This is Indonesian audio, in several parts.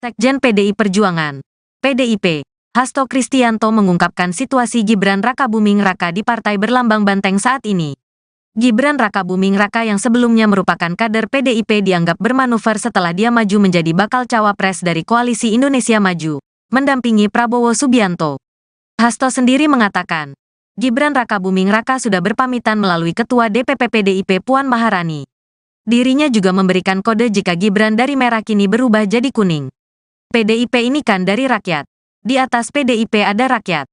Sekjen PDI Perjuangan, PDIP, Hasto Kristianto mengungkapkan situasi Gibran Rakabuming Raka di Partai Berlambang Banteng saat ini. Gibran Rakabuming Raka yang sebelumnya merupakan kader PDIP dianggap bermanuver setelah dia maju menjadi bakal cawapres dari Koalisi Indonesia Maju, mendampingi Prabowo Subianto. Hasto sendiri mengatakan, Gibran Rakabuming Raka sudah berpamitan melalui Ketua DPP PDIP Puan Maharani. Dirinya juga memberikan kode jika Gibran dari merah kini berubah jadi kuning. PDIP ini kan dari rakyat. Di atas PDIP ada rakyat.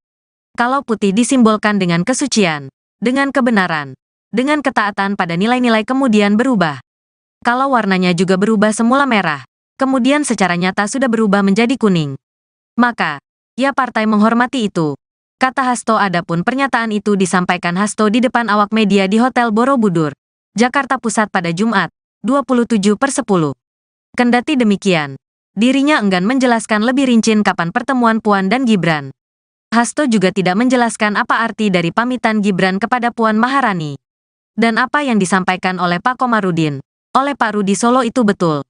Kalau putih disimbolkan dengan kesucian, dengan kebenaran, dengan ketaatan pada nilai-nilai kemudian berubah. Kalau warnanya juga berubah semula merah, kemudian secara nyata sudah berubah menjadi kuning. Maka, ya partai menghormati itu. Kata Hasto. Adapun pernyataan itu disampaikan Hasto di depan awak media di Hotel Borobudur, Jakarta Pusat pada Jumat, 27/10. Kendati demikian, dirinya enggan menjelaskan lebih rinci kapan pertemuan Puan dan Gibran. Hasto juga tidak menjelaskan apa arti dari pamitan Gibran kepada Puan Maharani. Dan apa yang disampaikan oleh Pak Komarudin, oleh Pak Rudi Solo itu betul.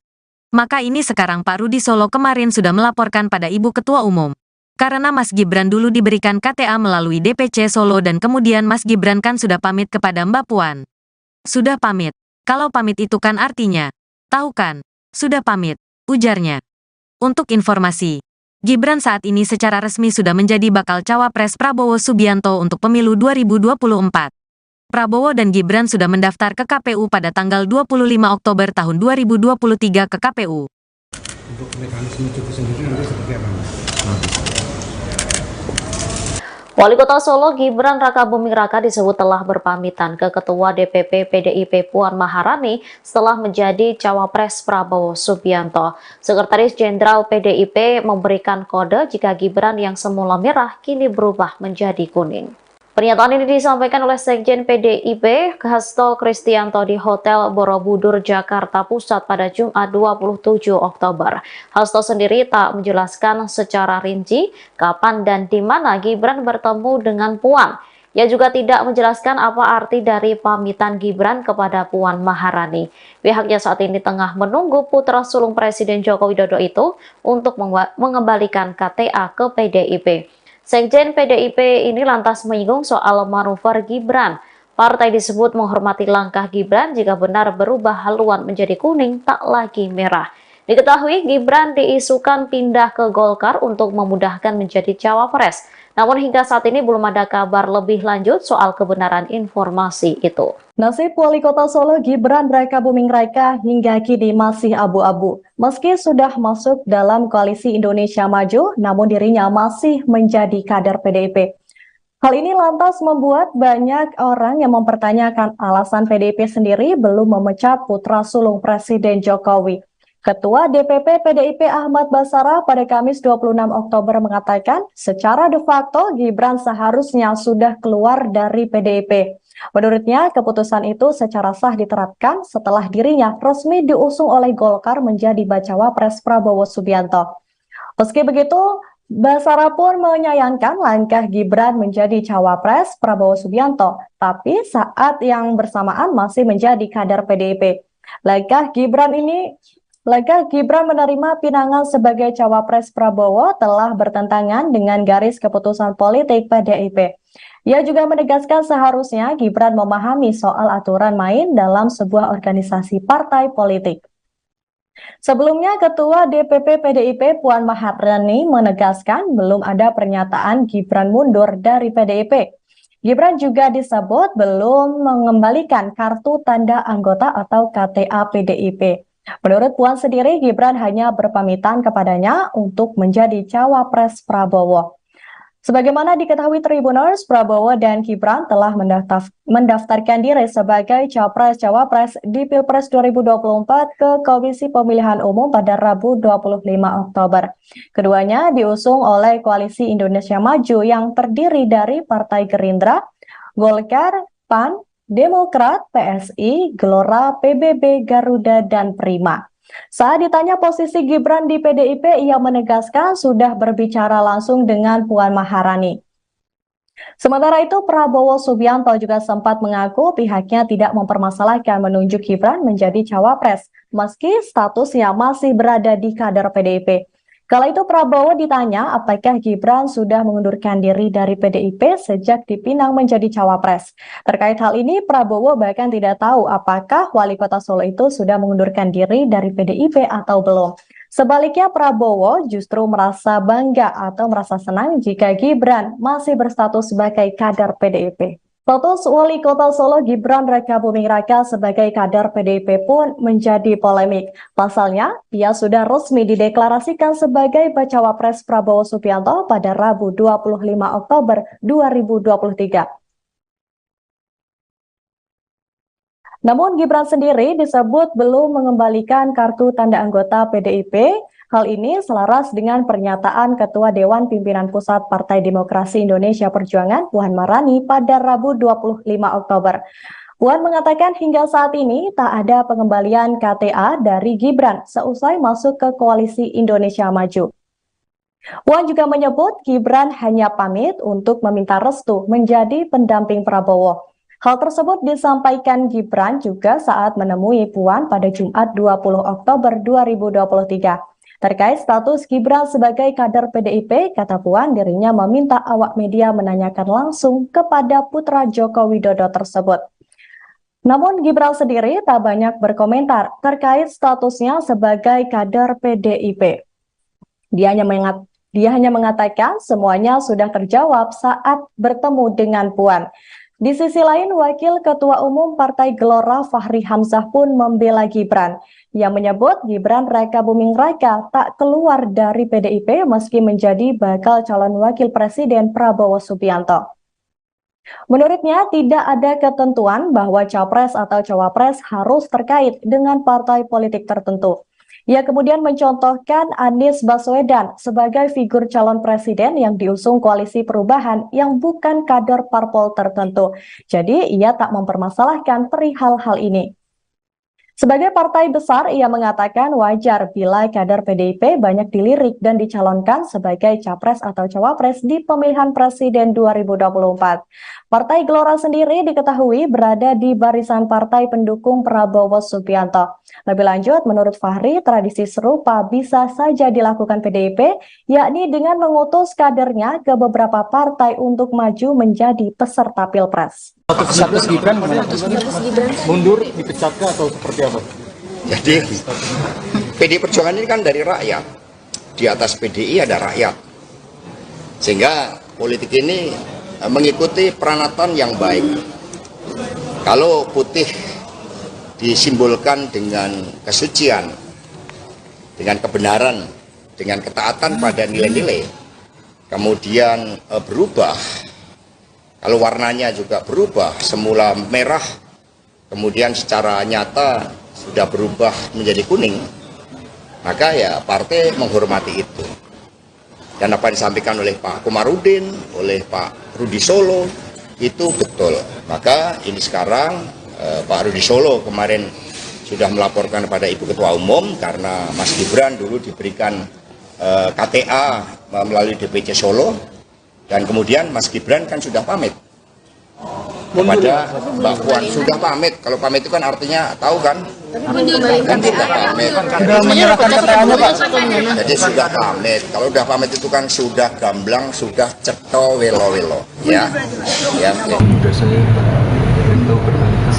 Maka ini sekarang Pak Rudi Solo kemarin sudah melaporkan pada Ibu Ketua Umum. Karena Mas Gibran dulu diberikan KTA melalui DPC Solo dan kemudian Mas Gibran kan sudah pamit kepada Mbak Puan. Sudah pamit. Kalau pamit itu kan artinya, tahu kan, sudah pamit, ujarnya. Untuk informasi, Gibran saat ini secara resmi sudah menjadi bakal cawapres Prabowo Subianto untuk pemilu 2024. Prabowo dan Gibran sudah mendaftar ke KPU pada tanggal 25 Oktober tahun 2023 ke KPU. Untuk mekanisme cuti sendiri nanti seperti apa? Wali Kota Solo Gibran Rakabuming Raka disebut telah berpamitan ke Ketua DPP PDIP Puan Maharani setelah menjadi cawapres Prabowo Subianto. Sekretaris Jenderal PDIP memberikan kode jika Gibran yang semula merah kini berubah menjadi kuning. Pernyataan ini disampaikan oleh Sekjen PDIP Hasto Kristianto di Hotel Borobudur, Jakarta Pusat pada Jumat 27 Oktober. Hasto sendiri tak menjelaskan secara rinci kapan dan di mana Gibran bertemu dengan Puan. Ia juga tidak menjelaskan apa arti dari pamitan Gibran kepada Puan Maharani. Pihaknya saat ini tengah menunggu putra sulung Presiden Joko Widodo itu untuk mengembalikan KTA ke PDIP. Sekjen PDIP ini lantas menyinggung soal manuver Gibran. Partai disebut menghormati langkah Gibran jika benar berubah haluan menjadi kuning tak lagi merah. Diketahui Gibran diisukan pindah ke Golkar untuk memudahkan menjadi cawapres. Namun hingga saat ini belum ada kabar lebih lanjut soal kebenaran informasi itu. Nasib Wali Kota Solo Gibran Rakabuming Raka hingga kini masih abu-abu. Meski sudah masuk dalam Koalisi Indonesia Maju, namun dirinya masih menjadi kader PDIP. Hal ini lantas membuat banyak orang yang mempertanyakan alasan PDIP sendiri belum memecat putra sulung Presiden Jokowi. Ketua DPP PDIP Ahmad Basarah pada Kamis 26 Oktober mengatakan secara de facto Gibran seharusnya sudah keluar dari PDIP. Menurutnya, keputusan itu secara sah diterapkan setelah dirinya resmi diusung oleh Golkar menjadi bacawa pres Prabowo Subianto. Meski begitu, Basarah pun menyayangkan langkah Gibran menjadi cawapres Prabowo Subianto, tapi saat yang bersamaan masih menjadi kader PDIP. Langkah Gibran menerima pinangan sebagai cawapres Prabowo telah bertentangan dengan garis keputusan politik PDIP. Ia juga menegaskan seharusnya Gibran memahami soal aturan main dalam sebuah organisasi partai politik. Sebelumnya, Ketua DPP PDIP Puan Maharani menegaskan belum ada pernyataan Gibran mundur dari PDIP. Gibran juga disebut belum mengembalikan kartu tanda anggota atau KTA PDIP. Menurut Puan sendiri, Gibran hanya berpamitan kepadanya untuk menjadi cawapres Prabowo. Sebagaimana diketahui Tribuners, Prabowo dan Gibran telah mendaftarkan diri sebagai capres-cawapres di Pilpres 2024 ke Komisi Pemilihan Umum pada Rabu 25 Oktober. Keduanya diusung oleh Koalisi Indonesia Maju yang terdiri dari Partai Gerindra, Golkar, PAN, Demokrat, PSI, Gelora, PBB, Garuda, dan Prima. Saat ditanya posisi Gibran di PDIP, ia menegaskan sudah berbicara langsung dengan Puan Maharani. Sementara itu, Prabowo Subianto juga sempat mengaku pihaknya tidak mempermasalahkan menunjuk Gibran menjadi cawapres, meski statusnya masih berada di kader PDIP. Kala itu Prabowo ditanya apakah Gibran sudah mengundurkan diri dari PDIP sejak dipinang menjadi cawapres. Terkait hal ini, Prabowo bahkan tidak tahu apakah wali kota Solo itu sudah mengundurkan diri dari PDIP atau belum. Sebaliknya, Prabowo justru merasa bangga atau merasa senang jika Gibran masih berstatus sebagai kader PDIP. Status Wali Kota Solo Gibran Rakabuming Raka sebagai kader PDIP pun menjadi polemik. Pasalnya, ia sudah resmi dideklarasikan sebagai bacawa pres Prabowo Subianto pada Rabu 25 Oktober 2023. Namun Gibran sendiri disebut belum mengembalikan kartu tanda anggota PDIP. Hal ini selaras dengan pernyataan Ketua Dewan Pimpinan Pusat Partai Demokrasi Indonesia Perjuangan, Puan Maharani, pada Rabu 25 Oktober. Puan mengatakan hingga saat ini tak ada pengembalian KTA dari Gibran seusai masuk ke Koalisi Indonesia Maju. Puan juga menyebut Gibran hanya pamit untuk meminta restu menjadi pendamping Prabowo. Hal tersebut disampaikan Gibran juga saat menemui Puan pada Jumat 20 Oktober 2023. Terkait status Gibran sebagai kader PDIP, kata Puan dirinya meminta awak media menanyakan langsung kepada putra Joko Widodo tersebut. Namun Gibran sendiri tak banyak berkomentar terkait statusnya sebagai kader PDIP. Dia hanya mengatakan semuanya sudah terjawab saat bertemu dengan Puan. Di sisi lain, Wakil Ketua Umum Partai Gelora Fahri Hamzah pun membela Gibran. Ia menyebut Gibran Rakabuming Raka tak keluar dari PDIP meski menjadi bakal calon wakil presiden Prabowo Subianto. Menurutnya, tidak ada ketentuan bahwa capres atau cawapres harus terkait dengan partai politik tertentu. Ia kemudian mencontohkan Anies Baswedan sebagai figur calon presiden yang diusung Koalisi Perubahan yang bukan kader parpol tertentu. Jadi, ia tak mempermasalahkan perihal hal ini. Sebagai partai besar, ia mengatakan wajar bila kader PDIP banyak dilirik dan dicalonkan sebagai capres atau cawapres di pemilihan presiden 2024. Partai Gelora sendiri diketahui berada di barisan partai pendukung Prabowo Subianto. Lebih lanjut, menurut Fahri, tradisi serupa bisa saja dilakukan PDIP, yakni dengan mengutus kadernya ke beberapa partai untuk maju menjadi peserta Pilpres. Status Gibran mundur, dipecatkah atau seperti apa? Jadi PDI Perjuangan ini kan dari rakyat. Di atas PDI ada rakyat. Sehingga politik ini mengikuti peranatan yang baik. Kalau putih disimbolkan dengan kesucian, dengan kebenaran, dengan ketaatan pada nilai-nilai, kemudian berubah. Kalau warnanya juga berubah, semula merah, kemudian secara nyata sudah berubah menjadi kuning, maka ya partai menghormati itu. Dan apa yang disampaikan oleh Pak Komarudin, oleh Pak Rudi Solo, itu betul. Maka ini sekarang Pak Rudi Solo kemarin sudah melaporkan kepada Ibu Ketua Umum karena Mas Gibran dulu diberikan KTA melalui DPC Solo. Dan kemudian Mas Gibran kan sudah pamit kepada Mbak Puan, sudah pamit. Kalau pamit itu kan artinya tahu kan? Kan sudah pamit. Sudah menyerahkan KTA-nya, Pak. Jadi sudah pamit. Kalau sudah pamit itu kan sudah gamblang, sudah ceto welo-welo. Ya. Biasanya itu berlantas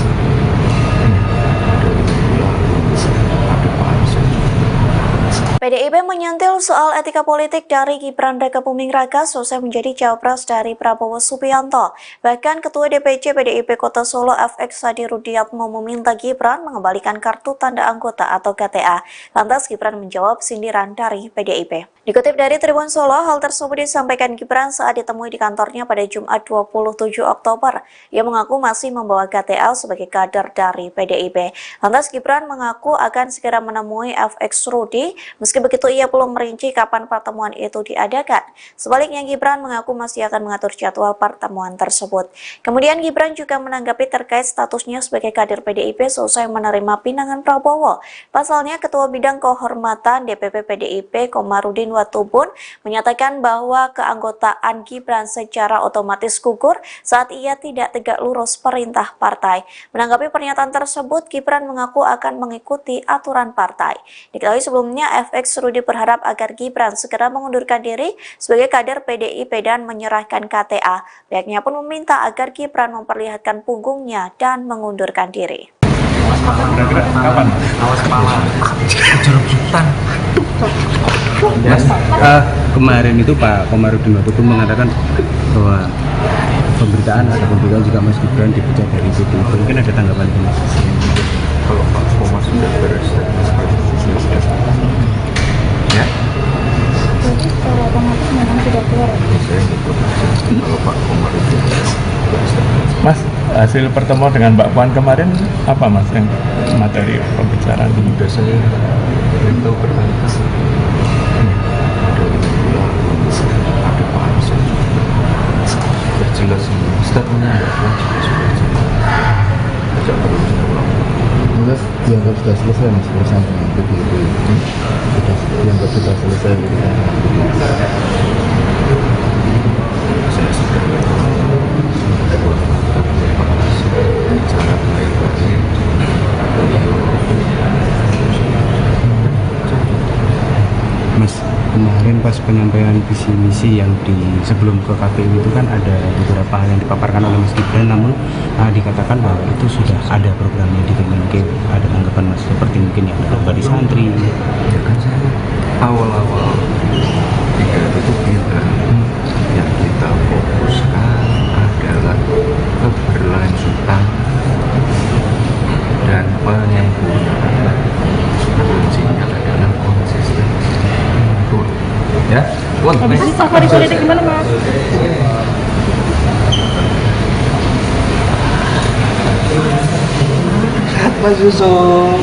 PDIP menyentil soal etika politik dari Gibran Rakabuming Raka selesai menjadi cawapres dari Prabowo Subianto. Bahkan Ketua DPC PDIP Kota Solo FX Hadi Rudiatmo meminta Gibran mengembalikan kartu tanda anggota atau KTA. Lantas Gibran menjawab sindiran dari PDIP. Dikutip dari Tribun Solo, hal tersebut disampaikan Gibran saat ditemui di kantornya pada Jumat 27 Oktober. Ia mengaku masih membawa KTA sebagai kader dari PDIP. Lantas Gibran mengaku akan segera menemui FX Rudi. Meski begitu, ia belum merinci kapan pertemuan itu diadakan. Sebaliknya, Gibran mengaku masih akan mengatur jadwal pertemuan tersebut. Kemudian, Gibran juga menanggapi terkait statusnya sebagai kader PDIP selesai menerima pinangan Prabowo. Pasalnya, Ketua Bidang Kehormatan DPP PDIP Komarudin Watubun menyatakan bahwa keanggotaan Gibran secara otomatis gugur saat ia tidak tegak lurus perintah partai. Menanggapi pernyataan tersebut, Gibran mengaku akan mengikuti aturan partai. Diketahui sebelumnya, FX Alex Rudi berharap agar Gibran segera mengundurkan diri sebagai kader PDIP dan menyerahkan KTA. Pihaknya pun meminta agar Gibran memperlihatkan punggungnya dan mengundurkan diri. Kira-kira kapan? Awas kepala. Jerutan. Ya, kemarin itu Pak Komarudin Watubun mengatakan bahwa pemberitaan juga Mas Gibran dipecat dari PDIP. Mungkin ada tanggapan ini? Kalau Pak Komar sudah beres seperti itu sudah. Ya. Jadi kalau otomatis memang sudah keluar. Saya ikut. Kalau Pak Komar itu Mas, hasil pertemuan dengan Mbak Puan kemarin apa Mas yang materi pembicaraan ini? sudah saya beritahu berkali-kali. Ada Pak Anson juga. Sudah jelas ini. Statementnya Mbak Puan juga sudah jelas. Tidak perlu diulang. Jelas dianggap sudah selesai Mas urusan dengan PDIP. Sudah dianggap sudah selesai urusan dengan PDIP. Saya sudah bicara baik-baik. Mas, kemarin pas penyampaian visi misi yang sebelum ke KPU itu kan ada beberapa hal yang dipaparkan oleh Mas Gibran, namun dikatakan bahwa itu sudah ada programnya di Kemenkeu. Ada tanggapan Mas seperti mungkin yang ada di santri? Ya kan saya awal-awal pidato itu bilang yang kita fokuskan adalah keberlanjutan dan penyempurnaan. Kuncinya adalah konsisten. Ya, Habis ini safari politik gimana Mas? Mas Yusuf.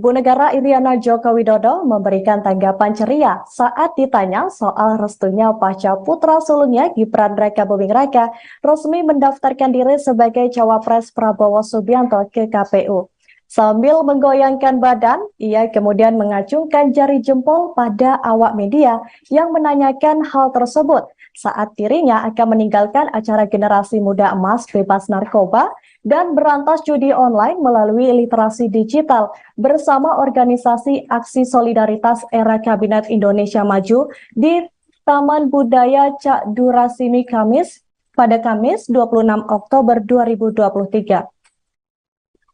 Ibu Negara Iriana Joko Widodo memberikan tanggapan ceria saat ditanya soal restunya pasca putra sulungnya Gibran Rakabuming Raka resmi mendaftarkan diri sebagai cawapres Prabowo Subianto ke KPU. Sambil menggoyangkan badan, ia kemudian mengacungkan jari jempol pada awak media yang menanyakan hal tersebut saat dirinya akan meninggalkan acara Generasi Muda Emas Bebas Narkoba dan berantas judi online melalui literasi digital bersama organisasi Aksi Solidaritas Era Kabinet Indonesia Maju di Taman Budaya Cak Durasimi pada Kamis 26 Oktober 2023.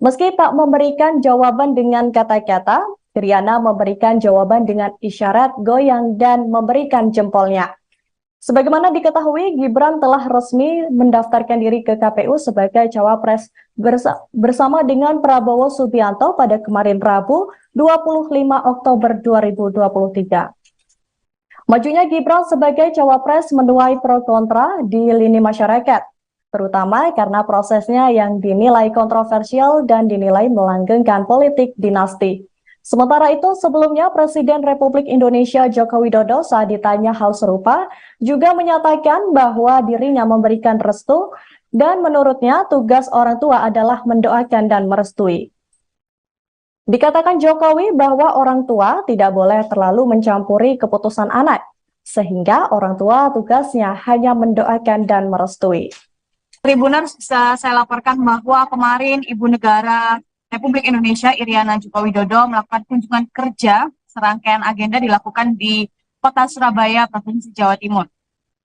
Meski tak memberikan jawaban dengan kata-kata, Iriana memberikan jawaban dengan isyarat goyang dan memberikan jempolnya. Sebagaimana diketahui, Gibran telah resmi mendaftarkan diri ke KPU sebagai cawapres bersama dengan Prabowo Subianto pada kemarin Rabu 25 Oktober 2023. Majunya Gibran sebagai cawapres menuai pro kontra di lini masyarakat. terutama karena prosesnya yang dinilai kontroversial dan dinilai melanggengkan politik dinasti. Sementara itu, sebelumnya Presiden Republik Indonesia Joko Widodo saat ditanya hal serupa juga menyatakan bahwa dirinya memberikan restu dan menurutnya tugas orang tua adalah mendoakan dan merestui. Dikatakan Jokowi bahwa orang tua tidak boleh terlalu mencampuri keputusan anak, sehingga orang tua tugasnya hanya mendoakan dan merestui. Tribuners, bisa saya laporkan bahwa kemarin Ibu Negara Republik Indonesia Iriana Joko Widodo melakukan kunjungan kerja. Serangkaian agenda dilakukan di Kota Surabaya, Provinsi Jawa Timur.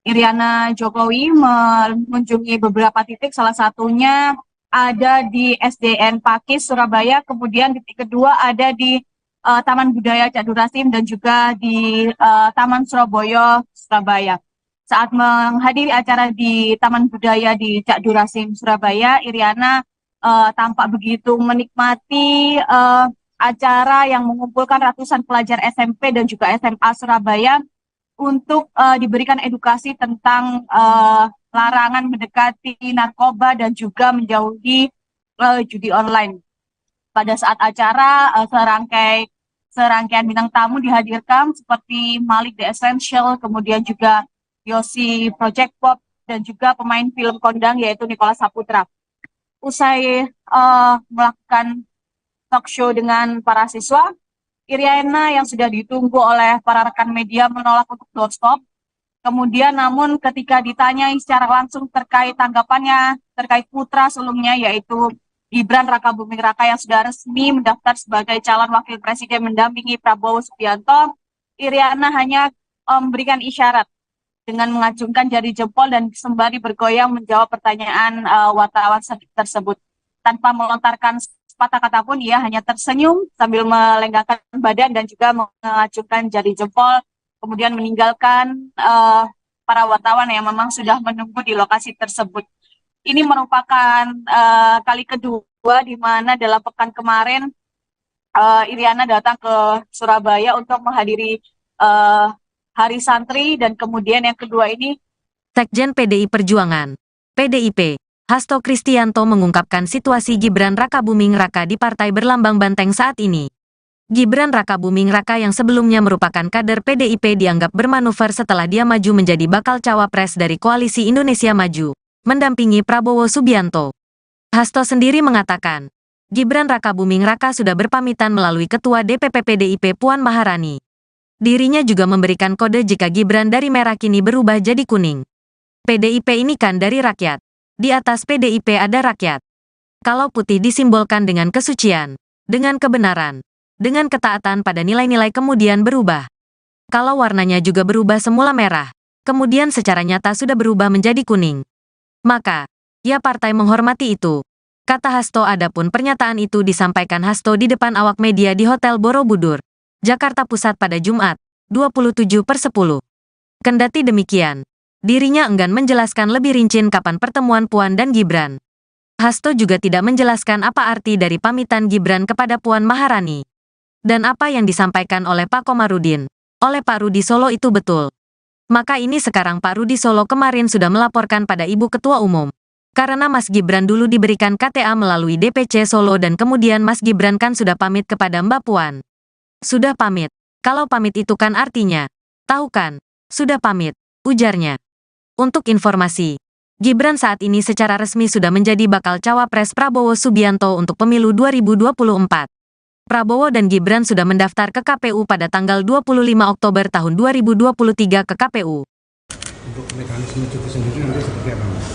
Iriana Jokowi mengunjungi beberapa titik, salah satunya ada di SDN Pakis Surabaya, kemudian titik kedua ada di Taman Budaya Cak Durasim dan juga di Taman Surabaya, Surabaya. Saat menghadiri acara di Taman Budaya di Cak Durasim, Surabaya, Iriana tampak begitu menikmati acara yang mengumpulkan ratusan pelajar SMP dan juga SMA Surabaya untuk diberikan edukasi tentang larangan mendekati narkoba dan juga menjauhi judi online. Pada saat acara, serangkaian bintang tamu dihadirkan seperti Malik The Essential, kemudian juga Yosi Project Pop, dan juga pemain film kondang yaitu Nicholas Saputra. Usai melakukan talk show dengan para siswa, Iriana yang sudah ditunggu oleh para rekan media menolak untuk doorstop. Kemudian namun ketika ditanyai secara langsung terkait tanggapannya terkait putra sulungnya yaitu Gibran Rakabuming Raka yang sudah resmi mendaftar sebagai calon wakil presiden mendampingi Prabowo Subianto, Iriana hanya memberikan isyarat dengan mengacungkan jari jempol dan sembari bergoyang menjawab pertanyaan wartawan tersebut. Tanpa melontarkan sepatah kata pun, ia hanya tersenyum sambil melenggangkan badan dan juga mengacungkan jari jempol, kemudian meninggalkan para wartawan yang memang sudah menunggu di lokasi tersebut. Ini merupakan kali kedua di mana dalam pekan kemarin Iriana datang ke Surabaya untuk menghadiri Hari Santri, dan kemudian yang kedua ini Sekjen PDI Perjuangan, PDIP, Hasto Kristianto mengungkapkan situasi Gibran Rakabuming Raka di Partai Berlambang Banteng saat ini. Gibran Rakabuming Raka yang sebelumnya merupakan kader PDIP dianggap bermanuver setelah dia maju menjadi bakal cawapres dari Koalisi Indonesia Maju, mendampingi Prabowo Subianto. Hasto sendiri mengatakan, Gibran Rakabuming Raka sudah berpamitan melalui Ketua DPP PDIP Puan Maharani. Dirinya juga memberikan kode jika Gibran dari merah kini berubah jadi kuning. PDIP ini kan dari rakyat. Di atas PDIP ada rakyat. Kalau putih disimbolkan dengan kesucian, dengan kebenaran, dengan ketaatan pada nilai-nilai kemudian berubah. Kalau warnanya juga berubah semula merah, kemudian secara nyata sudah berubah menjadi kuning. Maka, ya partai menghormati itu. Kata Hasto. Adapun pernyataan itu disampaikan Hasto di depan awak media di Hotel Borobudur, Jakarta Pusat pada Jumat, 27/10. Kendati demikian, dirinya enggan menjelaskan lebih rinci kapan pertemuan Puan dan Gibran. Hasto juga tidak menjelaskan apa arti dari pamitan Gibran kepada Puan Maharani. Dan apa yang disampaikan oleh Pak Komarudin, oleh Pak Rudi Solo itu betul. Maka ini sekarang Pak Rudi Solo kemarin sudah melaporkan pada Ibu Ketua Umum. Karena Mas Gibran dulu diberikan KTA melalui DPC Solo dan kemudian Mas Gibran kan sudah pamit kepada Mbak Puan. Sudah pamit. Kalau pamit itu kan artinya, tahu kan, sudah pamit, ujarnya. Untuk informasi, Gibran saat ini secara resmi sudah menjadi bakal cawapres Prabowo Subianto untuk pemilu 2024. Prabowo dan Gibran sudah mendaftar ke KPU pada tanggal 25 Oktober tahun 2023 ke KPU. Untuk mekanisme cuti sendiri nanti seperti apa, Mas?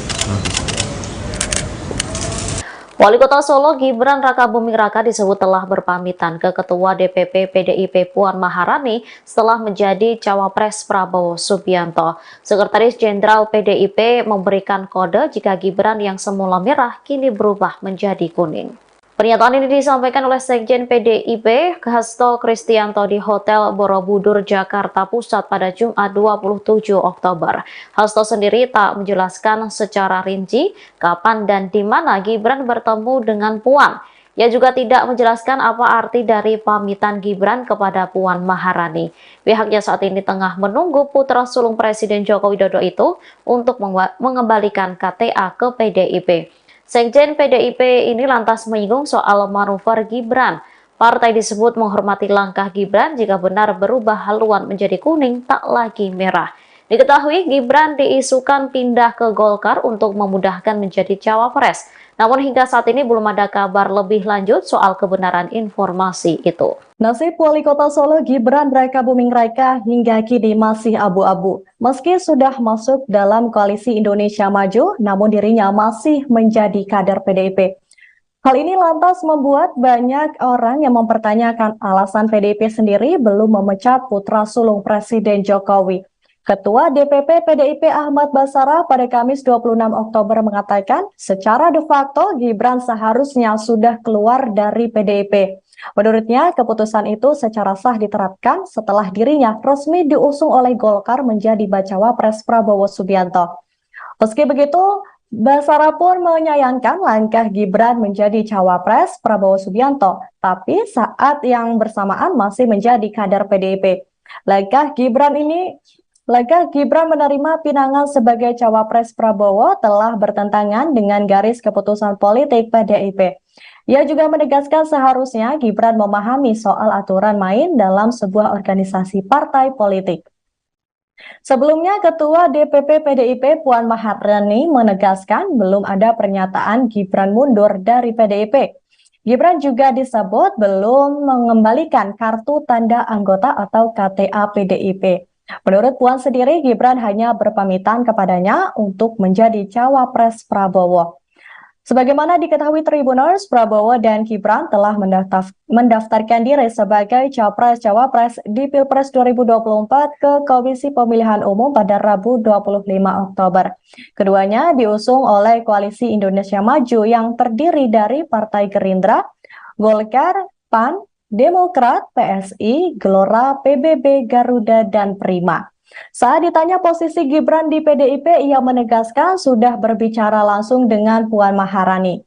Wali Kota Solo Gibran Rakabuming Raka disebut telah berpamitan ke Ketua DPP PDIP Puan Maharani setelah menjadi cawapres Prabowo Subianto. Sekretaris Jenderal PDIP memberikan kode jika Gibran yang semula merah kini berubah menjadi kuning. Pernyataan ini disampaikan oleh Sekjen PDIP Hasto Kristianto di Hotel Borobudur, Jakarta Pusat pada Jumat 27 Oktober. Hasto sendiri tak menjelaskan secara rinci kapan dan di mana Gibran bertemu dengan Puan. Ia juga tidak menjelaskan apa arti dari pamitan Gibran kepada Puan Maharani. Pihaknya saat ini tengah menunggu putra sulung Presiden Joko Widodo itu untuk mengembalikan KTA ke PDIP. Sekjen PDIP ini lantas menyinggung soal manuver Gibran. Partai disebut menghormati langkah Gibran jika benar berubah haluan menjadi kuning tak lagi merah. Diketahui Gibran diisukan pindah ke Golkar untuk memudahkan menjadi cawapres. Namun hingga saat ini belum ada kabar lebih lanjut soal kebenaran informasi itu. Nasib Wali Kota Solo Gibran Rakabuming Raka hingga kini masih abu-abu. Meski sudah masuk dalam koalisi Indonesia Maju, namun dirinya masih menjadi kader PDIP. Hal ini lantas membuat banyak orang yang mempertanyakan alasan PDIP sendiri belum memecat putra sulung Presiden Jokowi. Ketua DPP PDIP Ahmad Basara pada Kamis 26 Oktober mengatakan secara de facto Gibran seharusnya sudah keluar dari PDIP. Menurutnya keputusan itu secara sah diterapkan setelah dirinya resmi diusung oleh Golkar menjadi bacawa pres Prabowo Subianto. Meski begitu, Basara pun menyayangkan langkah Gibran menjadi cawapres Prabowo Subianto, tapi saat yang bersamaan masih menjadi kader PDIP. Langkah Gibran menerima pinangan sebagai cawapres Prabowo telah bertentangan dengan garis keputusan politik PDIP. Ia juga menegaskan seharusnya Gibran memahami soal aturan main dalam sebuah organisasi partai politik. Sebelumnya, Ketua DPP PDIP Puan Maharani menegaskan belum ada pernyataan Gibran mundur dari PDIP. Gibran juga disebut belum mengembalikan kartu tanda anggota atau KTA PDIP. Menurut Puan sendiri, Gibran hanya berpamitan kepadanya untuk menjadi cawapres Prabowo. Sebagaimana diketahui Tribuners, Prabowo dan Gibran telah mendaftarkan diri sebagai capres-cawapres di Pilpres 2024 ke Komisi Pemilihan Umum pada Rabu 25 Oktober. Keduanya diusung oleh Koalisi Indonesia Maju yang terdiri dari Partai Gerindra, Golkar, PAN, Demokrat, PSI, Gelora, PBB, Garuda, dan Prima. Saat ditanya posisi Gibran di PDIP, ia menegaskan sudah berbicara langsung dengan Puan Maharani.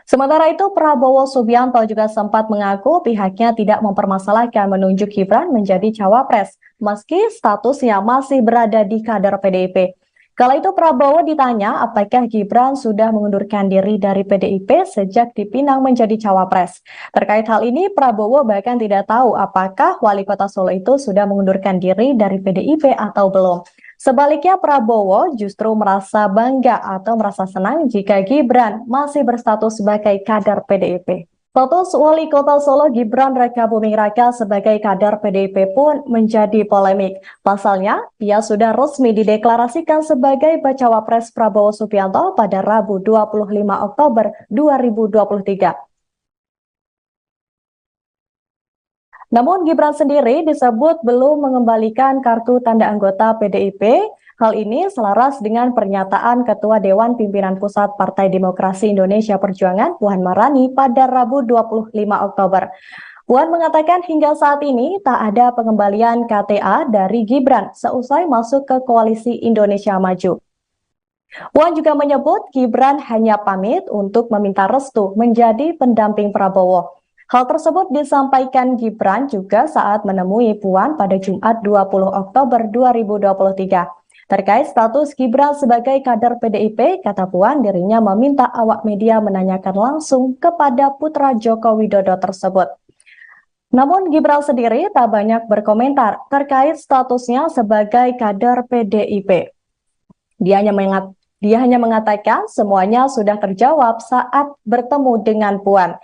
Sementara itu, Prabowo Subianto juga sempat mengaku pihaknya tidak mempermasalahkan menunjuk Gibran menjadi cawapres, meski statusnya masih berada di kader PDIP. Kala itu Prabowo ditanya apakah Gibran sudah mengundurkan diri dari PDIP sejak dipinang menjadi cawapres. Terkait hal ini, Prabowo bahkan tidak tahu apakah Wali Kota Solo itu sudah mengundurkan diri dari PDIP atau belum. Sebaliknya, Prabowo justru merasa bangga atau merasa senang jika Gibran masih berstatus sebagai kader PDIP. Status Wali Kota Solo Gibran Rakabuming Raka sebagai kader PDIP pun menjadi polemik. Pasalnya, ia sudah resmi dideklarasikan sebagai bacawa pres Prabowo Subianto pada Rabu 25 Oktober 2023. Namun Gibran sendiri disebut belum mengembalikan kartu tanda anggota PDIP. Hal ini selaras dengan pernyataan Ketua Dewan Pimpinan Pusat Partai Demokrasi Indonesia Perjuangan Puan Maharani pada Rabu 25 Oktober. Puan mengatakan hingga saat ini tak ada pengembalian KTA dari Gibran seusai masuk ke Koalisi Indonesia Maju. Puan juga menyebut Gibran hanya pamit untuk meminta restu menjadi pendamping Prabowo. Hal tersebut disampaikan Gibran juga saat menemui Puan pada Jumat 20 Oktober 2023. Terkait status Gibran sebagai kader PDIP, kata Puan dirinya meminta awak media menanyakan langsung kepada putra Joko Widodo tersebut. Namun Gibran sendiri tak banyak berkomentar terkait statusnya sebagai kader PDIP. Dia hanya mengatakan semuanya sudah terjawab saat bertemu dengan Puan.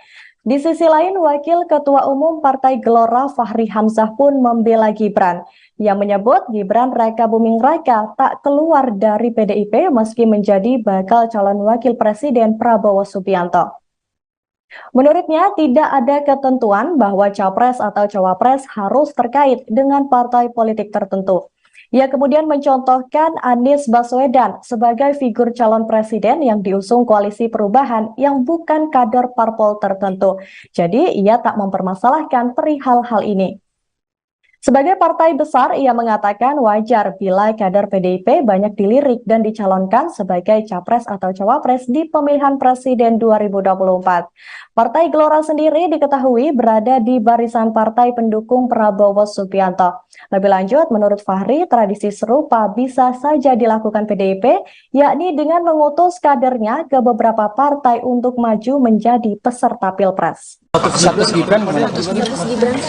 Di sisi lain, Wakil Ketua Umum Partai Gelora Fahri Hamzah pun membela Gibran. Ia menyebut Gibran Rakabuming Raka tak keluar dari PDIP meski menjadi bakal calon wakil presiden Prabowo Subianto. Menurutnya, tidak ada ketentuan bahwa capres atau cawapres harus terkait dengan partai politik tertentu. Ia kemudian mencontohkan Anies Baswedan sebagai figur calon presiden yang diusung Koalisi Perubahan yang bukan kader parpol tertentu. Jadi, ia tak mempermasalahkan perihal hal ini. Sebagai partai besar, ia mengatakan wajar bila kader PDIP banyak dilirik dan dicalonkan sebagai capres atau cawapres di pemilihan presiden 2024. Partai Gelora sendiri diketahui berada di barisan partai pendukung Prabowo Subianto. Lebih lanjut, menurut Fahri, tradisi serupa bisa saja dilakukan PDIP, yakni dengan mengutus kadernya ke beberapa partai untuk maju menjadi peserta Pilpres. Status Gibran gimana?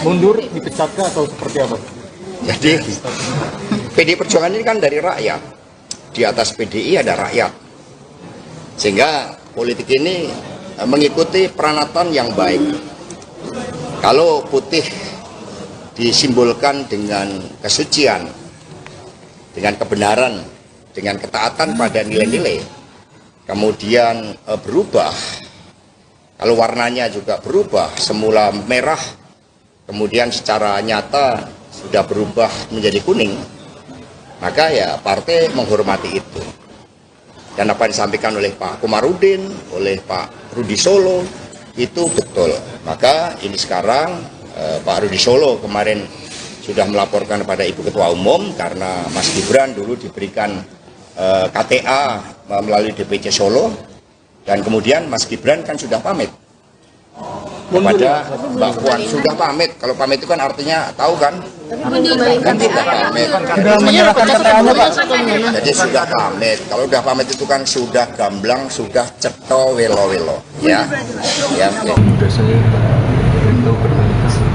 Mundur, dipecatkah atau seperti apa? Jadi PDI Perjuangan ini kan dari rakyat. Di atas PDI ada rakyat. Sehingga politik ini mengikuti peranatan yang baik. Kalau putih disimbolkan dengan kesucian, dengan kebenaran, dengan ketaatan pada nilai-nilai, kemudian berubah. Kalau warnanya juga berubah, semula merah, kemudian secara nyata sudah berubah menjadi kuning, maka ya partai menghormati itu. Dan apa yang disampaikan oleh Pak Komarudin, oleh Pak Rudi Solo, itu betul. Maka ini sekarang Pak Rudi Solo kemarin sudah melaporkan kepada Ibu Ketua Umum karena Mas Gibran dulu diberikan KTA melalui DPC Solo. Dan kemudian Mas Gibran kan sudah pamit kepada Mbak Puan, sudah pamit. Kalau pamit itu kan artinya tahu kan? Kan sudah pamit. Jadi sudah pamit. Kalau sudah pamit itu kan sudah gamblang, sudah ceto welo-welo. Ya. Ya. Sudah saya beritahu berkali-kali.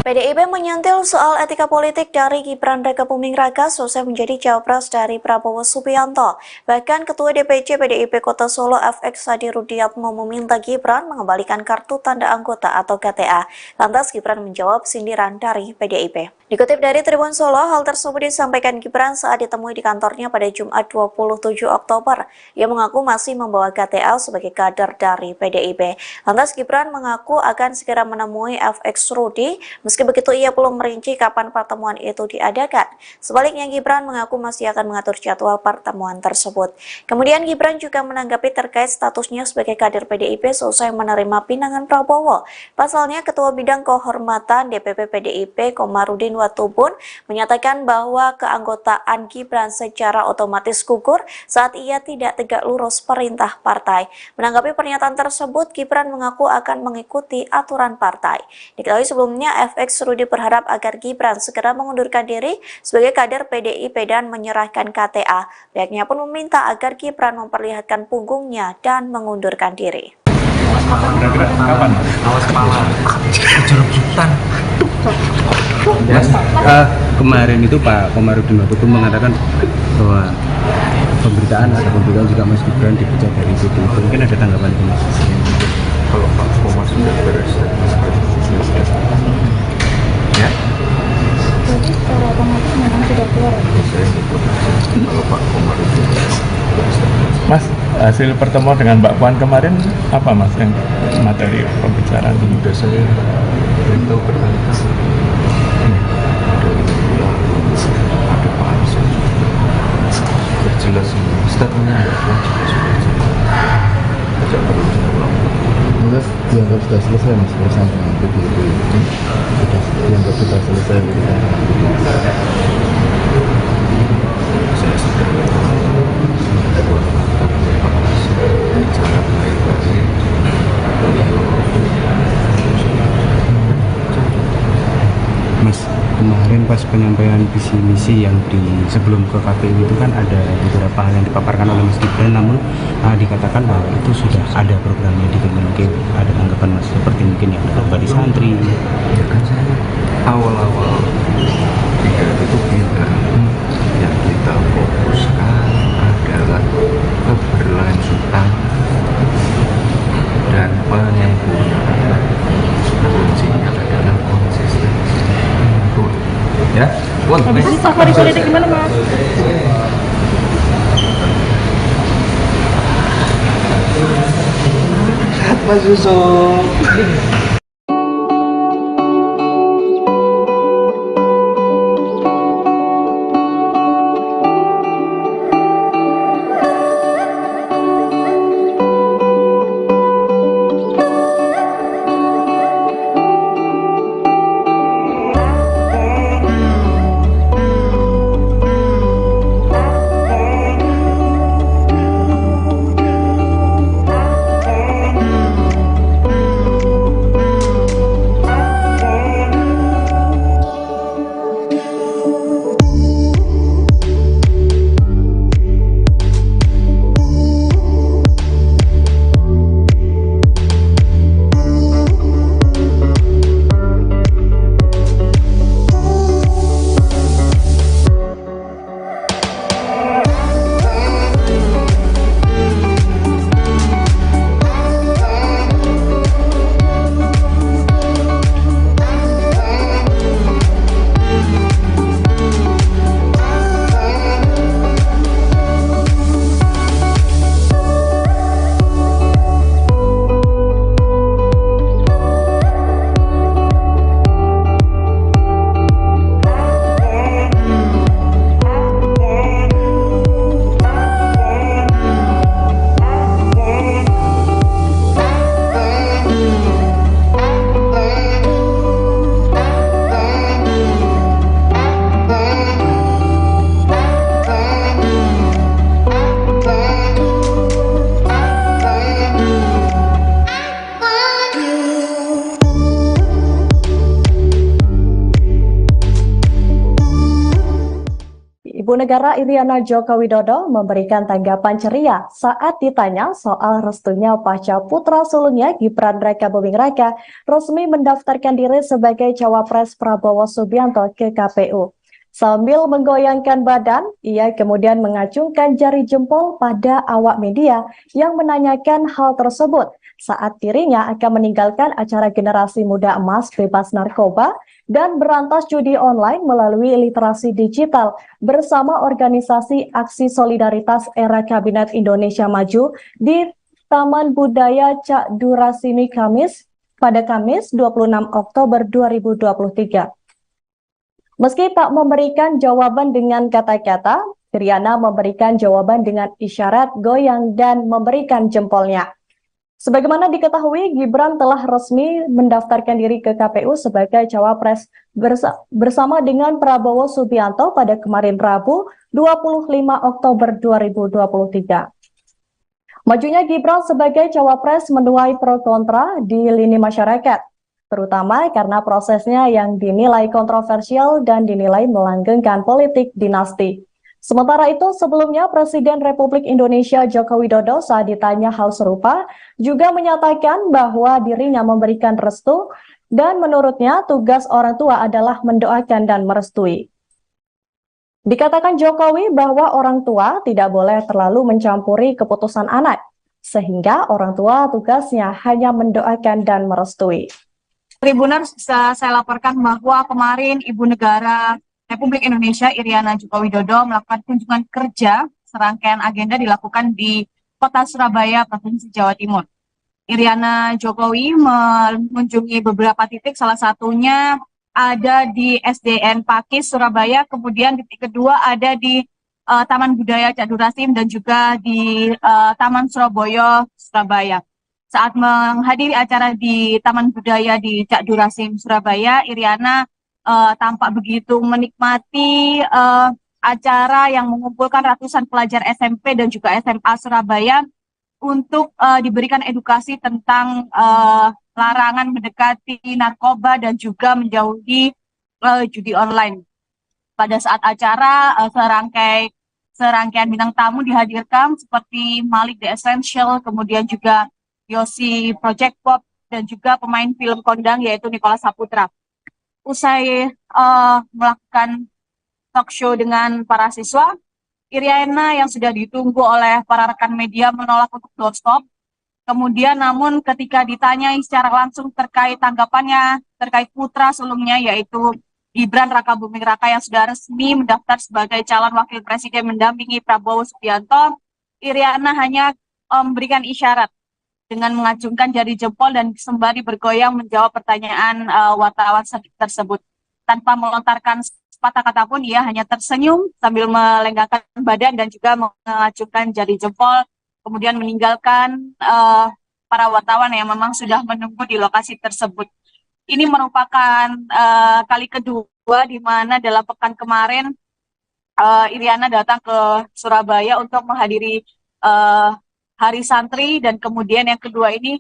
PDIP menyentil soal etika politik dari Gibran Rakabuming Raka selesai menjadi cawapres dari Prabowo Subianto. Bahkan Ketua DPC PDIP Kota Solo FX Hadi Rudiatmo meminta Gibran mengembalikan kartu tanda anggota atau KTA. Lantas Gibran menjawab sindiran dari PDIP. Dikutip dari Tribun Solo, hal tersebut disampaikan Gibran saat ditemui di kantornya pada Jumat 27 Oktober. Ia mengaku masih membawa KTA sebagai kader dari PDIP. Lantas Gibran mengaku akan segera menemui FX Rudi. Meski begitu, ia belum merinci kapan pertemuan itu diadakan. Sebaliknya, Gibran mengaku masih akan mengatur jadwal pertemuan tersebut. Kemudian Gibran juga menanggapi terkait statusnya sebagai kader PDIP selesai menerima pinangan Prabowo. Pasalnya, Ketua Bidang Kehormatan DPP PDIP Komarudin Watubun menyatakan bahwa keanggotaan Gibran secara otomatis gugur saat ia tidak tegak lurus perintah partai. Menanggapi pernyataan tersebut, Gibran mengaku akan mengikuti aturan partai. Diketahui sebelumnya, FX Rudi berharap agar Gibran segera mengundurkan diri sebagai kader PDIP dan menyerahkan KTA. Pihaknya pun meminta agar Gibran memperlihatkan punggungnya dan mengundurkan diri. Kira-kira kapan? Awas kepala, jeruk hutan. Kemarin itu Pak Komarudin Watubun mengatakan bahwa pemberitaan juga Mas Gibran dipecat dari PDIP. Mungkin ada tanggapan itu Mas? Kalau Pak Komar sudah beres ya? Jadi secara otomatis memang sudah keluar. Saya ikut kalau Pak Komar itu beres. Mas, hasil pertemuan dengan Mbak Puan kemarin apa Mas yang materi pembicaraan? Sudah saya beritahu berkali-kali. Ada Pak Arsul sudah jelas statementnya tidak perlu diulang. Jelas dianggap sudah selesai Mas urusan dengan PDIP. Sudah dianggap sudah selesai urusan dengan PDIP. Saya sudah buat cara baik-baik. Mas, kemarin pas penyampaian visi misi yang di sebelum ke KPU itu kan ada beberapa hal yang dipaparkan oleh Mas Gibran, namun dikatakan bahwa itu sudah ada programnya di Kemenkeu. Ada tanggapan Mas seperti mungkin yang ada di santri? Ya kan saya awal-awal itu bilang yang kita fokuskan adalah keberlanjutan dan penyempurnaan. Kuncinya adalah konsistensi. Ya, habis itu safari politik gimana Mas? Mas Yusuf. Ibu Negara Iriana Joko Widodo memberikan tanggapan ceria saat ditanya soal restunya pasca putra sulungnya Gibran Rakabuming Raka resmi mendaftarkan diri sebagai cawapres Prabowo Subianto ke KPU. Sambil menggoyangkan badan, ia kemudian mengacungkan jari jempol pada awak media yang menanyakan hal tersebut saat dirinya akan meninggalkan acara Generasi Muda Emas Bebas Narkoba dan berantas judi online melalui literasi digital bersama organisasi Aksi Solidaritas Era Kabinet Indonesia Maju di Taman Budaya Cak Durasimi pada Kamis 26 Oktober 2023. Meski tak memberikan jawaban dengan kata-kata, Iriana memberikan jawaban dengan isyarat goyang dan memberikan jempolnya. Sebagaimana diketahui, Gibran telah resmi mendaftarkan diri ke KPU sebagai cawapres bersama dengan Prabowo Subianto pada kemarin Rabu 25 Oktober 2023. Majunya Gibran sebagai cawapres menuai pro kontra di lini masyarakat, terutama karena prosesnya yang dinilai kontroversial dan dinilai melanggengkan politik dinasti. Sementara itu, sebelumnya Presiden Republik Indonesia Joko Widodo saat ditanya hal serupa juga menyatakan bahwa dirinya memberikan restu dan menurutnya tugas orang tua adalah mendoakan dan merestui. Dikatakan Jokowi bahwa orang tua tidak boleh terlalu mencampuri keputusan anak, sehingga orang tua tugasnya hanya mendoakan dan merestui. Tribuners, bisa saya laporkan bahwa kemarin Ibu Negara Republik Indonesia Iriana Joko Widodo melakukan kunjungan kerja. Serangkaian agenda dilakukan di Kota Surabaya, Provinsi Jawa Timur. Iriana Jokowi mengunjungi beberapa titik, salah satunya ada di SDN Pakis Surabaya, kemudian titik kedua ada di Taman Budaya Cak Durasim dan juga di Taman Surabaya, Surabaya. Saat menghadiri acara di Taman Budaya di Cak Durasim, Surabaya, Iriana tampak begitu menikmati acara yang mengumpulkan ratusan pelajar SMP dan juga SMA Surabaya untuk diberikan edukasi tentang larangan mendekati narkoba dan juga menjauhi judi online. Pada saat acara, serangkaian bintang tamu dihadirkan seperti Malik The Essential, kemudian juga Yosi Project Pop, dan juga pemain film kondang yaitu Nicholas Saputra. Usai melakukan talk show dengan para siswa, Iriana yang sudah ditunggu oleh para rekan media menolak untuk doorstop. Kemudian namun ketika ditanyai secara langsung terkait tanggapannya terkait putra sulungnya yaitu Gibran Rakabuming Raka yang sudah resmi mendaftar sebagai calon wakil presiden mendampingi Prabowo Subianto, Iriana hanya memberikan isyarat dengan mengacungkan jari jempol dan sembari bergoyang menjawab pertanyaan wartawan tersebut. Tanpa melontarkan sepatah kata pun, ia hanya tersenyum sambil melenggangkan badan dan juga mengacungkan jari jempol, kemudian meninggalkan para wartawan yang memang sudah menunggu di lokasi tersebut. Ini merupakan kali kedua di mana dalam pekan kemarin Iriana datang ke Surabaya untuk menghadiri Hari Santri, dan kemudian yang kedua ini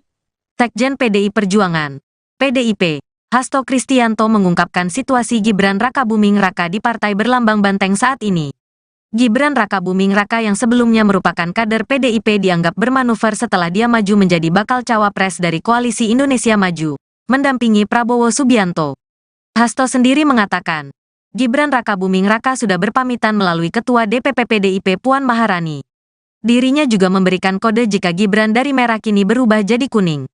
Sekjen PDI Perjuangan, PDIP, Hasto Kristianto mengungkapkan situasi Gibran Rakabuming Raka di Partai Berlambang Banteng saat ini. Gibran Rakabuming Raka yang sebelumnya merupakan kader PDIP dianggap bermanuver setelah dia maju menjadi bakal cawapres dari Koalisi Indonesia Maju, mendampingi Prabowo Subianto. Hasto sendiri mengatakan, Gibran Rakabuming Raka sudah berpamitan melalui Ketua DPP PDIP Puan Maharani. Dirinya juga memberikan kode jika Gibran dari merah kini berubah jadi kuning.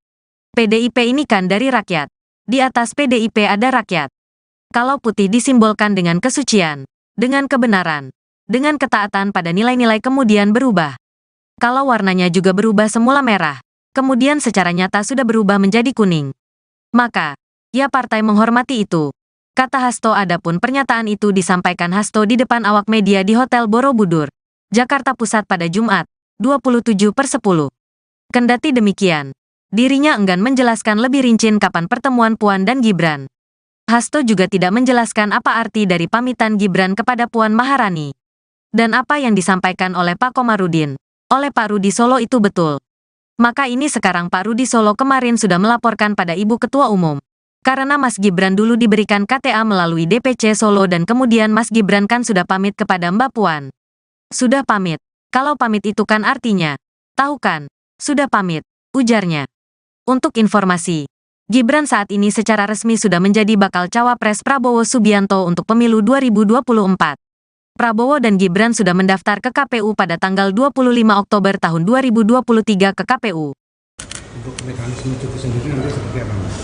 PDIP ini kan dari rakyat. Di atas PDIP ada rakyat. Kalau putih disimbolkan dengan kesucian, dengan kebenaran, dengan ketaatan pada nilai-nilai kemudian berubah. Kalau warnanya juga berubah semula merah, kemudian secara nyata sudah berubah menjadi kuning. Maka, ya partai menghormati itu. Kata Hasto. Adapun pernyataan itu disampaikan Hasto di depan awak media di Hotel Borobudur, Jakarta Pusat pada Jumat, 27/10. Kendati demikian, dirinya enggan menjelaskan lebih rinci kapan pertemuan Puan dan Gibran. Hasto juga tidak menjelaskan apa arti dari pamitan Gibran kepada Puan Maharani. Dan apa yang disampaikan oleh Pak Komarudin, oleh Pak Rudi Solo itu betul. Maka ini sekarang Pak Rudi Solo kemarin sudah melaporkan pada Ibu Ketua Umum. Karena Mas Gibran dulu diberikan KTA melalui DPC Solo dan kemudian Mas Gibran kan sudah pamit kepada Mbak Puan. Sudah pamit. Kalau pamit itu kan artinya, tahu kan, sudah pamit, ujarnya. Untuk informasi, Gibran saat ini secara resmi sudah menjadi bakal cawapres Prabowo Subianto untuk pemilu 2024. Prabowo dan Gibran sudah mendaftar ke KPU pada tanggal 25 Oktober tahun 2023 ke KPU. Untuk mekanisme cuti sendiri nanti seperti apa, Mas?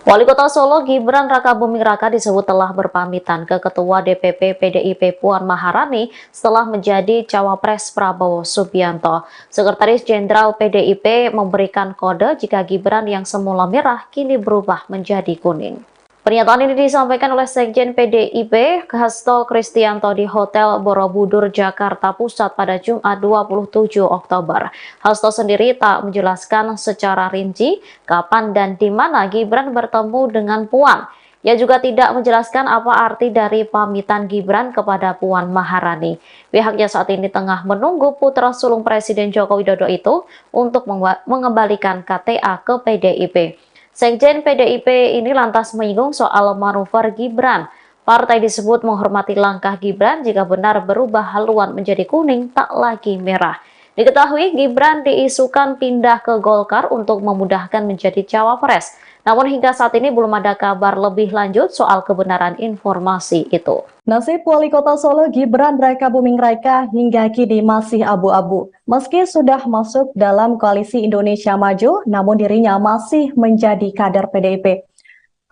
Wali Kota Solo Gibran Rakabuming Raka disebut telah berpamitan ke Ketua DPP PDIP Puan Maharani setelah menjadi cawapres Prabowo Subianto. Sekretaris Jenderal PDIP memberikan kode jika Gibran yang semula merah kini berubah menjadi kuning. Pernyataan ini disampaikan oleh Sekjen PDIP Hasto Kristianto di Hotel Borobudur, Jakarta Pusat pada Jumat 27 Oktober. Hasto sendiri tak menjelaskan secara rinci kapan dan di mana Gibran bertemu dengan Puan. Ia juga tidak menjelaskan apa arti dari pamitan Gibran kepada Puan Maharani. Pihaknya saat ini tengah menunggu putra sulung Presiden Joko Widodo itu untuk mengembalikan KTA ke PDIP. Sekjen PDIP ini lantas menyinggung soal manuver Gibran. Partai disebut menghormati langkah Gibran jika benar berubah haluan menjadi kuning tak lagi merah. Diketahui Gibran diisukan pindah ke Golkar untuk memudahkan menjadi cawapres. Namun hingga saat ini belum ada kabar lebih lanjut soal kebenaran informasi itu. Nasib Wali Kota Solo Gibran Rakabuming Raka hingga kini masih abu-abu. Meski sudah masuk dalam koalisi Indonesia Maju, namun dirinya masih menjadi kader PDIP.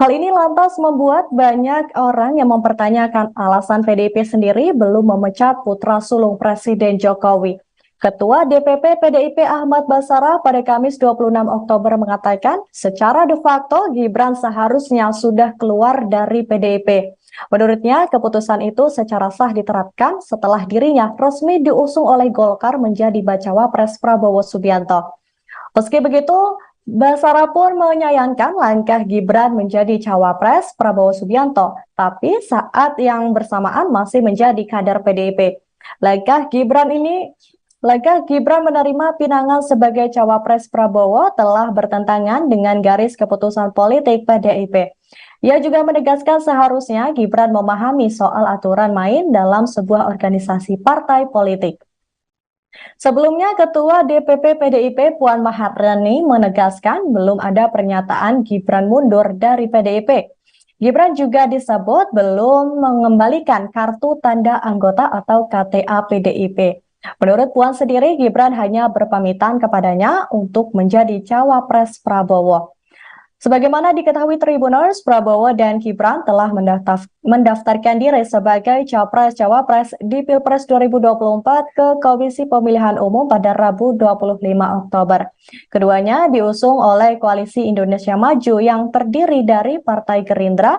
Hal ini lantas membuat banyak orang yang mempertanyakan alasan PDIP sendiri belum memecat putra sulung Presiden Jokowi. Ketua DPP PDIP Ahmad Basarah pada Kamis 26 Oktober mengatakan secara de facto Gibran seharusnya sudah keluar dari PDIP. Menurutnya, keputusan itu secara sah diterapkan setelah dirinya resmi diusung oleh Golkar menjadi bacawa pres Prabowo Subianto. Meski begitu, Basarah pun menyayangkan langkah Gibran menjadi cawapres Prabowo Subianto, tapi saat yang bersamaan masih menjadi kader PDIP. Langkah Gibran menerima pinangan sebagai cawapres Prabowo telah bertentangan dengan garis keputusan politik PDIP. Ia juga menegaskan seharusnya Gibran memahami soal aturan main dalam sebuah organisasi partai politik. Sebelumnya, Ketua DPP PDIP Puan Maharani menegaskan belum ada pernyataan Gibran mundur dari PDIP. Gibran juga disebut belum mengembalikan kartu tanda anggota atau KTA PDIP. Menurut Puan sendiri, Gibran hanya berpamitan kepadanya untuk menjadi cawapres Prabowo. Sebagaimana diketahui Tribuners, Prabowo dan Gibran telah mendaftarkan diri sebagai capres-cawapres di Pilpres 2024 ke Komisi Pemilihan Umum pada Rabu 25 Oktober. Keduanya diusung oleh Koalisi Indonesia Maju yang terdiri dari Partai Gerindra,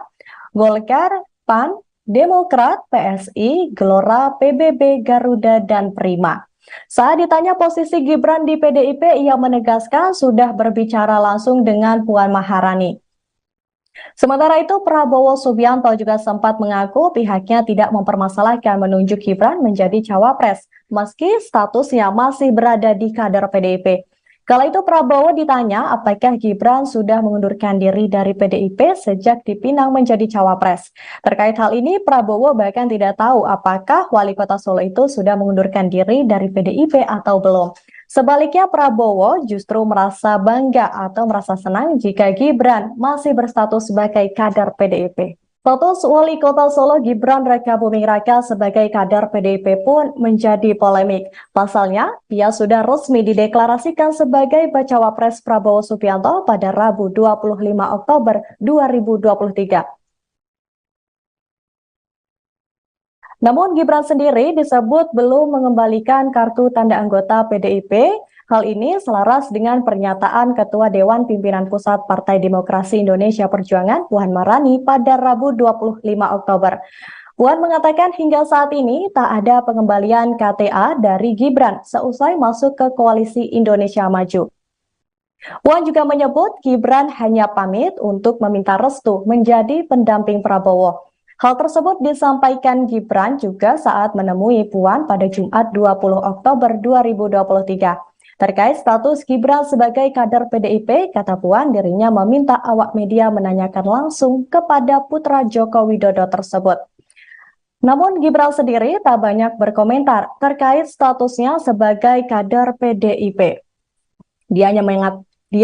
Golkar, PAN, Demokrat, PSI, Gelora, PBB, Garuda, dan Prima. Saat ditanya posisi Gibran di PDIP, ia menegaskan sudah berbicara langsung dengan Puan Maharani. Sementara itu, Prabowo Subianto juga sempat mengaku pihaknya tidak mempermasalahkan menunjuk Gibran menjadi cawapres, meski statusnya masih berada di kader PDIP. Kala itu Prabowo ditanya apakah Gibran sudah mengundurkan diri dari PDIP sejak dipinang menjadi cawapres. Terkait hal ini, Prabowo bahkan tidak tahu apakah Wali Kota Solo itu sudah mengundurkan diri dari PDIP atau belum. Sebaliknya, Prabowo justru merasa bangga atau merasa senang jika Gibran masih berstatus sebagai kader PDIP. Status Wali Kota Solo Gibran Rakabuming Raka sebagai kader PDIP pun menjadi polemik. Pasalnya, ia sudah resmi dideklarasikan sebagai bacawa pres Prabowo Subianto pada Rabu 25 Oktober 2023. Namun Gibran sendiri disebut belum mengembalikan kartu tanda anggota PDIP. Hal ini selaras dengan pernyataan Ketua Dewan Pimpinan Pusat Partai Demokrasi Indonesia Perjuangan Puan Maharani pada Rabu 25 Oktober. Puan mengatakan hingga saat ini tak ada pengembalian KTA dari Gibran seusai masuk ke Koalisi Indonesia Maju. Puan juga menyebut Gibran hanya pamit untuk meminta restu menjadi pendamping Prabowo. Hal tersebut disampaikan Gibran juga saat menemui Puan pada Jumat 20 Oktober 2023. Terkait status Gibran sebagai kader PDIP, kata Puan dirinya meminta awak media menanyakan langsung kepada putra Joko Widodo tersebut. Namun Gibran sendiri tak banyak berkomentar terkait statusnya sebagai kader PDIP. Dia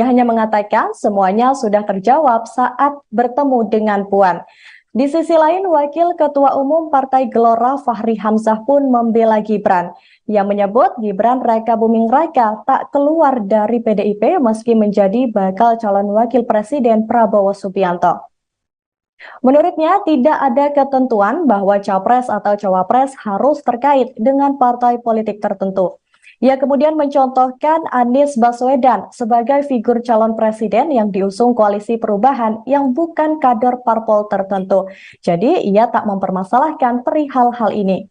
hanya mengatakan semuanya sudah terjawab saat bertemu dengan Puan. Di sisi lain, Wakil Ketua Umum Partai Gelora Fahri Hamzah pun membela Gibran. Ia menyebut Gibran Rakabuming Raka tak keluar dari PDIP meski menjadi bakal calon Wakil Presiden Prabowo Subianto. Menurutnya, tidak ada ketentuan bahwa capres atau cawapres harus terkait dengan partai politik tertentu. Ia kemudian mencontohkan Anies Baswedan sebagai figur calon presiden yang diusung Koalisi Perubahan yang bukan kader parpol tertentu. Jadi, ia tak mempermasalahkan perihal hal ini.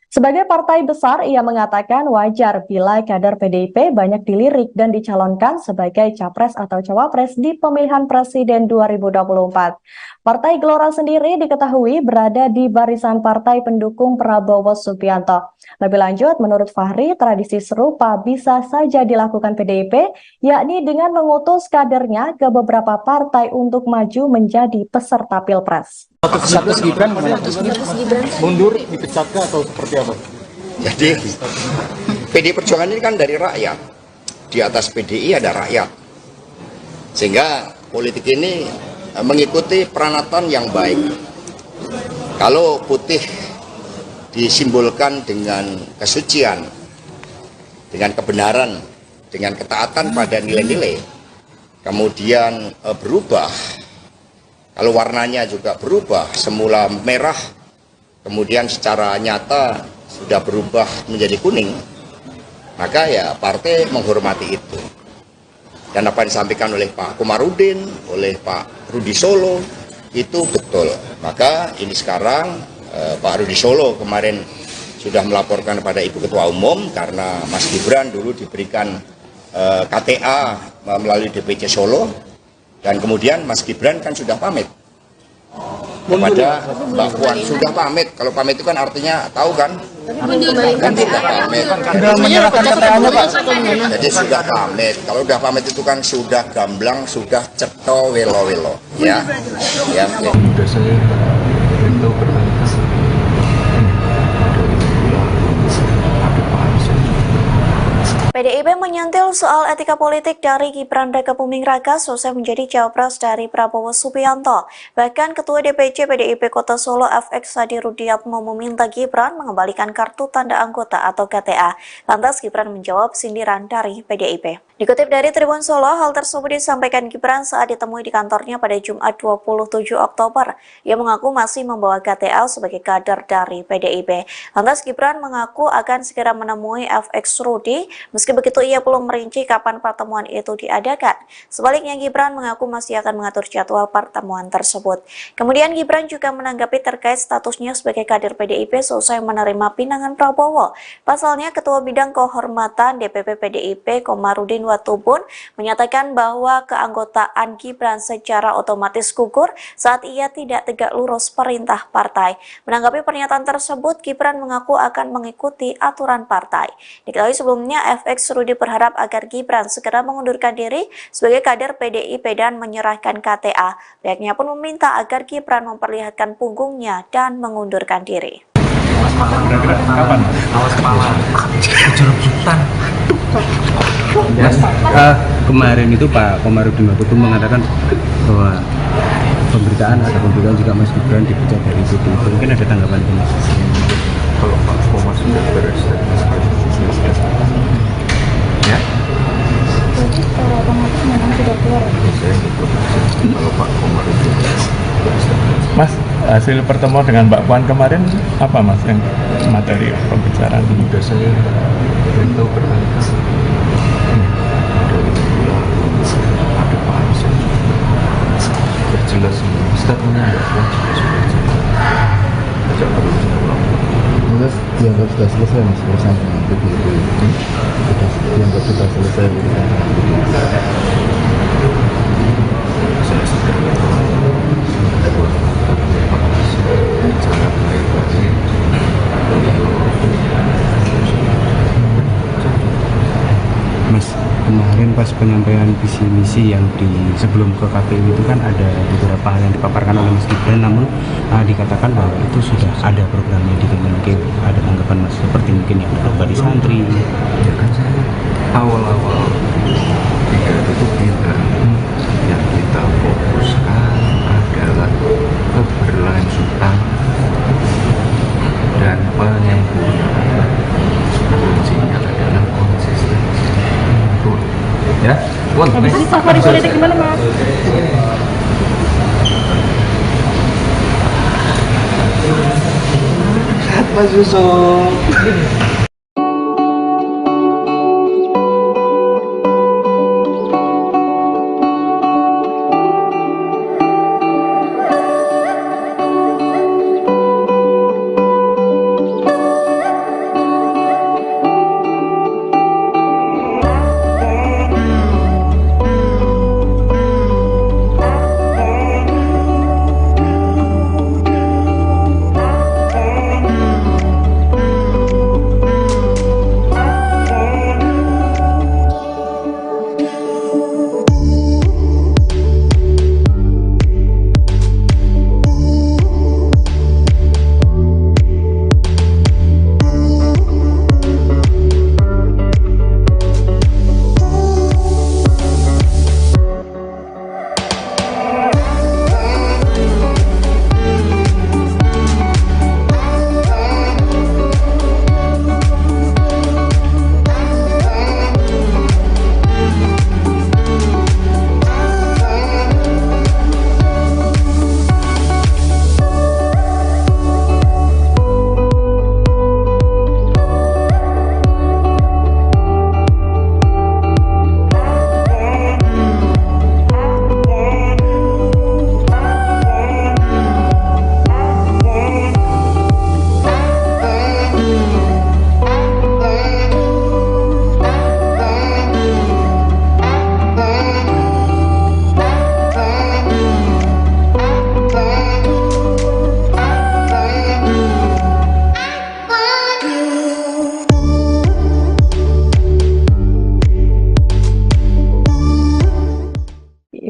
Sebagai partai besar, ia mengatakan wajar bila kader PDIP banyak dilirik dan dicalonkan sebagai capres atau cawapres di pemilihan presiden 2024. Partai Gelora sendiri diketahui berada di barisan partai pendukung Prabowo Subianto. Lebih lanjut, menurut Fahri, tradisi serupa bisa saja dilakukan PDIP, yakni dengan mengutus kadernya ke beberapa partai untuk maju menjadi peserta Pilpres. Status Gibran mundur, dipecatkah atau seperti apa? Jadi PDI Perjuangan ini kan dari rakyat. Di atas PDI ada rakyat. Sehingga politik ini mengikuti peranatan yang baik. Kalau putih disimbolkan dengan kesucian, dengan kebenaran, dengan ketaatan pada nilai-nilai, kemudian berubah. Kalau warnanya juga berubah, semula merah, kemudian secara nyata sudah berubah menjadi kuning, maka ya partai menghormati itu. Dan apa yang disampaikan oleh Pak Komarudin, oleh Pak Rudi Solo, itu betul. Maka ini sekarang Pak Rudi Solo kemarin sudah melaporkan kepada Ibu Ketua Umum karena Mas Gibran dulu diberikan KTA melalui DPC Solo. Dan kemudian Mas Gibran kan sudah pamit kepada Mbak Puan, sudah pamit. Kalau pamit itu kan artinya tahu kan? Kan sudah pamit. Sudah menyerahkan KTA-nya, Pak. Jadi sudah pamit. Kalau sudah pamit itu kan sudah gamblang, sudah ceto welo-welo. Ya. Ya. Sudah saya beritahu berkali-kali. PDIP menyentil soal etika politik dari Gibran Rakabuming Raka selesai menjadi cawapres dari Prabowo Subianto. Bahkan Ketua DPC PDIP Kota Solo FX Hadi Rudiatmo meminta Gibran mengembalikan kartu tanda anggota atau KTA. Lantas Gibran menjawab sindiran dari PDIP. Dikutip dari Tribun Solo, hal tersebut disampaikan Gibran saat ditemui di kantornya pada Jumat 27 Oktober. Ia mengaku masih membawa KTA sebagai kader dari PDIP. Lantas Gibran mengaku akan segera menemui FX Rudi, meski begitu ia belum merinci kapan pertemuan itu diadakan. Sebaliknya Gibran mengaku masih akan mengatur jadwal pertemuan tersebut. Kemudian Gibran juga menanggapi terkait statusnya sebagai kader PDIP selesai menerima pinangan Prabowo. Pasalnya Ketua Bidang Kehormatan DPP PDIP Komarudin Watubun menyatakan bahwa keanggotaan Gibran secara otomatis gugur saat ia tidak tegak lurus perintah partai. Menanggapi pernyataan tersebut, Gibran mengaku akan mengikuti aturan partai. Diketahui sebelumnya FX Rudi berharap agar Gibran segera mengundurkan diri sebagai kader PDIP dan menyerahkan KTA. Pihaknya pun meminta agar Gibran memperlihatkan punggungnya dan mengundurkan diri. Kapan? Mas, kemarin itu Pak Komarudin Watubun mengatakan bahwa pemberitaan juga Mas Gibran dipecat dari PDIP. Mungkin ada tanggapan ini? Kalau Pak Komar sudah beres ya? Jadi secara otomatis memang sudah keluar. Saya ikut kalau Pak Komar itu Mas, hasil pertemuan dengan Mbak Puan kemarin apa Mas yang materi pembicaraan? sudah saya beritahu berkali-kali. Ada Pak Hamzah berjelas statementnya Mbak Puan juga sudah jelas. Tidak perlu diulang. Jelas dianggap sudah selesai Mas urusan dengan PDIP. Dianggap sudah selesai urusan dengan PDIP. Saya sudah bicara baik-baik. kemarin pas penyampaian visi misi yang di sebelum ke KPU itu kan ada beberapa hal yang dipaparkan oleh Mas Gibran, namun dikatakan bahwa itu sudah ada programnya di Kemenkeu. Ada tanggapan Mas seperti mungkin yang ada di santri? Ya kan saya awal-awal pidato itu bilang yang kita fokuskan adalah keberlanjutan dan penyempurnaan. Kuncinya adalah konsistensi. Tuh. Ya, Habis ini safari politik gimana, Mas? Mas Yusuf.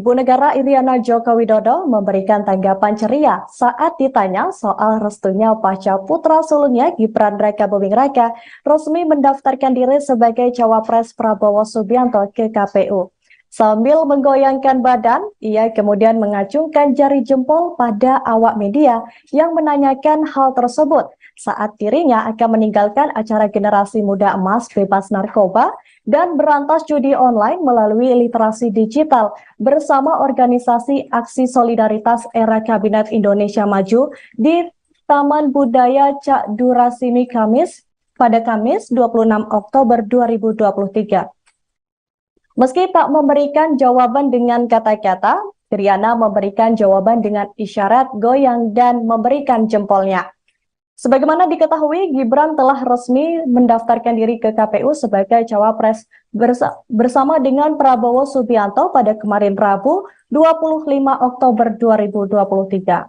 Ibu Negara Iriana Joko Widodo memberikan tanggapan ceria saat ditanya soal restunya pasca putra sulungnya Gibran Rakabuming Raka resmi mendaftarkan diri sebagai cawapres Prabowo Subianto ke KPU. Sambil menggoyangkan badan, ia kemudian mengacungkan jari jempol pada awak media yang menanyakan hal tersebut saat dirinya akan meninggalkan acara Generasi Muda Emas Bebas Narkoba dan berantas judi online melalui literasi digital bersama organisasi Aksi Solidaritas Era Kabinet Indonesia Maju di Taman Budaya Cak Durasimi pada Kamis 26 Oktober 2023. Meski tak memberikan jawaban dengan kata-kata, Iriana memberikan jawaban dengan isyarat goyang dan memberikan jempolnya. Sebagaimana diketahui, Gibran telah resmi mendaftarkan diri ke KPU sebagai cawapres bersama dengan Prabowo Subianto pada kemarin Rabu 25 Oktober 2023.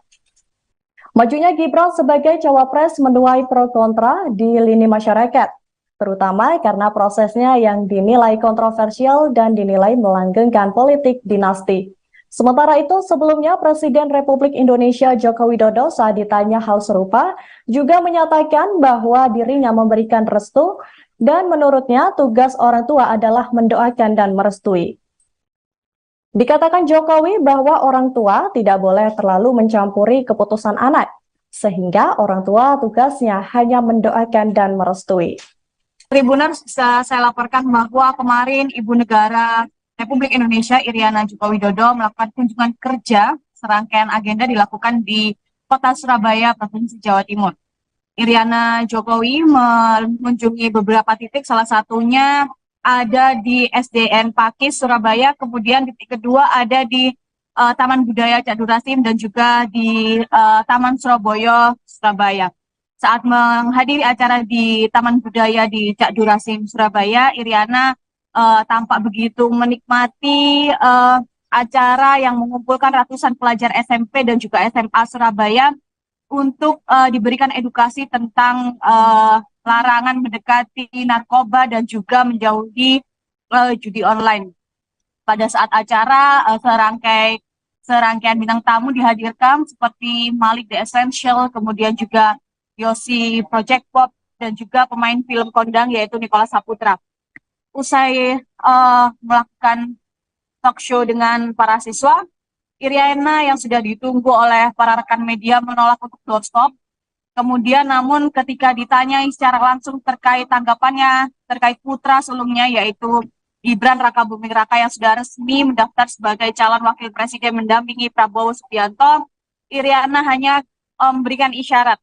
Majunya Gibran sebagai cawapres menuai pro kontra di lini masyarakat, terutama karena prosesnya yang dinilai kontroversial dan dinilai melanggengkan politik dinasti. Sementara itu, sebelumnya Presiden Republik Indonesia Joko Widodo saat ditanya hal serupa juga menyatakan bahwa dirinya memberikan restu dan menurutnya tugas orang tua adalah mendoakan dan merestui. Dikatakan Jokowi bahwa orang tua tidak boleh terlalu mencampuri keputusan anak, sehingga orang tua tugasnya hanya mendoakan dan merestui. Tribuners, bisa saya laporkan bahwa kemarin Ibu Negara Republik Indonesia Iriana Joko Widodo melakukan kunjungan kerja, serangkaian agenda dilakukan di Kota Surabaya, Provinsi Jawa Timur. Iriana Jokowi mengunjungi beberapa titik, salah satunya ada di SDN Pakis Surabaya, kemudian titik kedua ada di Taman Budaya Cak Durasim dan juga di Taman Surabaya, Surabaya. Saat menghadiri acara di Taman Budaya di Cak Durasim, Surabaya, Iriana tampak begitu menikmati acara yang mengumpulkan ratusan pelajar SMP dan juga SMA Surabaya untuk diberikan edukasi tentang larangan mendekati narkoba dan juga menjauhi judi online. Pada saat acara, serangkaian bintang tamu dihadirkan seperti Malik The Essential, kemudian juga Yosi Project Pop, dan juga pemain film kondang yaitu Nicholas Saputra. Usai melakukan talk show dengan para siswa, Iriana yang sudah ditunggu oleh para rekan media menolak untuk doorstop. Kemudian namun ketika ditanyai secara langsung terkait tanggapannya terkait putra sulungnya yaitu Gibran Rakabuming Raka yang sudah resmi mendaftar sebagai calon wakil presiden mendampingi Prabowo Subianto, Iriana hanya memberikan isyarat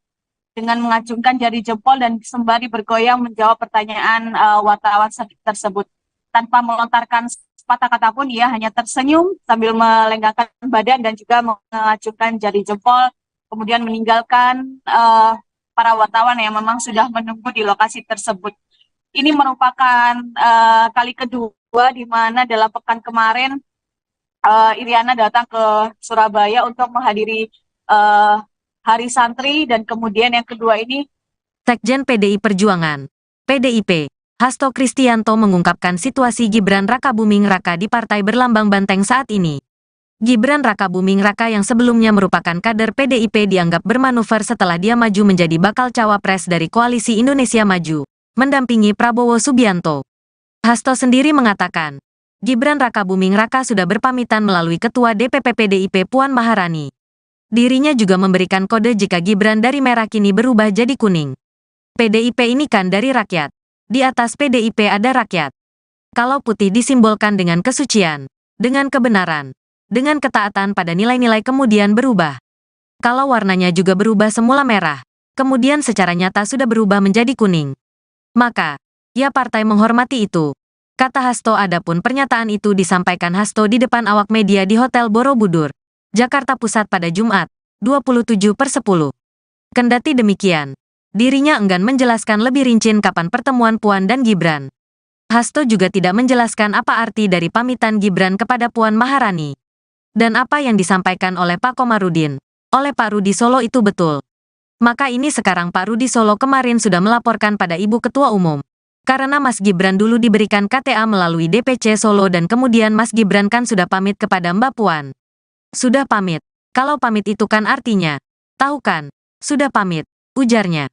dengan mengacungkan jari jempol dan sembari bergoyang menjawab pertanyaan wartawan tersebut. Tanpa melontarkan sepatah kata pun, ia hanya tersenyum sambil melenggangkan badan dan juga mengacungkan jari jempol, kemudian meninggalkan para wartawan yang memang sudah menunggu di lokasi tersebut. Ini merupakan kali kedua di mana dalam pekan kemarin Iriana datang ke Surabaya untuk menghadiri Hari Santri, dan kemudian yang kedua ini Sekjen PDI Perjuangan, PDIP, Hasto Kristianto mengungkapkan situasi Gibran Rakabuming Raka di Partai Berlambang Banteng saat ini. Gibran Rakabuming Raka yang sebelumnya merupakan kader PDIP dianggap bermanuver setelah dia maju menjadi bakal cawapres dari Koalisi Indonesia Maju, mendampingi Prabowo Subianto. Hasto sendiri mengatakan, Gibran Rakabuming Raka sudah berpamitan melalui Ketua DPP PDIP Puan Maharani. Dirinya juga memberikan kode jika Gibran dari merah kini berubah jadi kuning. PDIP ini kan dari rakyat. Di atas PDIP ada rakyat. Kalau putih disimbolkan dengan kesucian, dengan kebenaran, dengan ketaatan pada nilai-nilai kemudian berubah. Kalau warnanya juga berubah semula merah, kemudian secara nyata sudah berubah menjadi kuning. Maka, ya partai menghormati itu. Kata Hasto. Adapun pernyataan itu disampaikan Hasto di depan awak media di Hotel Borobudur, Jakarta Pusat pada Jumat, 27/10. Kendati demikian, dirinya enggan menjelaskan lebih rinci kapan pertemuan Puan dan Gibran. Hasto juga tidak menjelaskan apa arti dari pamitan Gibran kepada Puan Maharani. Dan apa yang disampaikan oleh Pak Komarudin, oleh Pak Rudi Solo itu betul. Maka ini sekarang Pak Rudi Solo kemarin sudah melaporkan pada Ibu Ketua Umum. Karena Mas Gibran dulu diberikan KTA melalui DPC Solo dan kemudian Mas Gibran kan sudah pamit kepada Mbak Puan. Sudah pamit. Kalau pamit itu kan artinya, tahu kan, sudah pamit, ujarnya.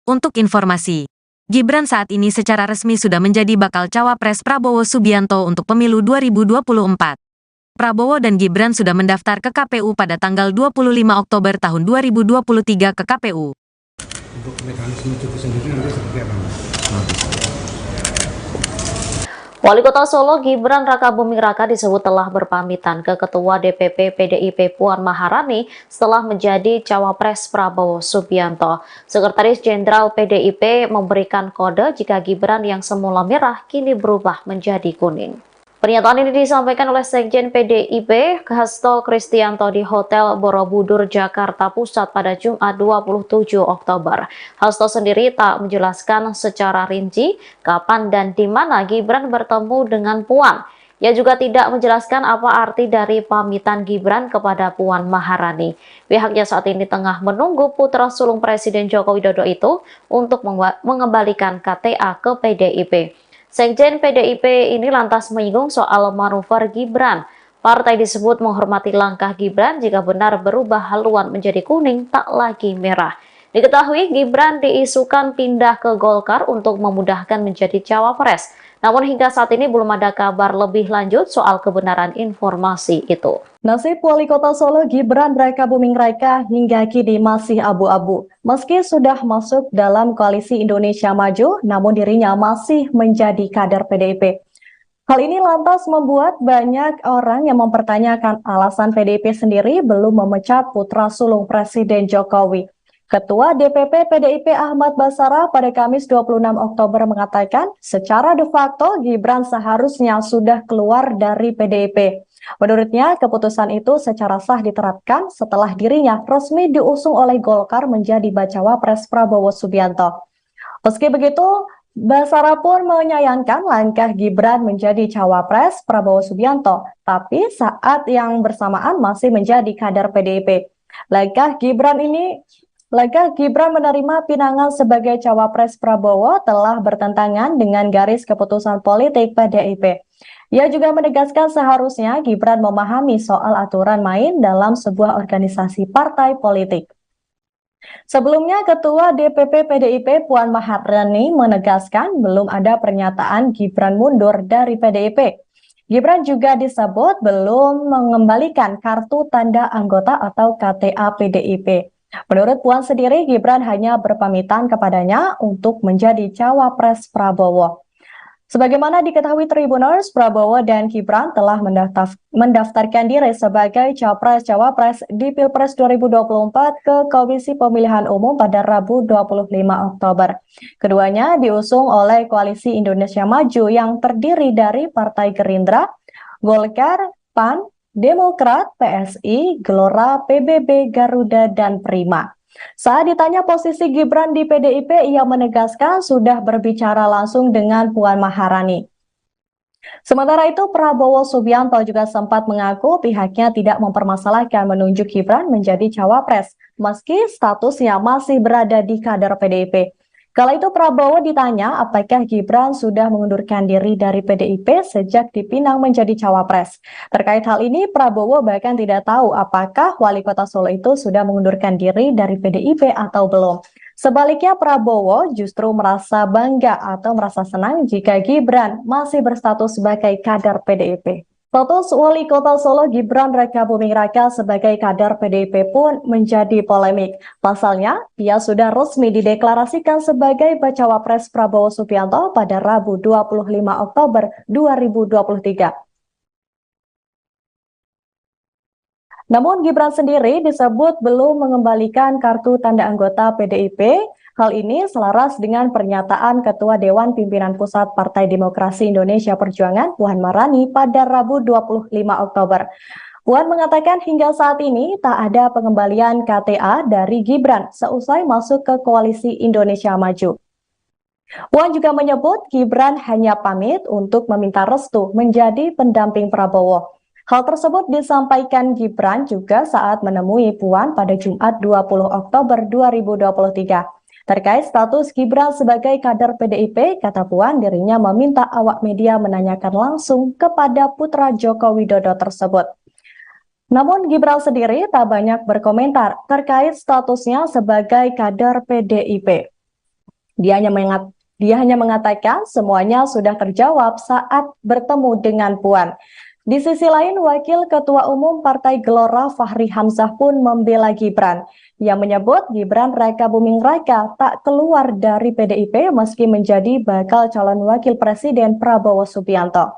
Untuk informasi, Gibran saat ini secara resmi sudah menjadi bakal cawapres Prabowo Subianto untuk pemilu 2024. Prabowo dan Gibran sudah mendaftar ke KPU pada tanggal 25 Oktober tahun 2023 ke KPU. Untuk mekanisme cuti sendiri nanti seperti apa? Wali Kota Solo Gibran Rakabuming Raka disebut telah berpamitan ke Ketua DPP PDIP Puan Maharani setelah menjadi cawapres Prabowo Subianto. Sekretaris Jenderal PDIP memberikan kode jika Gibran yang semula merah kini berubah menjadi kuning. Pernyataan ini disampaikan oleh Sekjen PDIP Hasto Kristianto di Hotel Borobudur, Jakarta Pusat pada Jumat 27 Oktober. Hasto sendiri tak menjelaskan secara rinci kapan dan di mana Gibran bertemu dengan Puan. Ia juga tidak menjelaskan apa arti dari pamitan Gibran kepada Puan Maharani. Pihaknya saat ini tengah menunggu putra sulung Presiden Joko Widodo itu untuk mengembalikan KTA ke PDIP. Sekjen PDIP ini lantas menyinggung soal manuver Gibran. Partai disebut menghormati langkah Gibran jika benar berubah haluan menjadi kuning tak lagi merah. Diketahui Gibran diisukan pindah ke Golkar untuk memudahkan menjadi cawapres. Namun hingga saat ini belum ada kabar lebih lanjut soal kebenaran informasi itu. Nasib Wali Kota Solo Gibran Rakabuming Raka hingga kini masih abu-abu. Meski sudah masuk dalam Koalisi Indonesia Maju, namun dirinya masih menjadi kader PDIP. Hal ini lantas membuat banyak orang yang mempertanyakan alasan PDIP sendiri belum memecat putra sulung Presiden Jokowi. Ketua DPP PDIP Ahmad Basara pada Kamis 26 Oktober mengatakan secara de facto Gibran seharusnya sudah keluar dari PDIP. Menurutnya, keputusan itu secara sah diterapkan setelah dirinya resmi diusung oleh Golkar menjadi bacawa pres Prabowo Subianto. Meski begitu, Basara pun menyayangkan langkah Gibran menjadi cawapres Prabowo Subianto, tapi saat yang bersamaan masih menjadi kader PDIP. Langkah Gibran ini Laga Gibran menerima pinangan sebagai cawapres Prabowo telah bertentangan dengan garis keputusan politik PDIP. Ia juga menegaskan seharusnya Gibran memahami soal aturan main dalam sebuah organisasi partai politik. Sebelumnya, Ketua DPP PDIP Puan Maharani menegaskan belum ada pernyataan Gibran mundur dari PDIP. Gibran juga disebut belum mengembalikan kartu tanda anggota atau KTA PDIP. Menurut Puan sendiri, Gibran hanya berpamitan kepadanya untuk menjadi cawapres Prabowo. Sebagaimana diketahui Tribuners, Prabowo dan Gibran telah mendaftarkan diri sebagai capres-cawapres di Pilpres 2024 ke Komisi Pemilihan Umum pada Rabu 25 Oktober. Keduanya diusung oleh Koalisi Indonesia Maju yang terdiri dari Partai Gerindra, Golkar, PAN, Demokrat, PSI, Gelora, PBB, Garuda, dan Prima. Saat ditanya posisi Gibran di PDIP, ia menegaskan sudah berbicara langsung dengan Puan Maharani. Sementara itu, Prabowo Subianto juga sempat mengaku pihaknya tidak mempermasalahkan menunjuk Gibran menjadi cawapres, meski statusnya masih berada di kader PDIP. Kala itu Prabowo ditanya apakah Gibran sudah mengundurkan diri dari PDIP sejak dipinang menjadi cawapres. Terkait hal ini, Prabowo bahkan tidak tahu apakah wali kota Solo itu sudah mengundurkan diri dari PDIP atau belum. Sebaliknya, Prabowo justru merasa bangga atau merasa senang jika Gibran masih berstatus sebagai kader PDIP. Status wali kota Solo Gibran Rakabuming Raka sebagai kader PDIP pun menjadi polemik. Pasalnya, ia sudah resmi dideklarasikan sebagai Bacawapres Prabowo Subianto pada Rabu 25 Oktober 2023. Namun Gibran sendiri disebut belum mengembalikan kartu tanda anggota PDIP. Hal ini selaras dengan pernyataan Ketua Dewan Pimpinan Pusat Partai Demokrasi Indonesia Perjuangan Puan Maharani pada Rabu 25 Oktober. Puan mengatakan hingga saat ini tak ada pengembalian KTA dari Gibran seusai masuk ke Koalisi Indonesia Maju. Puan juga menyebut Gibran hanya pamit untuk meminta restu menjadi pendamping Prabowo. Hal tersebut disampaikan Gibran juga saat menemui Puan pada Jumat 20 Oktober 2023. Terkait status Gibran sebagai kader PDIP, kata Puan dirinya meminta awak media menanyakan langsung kepada putra Joko Widodo tersebut. Namun Gibran sendiri tak banyak berkomentar terkait statusnya sebagai kader PDIP. Dia hanya mengatakan semuanya sudah terjawab saat bertemu dengan Puan. Di sisi lain, Wakil Ketua Umum Partai Gelora Fahri Hamzah pun membela Gibran. Ia menyebut Gibran Rakabuming Raka tak keluar dari PDIP meski menjadi bakal calon Wakil Presiden Prabowo Subianto.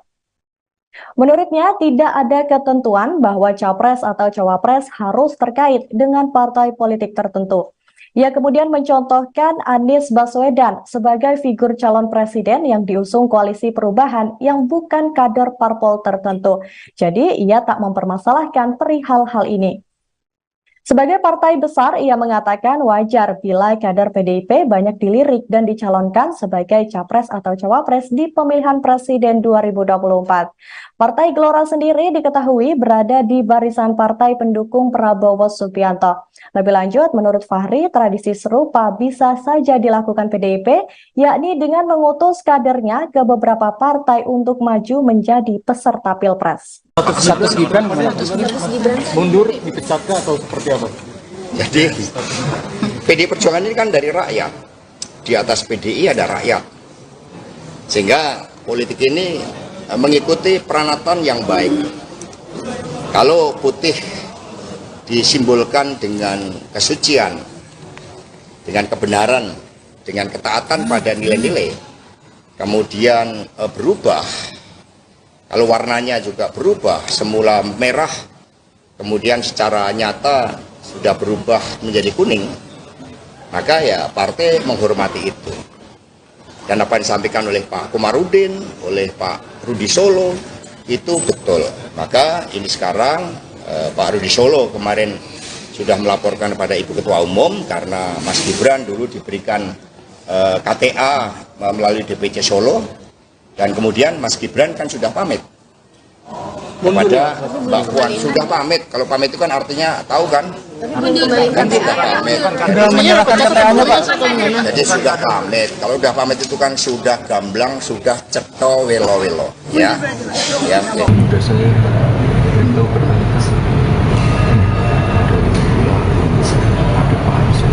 Menurutnya, tidak ada ketentuan bahwa capres atau cawapres harus terkait dengan partai politik tertentu. Ia kemudian mencontohkan Anies Baswedan sebagai figur calon presiden yang diusung Koalisi Perubahan yang bukan kader parpol tertentu. Jadi, ia tak mempermasalahkan perihal hal ini. Sebagai partai besar, ia mengatakan wajar bila kader PDIP banyak dilirik dan dicalonkan sebagai capres atau cawapres di pemilihan presiden 2024. Partai Gelora sendiri diketahui berada di barisan partai pendukung Prabowo Subianto. Lebih lanjut, menurut Fahri, tradisi serupa bisa saja dilakukan PDIP, yakni dengan mengutus kadernya ke beberapa partai untuk maju menjadi peserta Pilpres. Status Gibran mundur, dipecatkah atau seperti apa? Jadi PDI Perjuangan ini kan dari rakyat. Di atas PDI ada rakyat. Sehingga politik ini mengikuti peranatan yang baik. Kalau putih disimbolkan dengan kesucian, dengan kebenaran, dengan ketaatan pada nilai-nilai, kemudian berubah. Kalau warnanya juga berubah, semula merah, kemudian secara nyata sudah berubah menjadi kuning, maka ya partai menghormati itu. Dan apa yang disampaikan oleh Pak Komarudin, oleh Pak Rudi Solo, itu betul. Maka ini sekarang Pak Rudi Solo kemarin sudah melaporkan kepada Ibu Ketua Umum karena Mas Gibran dulu diberikan KTA melalui DPC Solo. Dan kemudian Mas Gibran kan sudah pamit kepada Mbak Puan, sudah pamit. Kalau pamit itu kan artinya tahu kan Kan sudah pamit. Sudah menyerahkan keterangannya, Pak. Jadi sudah pamit. Kalau udah pamit itu kan sudah gamblang, sudah ceto welo-welo. Ya. Ya. Udah saya beritahu berkali-kali. Ada Pak Arsul.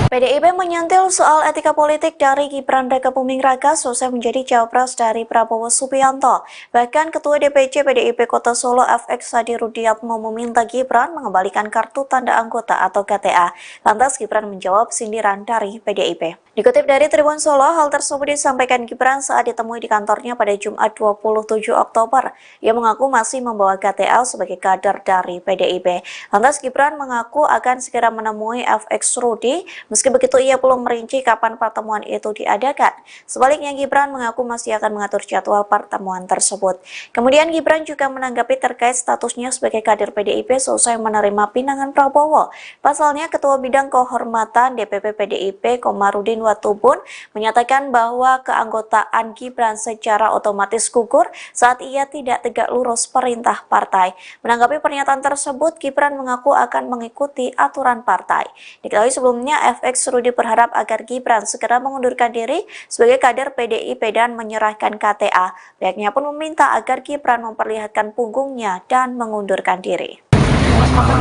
PDIP menyentil soal etika politik dari Gibran Rakabuming Raka selesai menjadi cawapres dari Prabowo Subianto. Bahkan Ketua DPC PDIP Kota Solo FX Hadi Rudiatmo meminta Gibran mengembalikan kartu tanda anggota atau KTA. Lantas Gibran menjawab sindiran dari PDIP. Dikutip dari Tribun Solo, hal tersebut disampaikan Gibran saat ditemui di kantornya pada Jumat 27 Oktober. Ia mengaku masih membawa KTA sebagai kader dari PDIP. Lantas Gibran mengaku akan segera menemui FX Rudi. Meski begitu, ia belum merinci kapan pertemuan itu diadakan. Sebaliknya, Gibran mengaku masih akan mengatur jadwal pertemuan tersebut. Kemudian Gibran juga menanggapi terkait statusnya sebagai kader PDIP selesai menerima pinangan Prabowo. Pasalnya, Ketua Bidang Kehormatan DPP PDIP Komarudin Watubun menyatakan bahwa keanggotaan Gibran secara otomatis gugur saat ia tidak tegak lurus perintah partai. Menanggapi pernyataan tersebut, Gibran mengaku akan mengikuti aturan partai. Diketahui sebelumnya, FX Rudi berharap agar Gibran segera mengundurkan diri sebagai kader PDIP dan menyerahkan KTA. Pihaknya pun meminta agar Gibran memperlihatkan punggungnya dan mengundurkan diri.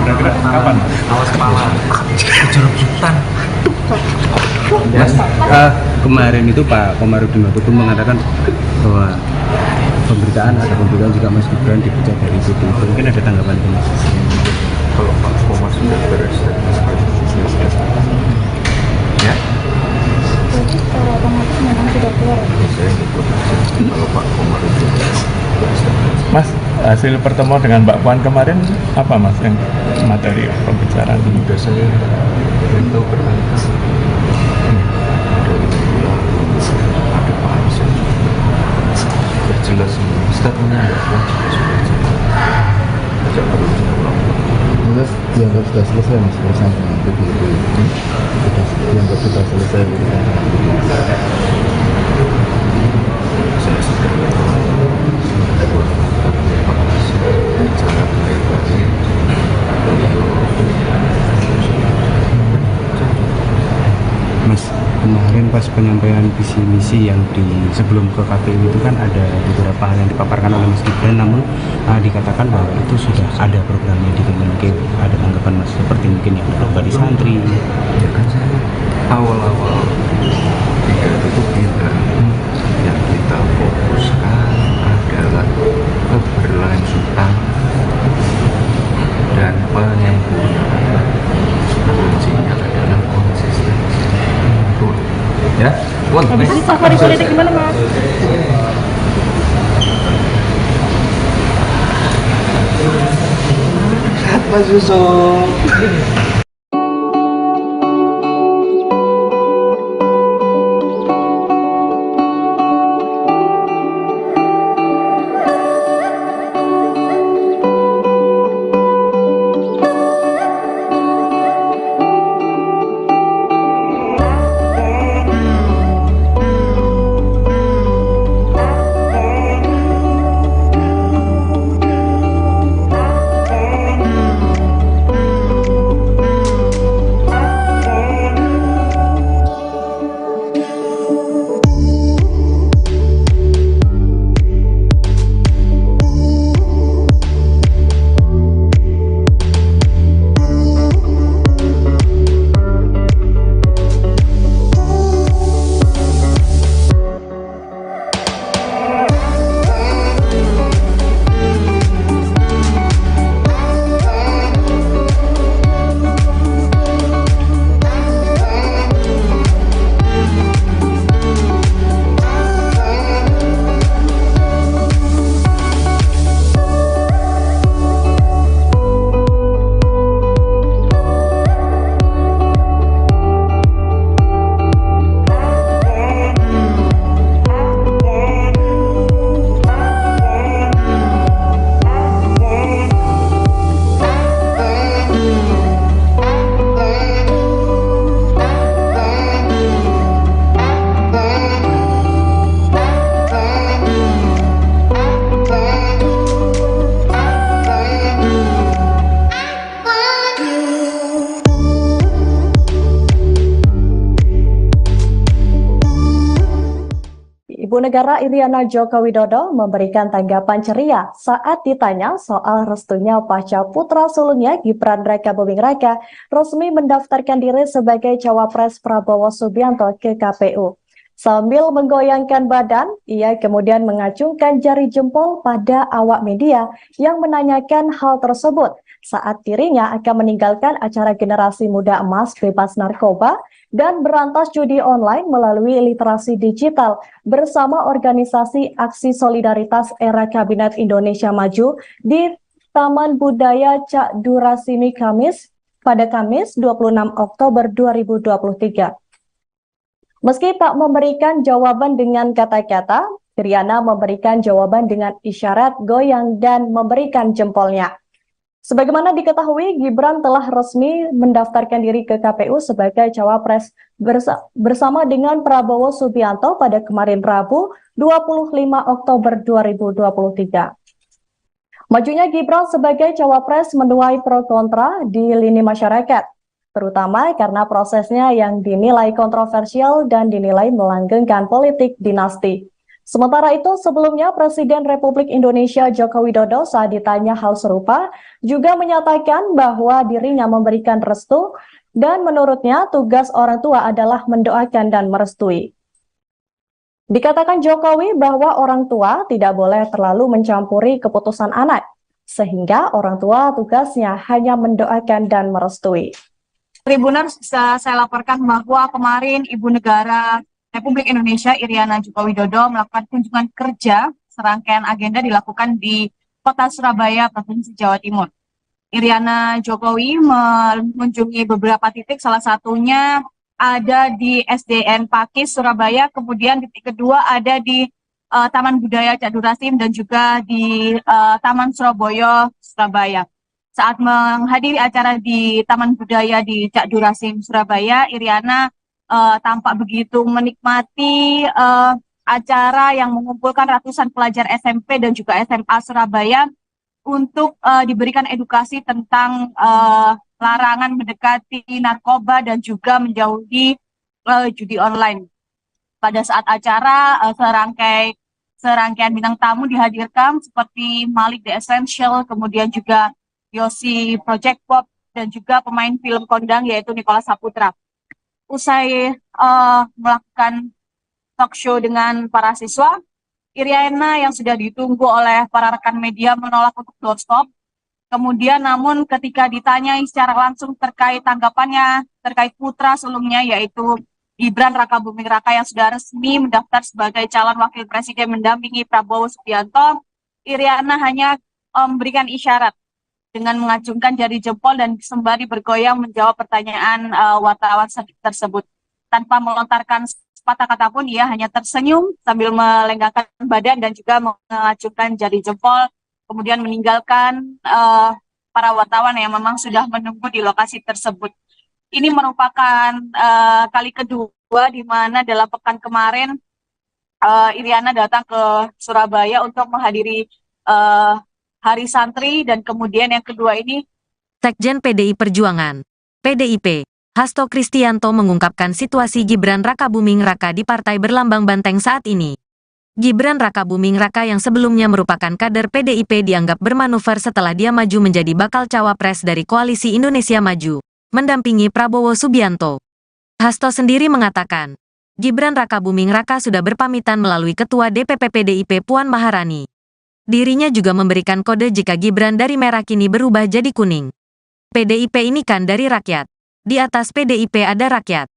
Kira-kira kapan? Awas kepala. Jarum sultan. Mas, kemarin itu Pak Komarudin Watubun mengatakan bahwa ada pemberitaan juga Mas Gibran dipecat dari PDIP. Mungkin ada tanggapan itu Mas? Kalau Pak Komar sudah beres dan ya, Jadi secara otomatis memang sudah keluar. saya ikut aja. Kalau Pak Komar itu beres dan Mas, hasil pertemuan dengan Mbak Puan kemarin apa Mas yang materi pembicaraan? udah saya beritahu berkali-kali. Ada Pak Arsul. Sudah jelas statementnya ada Pak. Tidak perlu diulang. Jelas dianggap sudah selesai Mas urusan dengan PDIP. Sudah dianggap sudah selesai urusan dengan PDIP. Saya sudah buat Pak Arsul cara baik-baik. Mas, kemarin pas penyampaian visi misi yang di sebelum ke KPU itu kan ada beberapa hal yang dipaparkan oleh Mas Gibran, namun dikatakan bahwa itu sudah ada programnya di Kemenkeu. Ada tanggapan Mas seperti mungkin yang berubah di santri? Ya kan saya awal-awal pidato itu bilang yang kita fokuskan adalah keberlanjutan dan penyempurnaan. Kuncinya adalah konsistensi. Ya, Habis ini safari politik gimana Mas? Mas Yusuf. Ibu Negara Iriana Joko Widodo memberikan tanggapan ceria saat ditanya soal restunya pasca putra sulungnya Gibran Rakabuming Raka resmi mendaftarkan diri sebagai cawapres Prabowo Subianto ke KPU. Sambil menggoyangkan badan, ia kemudian mengacungkan jari jempol pada awak media yang menanyakan hal tersebut saat dirinya akan meninggalkan acara Generasi Muda Emas Bebas Narkoba dan berantas judi online melalui literasi digital bersama organisasi Aksi Solidaritas Era Kabinet Indonesia Maju di Taman Budaya Cak Durasimi pada Kamis 26 Oktober 2023. Meski tak memberikan jawaban dengan kata-kata, Iriana memberikan jawaban dengan isyarat goyang dan memberikan jempolnya. Sebagaimana diketahui, Gibran telah resmi mendaftarkan diri ke KPU sebagai cawapres bersama dengan Prabowo Subianto pada kemarin Rabu 25 Oktober 2023. Majunya Gibran sebagai cawapres menuai pro kontra di lini masyarakat, terutama karena prosesnya yang dinilai kontroversial dan dinilai melanggengkan politik dinasti. Sementara itu, sebelumnya Presiden Republik Indonesia Joko Widodo saat ditanya hal serupa juga menyatakan bahwa dirinya memberikan restu dan menurutnya tugas orang tua adalah mendoakan dan merestui. Dikatakan Jokowi bahwa orang tua tidak boleh terlalu mencampuri keputusan anak, sehingga orang tua tugasnya hanya mendoakan dan merestui. Tribuners, bisa saya laporkan bahwa kemarin Ibu Negara Republik Indonesia Iriana Joko Widodo melakukan kunjungan kerja. Serangkaian agenda dilakukan di Kota Surabaya, Provinsi Jawa Timur. Iriana Jokowi mengunjungi beberapa titik, salah satunya ada di SDN Pakis Surabaya, kemudian titik kedua ada di Taman Budaya Cak Durasim dan juga di Taman Surabaya, Surabaya. Saat menghadiri acara di Taman Budaya di Cak Durasim, Surabaya, Iriana tampak begitu menikmati acara yang mengumpulkan ratusan pelajar SMP dan juga SMA Surabaya untuk diberikan edukasi tentang larangan mendekati narkoba dan juga menjauhi judi online. Pada saat acara, serangkaian bintang tamu dihadirkan seperti Malik The Essential, kemudian juga Yosi Project Pop, dan juga pemain film kondang yaitu Nicholas Saputra. Usai melakukan talk show dengan para siswa, Iriana yang sudah ditunggu oleh para rekan media menolak untuk doorstop. Kemudian namun ketika ditanyai secara langsung terkait tanggapannya terkait putra sulungnya yaitu Gibran Rakabuming Raka yang sudah resmi mendaftar sebagai calon wakil presiden mendampingi Prabowo Subianto, Iriana hanya memberikan isyarat dengan mengacungkan jari jempol dan sembari bergoyang menjawab pertanyaan wartawan tersebut. Tanpa melontarkan sepatah kata pun, ia hanya tersenyum sambil melenggangkan badan dan juga mengacungkan jari jempol, kemudian meninggalkan para wartawan yang memang sudah menunggu di lokasi tersebut. Ini merupakan kali kedua di mana dalam pekan kemarin Iriana datang ke Surabaya untuk menghadiri Hari Santri, dan kemudian yang kedua ini Sekjen PDI Perjuangan, PDIP, Hasto Kristianto mengungkapkan situasi Gibran Rakabuming Raka di Partai Berlambang Banteng saat ini. Gibran Rakabuming Raka yang sebelumnya merupakan kader PDIP dianggap bermanuver setelah dia maju menjadi bakal cawapres dari Koalisi Indonesia Maju, mendampingi Prabowo Subianto. Hasto sendiri mengatakan, Gibran Rakabuming Raka sudah berpamitan melalui Ketua DPP PDIP Puan Maharani. Dirinya juga memberikan kode jika Gibran dari merah kini berubah jadi kuning. PDIP ini kan dari rakyat. Di atas PDIP ada rakyat.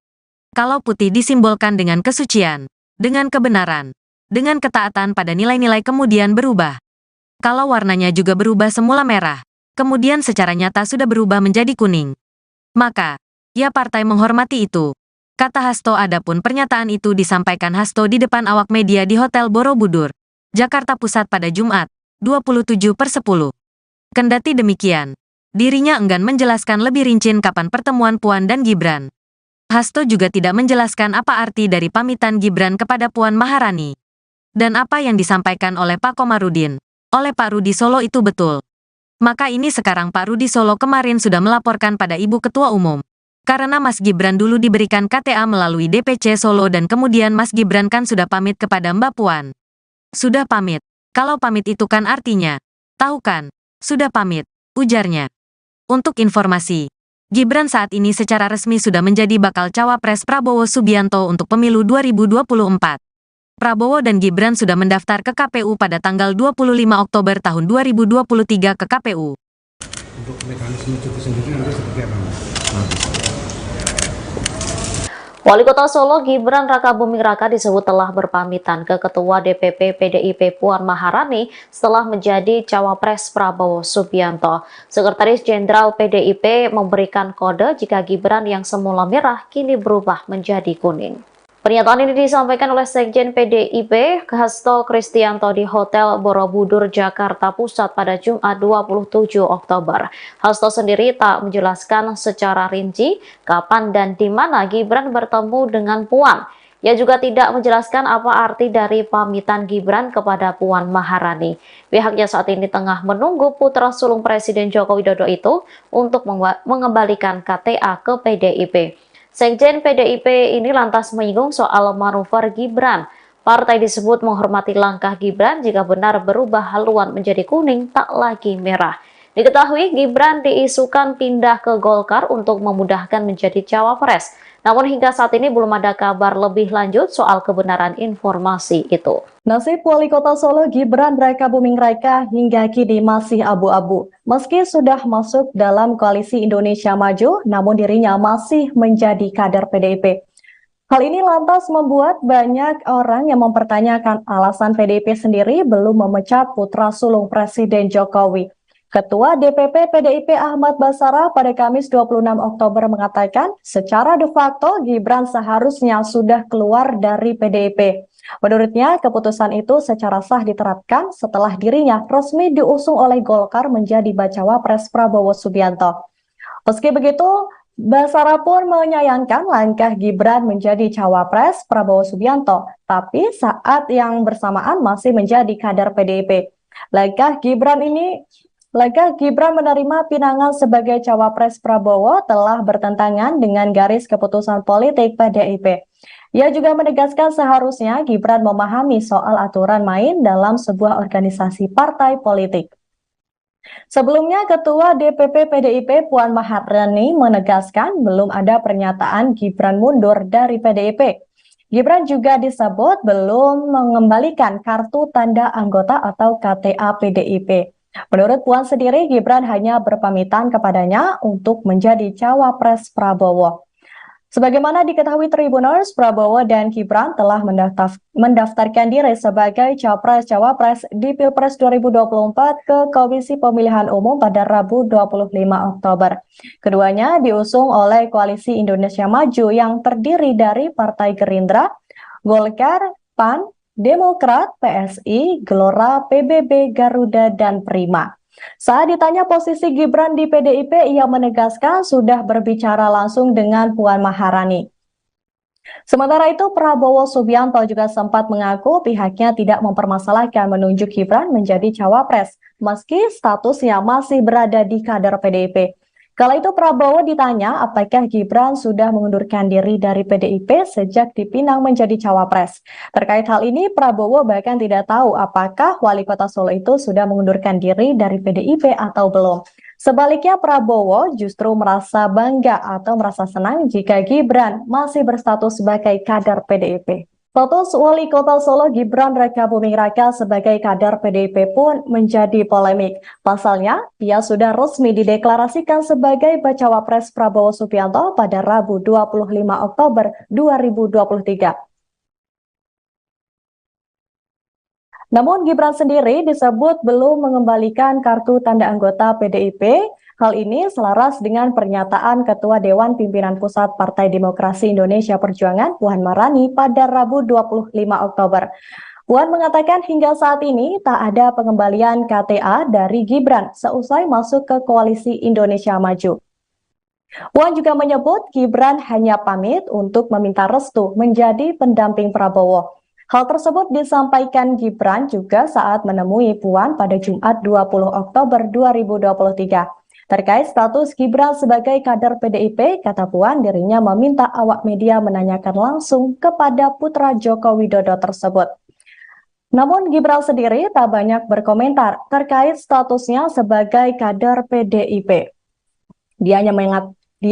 Kalau putih disimbolkan dengan kesucian, dengan kebenaran, dengan ketaatan pada nilai-nilai kemudian berubah. Kalau warnanya juga berubah semula merah, kemudian secara nyata sudah berubah menjadi kuning. Maka, ya partai menghormati itu. Kata Hasto. Adapun pernyataan itu disampaikan Hasto di depan awak media di Hotel Borobudur, Jakarta Pusat pada Jumat, 27/10. Kendati demikian, dirinya enggan menjelaskan lebih rinci kapan pertemuan Puan dan Gibran. Hasto juga tidak menjelaskan apa arti dari pamitan Gibran kepada Puan Maharani. Dan apa yang disampaikan oleh Pak Komarudin, oleh Pak Rudi Solo itu betul. Maka ini sekarang Pak Rudi Solo kemarin sudah melaporkan pada Ibu Ketua Umum. Karena Mas Gibran dulu diberikan KTA melalui DPC Solo dan kemudian Mas Gibran kan sudah pamit kepada Mbak Puan. Sudah pamit. Kalau pamit itu kan artinya, tahu kan, sudah pamit, ujarnya. Untuk informasi, Gibran saat ini secara resmi sudah menjadi bakal cawapres Prabowo Subianto untuk pemilu 2024. Prabowo dan Gibran sudah mendaftar ke KPU pada tanggal 25 Oktober tahun 2023 ke KPU. Untuk mekanisme cuti sendiri nanti seperti apa, Mas? Wali Kota Solo Gibran Rakabuming Raka disebut telah berpamitan ke Ketua DPP PDIP Puan Maharani setelah menjadi cawapres Prabowo Subianto. Sekretaris Jenderal PDIP memberikan kode jika Gibran yang semula merah kini berubah menjadi kuning. Pernyataan ini disampaikan oleh Sekjen PDIP Hasto Kristianto di Hotel Borobudur, Jakarta Pusat pada Jumat 27 Oktober. Hasto sendiri tak menjelaskan secara rinci kapan dan di mana Gibran bertemu dengan Puan. Ia juga tidak menjelaskan apa arti dari pamitan Gibran kepada Puan Maharani. Pihaknya saat ini tengah menunggu putra sulung Presiden Joko Widodo itu untuk mengembalikan KTA ke PDIP. Sekjen PDIP ini lantas menyinggung soal manuver Gibran. Partai disebut menghormati langkah Gibran jika benar berubah haluan menjadi kuning tak lagi merah. Diketahui Gibran diisukan pindah ke Golkar untuk memudahkan menjadi cawapres. Namun hingga saat ini belum ada kabar lebih lanjut soal kebenaran informasi itu. Nasib Wali Kota Solo Gibran Rakabuming Raka hingga kini masih abu-abu. Meski sudah masuk dalam koalisi Indonesia Maju, namun dirinya masih menjadi kader PDIP. Hal ini lantas membuat banyak orang yang mempertanyakan alasan PDIP sendiri belum memecat putra sulung Presiden Jokowi. Ketua DPP PDIP Ahmad Basara pada Kamis 26 Oktober mengatakan secara de facto Gibran seharusnya sudah keluar dari PDIP. Menurutnya, keputusan itu secara sah diterapkan setelah dirinya resmi diusung oleh Golkar menjadi bacawa pres Prabowo Subianto. Meski begitu, Basara pun menyayangkan langkah Gibran menjadi cawapres Prabowo Subianto, tapi saat yang bersamaan masih menjadi kader PDIP. Langkah Gibran menerima pinangan sebagai cawapres Prabowo telah bertentangan dengan garis keputusan politik PDIP. Ia juga menegaskan seharusnya Gibran memahami soal aturan main dalam sebuah organisasi partai politik. Sebelumnya, Ketua DPP PDIP Puan Maharani menegaskan belum ada pernyataan Gibran mundur dari PDIP. Gibran juga disebut belum mengembalikan kartu tanda anggota atau KTA PDIP. Menurut Puan sendiri, Gibran hanya berpamitan kepadanya untuk menjadi cawapres Prabowo. Sebagaimana diketahui Tribuners, Prabowo dan Gibran telah mendaftarkan diri sebagai capres-cawapres di Pilpres 2024 ke Komisi Pemilihan Umum pada Rabu 25 Oktober. Keduanya diusung oleh Koalisi Indonesia Maju yang terdiri dari Partai Gerindra, Golkar, PAN, Demokrat, PSI, Gelora, PBB, Garuda, dan Prima. Saat ditanya posisi Gibran di PDIP, ia menegaskan sudah berbicara langsung dengan Puan Maharani. Sementara itu, Prabowo Subianto juga sempat mengaku pihaknya tidak mempermasalahkan menunjuk Gibran menjadi cawapres, meski statusnya masih berada di kader PDIP. Kala itu Prabowo ditanya apakah Gibran sudah mengundurkan diri dari PDIP sejak dipinang menjadi cawapres. Terkait hal ini, Prabowo bahkan tidak tahu apakah Wali Kota Solo itu sudah mengundurkan diri dari PDIP atau belum. Sebaliknya, Prabowo justru merasa bangga atau merasa senang jika Gibran masih berstatus sebagai kader PDIP. Status Wali Kota Solo Gibran Rakabuming Raka sebagai kader PDIP pun menjadi polemik. Pasalnya, ia sudah resmi dideklarasikan sebagai bacawa pres Prabowo Subianto pada Rabu 25 Oktober 2023. Namun Gibran sendiri disebut belum mengembalikan kartu tanda anggota PDIP. Hal ini selaras dengan pernyataan Ketua Dewan Pimpinan Pusat Partai Demokrasi Indonesia Perjuangan Puan Maharani pada Rabu 25 Oktober. Puan mengatakan hingga saat ini tak ada pengembalian KTA dari Gibran seusai masuk ke Koalisi Indonesia Maju. Puan juga menyebut Gibran hanya pamit untuk meminta restu menjadi pendamping Prabowo. Hal tersebut disampaikan Gibran juga saat menemui Puan pada Jumat 20 Oktober 2023. Terkait status Gibran sebagai kader PDIP, kata Puan dirinya meminta awak media menanyakan langsung kepada putra Joko Widodo tersebut. Namun Gibran sendiri tak banyak berkomentar terkait statusnya sebagai kader PDIP. Dia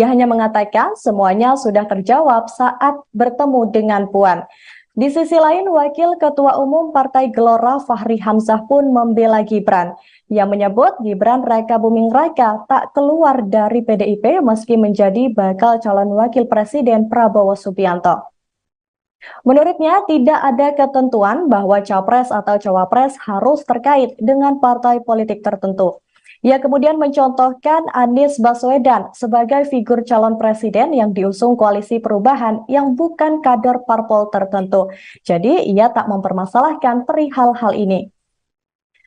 hanya mengatakan semuanya sudah terjawab saat bertemu dengan Puan. Di sisi lain, Wakil Ketua Umum Partai Gelora Fahri Hamzah pun membela Gibran. Ia menyebut Gibran Rakabuming Raka tak keluar dari PDIP meski menjadi bakal calon wakil presiden Prabowo Subianto. Menurutnya, tidak ada ketentuan bahwa capres atau cawapres harus terkait dengan partai politik tertentu. Ia kemudian mencontohkan Anies Baswedan sebagai figur calon presiden yang diusung Koalisi Perubahan yang bukan kader parpol tertentu. Jadi, ia tak mempermasalahkan perihal hal ini.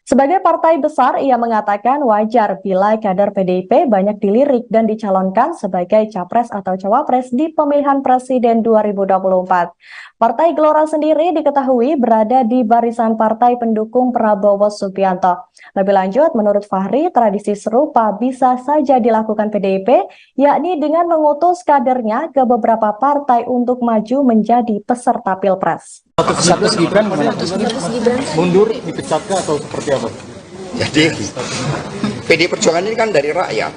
Sebagai partai besar, ia mengatakan wajar bila kader PDIP banyak dilirik dan dicalonkan sebagai capres atau cawapres di pemilihan presiden 2024. Partai Gelora sendiri diketahui berada di barisan partai pendukung Prabowo Subianto. Lebih lanjut, menurut Fahri, tradisi serupa bisa saja dilakukan PDIP, yakni dengan mengutus kadernya ke beberapa partai untuk maju menjadi peserta Pilpres. Status Gibran mundur, dipecatkah atau seperti apa? Jadi PDI Perjuangan ini kan dari rakyat.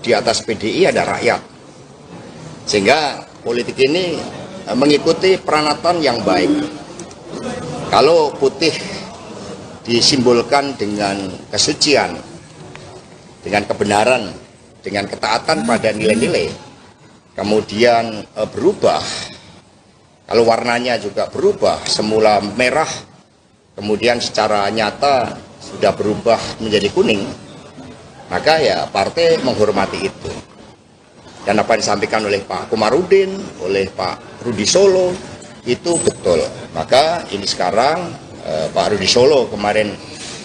Di atas PDI ada rakyat. Sehingga politik ini mengikuti peranatan yang baik. Kalau putih disimbolkan dengan kesucian, dengan kebenaran, dengan ketaatan pada nilai-nilai, kemudian berubah. Kalau warnanya juga berubah, semula merah, kemudian secara nyata sudah berubah menjadi kuning, maka ya partai menghormati itu. Dan apa yang disampaikan oleh Pak Komarudin, oleh Pak Rudi Solo, itu betul. Maka ini sekarang Pak Rudi Solo kemarin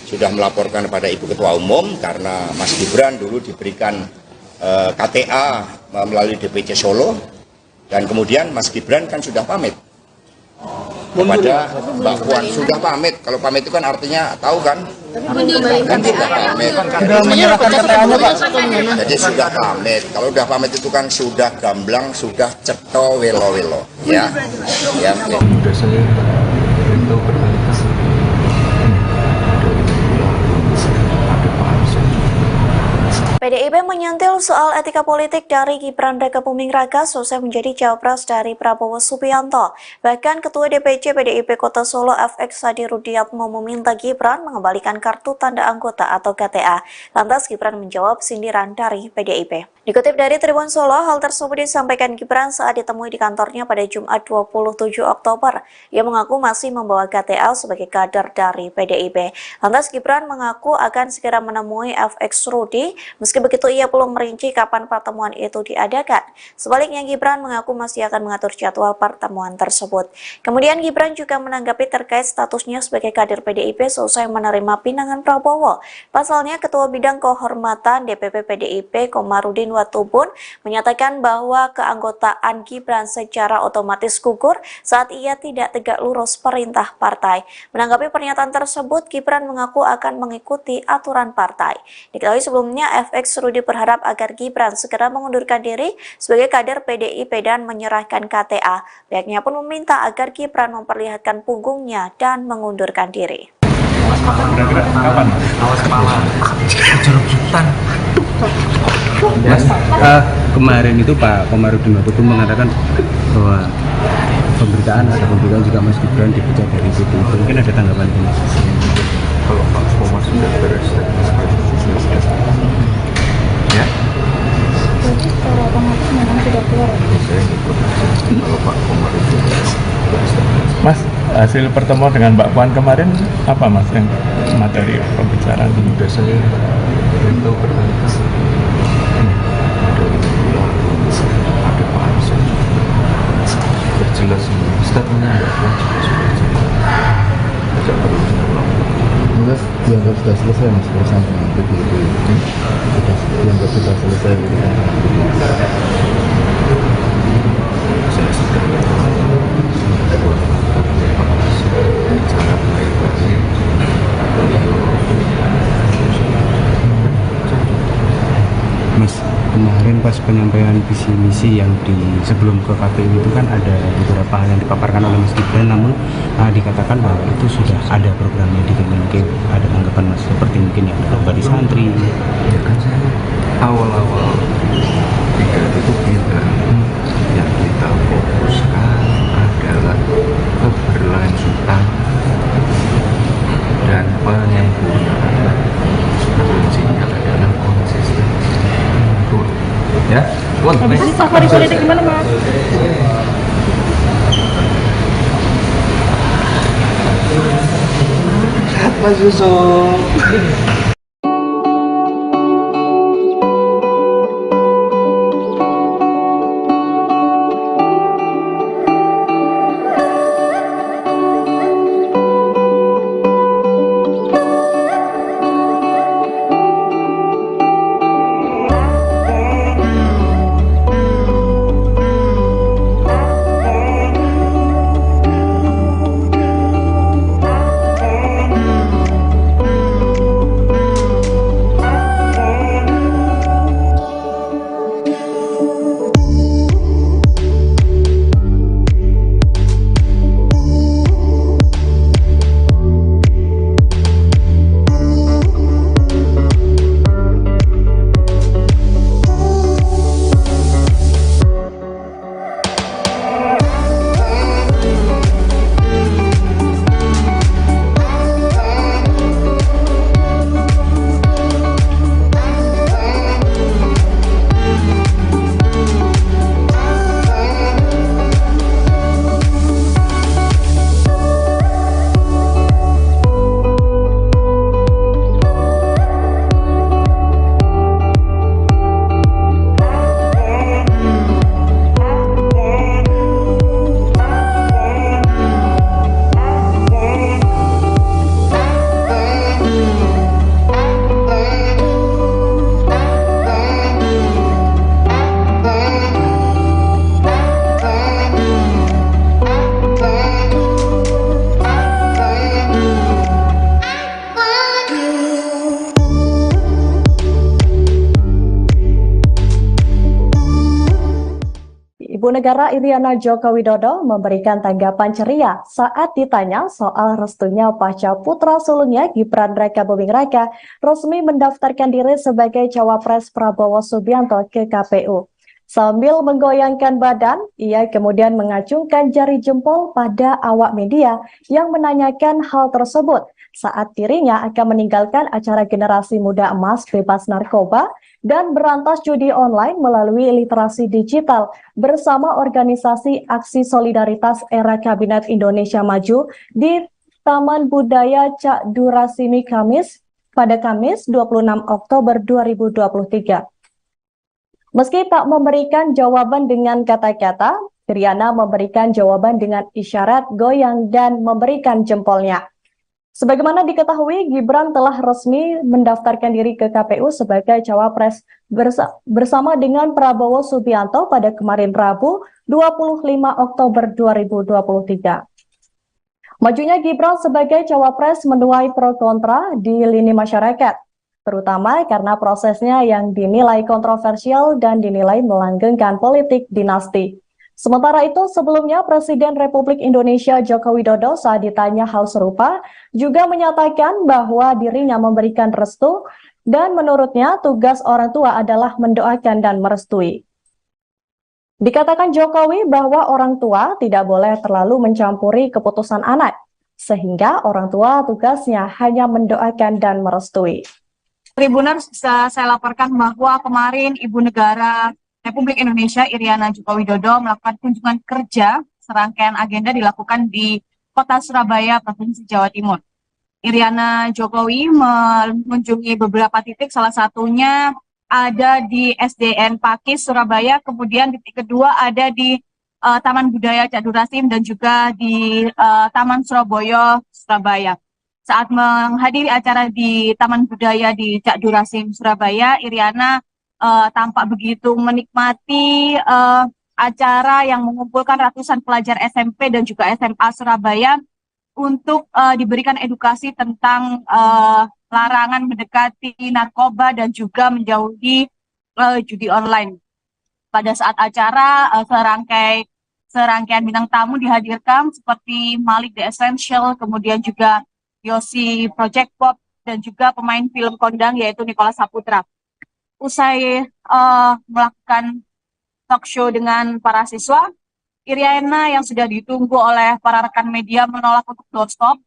sudah melaporkan kepada Ibu Ketua Umum karena Mas Gibran dulu diberikan KTA melalui DPC Solo. Dan kemudian Mas Gibran kan sudah pamit kepada Mbak Puan, sudah pamit. Kalau pamit itu kan artinya tahu kan? Kan sudah pamit. Sudah menyerahkan KTA-nya, Pak. Jadi sudah pamit. Kalau sudah pamit itu kan sudah gamblang, sudah ceto welo-welo. Ya. Ya. Sudah saya beritahu berkali-kali. PDIP menyentil soal etika politik dari Gibran Rakabuming Raka selesai menjadi cawapres dari Prabowo Subianto. Bahkan Ketua DPC PDIP Kota Solo FX Hadi Rudiatmo meminta Gibran mengembalikan kartu tanda anggota atau KTA. Lantas Gibran menjawab sindiran dari PDIP. Dikutip dari Tribun Solo, hal tersebut disampaikan Gibran saat ditemui di kantornya pada Jumat 27 Oktober. Ia mengaku masih membawa KTA sebagai kader dari PDIP. Lantas Gibran mengaku akan segera menemui FX Rudi, meski begitu ia belum merinci kapan pertemuan itu diadakan. Sebaliknya Gibran mengaku masih akan mengatur jadwal pertemuan tersebut. Kemudian Gibran juga menanggapi terkait statusnya sebagai kader PDIP selesai menerima pinangan Prabowo. Pasalnya Ketua Bidang Kehormatan DPP PDIP Komarudin Watubun menyatakan bahwa keanggotaan Gibran secara otomatis gugur saat ia tidak tegak lurus perintah partai. Menanggapi pernyataan tersebut, Gibran mengaku akan mengikuti aturan partai. Diketahui sebelumnya FX Rudi berharap agar Gibran segera mengundurkan diri sebagai kader PDIP dan menyerahkan KTA. Pihaknya pun meminta agar Gibran memperlihatkan punggungnya dan mengundurkan diri. Kira-kira kapan? Awas kepala. Jeruk-jerutan. Mas, kemarin itu Pak Komarudin Watubun mengatakan bahwa pemberitaan juga Mas Gibran dipecat dari PDIP. Mungkin ada tanggapan ini? Kalau Pak Komar sudah beres, ya? Jadi secara otomatis memang sudah keluar. Saya ikut. Kalau Pak Komar itu beres. Mas, hasil pertemuan dengan Mbak Puan kemarin apa Mas yang materi pembicaraan? Sudah saya beritahu berkali-kali. Ada Pak Arsen sudah jelas statementnya Mbak Puan juga sudah jelas. Tidak perlu diulang. Jelas dianggap sudah selesai Mas urusan dengan PDIP. Sudah dianggap sudah selesai urusan dengan PDIP. Saya sudah bicara baik-baik. kemarin pas penyampaian visi misi yang di sebelum ke KPU itu kan ada beberapa hal yang dipaparkan oleh Mas Gibran, namun dikatakan bahwa itu sudah ada programnya di Kemenkeu. Ada tanggapan Mas seperti mungkin yang ada di santri? Ya kan saya awal-awal pidato itu bilang yang kita fokuskan adalah keberlanjutan dan penyempurnaan. Kuncinya adalah konsisten. Tuh. Ya, Habis ini safari politik gimana, Mas? Mas Yusuf. Ibu Negara Iriana Joko Widodo memberikan tanggapan ceria saat ditanya soal restunya pasca putra sulungnya Gibran Rakabuming Raka resmi mendaftarkan diri sebagai cawapres Prabowo Subianto ke KPU. Sambil menggoyangkan badan, ia kemudian mengacungkan jari jempol pada awak media yang menanyakan hal tersebut saat dirinya akan meninggalkan acara Generasi Muda Emas Bebas Narkoba dan berantas judi online melalui literasi digital bersama organisasi Aksi Solidaritas Era Kabinet Indonesia Maju di Taman Budaya Cak Durasimi pada Kamis 26 Oktober 2023. Meski tak memberikan jawaban dengan kata-kata, Iriana memberikan jawaban dengan isyarat goyang dan memberikan jempolnya. Sebagaimana diketahui, Gibran telah resmi mendaftarkan diri ke KPU sebagai cawapres bersama dengan Prabowo Subianto pada kemarin Rabu 25 Oktober 2023. Majunya Gibran sebagai cawapres menuai pro kontra di lini masyarakat, terutama karena prosesnya yang dinilai kontroversial dan dinilai melanggengkan politik dinasti. Sementara itu, sebelumnya Presiden Republik Indonesia Joko Widodo saat ditanya hal serupa juga menyatakan bahwa dirinya memberikan restu dan menurutnya tugas orang tua adalah mendoakan dan merestui. Dikatakan Jokowi bahwa orang tua tidak boleh terlalu mencampuri keputusan anak, sehingga orang tua tugasnya hanya mendoakan dan merestui. Tribuners, bisa saya laporkan bahwa kemarin Ibu Negara Republik Indonesia Iriana Joko Widodo melakukan kunjungan kerja, serangkaian agenda dilakukan di Kota Surabaya, Provinsi Jawa Timur. Iriana Jokowi mengunjungi beberapa titik, salah satunya ada di SDN Pakis Surabaya, kemudian titik kedua ada di Taman Budaya Cak Durasim dan juga di Taman Surabaya, Surabaya. Saat menghadiri acara di Taman Budaya di Cak Durasim, Surabaya, Iriana tampak begitu menikmati acara yang mengumpulkan ratusan pelajar SMP dan juga SMA Surabaya untuk diberikan edukasi tentang larangan mendekati narkoba dan juga menjauhi judi online. Pada saat acara, serangkaian bintang tamu dihadirkan seperti Malik The Essential, kemudian juga Yosi Project Pop, dan juga pemain film kondang yaitu Nicholas Saputra. Usai melakukan talk show dengan para siswa, Iriana yang sudah ditunggu oleh para rekan media menolak untuk doorstop.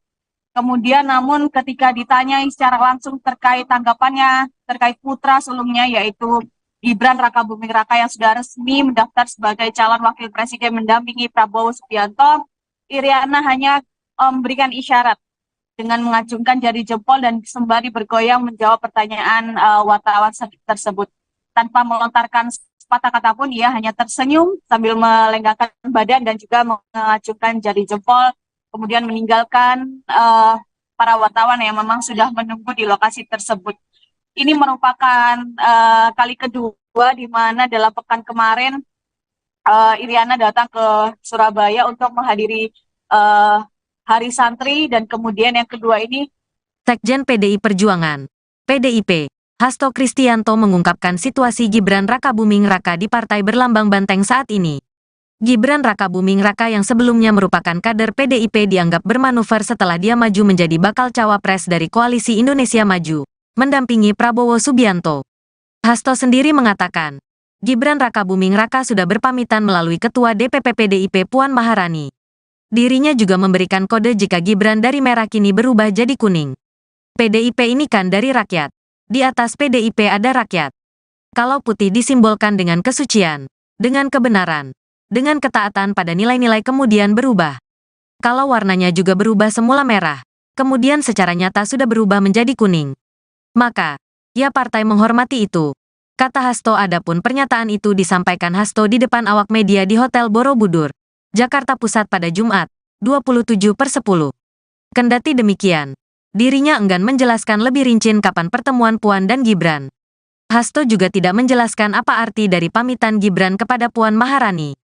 Kemudian namun ketika ditanyai secara langsung terkait tanggapannya terkait putra sulungnya yaitu Gibran Rakabuming Raka yang sudah resmi mendaftar sebagai calon wakil presiden mendampingi Prabowo Subianto, Iriana hanya memberikan isyarat dengan mengacungkan jari jempol dan sembari bergoyang menjawab pertanyaan wartawan tersebut. Tanpa melontarkan sepatah kata pun, ia hanya tersenyum sambil melenggakan badan dan juga mengacungkan jari jempol, kemudian meninggalkan para wartawan yang memang sudah menunggu di lokasi tersebut. Ini merupakan kali kedua di mana dalam pekan kemarin Iriana datang ke Surabaya untuk menghadiri Hari Santri, dan kemudian yang kedua ini Sekjen PDI Perjuangan, PDIP, Hasto Kristianto mengungkapkan situasi Gibran Rakabuming Raka di Partai Berlambang Banteng saat ini. Gibran Rakabuming Raka yang sebelumnya merupakan kader PDIP dianggap bermanuver setelah dia maju menjadi bakal cawapres dari Koalisi Indonesia Maju, mendampingi Prabowo Subianto. Hasto sendiri mengatakan, Gibran Rakabuming Raka sudah berpamitan melalui Ketua DPP PDIP Puan Maharani. Dirinya juga memberikan kode jika Gibran dari merah kini berubah jadi kuning. PDIP ini kan dari rakyat. Di atas PDIP ada rakyat. Kalau putih disimbolkan dengan kesucian, dengan kebenaran, dengan ketaatan pada nilai-nilai kemudian berubah. Kalau warnanya juga berubah semula merah, kemudian secara nyata sudah berubah menjadi kuning. Maka, ya partai menghormati itu. Kata Hasto. Adapun pernyataan itu disampaikan Hasto di depan awak media di Hotel Borobudur, Jakarta Pusat pada Jumat, 27/10. Kendati demikian, dirinya enggan menjelaskan lebih rinci kapan pertemuan Puan dan Gibran. Hasto juga tidak menjelaskan apa arti dari pamitan Gibran kepada Puan Maharani.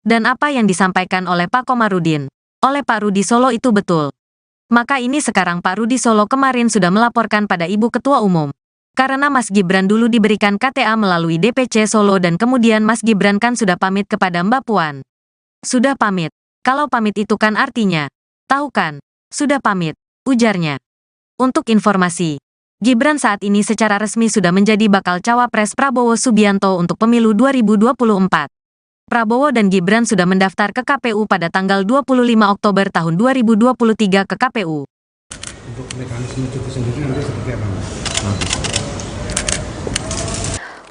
Dan apa yang disampaikan oleh Pak Komarudin, oleh Pak Rudi Solo itu betul. Maka ini sekarang Pak Rudi Solo kemarin sudah melaporkan pada Ibu Ketua Umum. Karena Mas Gibran dulu diberikan KTA melalui DPC Solo dan kemudian Mas Gibran kan sudah pamit kepada Mbak Puan. Sudah pamit. Kalau pamit itu kan artinya, tahu kan, sudah pamit, ujarnya. Untuk informasi, Gibran saat ini secara resmi sudah menjadi bakal cawapres Prabowo Subianto untuk pemilu 2024. Prabowo dan Gibran sudah mendaftar ke KPU pada tanggal 25 Oktober tahun 2023 ke KPU. Untuk mekanisme cuti sendiri nanti seperti apa?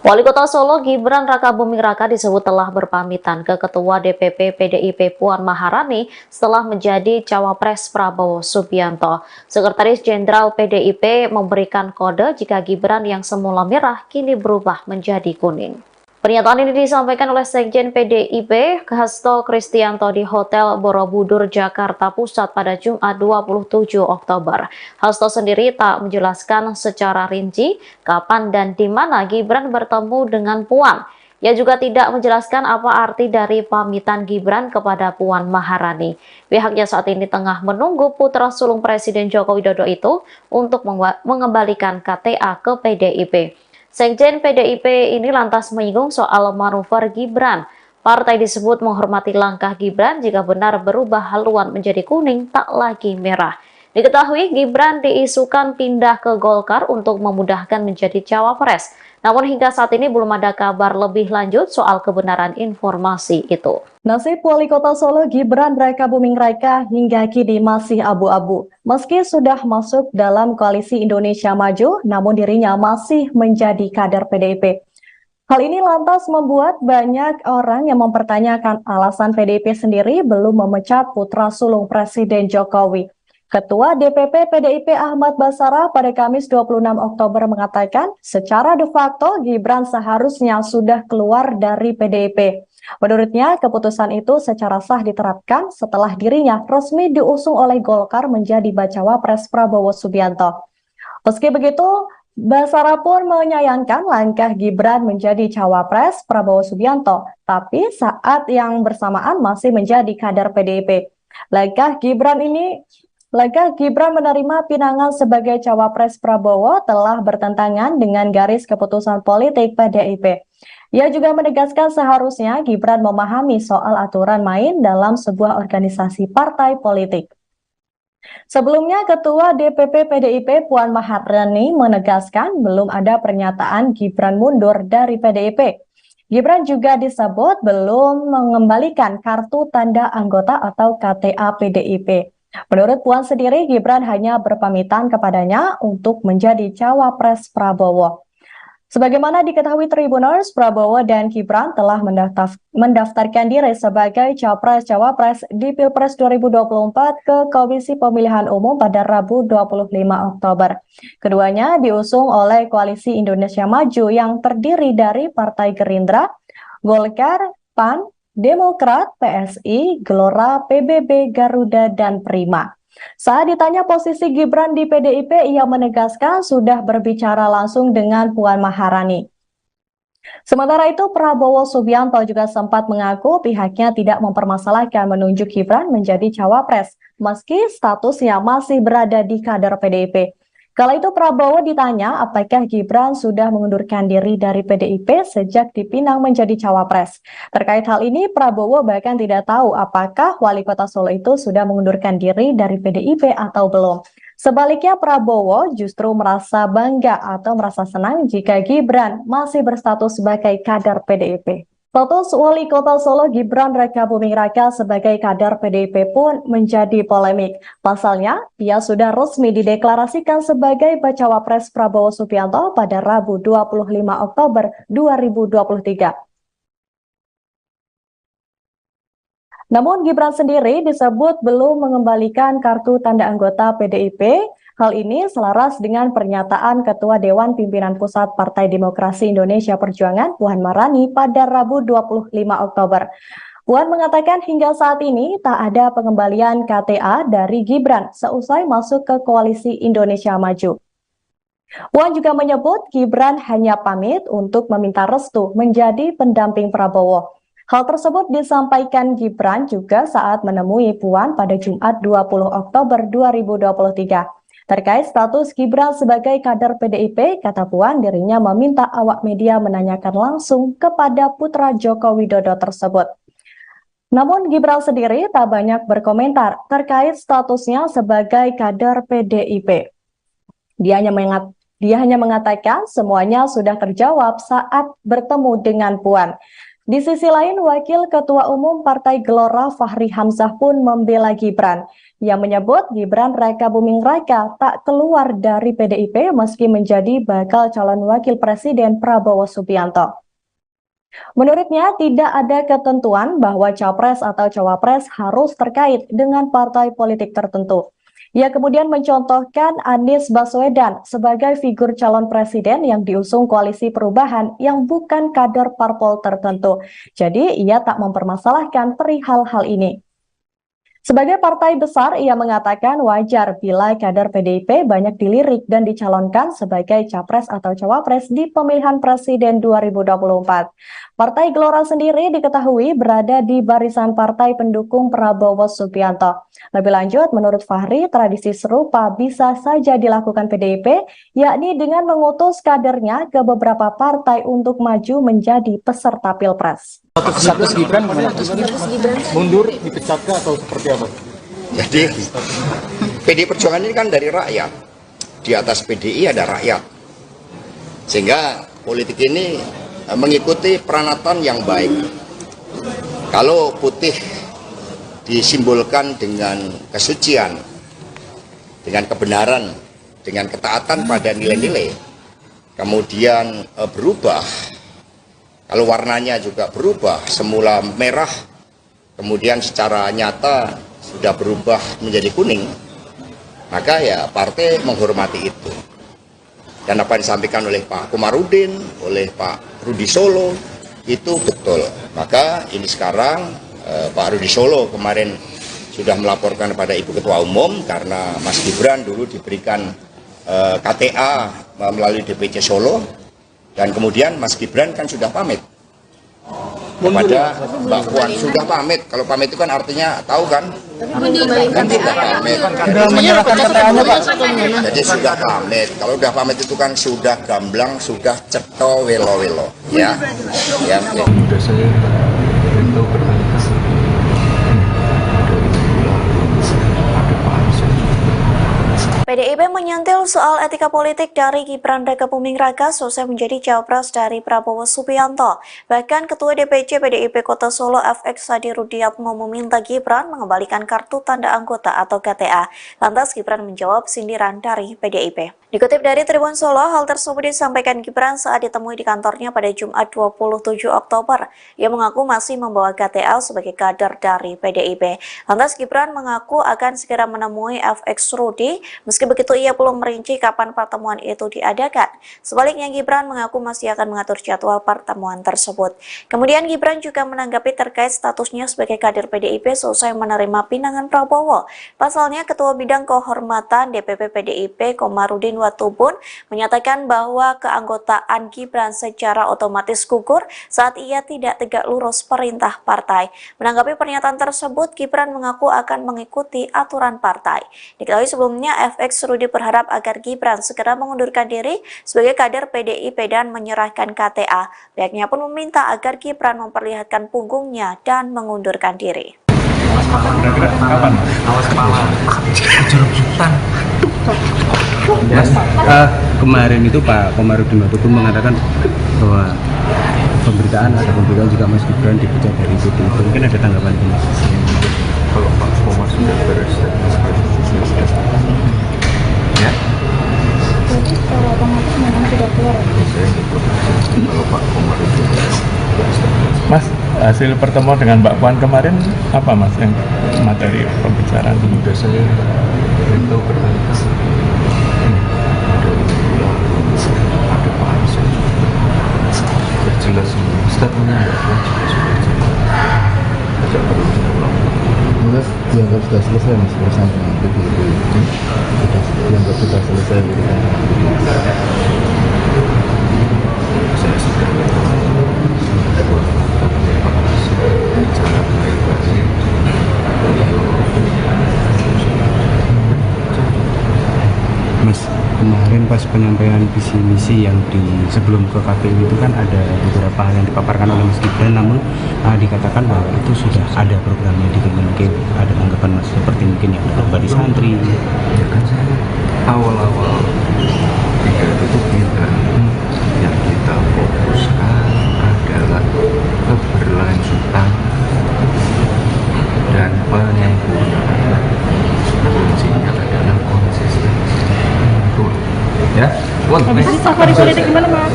Wali Kota Solo Gibran Rakabuming Raka disebut telah berpamitan ke Ketua DPP PDIP Puan Maharani setelah menjadi cawapres Prabowo Subianto. Sekretaris Jenderal PDIP memberikan kode jika Gibran yang semula merah kini berubah menjadi kuning. Pernyataan ini disampaikan oleh Sekjen PDIP Hasto Kristianto di Hotel Borobudur, Jakarta Pusat pada Jumat 27 Oktober. Hasto sendiri tak menjelaskan secara rinci kapan dan di mana Gibran bertemu dengan Puan. Ia juga tidak menjelaskan apa arti dari pamitan Gibran kepada Puan Maharani. Pihaknya saat ini tengah menunggu putra sulung Presiden Joko Widodo itu untuk mengembalikan KTA ke PDIP. Sekjen PDIP ini lantas menyinggung soal manuver Gibran. Partai disebut menghormati langkah Gibran jika benar berubah haluan menjadi kuning tak lagi merah. Diketahui Gibran diisukan pindah ke Golkar untuk memudahkan menjadi cawapres. Namun hingga saat ini belum ada kabar lebih lanjut soal kebenaran informasi itu. Nasib Wali Kota Solo Gibran Rakabuming Raka hingga kini masih abu-abu. Meski sudah masuk dalam Koalisi Indonesia Maju, namun dirinya masih menjadi kader PDIP. Hal ini lantas membuat banyak orang yang mempertanyakan alasan PDIP sendiri belum memecat putra sulung Presiden Jokowi. Ketua DPP PDIP Ahmad Basara pada Kamis 26 Oktober mengatakan secara de facto Gibran seharusnya sudah keluar dari PDIP. Menurutnya, keputusan itu secara sah diterapkan setelah dirinya resmi diusung oleh Golkar menjadi bacawa pres Prabowo Subianto. Meski begitu, Basara pun menyayangkan langkah Gibran menjadi cawapres Prabowo Subianto, tapi saat yang bersamaan masih menjadi kader PDIP. Langkah Gibran ini Laga Gibran menerima pinangan sebagai cawapres Prabowo telah bertentangan dengan garis keputusan politik PDIP. Ia juga menegaskan seharusnya Gibran memahami soal aturan main dalam sebuah organisasi partai politik. Sebelumnya, Ketua DPP PDIP Puan Maharani menegaskan belum ada pernyataan Gibran mundur dari PDIP. Gibran juga disebut belum mengembalikan kartu tanda anggota atau KTA PDIP. Menurut Puan sendiri, Gibran hanya berpamitan kepadanya untuk menjadi cawapres Prabowo. Sebagaimana diketahui Tribuners, Prabowo dan Gibran telah mendaftarkan diri sebagai capres-cawapres di Pilpres 2024 ke Komisi Pemilihan Umum pada Rabu 25 Oktober. Keduanya diusung oleh Koalisi Indonesia Maju yang terdiri dari Partai Gerindra, Golkar, PAN, Demokrat, PSI, Gelora, PBB, Garuda, dan Prima. Saat ditanya posisi Gibran di PDIP, ia menegaskan sudah berbicara langsung dengan Puan Maharani. Sementara itu, Prabowo Subianto juga sempat mengaku pihaknya tidak mempermasalahkan menunjuk Gibran menjadi cawapres, meski statusnya masih berada di kader PDIP. Kala itu Prabowo ditanya apakah Gibran sudah mengundurkan diri dari PDIP sejak dipinang menjadi cawapres. Terkait hal ini, Prabowo bahkan tidak tahu apakah wali kota Solo itu sudah mengundurkan diri dari PDIP atau belum. Sebaliknya, Prabowo justru merasa bangga atau merasa senang jika Gibran masih berstatus sebagai kader PDIP. Status wali kota Solo Gibran Rakabuming Raka sebagai kader PDIP pun menjadi polemik. Pasalnya, ia sudah resmi dideklarasikan sebagai bacawa pres Prabowo Subianto pada Rabu 25 Oktober 2023. Namun Gibran sendiri disebut belum mengembalikan kartu tanda anggota PDIP. Hal ini selaras dengan pernyataan Ketua Dewan Pimpinan Pusat Partai Demokrasi Indonesia Perjuangan Puan Maharani pada Rabu 25 Oktober. Puan mengatakan hingga saat ini tak ada pengembalian KTA dari Gibran seusai masuk ke Koalisi Indonesia Maju. Puan juga menyebut Gibran hanya pamit untuk meminta restu menjadi pendamping Prabowo. Hal tersebut disampaikan Gibran juga saat menemui Puan pada Jumat 20 Oktober 2023. Terkait status Gibran sebagai kader PDIP, kata Puan dirinya meminta awak media menanyakan langsung kepada putra Joko Widodo tersebut. Namun Gibran sendiri tak banyak berkomentar terkait statusnya sebagai kader PDIP. Dia hanya mengatakan semuanya sudah terjawab saat bertemu dengan Puan. Di sisi lain, Wakil Ketua Umum Partai Gelora Fahri Hamzah pun membela Gibran. Ia menyebut Gibran Rakabuming Raka tak keluar dari PDIP meski menjadi bakal calon wakil presiden Prabowo Subianto. Menurutnya, tidak ada ketentuan bahwa capres atau cawapres harus terkait dengan partai politik tertentu. Ia kemudian mencontohkan Anies Baswedan sebagai figur calon presiden yang diusung Koalisi Perubahan yang bukan kader parpol tertentu. Jadi, ia tak mempermasalahkan perihal hal ini. Sebagai partai besar, ia mengatakan wajar bila kader PDIP banyak dilirik dan dicalonkan sebagai capres atau cawapres di pemilihan presiden 2024. Partai Gelora sendiri diketahui berada di barisan partai pendukung Prabowo Subianto. Lebih lanjut, menurut Fahri, tradisi serupa bisa saja dilakukan PDIP, yakni dengan mengutus kadernya ke beberapa partai untuk maju menjadi peserta Pilpres. Status Gibran gimana? Mundur, dipecatkah atau seperti apa? Jadi PDI Perjuangan ini kan dari rakyat. Di atas PDI ada rakyat. Sehingga politik ini mengikuti peranatan yang baik. Kalau putih disimbolkan dengan kesucian, dengan kebenaran, dengan ketaatan pada nilai-nilai, kemudian berubah. Kalau warnanya juga berubah, semula merah, kemudian secara nyata sudah berubah menjadi kuning, maka ya partai menghormati itu. Dan apa yang disampaikan oleh Pak Komarudin, oleh Pak Rudi Solo, itu betul. Maka ini sekarang Pak Rudi Solo kemarin sudah melaporkan kepada Ibu Ketua Umum karena Mas Gibran dulu diberikan KTA melalui DPC Solo, dan kemudian Mas Gibran kan sudah pamit kepada Mbak Puan. Sudah pamit, kalau pamit itu kan artinya tahu kan Kan sudah pamit. Jadi sudah pamit. Kalau udah pamit itu kan sudah gamblang, sudah ceto welo-welo, ya. Ya. Udah saya beritahu berkali-kali. PDIP menyentil soal etika politik dari Gibran Rakabuming Raka selesai menjadi cawapres dari Prabowo Subianto. Bahkan Ketua DPC PDIP Kota Solo FX Hadi Rudiatmo meminta Gibran mengembalikan kartu tanda anggota atau KTA. Lantas Gibran menjawab sindiran dari PDIP. Dikutip dari Tribun Solo, hal tersebut disampaikan Gibran saat ditemui di kantornya pada Jumat 27 Oktober. Ia mengaku masih membawa KTA sebagai kader dari PDIP. Lantas Gibran mengaku akan segera menemui FX Rudi. Meski begitu, ia belum merinci kapan pertemuan itu diadakan. Sebaliknya, Gibran mengaku masih akan mengatur jadwal pertemuan tersebut. Kemudian Gibran juga menanggapi terkait statusnya sebagai kader PDIP selesai menerima pinangan Prabowo. Pasalnya, Ketua Bidang Kehormatan DPP PDIP Komarudin Watubun menyatakan bahwa keanggotaan Gibran secara otomatis gugur saat ia tidak tegak lurus perintah partai. Menanggapi pernyataan tersebut, Gibran mengaku akan mengikuti aturan partai. Diketahui sebelumnya, FX Rudi berharap agar Gibran segera mengundurkan diri sebagai kader PDIP dan menyerahkan KTA. Pihaknya pun meminta agar Gibran memperlihatkan punggungnya dan mengundurkan diri. Kira-kira kapan? Awas kepala. Jeruk sultan. Kemarin itu Pak Komarudin Watubun mengatakan bahwa pemberitaan juga Mas Gibran dipecat dari PDIP. Mungkin ada tanggapan itu Mas? Kalau Pak Komar sudah beres dan ya. Jadi secara otomatis memang tidak keluar. Saya ikut. Kalau Pak Komar itu Mas, hasil pertemuan dengan Mbak Puan kemarin apa Mas yang materi pembicaraan? sudah saya beritahu berkali-kali. Ada Pak Arsul. Sudah jelas semua. Statementnya ada Puan juga sudah jelas. Tidak perlu diulang. Mas dianggap sudah selesai Mas urusan dengan PDIP. Sudah dianggap sudah selesai urusan dengan PDIP. Saya sudah bicara baik-baik. Mas, kemarin pas penyampaian visi misi yang sebelum ke KPU itu kan ada beberapa hal yang dipaparkan oleh Mas Gibran, namun dikatakan bahwa itu sudah ada programnya di Kemenkeu. Ada tanggapan Mas seperti mungkin yang berbadi santri? Ya kan saya awal-awal itu bilang yang kita fokuskan adalah keberlanjutan dan penyempurnaan. Kuncinya adalah konsistensi. Ya, Habis safari politik gimana Mas?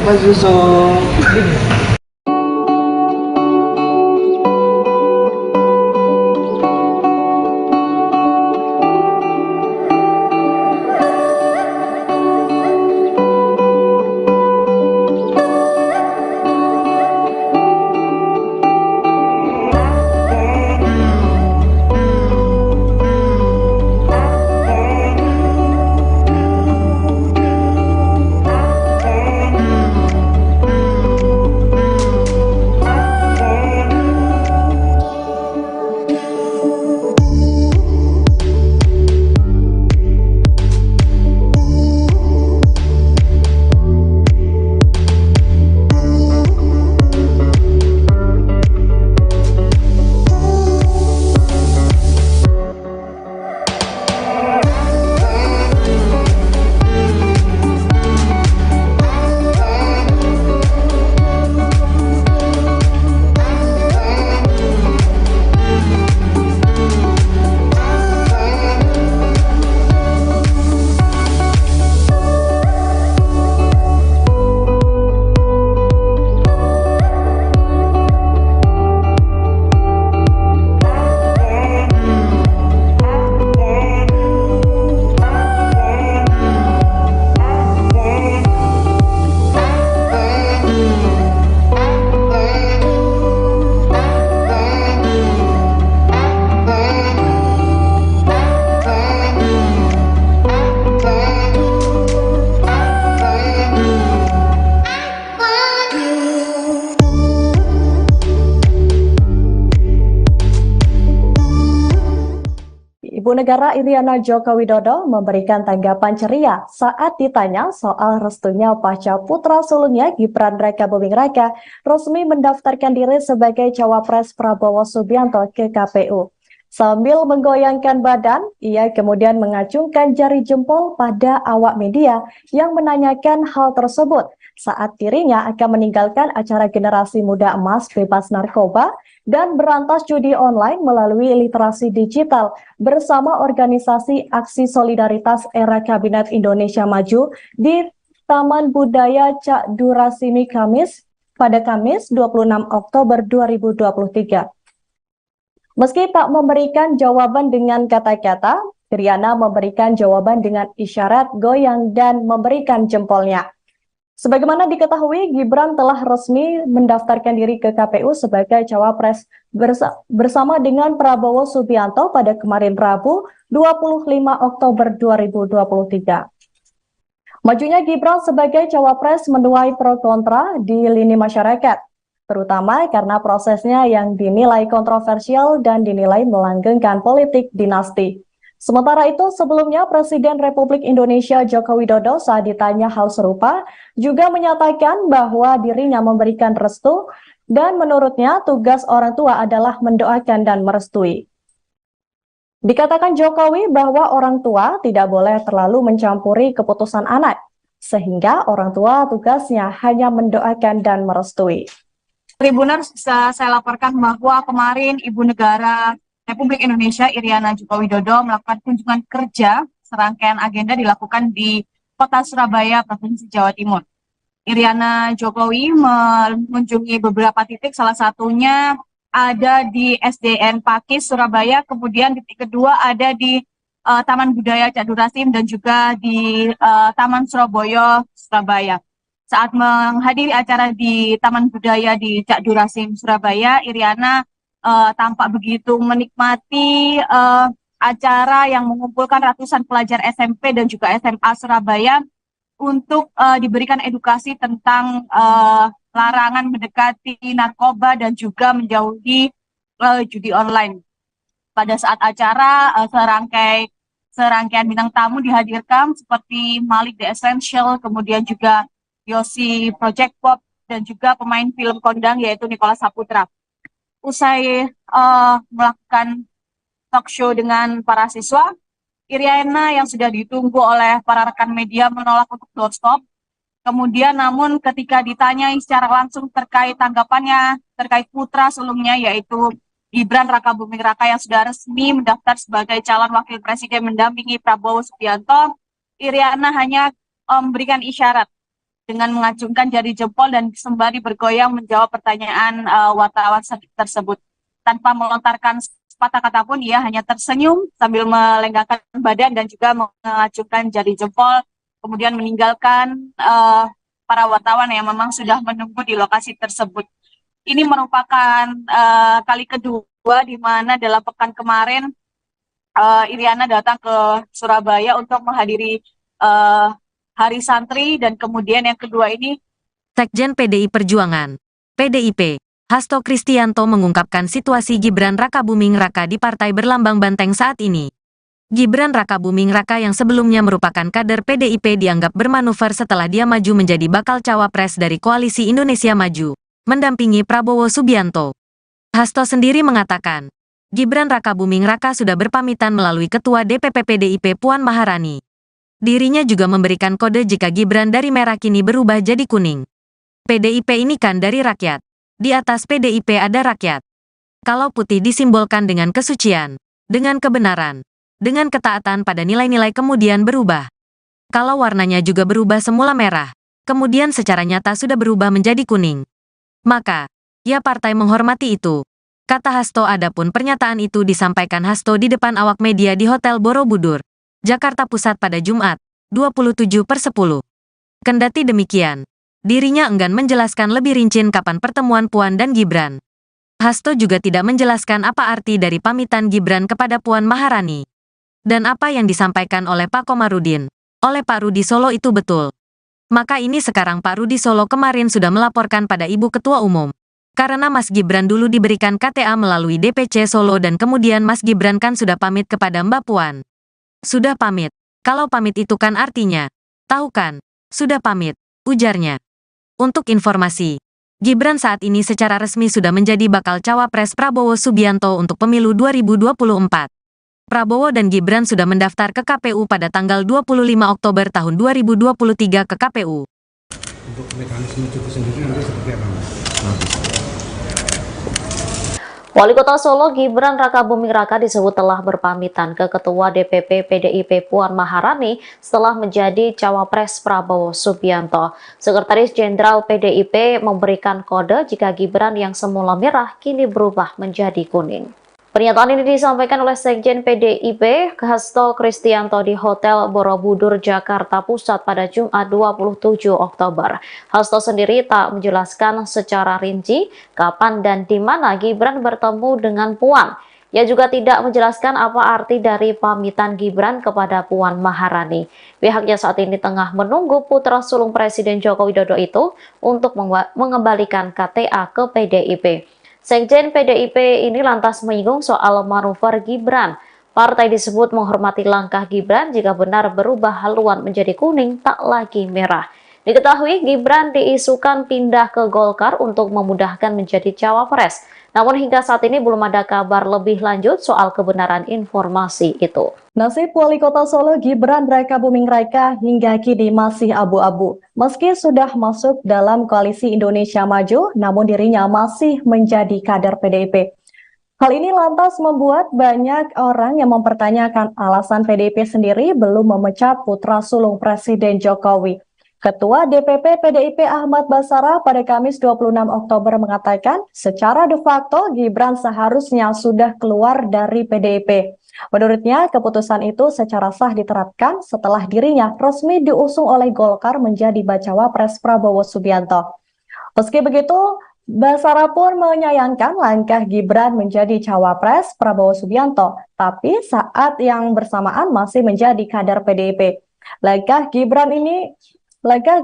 Mas Yusuf. Ibu Negara Iriana Joko Widodo memberikan tanggapan ceria saat ditanya soal restunya pasca putra sulungnya Gibran Rakabuming Raka resmi mendaftarkan diri sebagai cawapres Prabowo Subianto ke KPU. Sambil menggoyangkan badan, ia kemudian mengacungkan jari jempol pada awak media yang menanyakan hal tersebut saat dirinya akan meninggalkan acara Generasi Muda Emas Bebas Narkoba dan berantas judi online melalui literasi digital bersama organisasi Aksi Solidaritas Era Kabinet Indonesia Maju di Taman Budaya Cak Durasimi pada Kamis 26 Oktober 2023. Meski tak memberikan jawaban dengan kata-kata, Iriana memberikan jawaban dengan isyarat goyang dan memberikan jempolnya. Sebagaimana diketahui, Gibran telah resmi mendaftarkan diri ke KPU sebagai cawapres bersama dengan Prabowo Subianto pada kemarin Rabu 25 Oktober 2023. Majunya Gibran sebagai cawapres menuai pro kontra di lini masyarakat, terutama karena prosesnya yang dinilai kontroversial dan dinilai melanggengkan politik dinasti. Sementara itu, sebelumnya Presiden Republik Indonesia Joko Widodo saat ditanya hal serupa juga menyatakan bahwa dirinya memberikan restu dan menurutnya tugas orang tua adalah mendoakan dan merestui. Dikatakan Jokowi bahwa orang tua tidak boleh terlalu mencampuri keputusan anak, sehingga orang tua tugasnya hanya mendoakan dan merestui. Tribuners, bisa saya laporkan bahwa kemarin Ibu Negara Republik Indonesia Iriana Joko Widodo melakukan kunjungan kerja. Serangkaian agenda dilakukan di Kota Surabaya, Provinsi Jawa Timur. Iriana Jokowi mengunjungi beberapa titik, salah satunya ada di SDN Pakis Surabaya, kemudian titik kedua ada di Taman Budaya Cak Durasim dan juga di Taman Surabaya, Surabaya. Saat menghadiri acara di Taman Budaya di Cak Durasim, Surabaya, Iriana tampak begitu menikmati acara yang mengumpulkan ratusan pelajar SMP dan juga SMA Surabaya untuk diberikan edukasi tentang larangan mendekati narkoba dan juga menjauhi judi online. Pada saat acara, serangkaian bintang tamu dihadirkan seperti Malik The Essential, kemudian juga Yosi Project Pop, dan juga pemain film kondang yaitu Nicholas Saputra. Usai melakukan talk show dengan para siswa, Iriana yang sudah ditunggu oleh para rekan media menolak untuk doorstop. Kemudian namun ketika ditanyai secara langsung terkait tanggapannya terkait putra sulungnya yaitu Gibran Rakabuming Raka yang sudah resmi mendaftar sebagai calon wakil presiden mendampingi Prabowo Subianto, Iriana hanya memberikan isyarat dengan mengacungkan jari jempol dan sembari bergoyang menjawab pertanyaan wartawan tersebut. Tanpa melontarkan sepatah kata pun, ia hanya tersenyum sambil melenggangkan badan dan juga mengacungkan jari jempol, kemudian meninggalkan para wartawan yang memang sudah menunggu di lokasi tersebut. Ini merupakan kali kedua di mana dalam pekan kemarin Iriana datang ke Surabaya untuk menghadiri Hari Santri, dan kemudian yang kedua ini Sekjen PDI Perjuangan, PDIP, Hasto Kristianto mengungkapkan situasi Gibran Rakabuming Raka di Partai Berlambang Banteng saat ini. Gibran Rakabuming Raka yang sebelumnya merupakan kader PDIP dianggap bermanuver setelah dia maju menjadi bakal cawapres dari Koalisi Indonesia Maju, mendampingi Prabowo Subianto. Hasto sendiri mengatakan, Gibran Rakabuming Raka sudah berpamitan melalui Ketua DPP PDIP Puan Maharani. Dirinya juga memberikan kode jika Gibran dari merah kini berubah jadi kuning. PDIP ini kan dari rakyat. Di atas PDIP ada rakyat. Kalau putih disimbolkan dengan kesucian, dengan kebenaran, dengan ketaatan pada nilai-nilai kemudian berubah. Kalau warnanya juga berubah semula merah, kemudian secara nyata sudah berubah menjadi kuning. Maka, ya partai menghormati itu. Kata Hasto. Adapun pernyataan itu disampaikan Hasto di depan awak media di Hotel Borobudur, Jakarta Pusat pada Jumat, 27/10. Kendati demikian, dirinya enggan menjelaskan lebih rinci kapan pertemuan Puan dan Gibran. Hasto juga tidak menjelaskan apa arti dari pamitan Gibran kepada Puan Maharani. Dan apa yang disampaikan oleh Pak Komarudin, oleh Pak Rudi Solo itu betul. Maka ini sekarang Pak Rudi Solo kemarin sudah melaporkan pada Ibu Ketua Umum. Karena Mas Gibran dulu diberikan KTA melalui DPC Solo dan kemudian Mas Gibran kan sudah pamit kepada Mbak Puan. Sudah pamit. Kalau pamit itu kan artinya, tahu kan, sudah pamit, ujarnya. Untuk informasi, Gibran saat ini secara resmi sudah menjadi bakal cawapres Prabowo Subianto untuk pemilu 2024. Prabowo dan Gibran sudah mendaftar ke KPU pada tanggal 25 Oktober tahun 2023 ke KPU. Untuk mekanisme cuti sendiri nanti seperti apa, Mas? Wali Kota Solo Gibran Rakabuming Raka disebut telah berpamitan ke Ketua DPP PDIP Puan Maharani setelah menjadi cawapres Prabowo Subianto. Sekretaris Jenderal PDIP memberikan kode jika Gibran yang semula merah kini berubah menjadi kuning. Pernyataan ini disampaikan oleh Sekjen PDIP Hasto Kristianto di Hotel Borobudur, Jakarta Pusat pada Jumat 27 Oktober. Hasto sendiri tak menjelaskan secara rinci kapan dan di mana Gibran bertemu dengan Puan. Ia juga tidak menjelaskan apa arti dari pamitan Gibran kepada Puan Maharani. Pihaknya saat ini tengah menunggu putra sulung Presiden Joko Widodo itu untuk mengembalikan KTA ke PDIP. Sekjen PDIP ini lantas menyinggung soal manuver Gibran. Partai disebut menghormati langkah Gibran jika benar berubah haluan menjadi kuning tak lagi merah. Diketahui Gibran diisukan pindah ke Golkar untuk memudahkan menjadi cawapres. Namun hingga saat ini belum ada kabar lebih lanjut soal kebenaran informasi itu. Nasib Wali Kota Solo Gibran Rakabuming Raka hingga kini masih abu-abu. Meski sudah masuk dalam koalisi Indonesia Maju, namun dirinya masih menjadi kader PDIP. Hal ini lantas membuat banyak orang yang mempertanyakan alasan PDIP sendiri belum memecat putra sulung Presiden Jokowi. Ketua DPP PDIP Ahmad Basara pada Kamis 26 Oktober mengatakan secara de facto Gibran seharusnya sudah keluar dari PDIP. Menurutnya, keputusan itu secara sah diterapkan setelah dirinya resmi diusung oleh Golkar menjadi bacawa pres Prabowo Subianto. Meski begitu, Basara pun menyayangkan langkah Gibran menjadi cawapres Prabowo Subianto, tapi saat yang bersamaan masih menjadi kader PDIP. Langkah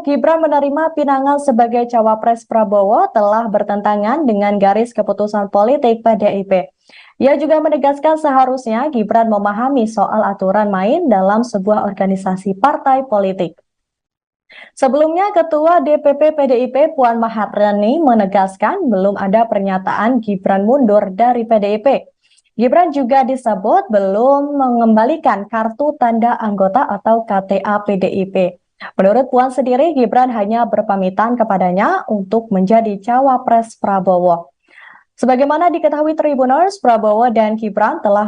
Gibran menerima pinangan sebagai cawapres Prabowo telah bertentangan dengan garis keputusan politik PDIP. Ia juga menegaskan seharusnya Gibran memahami soal aturan main dalam sebuah organisasi partai politik. Sebelumnya, Ketua DPP PDIP Puan Maharani menegaskan belum ada pernyataan Gibran mundur dari PDIP. Gibran juga disebut belum mengembalikan kartu tanda anggota atau KTA PDIP. Menurut Puan sendiri, Gibran hanya berpamitan kepadanya untuk menjadi cawapres Prabowo. Sebagaimana diketahui Tribuners, Prabowo dan Gibran telah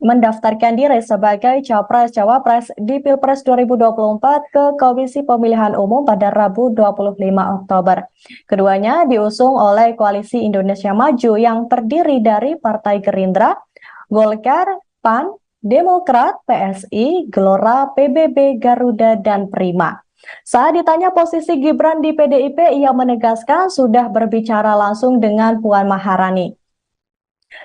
mendaftarkan diri sebagai capres-cawapres di Pilpres 2024 ke Komisi Pemilihan Umum pada Rabu 25 Oktober. Keduanya diusung oleh Koalisi Indonesia Maju yang terdiri dari Partai Gerindra, Golkar, PAN, Demokrat, PSI, Gelora, PBB, Garuda, dan Prima. Saat ditanya posisi Gibran di PDIP, ia menegaskan sudah berbicara langsung dengan Puan Maharani.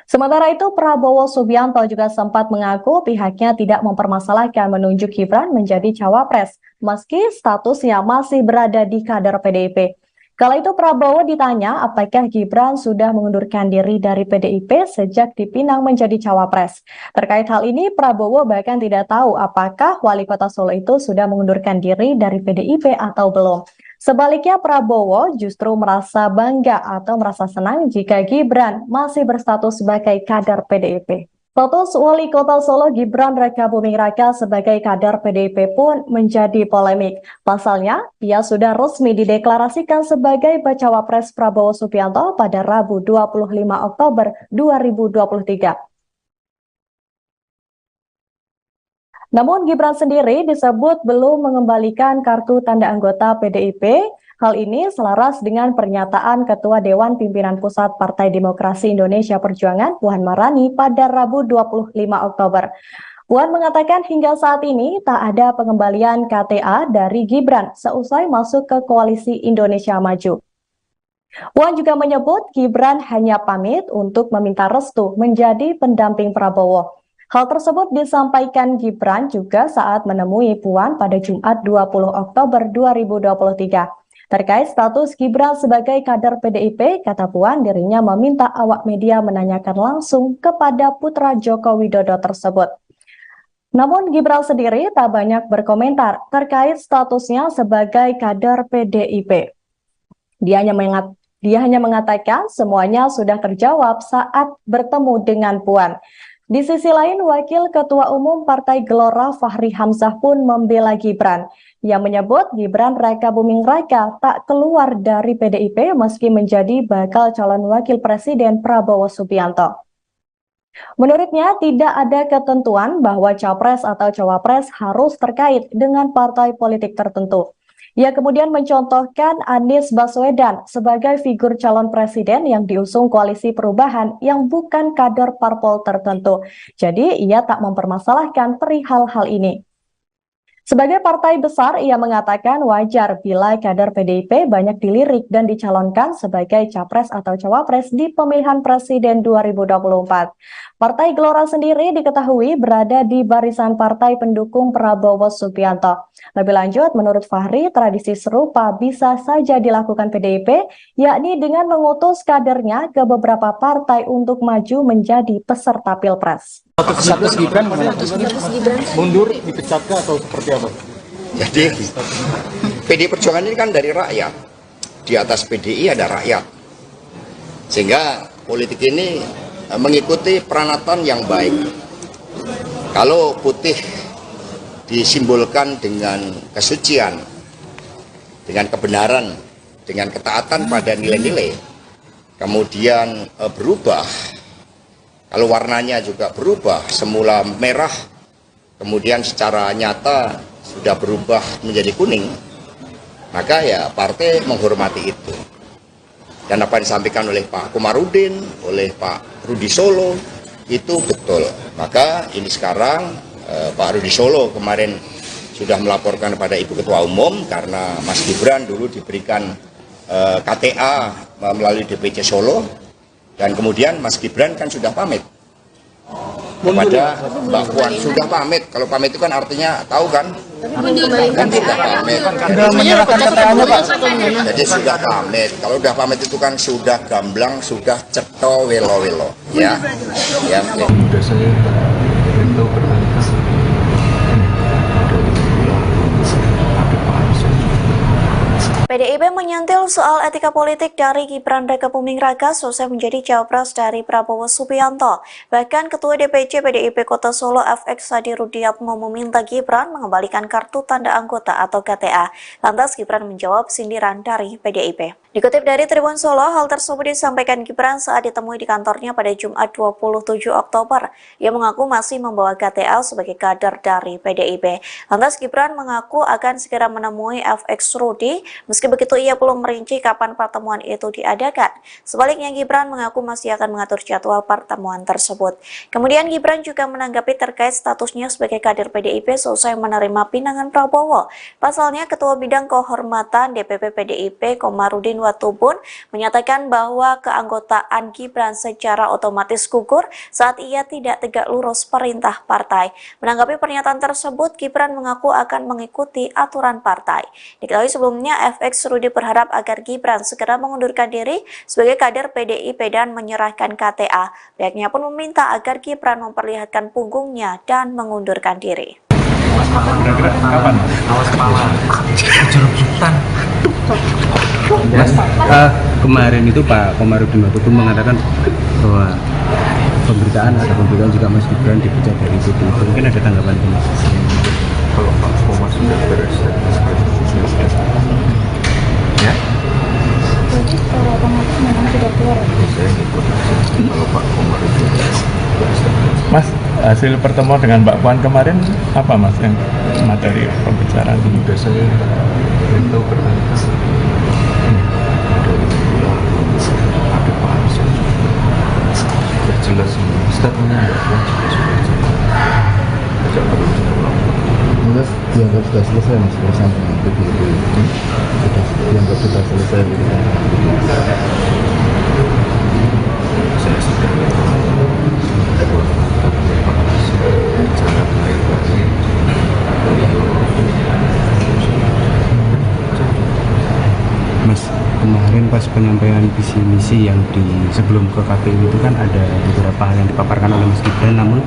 Sementara itu, Prabowo Subianto juga sempat mengaku pihaknya tidak mempermasalahkan menunjuk Gibran menjadi cawapres, meski statusnya masih berada di kader PDIP. Kala itu Prabowo ditanya apakah Gibran sudah mengundurkan diri dari PDIP sejak dipinang menjadi cawapres. Terkait hal ini, Prabowo bahkan tidak tahu apakah Wali Kota Solo itu sudah mengundurkan diri dari PDIP atau belum. Sebaliknya, Prabowo justru merasa bangga atau merasa senang jika Gibran masih berstatus sebagai kader PDIP. Status Wali Kota Solo Gibran Rakabuming Raka sebagai kader PDIP pun menjadi polemik. Pasalnya, ia sudah resmi dideklarasikan sebagai bacawa pres Prabowo Subianto pada Rabu 25 Oktober 2023. Namun Gibran sendiri disebut belum mengembalikan kartu tanda anggota PDIP. Hal ini selaras dengan pernyataan Ketua Dewan Pimpinan Pusat Partai Demokrasi Indonesia Perjuangan Puan Maharani pada Rabu 25 Oktober. Puan mengatakan hingga saat ini tak ada pengembalian KTA dari Gibran seusai masuk ke Koalisi Indonesia Maju. Puan juga menyebut Gibran hanya pamit untuk meminta restu menjadi pendamping Prabowo. Hal tersebut disampaikan Gibran juga saat menemui Puan pada Jumat 20 Oktober 2023. Terkait status Gibran sebagai kader PDIP, kata Puan dirinya meminta awak media menanyakan langsung kepada putra Joko Widodo tersebut. Namun Gibran sendiri tak banyak berkomentar terkait statusnya sebagai kader PDIP. Dia hanya mengatakan semuanya sudah terjawab saat bertemu dengan Puan. Di sisi lain, Wakil Ketua Umum Partai Gelora Fahri Hamzah pun membela Gibran. Ia menyebut Gibran Raka Buming Raka tak keluar dari PDIP meski menjadi bakal calon wakil presiden Prabowo Subianto. Menurutnya, tidak ada ketentuan bahwa capres atau cawapres harus terkait dengan partai politik tertentu. Ia kemudian mencontohkan Anies Baswedan sebagai figur calon presiden yang diusung Koalisi Perubahan yang bukan kader parpol tertentu. Jadi, ia tak mempermasalahkan perihal hal ini. Sebagai partai besar, ia mengatakan wajar bila kader PDIP banyak dilirik dan dicalonkan sebagai capres atau cawapres di pemilihan presiden 2024. Partai Gelora sendiri diketahui berada di barisan partai pendukung Prabowo Subianto. Lebih lanjut, menurut Fahri, tradisi serupa bisa saja dilakukan PDIP, yakni dengan mengutus kadernya ke beberapa partai untuk maju menjadi peserta Pilpres. Status Gibran mundur, dipecatkah atau seperti apa? Jadi PDI Perjuangan ini kan dari rakyat. Di atas PDI ada rakyat. Sehingga politik ini mengikuti peranatan yang baik. Kalau putih disimbolkan dengan kesucian, dengan kebenaran, dengan ketaatan pada nilai-nilai, kemudian berubah. Kalau warnanya juga berubah, semula merah, kemudian secara nyata sudah berubah menjadi kuning, maka ya partai menghormati itu. Dan apa yang disampaikan oleh Pak Komarudin, oleh Pak Rudi Solo, itu betul. Maka ini sekarang Pak Rudi Solo kemarin sudah melaporkan kepada Ibu Ketua Umum karena Mas Gibran dulu diberikan KTA melalui DPC Solo. Dan kemudian Mas Gibran kan sudah pamit kepada Mbak Puan, sudah pamit. Kalau pamit itu kan artinya tahu kan? Kan sudah pamit. Sudah menyerahkan keterangannya, Pak. Jadi sudah pamit. Kalau sudah pamit itu kan sudah gamblang, sudah ceto welo-welo. Ya. Ya. Sudah saya beritahu berkali-kali. PDIP menyentil soal etika politik dari Gibran Raka Buming Raka selesai menjadi cawapres dari Prabowo Subianto. Bahkan Ketua DPC PDIP Kota Solo FX Sadi Rudiatmo meminta Gibran mengembalikan kartu tanda anggota atau KTA. Lantas Gibran menjawab sindiran dari PDIP. Dikutip dari Tribun Solo, hal tersebut disampaikan Gibran saat ditemui di kantornya pada Jumat 27 Oktober. Ia mengaku masih membawa KTA sebagai kader dari PDIP. Lantas Gibran mengaku akan segera menemui FX Rudi, meski begitu ia belum merinci kapan pertemuan itu diadakan. Sebaliknya Gibran mengaku masih akan mengatur jadwal pertemuan tersebut. Kemudian Gibran juga menanggapi terkait statusnya sebagai kader PDIP selesai menerima pinangan Prabowo. Pasalnya Ketua Bidang Kehormatan DPP PDIP Komarudin Watubun menyatakan bahwa keanggotaan Gibran secara otomatis gugur saat ia tidak tegak lurus perintah partai. Menanggapi pernyataan tersebut, Gibran mengaku akan mengikuti aturan partai. Diketahui sebelumnya FX Rudi berharap agar Gibran segera mengundurkan diri sebagai kader PDIP dan menyerahkan KTA. Pihaknya pun meminta agar Gibran memperlihatkan punggungnya dan mengundurkan diri. Kira-kira kapan? Awas kepala. Mas, kemarin itu Pak Komarudin Watubun mengatakan bahwa pemberitaan juga Mas Gibran dipecat dari itu. Mungkin ada tanggapan itu, Mas? Kalau Pak Komar sudah beres ya? Jadi secara otomatis memang sudah keluar. Saya ikut kalau Pak Komar itu Mas, hasil pertemuan dengan Mbak Puan kemarin apa Mas yang materi pembicaraan? sudah saya beritahu berkali-kali. Ada Pak Arsul sudah jelas statementnya Mbak Puan juga sudah jelas. Tidak perlu diulang. Mas, dianggap sudah selesai Mas urusan dengan PDIP. Sudah dianggap sudah selesai urusan dengan PDIP. Saya sudah bicara baik-baik. pas penyampaian visi misi yang sebelum ke KPU itu kan ada beberapa hal yang dipaparkan oleh Mas Gibran, namun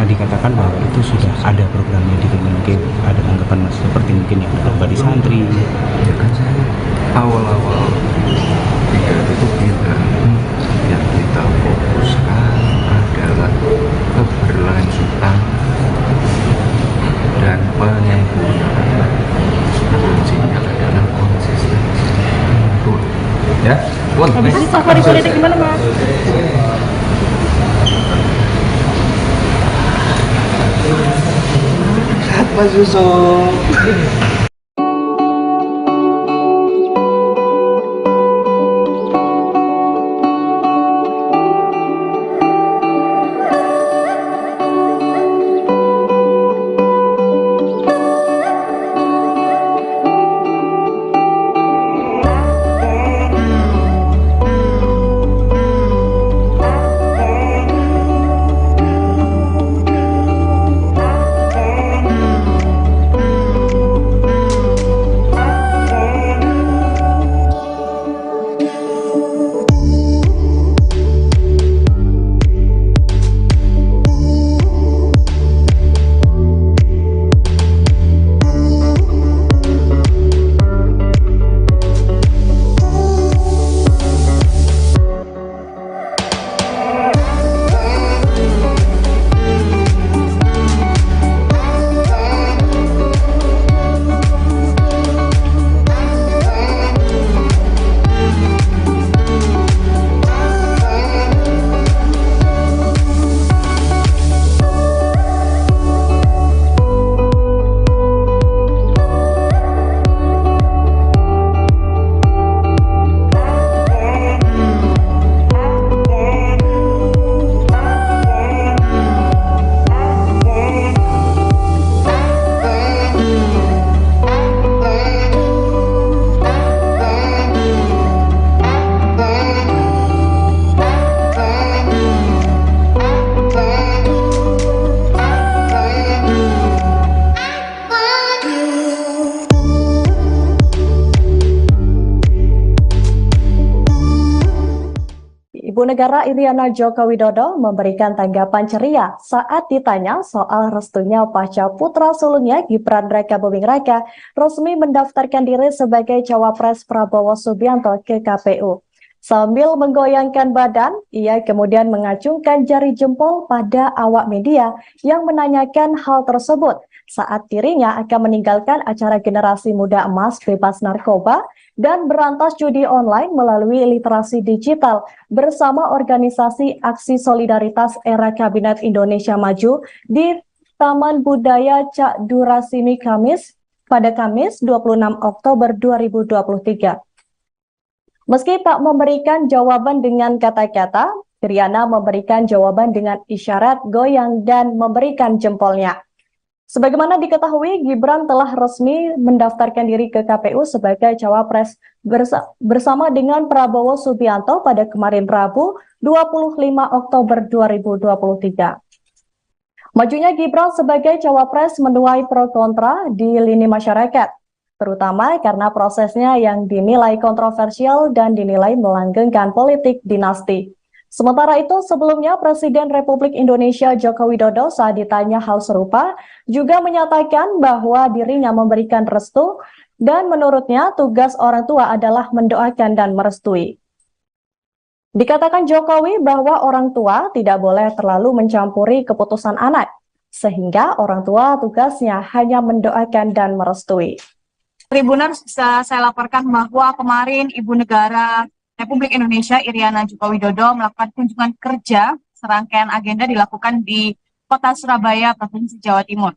dikatakan bahwa itu sudah ada programnya di Kemenkeu. Ada tanggapan Mas seperti mungkin yang ada di santri? Ya kan saya awal-awal pidato itu bilang yang kita fokuskan adalah keberlanjutan dan penyempurnaan. Kuncinya adalah konsistensi. Ya, habis ini safari politik gimana, Mas? Mas Yusuf. Ibu Negara Iriana Joko Widodo memberikan tanggapan ceria saat ditanya soal restunya pasca putra sulungnya Gibran Rakabuming Raka resmi mendaftarkan diri sebagai cawapres Prabowo Subianto ke KPU. Sambil menggoyangkan badan, ia kemudian mengacungkan jari jempol pada awak media yang menanyakan hal tersebut saat dirinya akan meninggalkan acara Generasi Muda Emas Bebas Narkoba dan berantas judi online melalui literasi digital bersama organisasi Aksi Solidaritas Era Kabinet Indonesia Maju di Taman Budaya Cak Durasimi pada Kamis 26 Oktober 2023. Meski tak memberikan jawaban dengan kata-kata, Iriana memberikan jawaban dengan isyarat goyang dan memberikan jempolnya. Sebagaimana diketahui, Gibran telah resmi mendaftarkan diri ke KPU sebagai cawapres bersama dengan Prabowo Subianto pada kemarin Rabu 25 Oktober 2023. Majunya Gibran sebagai cawapres menuai pro kontra di lini masyarakat, terutama karena prosesnya yang dinilai kontroversial dan dinilai melanggengkan politik dinasti. Sementara itu, sebelumnya Presiden Republik Indonesia Joko Widodo saat ditanya hal serupa juga menyatakan bahwa dirinya memberikan restu dan menurutnya tugas orang tua adalah mendoakan dan merestui. Dikatakan Jokowi bahwa orang tua tidak boleh terlalu mencampuri keputusan anak, sehingga orang tua tugasnya hanya mendoakan dan merestui. Tribuners, bisa saya laporkan bahwa kemarin Ibu Negara Republik Indonesia Iriana Joko Widodo melakukan kunjungan kerja, serangkaian agenda dilakukan di Kota Surabaya, Provinsi Jawa Timur.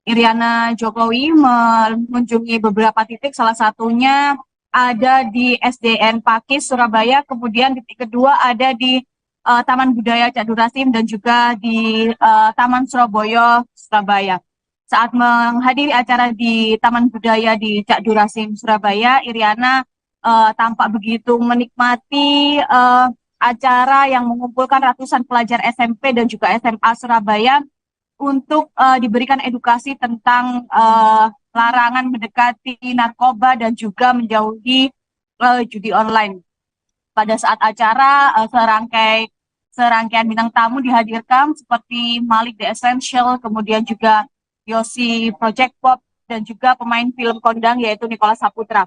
Iriana Jokowi mengunjungi beberapa titik, salah satunya ada di SDN Pakis Surabaya, kemudian titik kedua ada di Taman Budaya Cak Durasim dan juga di Taman Surabaya, Surabaya. Saat menghadiri acara di Taman Budaya di Cak Durasim, Surabaya, Iriana tampak begitu menikmati acara yang mengumpulkan ratusan pelajar SMP dan juga SMA Surabaya untuk diberikan edukasi tentang larangan mendekati narkoba dan juga menjauhi judi online. pada saat acara serangkaian bintang tamu dihadirkan seperti Malik The Essential, kemudian juga Yosi Project Pop, dan juga pemain film kondang yaitu Nicholas Saputra.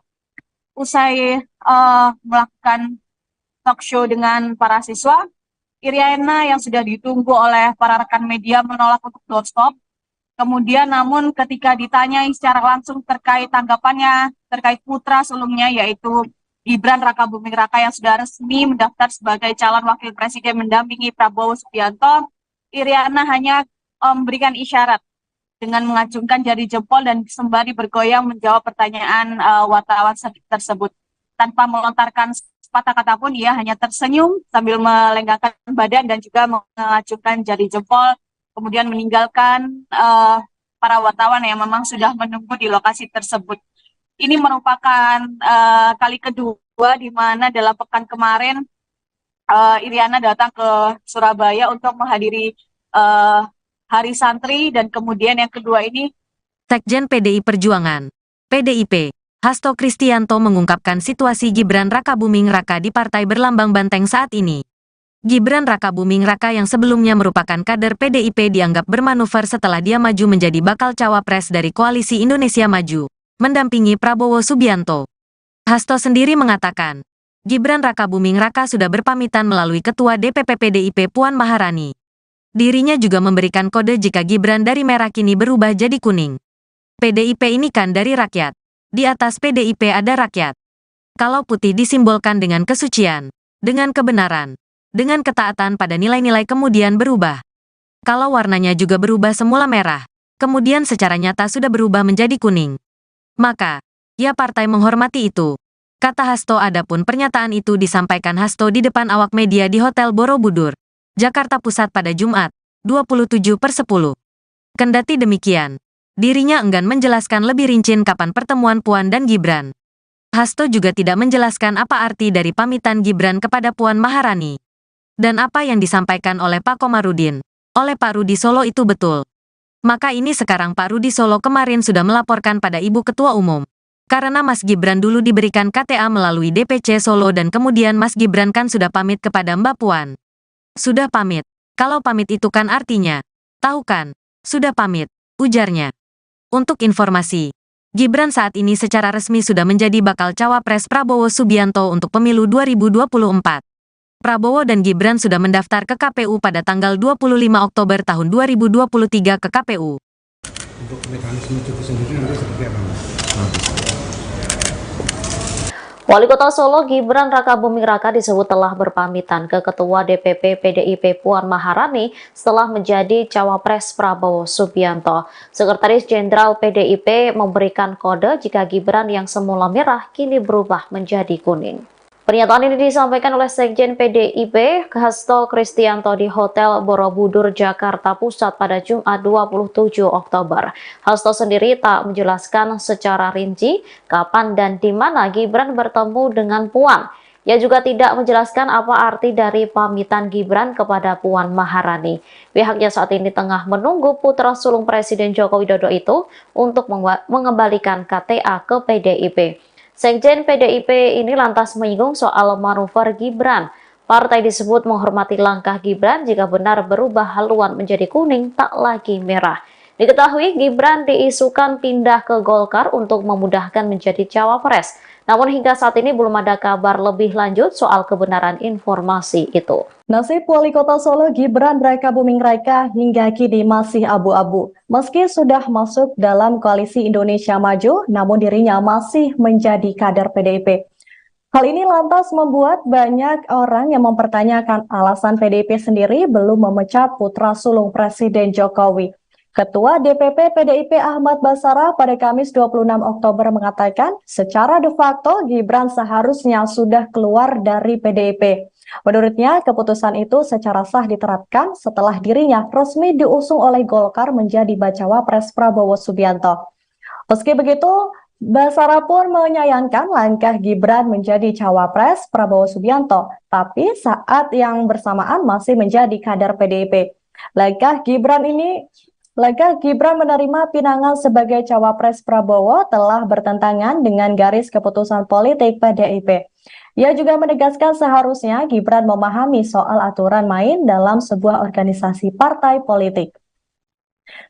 Usai melakukan talk show dengan para siswa, Iriana yang sudah ditunggu oleh para rekan media menolak untuk doorstop. Kemudian namun ketika ditanyai secara langsung terkait tanggapannya terkait putra sulungnya yaitu Gibran Rakabuming Raka yang sudah resmi mendaftar sebagai calon wakil presiden mendampingi Prabowo Subianto, Iriana hanya memberikan isyarat dengan mengacungkan jari jempol dan sembari bergoyang menjawab pertanyaan wartawan tersebut. Tanpa melontarkan sepatah kata pun, ia hanya tersenyum sambil melenggangkan badan dan juga mengacungkan jari jempol, kemudian meninggalkan para wartawan yang memang sudah menunggu di lokasi tersebut. Ini merupakan kali kedua di mana dalam pekan kemarin Iriana datang ke Surabaya untuk menghadiri Hari Santri, dan kemudian yang kedua ini Sekjen PDI Perjuangan, PDIP, Hasto Kristianto mengungkapkan situasi Gibran Rakabuming Raka di Partai Berlambang Banteng saat ini. Gibran Rakabuming Raka yang sebelumnya merupakan kader PDIP dianggap bermanuver setelah dia maju menjadi bakal cawapres dari Koalisi Indonesia Maju, mendampingi Prabowo Subianto. Hasto sendiri mengatakan, Gibran Rakabuming Raka sudah berpamitan melalui Ketua DPP PDIP Puan Maharani. Dirinya juga memberikan kode jika Gibran dari merah kini berubah jadi kuning. PDIP ini kan dari rakyat. Di atas PDIP ada rakyat. Kalau putih disimbolkan dengan kesucian, dengan kebenaran, dengan ketaatan pada nilai-nilai kemudian berubah. Kalau warnanya juga berubah semula merah, kemudian secara nyata sudah berubah menjadi kuning. Maka, ya partai menghormati itu. Kata Hasto. Adapun pernyataan itu disampaikan Hasto di depan awak media di Hotel Borobudur, Jakarta Pusat pada Jumat, 27/10. Kendati demikian, dirinya enggan menjelaskan lebih rinci kapan pertemuan Puan dan Gibran. Hasto juga tidak menjelaskan apa arti dari pamitan Gibran kepada Puan Maharani. Dan apa yang disampaikan oleh Pak Komarudin, oleh Pak Rudi Solo itu betul. Maka ini sekarang Pak Rudi Solo kemarin sudah melaporkan pada Ibu Ketua Umum. Karena Mas Gibran dulu diberikan KTA melalui DPC Solo dan kemudian Mas Gibran kan sudah pamit kepada Mbak Puan. Sudah pamit. Kalau pamit itu kan artinya, tahu kan, sudah pamit, ujarnya. Untuk informasi, Gibran saat ini secara resmi sudah menjadi bakal cawapres Prabowo Subianto untuk pemilu 2024. Prabowo dan Gibran sudah mendaftar ke KPU pada tanggal 25 Oktober tahun 2023 ke KPU. Untuk mekanisme cuti sendiri nanti seperti apa, Mas? Wali Kota Solo Gibran Rakabuming Raka disebut telah berpamitan ke Ketua DPP PDIP Puan Maharani setelah menjadi cawapres Prabowo Subianto. Sekretaris Jenderal PDIP memberikan kode jika Gibran yang semula merah kini berubah menjadi kuning. Pernyataan ini disampaikan oleh Sekjen PDIP Hasto Kristianto di Hotel Borobudur, Jakarta Pusat pada Jumat 27 Oktober. Hasto sendiri tak menjelaskan secara rinci kapan dan di mana Gibran bertemu dengan Puan. Ia juga tidak menjelaskan apa arti dari pamitan Gibran kepada Puan Maharani. Pihaknya saat ini tengah menunggu putra sulung Presiden Joko Widodo itu untuk mengembalikan KTA ke PDIP. Sekjen PDIP ini lantas menyinggung soal manuver Gibran. Partai disebut menghormati langkah Gibran jika benar berubah haluan menjadi kuning tak lagi merah. Diketahui Gibran diisukan pindah ke Golkar untuk memudahkan menjadi cawapres. Namun hingga saat ini belum ada kabar lebih lanjut soal kebenaran informasi itu. Nasib Wali Kota Solo Gibran Rakabuming Raka hingga kini masih abu-abu. Meski sudah masuk dalam Koalisi Indonesia Maju, namun dirinya masih menjadi kader PDIP. Hal ini lantas membuat banyak orang yang mempertanyakan alasan PDIP sendiri belum memecat putra sulung Presiden Jokowi. Ketua DPP PDIP Ahmad Basara pada Kamis 26 Oktober mengatakan secara de facto Gibran seharusnya sudah keluar dari PDIP. Menurutnya, keputusan itu secara sah diterapkan setelah dirinya resmi diusung oleh Golkar menjadi bacawa pres Prabowo Subianto. Meski begitu, Basara pun menyayangkan langkah Gibran menjadi cawapres Prabowo Subianto, tapi saat yang bersamaan masih menjadi kader PDIP. Langkah Gibran ini Laga Gibran menerima pinangan sebagai cawapres Prabowo telah bertentangan dengan garis keputusan politik PDIP. Ia juga menegaskan seharusnya Gibran memahami soal aturan main dalam sebuah organisasi partai politik.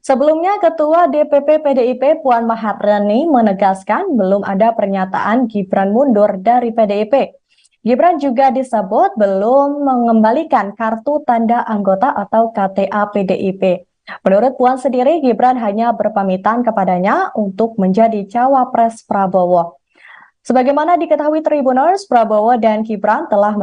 Sebelumnya, Ketua DPP PDIP Puan Maharani menegaskan belum ada pernyataan Gibran mundur dari PDIP. Gibran juga disebut belum mengembalikan kartu tanda anggota atau KTA PDIP. Menurut Puan sendiri, Gibran hanya berpamitan kepadanya untuk menjadi cawapres Prabowo. Sebagaimana diketahui Tribuners, Prabowo dan Gibran telah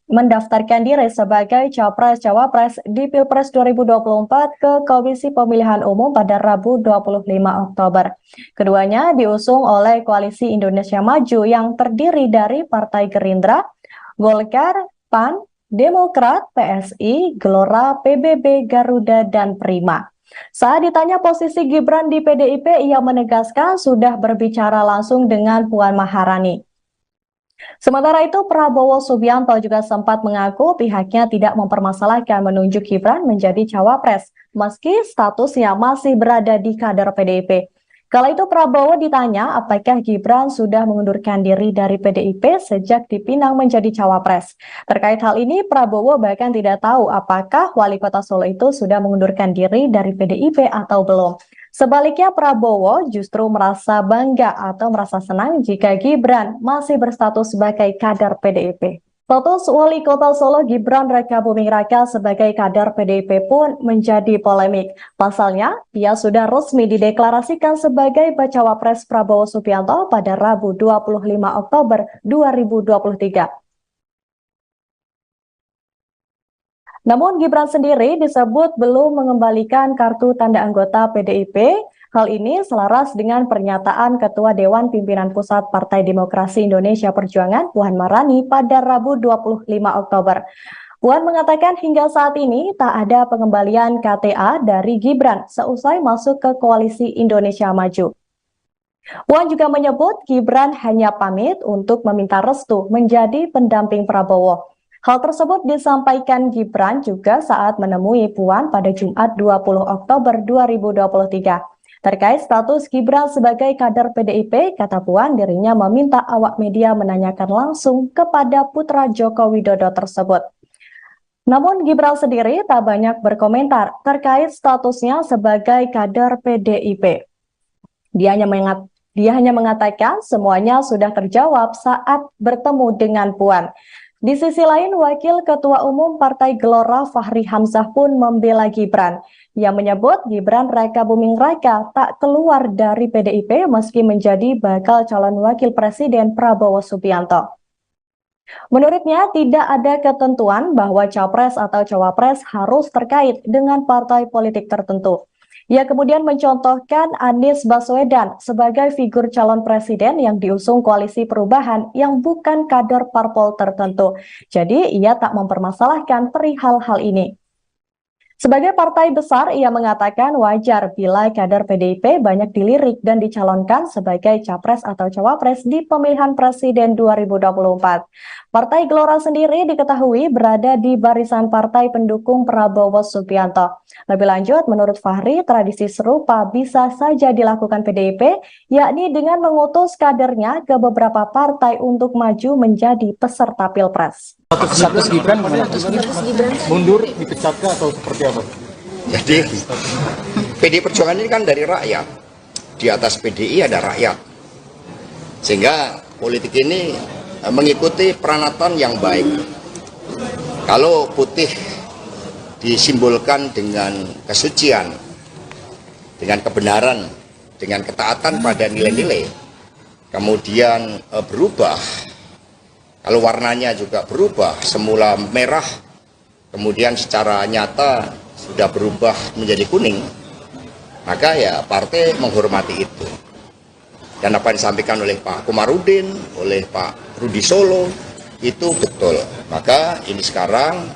mendaftarkan diri sebagai capres-cawapres di Pilpres 2024 ke Komisi Pemilihan Umum pada Rabu 25 Oktober. Keduanya diusung oleh Koalisi Indonesia Maju yang terdiri dari Partai Gerindra, Golkar, PAN, Demokrat, PSI, Gelora, PBB, Garuda, dan Prima. Saat ditanya posisi Gibran di PDIP, ia menegaskan sudah berbicara langsung dengan Puan Maharani. Sementara itu, Prabowo Subianto juga sempat mengaku pihaknya tidak mempermasalahkan menunjuk Gibran menjadi cawapres, meski statusnya masih berada di kader PDIP. Kala itu Prabowo ditanya apakah Gibran sudah mengundurkan diri dari PDIP sejak dipinang menjadi cawapres. Terkait hal ini, Prabowo bahkan tidak tahu apakah wali kota Solo itu sudah mengundurkan diri dari PDIP atau belum. Sebaliknya, Prabowo justru merasa bangga atau merasa senang jika Gibran masih berstatus sebagai kader PDIP. Status wali kota Solo Gibran Rakabuming Raka sebagai kader PDIP pun menjadi polemik. Pasalnya, ia sudah resmi dideklarasikan sebagai Bacawapres Prabowo Subianto pada Rabu 25 Oktober 2023. Namun Gibran sendiri disebut belum mengembalikan kartu tanda anggota PDIP. Hal ini selaras dengan pernyataan Ketua Dewan Pimpinan Pusat Partai Demokrasi Indonesia Perjuangan Puan Maharani pada Rabu 25 Oktober. Puan mengatakan hingga saat ini tak ada pengembalian KTA dari Gibran seusai masuk ke Koalisi Indonesia Maju. Puan juga menyebut Gibran hanya pamit untuk meminta restu menjadi pendamping Prabowo. Hal tersebut disampaikan Gibran juga saat menemui Puan pada Jumat 20 Oktober 2023. Terkait status Gibran sebagai kader PDIP, kata Puan dirinya meminta awak media menanyakan langsung kepada putra Joko Widodo tersebut. Namun Gibran sendiri tak banyak berkomentar terkait statusnya sebagai kader PDIP. Dia hanya mengatakan semuanya sudah terjawab saat bertemu dengan Puan. Di sisi lain, Wakil Ketua Umum Partai Gelora Fahri Hamzah pun membela Gibran. Ia menyebut Gibran Rakabuming Raka tak keluar dari PDIP meski menjadi bakal calon wakil presiden Prabowo Subianto. Menurutnya, tidak ada ketentuan bahwa capres atau cawapres harus terkait dengan partai politik tertentu. Ia kemudian mencontohkan Anies Baswedan sebagai figur calon presiden yang diusung Koalisi Perubahan yang bukan kader parpol tertentu. Jadi, ia tak mempermasalahkan perihal hal ini. Sebagai partai besar, ia mengatakan wajar bila kader PDIP banyak dilirik dan dicalonkan sebagai capres atau cawapres di pemilihan presiden 2024. Partai Gelora sendiri diketahui berada di barisan partai pendukung Prabowo Subianto. Lebih lanjut, menurut Fahri, tradisi serupa bisa saja dilakukan PDIP, yakni dengan mengutus kadernya ke beberapa partai untuk maju menjadi peserta Pilpres. Status Gibran mundur, dipecatkah atau seperti apa? Jadi PDI Perjuangan ini kan dari rakyat. Di atas PDI ada rakyat. Sehingga politik ini mengikuti peranatan yang baik. Kalau putih disimbolkan dengan kesucian, dengan kebenaran, dengan ketaatan pada nilai-nilai, kemudian berubah. Kalau warnanya juga berubah, semula merah, kemudian secara nyata sudah berubah menjadi kuning, maka ya partai menghormati itu. Dan apa yang disampaikan oleh Pak Komarudin, oleh Pak Rudi Solo, itu betul. Maka ini sekarang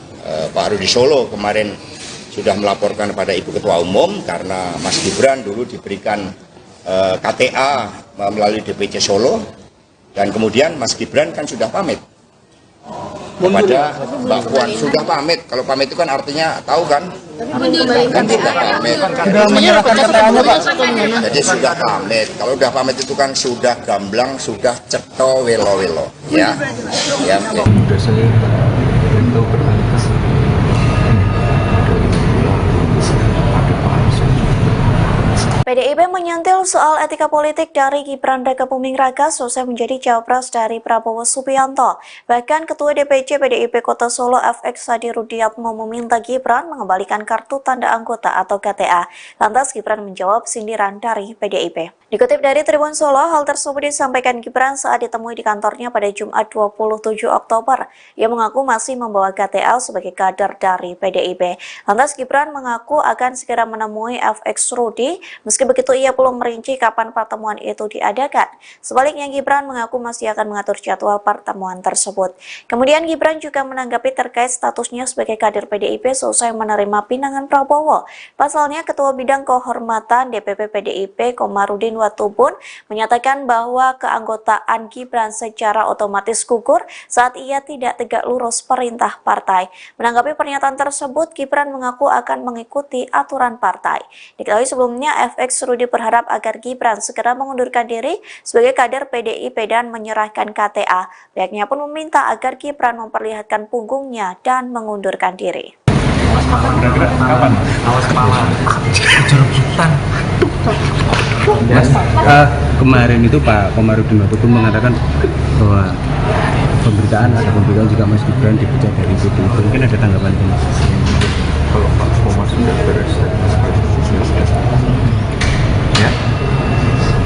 Pak Rudi Solo kemarin sudah melaporkan kepada Ibu Ketua Umum karena Mas Gibran dulu diberikan KTA melalui DPC Solo. Dan kemudian Mas Gibran kan sudah pamit. kepada Mbak Puan. Sudah pamit, kalau pamit itu kan artinya tahu kan? Kan sudah pamit. Sudah menyerahkan keterangannya Pak. Jadi sudah pamit. Kalau udah pamit itu kan sudah gamblang, sudah ceto welo-welo. Ya. Ya. Udah saya beritahu berkali-kali. PDIP menyentil soal etika politik dari Gibran Rakabuming Raka selesai menjadi cawapres dari Prabowo Subianto. Bahkan Ketua DPC PDIP Kota Solo FX Hadi Rudiatmo meminta Gibran mengembalikan kartu tanda anggota atau KTA. Lantas Gibran menjawab sindiran dari PDIP. Dikutip dari Tribun Solo, hal tersebut disampaikan Gibran saat ditemui di kantornya pada Jumat 27 Oktober. Ia mengaku masih membawa KTA sebagai kader dari PDIP. Lantas Gibran mengaku akan segera menemui FX Rudi. Meski begitu, ia belum merinci kapan pertemuan itu diadakan. Sebaliknya, Gibran mengaku masih akan mengatur jadwal pertemuan tersebut. Kemudian, Gibran juga menanggapi terkait statusnya sebagai kader PDIP selesai menerima pinangan Prabowo. Pasalnya, Ketua Bidang Kehormatan DPP PDIP Komarudin Watubun menyatakan bahwa keanggotaan Gibran secara otomatis gugur saat ia tidak tegak lurus perintah partai. Menanggapi pernyataan tersebut, Gibran mengaku akan mengikuti aturan partai. Diketahui sebelumnya, FX Rudi berharap agar Gibran segera mengundurkan diri sebagai kader PDIP dan menyerahkan KTA. Pihaknya pun meminta agar Gibran memperlihatkan punggungnya dan mengundurkan diri. Kira-kira kapan? Awas kepala. Jerutan. Mas, kemarin itu Pak Komarudin Watubun mengatakan bahwa pemberitaan juga Mas Gibran dipecat dari PDIP. Mungkin ada tanggapan itu Mas? Kalau Pak Komar sudah beres, ya?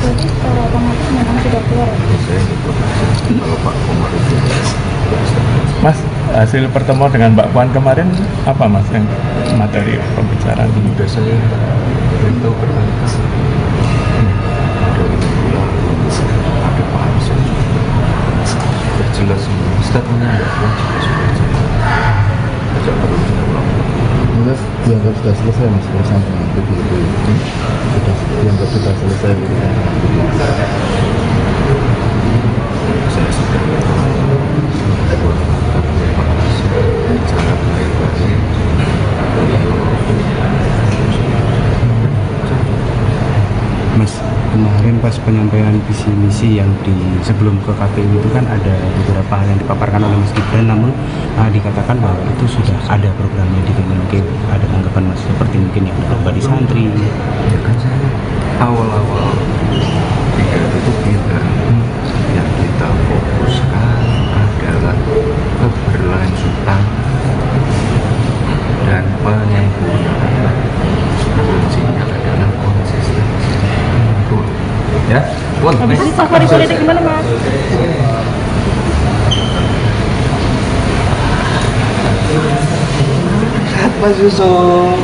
Jadi secara otomatis memang sudah keluar. Saya kalau Pak Komar itu Mas, hasil pertemuan dengan Mbak Puan kemarin apa Mas yang materi pembicaraan? sudah saya beritahu berkali-kali. Ada Pak Arsen sudah jelas semua. Statementnya Mbak Puan juga sudah jelas. Tidak perlu diulang. Mas dianggap sudah selesai Mas urusan dengan PDIP. Sudah dianggap sudah selesai urusan dengan PDIP. Saya sudah bicara baik-baik. Mas, kemarin pas penyampaian visi misi yang sebelum ke KPU itu kan ada beberapa hal yang dipaparkan oleh Mas Gibran, namun dikatakan bahwa itu sudah ada programnya di Kemenkeu. Ada tanggapan Mas seperti mungkin yang ada di santri? Ya kan saya awal-awal itu bilang yang kita fokuskan adalah keberlanjutan dan penyempurnaan. Kuncinya adalah konsistensi. Ya, Safari politik gimana Mas? Mas Yusuf.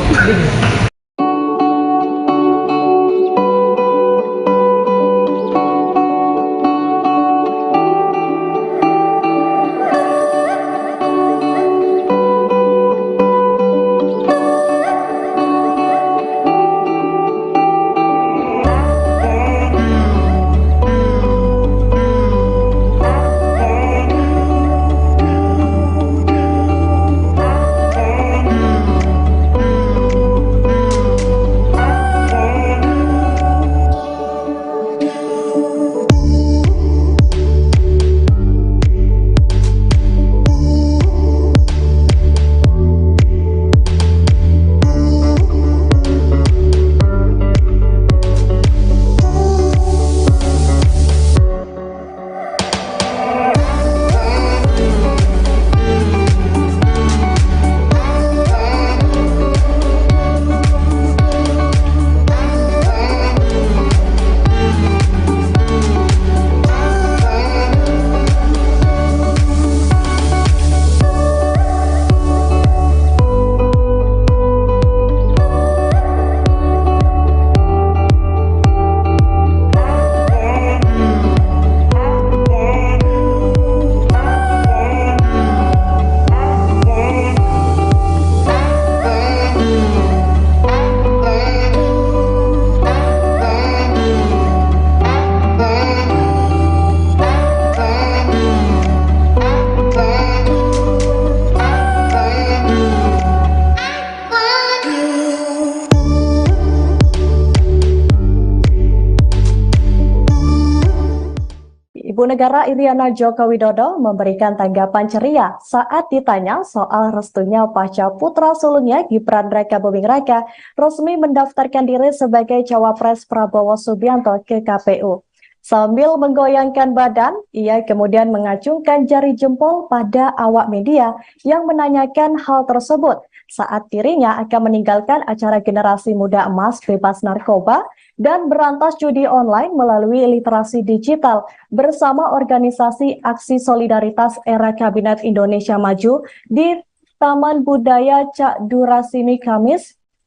Ibu Negara Iriana Joko Widodo memberikan tanggapan ceria saat ditanya soal restunya pasca putra sulungnya Gibran Rakabuming Raka resmi mendaftarkan diri sebagai cawapres Prabowo Subianto ke KPU. Sambil menggoyangkan badan, ia kemudian mengacungkan jari jempol pada awak media yang menanyakan hal tersebut saat dirinya akan meninggalkan acara Generasi Muda Emas Bebas Narkoba dan berantas judi online melalui literasi digital bersama organisasi Aksi Solidaritas Era Kabinet Indonesia Maju di Taman Budaya Cak Durasimi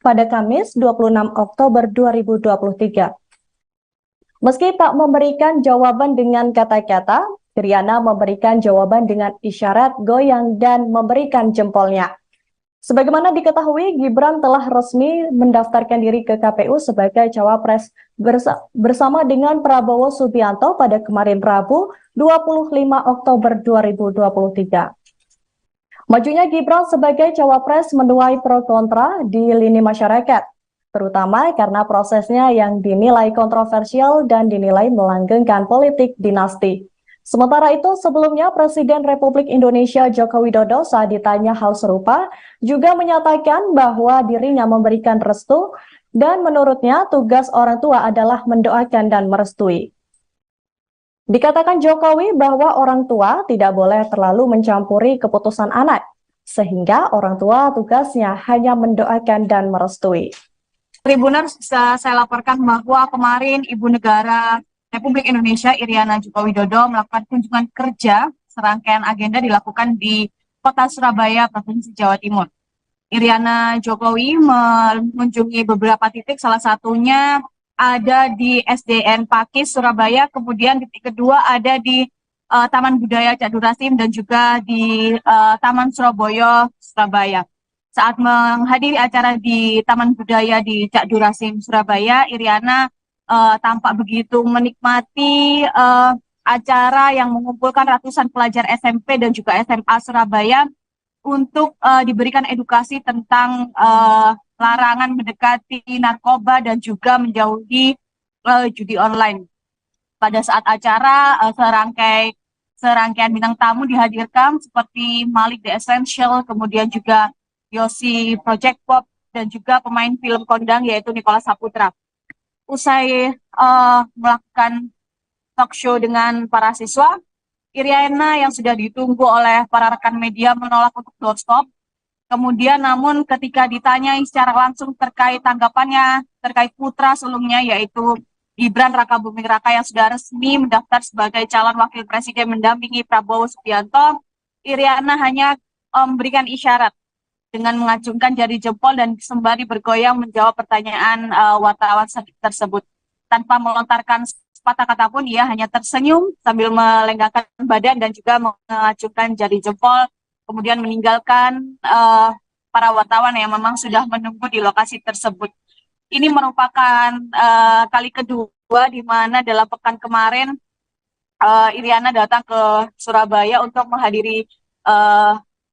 pada Kamis 26 Oktober 2023. Meski tak memberikan jawaban dengan kata-kata, Iriana memberikan jawaban dengan isyarat goyang dan memberikan jempolnya. Sebagaimana diketahui, Gibran telah resmi mendaftarkan diri ke KPU sebagai cawapres bersama dengan Prabowo Subianto pada kemarin Rabu 25 Oktober 2023. Majunya Gibran sebagai cawapres menuai pro kontra di lini masyarakat, terutama karena prosesnya yang dinilai kontroversial dan dinilai melanggengkan politik dinasti. Sementara itu, sebelumnya Presiden Republik Indonesia Joko Widodo saat ditanya hal serupa juga menyatakan bahwa dirinya memberikan restu dan menurutnya tugas orang tua adalah mendoakan dan merestui. Dikatakan Jokowi bahwa orang tua tidak boleh terlalu mencampuri keputusan anak, sehingga orang tua tugasnya hanya mendoakan dan merestui. Tribuners, bisa saya laporkan bahwa kemarin Ibu Negara Republik Indonesia Iriana Joko Widodo melakukan kunjungan kerja, serangkaian agenda dilakukan di Kota Surabaya, Provinsi Jawa Timur. Iriana Jokowi mengunjungi beberapa titik, salah satunya ada di SDN Pakis Surabaya, kemudian titik kedua ada di Taman Budaya Cak Durasim dan juga di Taman Surabaya, Surabaya. Saat menghadiri acara di Taman Budaya di Cak Durasim, Surabaya, Iriana tampak begitu menikmati acara yang mengumpulkan ratusan pelajar SMP dan juga SMA Surabaya untuk diberikan edukasi tentang larangan mendekati narkoba dan juga menjauhi judi online. Pada saat acara, serangkaian bintang tamu dihadirkan seperti Malik The Essential, kemudian juga Yosi Project Pop, dan juga pemain film kondang yaitu Nicholas Saputra. Usai melakukan talk show dengan para siswa, Iriana yang sudah ditunggu oleh para rekan media menolak untuk doorstop. Kemudian namun ketika ditanya secara langsung terkait tanggapannya terkait putra sulungnya yaitu Gibran Rakabuming Raka yang sudah resmi mendaftar sebagai calon wakil presiden mendampingi Prabowo Subianto, Iriana hanya memberikan isyarat dengan mengacungkan jari jempol dan sembari bergoyang menjawab pertanyaan wartawan tersebut. Tanpa melontarkan sepatah kata pun, ia hanya tersenyum sambil melenggangkan badan dan juga mengacungkan jari jempol, kemudian meninggalkan para wartawan yang memang sudah menunggu di lokasi tersebut. Ini merupakan kali kedua di mana dalam pekan kemarin Iriana datang ke Surabaya untuk menghadiri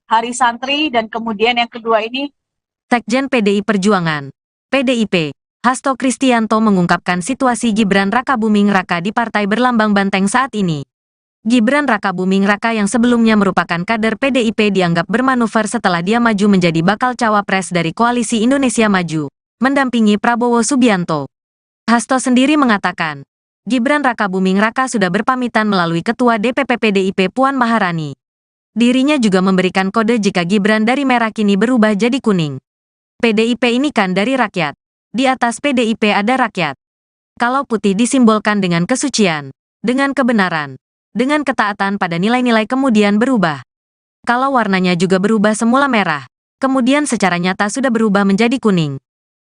Hari Santri, dan kemudian yang kedua ini Sekjen PDI Perjuangan, PDIP, Hasto Kristianto mengungkapkan situasi Gibran Rakabuming Raka di Partai Berlambang Banteng saat ini. Gibran Rakabuming Raka yang sebelumnya merupakan kader PDIP dianggap bermanuver setelah dia maju menjadi bakal cawapres dari Koalisi Indonesia Maju, mendampingi Prabowo Subianto. Hasto sendiri mengatakan, Gibran Rakabuming Raka sudah berpamitan melalui Ketua DPP PDIP Puan Maharani. Dirinya juga memberikan kode jika Gibran dari merah kini berubah jadi kuning. PDIP ini kan dari rakyat. Di atas PDIP ada rakyat. Kalau putih disimbolkan dengan kesucian, dengan kebenaran, dengan ketaatan pada nilai-nilai kemudian berubah. Kalau warnanya juga berubah semula merah, kemudian secara nyata sudah berubah menjadi kuning.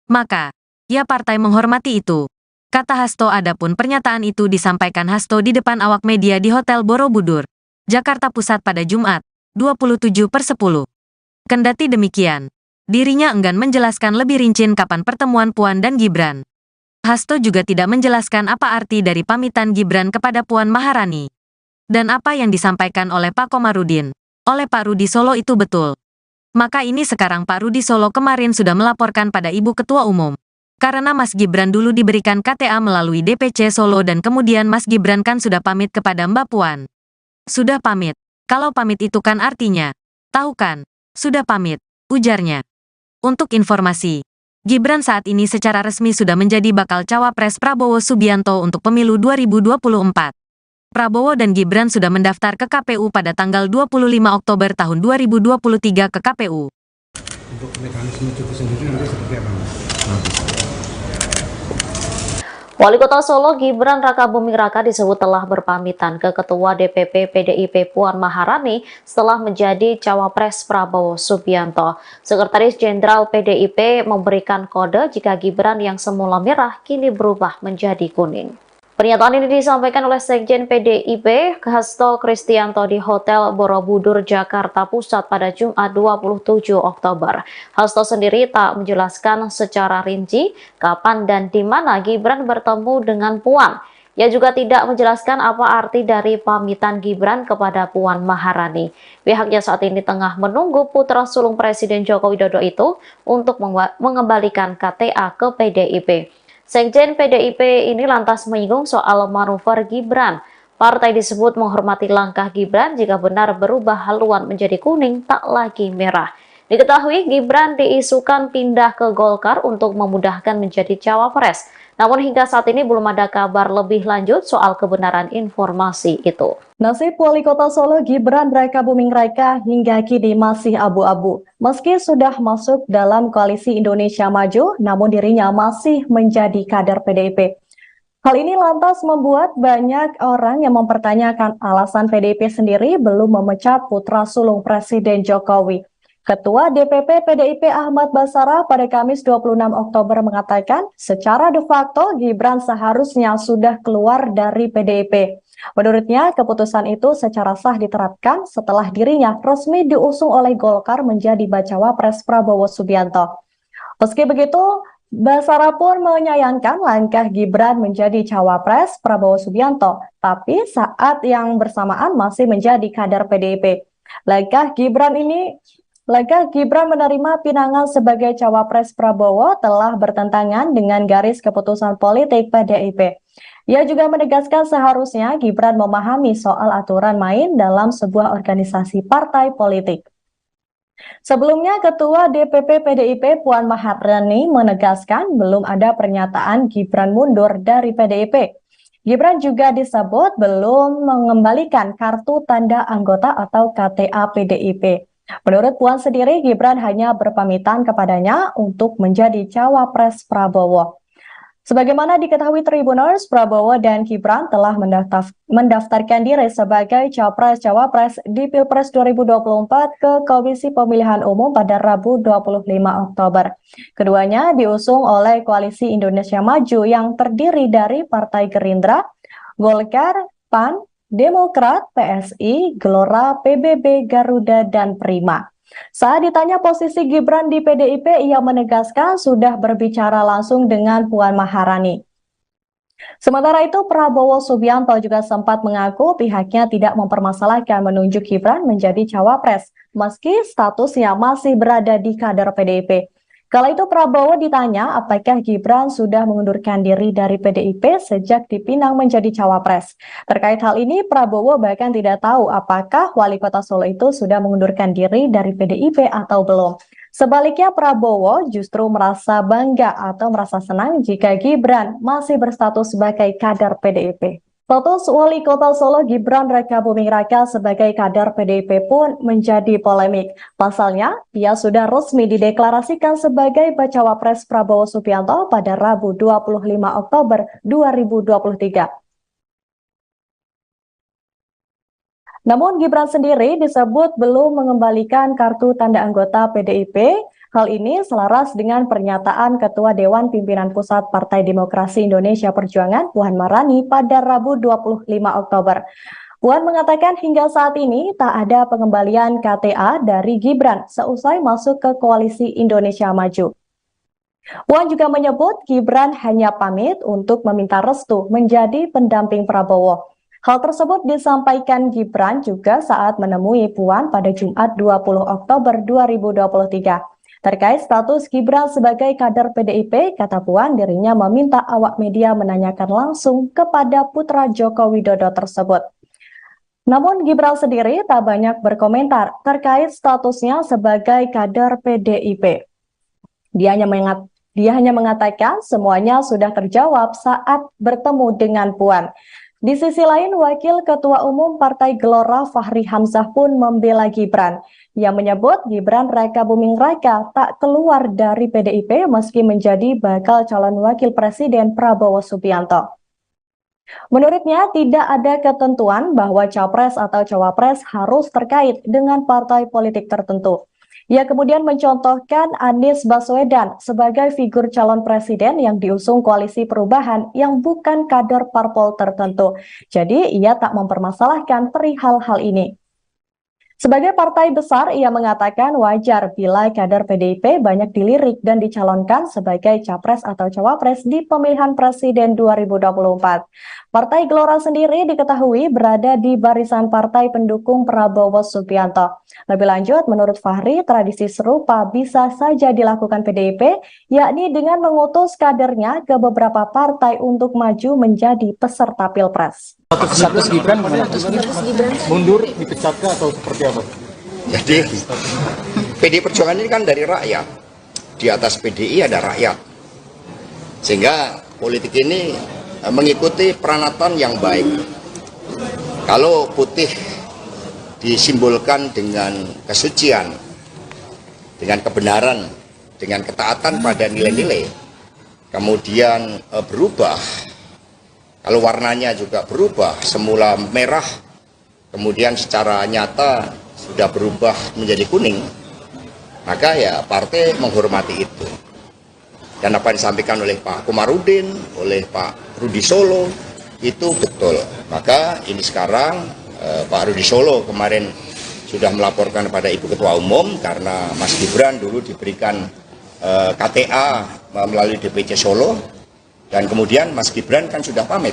Maka, ya partai menghormati itu. Kata Hasto. Adapun pernyataan itu disampaikan Hasto di depan awak media di Hotel Borobudur, Jakarta Pusat pada Jumat, 27/10. Kendati demikian, dirinya enggan menjelaskan lebih rinci kapan pertemuan Puan dan Gibran. Hasto juga tidak menjelaskan apa arti dari pamitan Gibran kepada Puan Maharani. Dan apa yang disampaikan oleh Pak Komarudin, oleh Pak Rudi Solo itu betul. Maka ini sekarang Pak Rudi Solo kemarin sudah melaporkan pada Ibu Ketua Umum. Karena Mas Gibran dulu diberikan KTA melalui DPC Solo dan kemudian Mas Gibran kan sudah pamit kepada Mbak Puan. Sudah pamit. Kalau pamit itu kan artinya, tahu kan, sudah pamit, ujarnya. Untuk informasi, Gibran saat ini secara resmi sudah menjadi bakal cawapres Prabowo Subianto untuk pemilu 2024. Prabowo dan Gibran sudah mendaftar ke KPU pada tanggal 25 Oktober tahun 2023 ke KPU. Untuk mekanisme cuti sendiri nanti seperti apa? Wali Kota Solo Gibran Rakabuming Raka disebut telah berpamitan ke Ketua DPP PDIP Puan Maharani setelah menjadi cawapres Prabowo Subianto. Sekretaris Jenderal PDIP memberikan kode jika Gibran yang semula merah kini berubah menjadi kuning. Pernyataan ini disampaikan oleh Sekjen PDIP Hasto Kristianto di Hotel Borobudur, Jakarta Pusat pada Jumat 27 Oktober. Hasto sendiri tak menjelaskan secara rinci kapan dan di mana Gibran bertemu dengan Puan. Ia juga tidak menjelaskan apa arti dari pamitan Gibran kepada Puan Maharani. Pihaknya saat ini tengah menunggu putra sulung Presiden Joko Widodo itu untuk mengembalikan KTA ke PDIP. Sekjen PDIP ini lantas menyinggung soal manuver Gibran. Partai disebut menghormati langkah Gibran jika benar berubah haluan menjadi kuning tak lagi merah. Diketahui Gibran diisukan pindah ke Golkar untuk memudahkan menjadi cawapres. Namun hingga saat ini belum ada kabar lebih lanjut soal kebenaran informasi itu. Nasib Wali Kota Solo Gibran Rakabuming Raka hingga kini masih abu-abu. Meski sudah masuk dalam koalisi Indonesia Maju, namun dirinya masih menjadi kader PDIP. Hal ini lantas membuat banyak orang yang mempertanyakan alasan PDIP sendiri belum memecat putra sulung Presiden Jokowi. Ketua DPP PDIP Ahmad Basara pada Kamis 26 Oktober mengatakan secara de facto Gibran seharusnya sudah keluar dari PDIP. Menurutnya, keputusan itu secara sah diterapkan setelah dirinya resmi diusung oleh Golkar menjadi bacawa pres Prabowo Subianto. Meski begitu, Basara pun menyayangkan langkah Gibran menjadi cawapres Prabowo Subianto, tapi saat yang bersamaan masih menjadi kader PDIP. Langkah Gibran menerima pinangan sebagai cawapres Prabowo telah bertentangan dengan garis keputusan politik PDIP. Ia juga menegaskan seharusnya Gibran memahami soal aturan main dalam sebuah organisasi partai politik. Sebelumnya, Ketua DPP PDIP Puan Maharani menegaskan belum ada pernyataan Gibran mundur dari PDIP. Gibran juga disebut belum mengembalikan kartu tanda anggota atau KTA PDIP. Menurut Puan sendiri, Gibran hanya berpamitan kepadanya untuk menjadi cawapres Prabowo. Sebagaimana diketahui Tribuners, Prabowo dan Gibran telah mendaftarkan diri sebagai capres-cawapres di Pilpres 2024 ke Komisi Pemilihan Umum pada Rabu 25 Oktober. Keduanya diusung oleh Koalisi Indonesia Maju yang terdiri dari Partai Gerindra, Golkar, PAN, Demokrat, PSI, Gelora, PBB, Garuda, dan Prima. Saat ditanya posisi Gibran di PDIP, ia menegaskan sudah berbicara langsung dengan Puan Maharani. Sementara itu, Prabowo Subianto juga sempat mengaku pihaknya tidak mempermasalahkan menunjuk Gibran menjadi cawapres, meski statusnya masih berada di kader PDIP. Kala itu Prabowo ditanya apakah Gibran sudah mengundurkan diri dari PDIP sejak dipinang menjadi cawapres. Terkait hal ini, Prabowo bahkan tidak tahu apakah Wali Kota Solo itu sudah mengundurkan diri dari PDIP atau belum. Sebaliknya, Prabowo justru merasa bangga atau merasa senang jika Gibran masih berstatus sebagai kader PDIP. Status Wali Kota Solo Gibran Rakabuming Raka sebagai kader PDIP pun menjadi polemik. Pasalnya, ia sudah resmi dideklarasikan sebagai bacawa pres Prabowo Subianto pada Rabu 25 Oktober 2023. Namun Gibran sendiri disebut belum mengembalikan kartu tanda anggota PDIP. Hal ini selaras dengan pernyataan Ketua Dewan Pimpinan Pusat Partai Demokrasi Indonesia Perjuangan Puan Maharani pada Rabu 25 Oktober. Puan mengatakan hingga saat ini tak ada pengembalian KTA dari Gibran seusai masuk ke Koalisi Indonesia Maju. Puan juga menyebut Gibran hanya pamit untuk meminta restu menjadi pendamping Prabowo. Hal tersebut disampaikan Gibran juga saat menemui Puan pada Jumat 20 Oktober 2023. Terkait status Gibran sebagai kader PDIP, kata Puan dirinya meminta awak media menanyakan langsung kepada putra Joko Widodo tersebut. Namun Gibran sendiri tak banyak berkomentar terkait statusnya sebagai kader PDIP. Dia hanya mengatakan semuanya sudah terjawab saat bertemu dengan Puan. Di sisi lain, Wakil Ketua Umum Partai Gelora Fahri Hamzah pun membela Gibran. Ia menyebut Gibran Raka Buming Raka tak keluar dari PDIP meski menjadi bakal calon wakil presiden Prabowo Subianto. Menurutnya, tidak ada ketentuan bahwa capres atau cawapres harus terkait dengan partai politik tertentu. Ia kemudian mencontohkan Anies Baswedan sebagai figur calon presiden yang diusung Koalisi Perubahan yang bukan kader parpol tertentu. Jadi, ia tak mempermasalahkan perihal hal ini. Sebagai partai besar, ia mengatakan wajar bila kader PDIP banyak dilirik dan dicalonkan sebagai capres atau cawapres di pemilihan presiden 2024. Partai Gelora sendiri diketahui berada di barisan partai pendukung Prabowo Subianto. Lebih lanjut, menurut Fahri, tradisi serupa bisa saja dilakukan PDIP, yakni dengan mengutus kadernya ke beberapa partai untuk maju menjadi peserta Pilpres. Status Gibran mundur, dipecatkah atau seperti apa? Jadi PDI Perjuangan ini kan dari rakyat. Di atas PDI ada rakyat. Sehingga politik ini mengikuti peranatan yang baik. Kalau putih disimbolkan dengan kesucian, dengan kebenaran, dengan ketaatan pada nilai-nilai, kemudian berubah. Kalau warnanya juga berubah, semula merah, kemudian secara nyata sudah berubah menjadi kuning, maka ya partai menghormati itu. Dan apa yang disampaikan oleh Pak Komarudin, oleh Pak Rudi Solo, itu betul. Maka ini sekarang Pak Rudi Solo kemarin sudah melaporkan kepada Ibu Ketua Umum karena Mas Gibran dulu diberikan KTA melalui DPC Solo. Dan kemudian Mas Gibran kan sudah pamit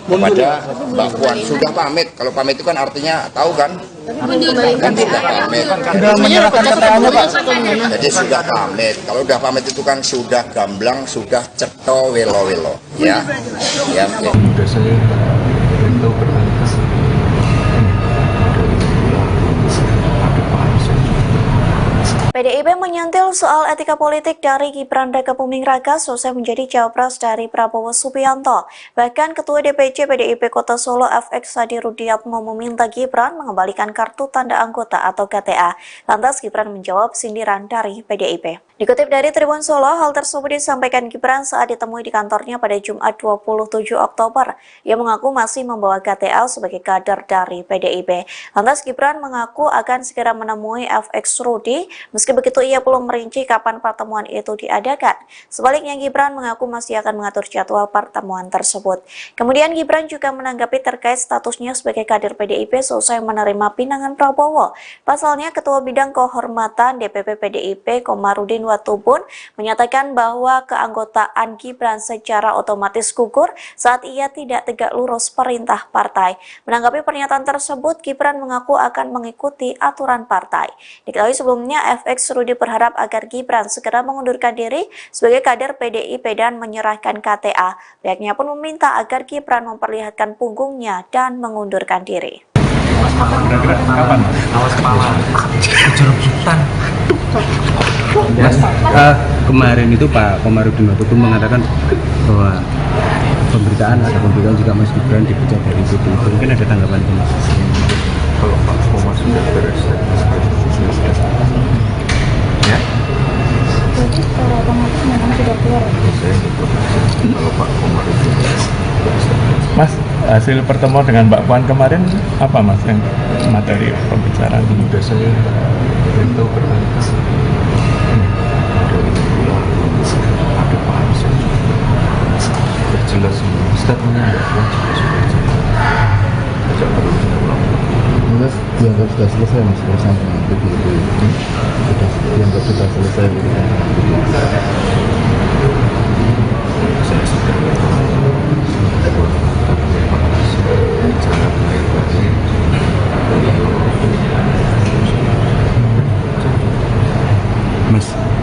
kepada Mbak Puan, sudah pamit. Kalau pamit itu kan artinya tahu kan? Kan sudah pamit. Sudah menyerahkan keterangannya, Pak. Jadi sudah pamit. Kalau sudah pamit itu kan sudah gamblang, sudah ceto welo-welo. Ya. Ya. Sudah saya beritahu berkali-kali. PDIP menyentil soal etika politik dari Gibran Raka Buming Raka selesai menjadi cawapres dari Prabowo Subianto. Bahkan Ketua DPC PDIP Kota Solo FX Hadi Rudiatmo meminta Gibran mengembalikan kartu tanda anggota atau KTA. Lantas Gibran menjawab sindiran dari PDIP. Dikutip dari Tribun Solo, hal tersebut disampaikan Gibran saat ditemui di kantornya pada Jumat 27 Oktober. Ia mengaku masih membawa KTA sebagai kader dari PDIP. Lantas Gibran mengaku akan segera menemui FX Rudi. Meski begitu, ia belum merinci kapan pertemuan itu diadakan. Sebaliknya, Gibran mengaku masih akan mengatur jadwal pertemuan tersebut. Kemudian Gibran juga menanggapi terkait statusnya sebagai kader PDIP selesai menerima pinangan Prabowo. Pasalnya, Ketua Bidang Kehormatan DPP PDIP Komarudin Watubun menyatakan bahwa keanggotaan Gibran secara otomatis gugur saat ia tidak tegak lurus perintah partai. Menanggapi pernyataan tersebut, Gibran mengaku akan mengikuti aturan partai. Diketahui sebelumnya, FX Rudi berharap agar Gibran segera mengundurkan diri sebagai kader PDIP dan menyerahkan KTA. Pihaknya pun meminta agar Gibran memperlihatkan punggungnya dan mengundurkan diri. Kira-kira kapan? Awas kepala. Jarum sultan. Mas, kemarin itu Pak Komarudin Watubun mengatakan bahwa ada pemberitaan juga Mas Gibran dipecat dari PDIP. Mungkin ada tanggapan itu, Mas? Kalau Pak Komar sudah beres, ya? Jadi secara otomatis memang sudah keluar. Saya informasi kalau Pak Komar itu Mas, hasil pertemuan dengan Mbak Puan kemarin apa Mas yang materi pembicaraan? sudah saya beritahu berkali-kali. Ada Pak Hamzah sudah jelas semua. Statementnya Mbak Puan juga sudah jelas. Tidak perlu diulang. Mas, dianggap sudah selesai Mas urusan dengan PDIP. Sudah dianggap sudah selesai urusan dengan PDIP. Saya sudah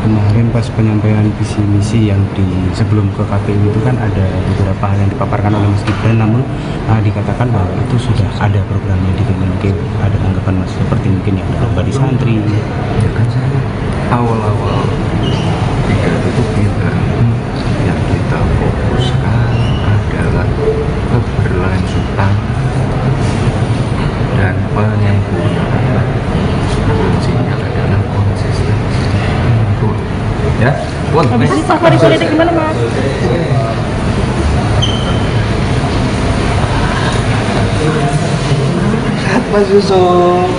kemarin pas penyampaian visi misi yang di sebelum ke KPU itu kan ada beberapa hal yang dipaparkan oleh Mas Gibran, namun dikatakan bahwa itu sudah ada programnya di Kemenkeu. Ada tanggapan Mas seperti mungkin yang ada di santri? Ya kan saya awal-awal pidato itu bilang yang kita fokuskan adalah keberlanjutan dan penyempurnaan. Kuncinya adalah konsistensi. Ya, habis ini safari politik gimana Mas? Mas Yusuf.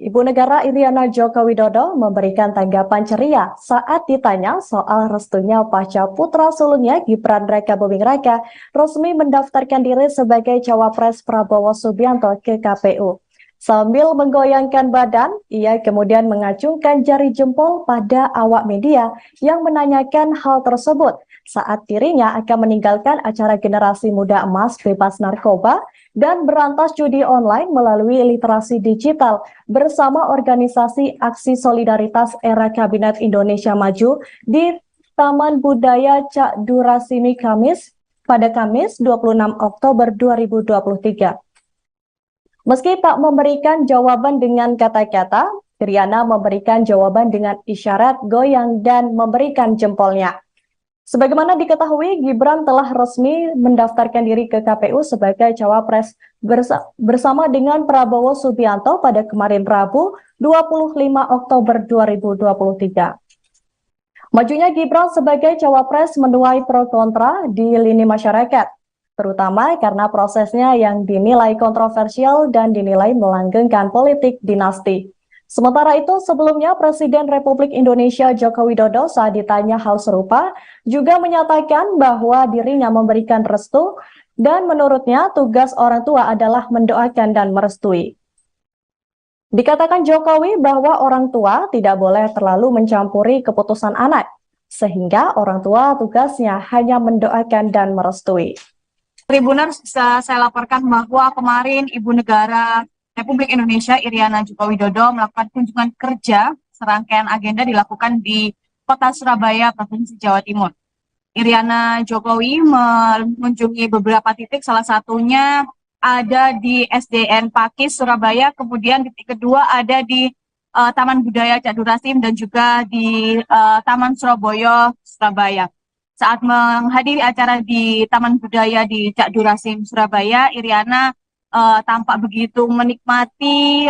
Ibu Negara Iriana Joko Widodo memberikan tanggapan ceria saat ditanya soal restunya pasca putra sulungnya Gibran Rakabuming Raka resmi mendaftarkan diri sebagai cawapres Prabowo Subianto ke KPU. Sambil menggoyangkan badan, ia kemudian mengacungkan jari jempol pada awak media yang menanyakan hal tersebut saat dirinya akan meninggalkan acara Generasi Muda Emas Bebas Narkoba dan berantas judi online melalui literasi digital bersama organisasi Aksi Solidaritas Era Kabinet Indonesia Maju di Taman Budaya Cak Durasimi pada Kamis 26 Oktober 2023. Meski tak memberikan jawaban dengan kata-kata, Iriana memberikan jawaban dengan isyarat goyang dan memberikan jempolnya. Sebagaimana diketahui, Gibran telah resmi mendaftarkan diri ke KPU sebagai cawapres bersama dengan Prabowo Subianto pada kemarin Rabu 25 Oktober 2023. Majunya Gibran sebagai cawapres menuai pro kontra di lini masyarakat, terutama karena prosesnya yang dinilai kontroversial dan dinilai melanggengkan politik dinasti. Sementara itu, sebelumnya Presiden Republik Indonesia Joko Widodo saat ditanya hal serupa juga menyatakan bahwa dirinya memberikan restu dan menurutnya tugas orang tua adalah mendoakan dan merestui. Dikatakan Jokowi bahwa orang tua tidak boleh terlalu mencampuri keputusan anak, sehingga orang tua tugasnya hanya mendoakan dan merestui. Tribuners, bisa saya laporkan bahwa kemarin Ibu Negara Republik Indonesia Iriana Joko Widodo melakukan kunjungan kerja, serangkaian agenda dilakukan di Kota Surabaya, Provinsi Jawa Timur. Iriana Jokowi mengunjungi beberapa titik, salah satunya ada di SDN Pakis Surabaya, kemudian titik kedua ada di Taman Budaya Cak Durasim dan juga di Taman Surabaya, Surabaya. Saat menghadiri acara di Taman Budaya di Cak Durasim, Surabaya, Iriana tampak begitu menikmati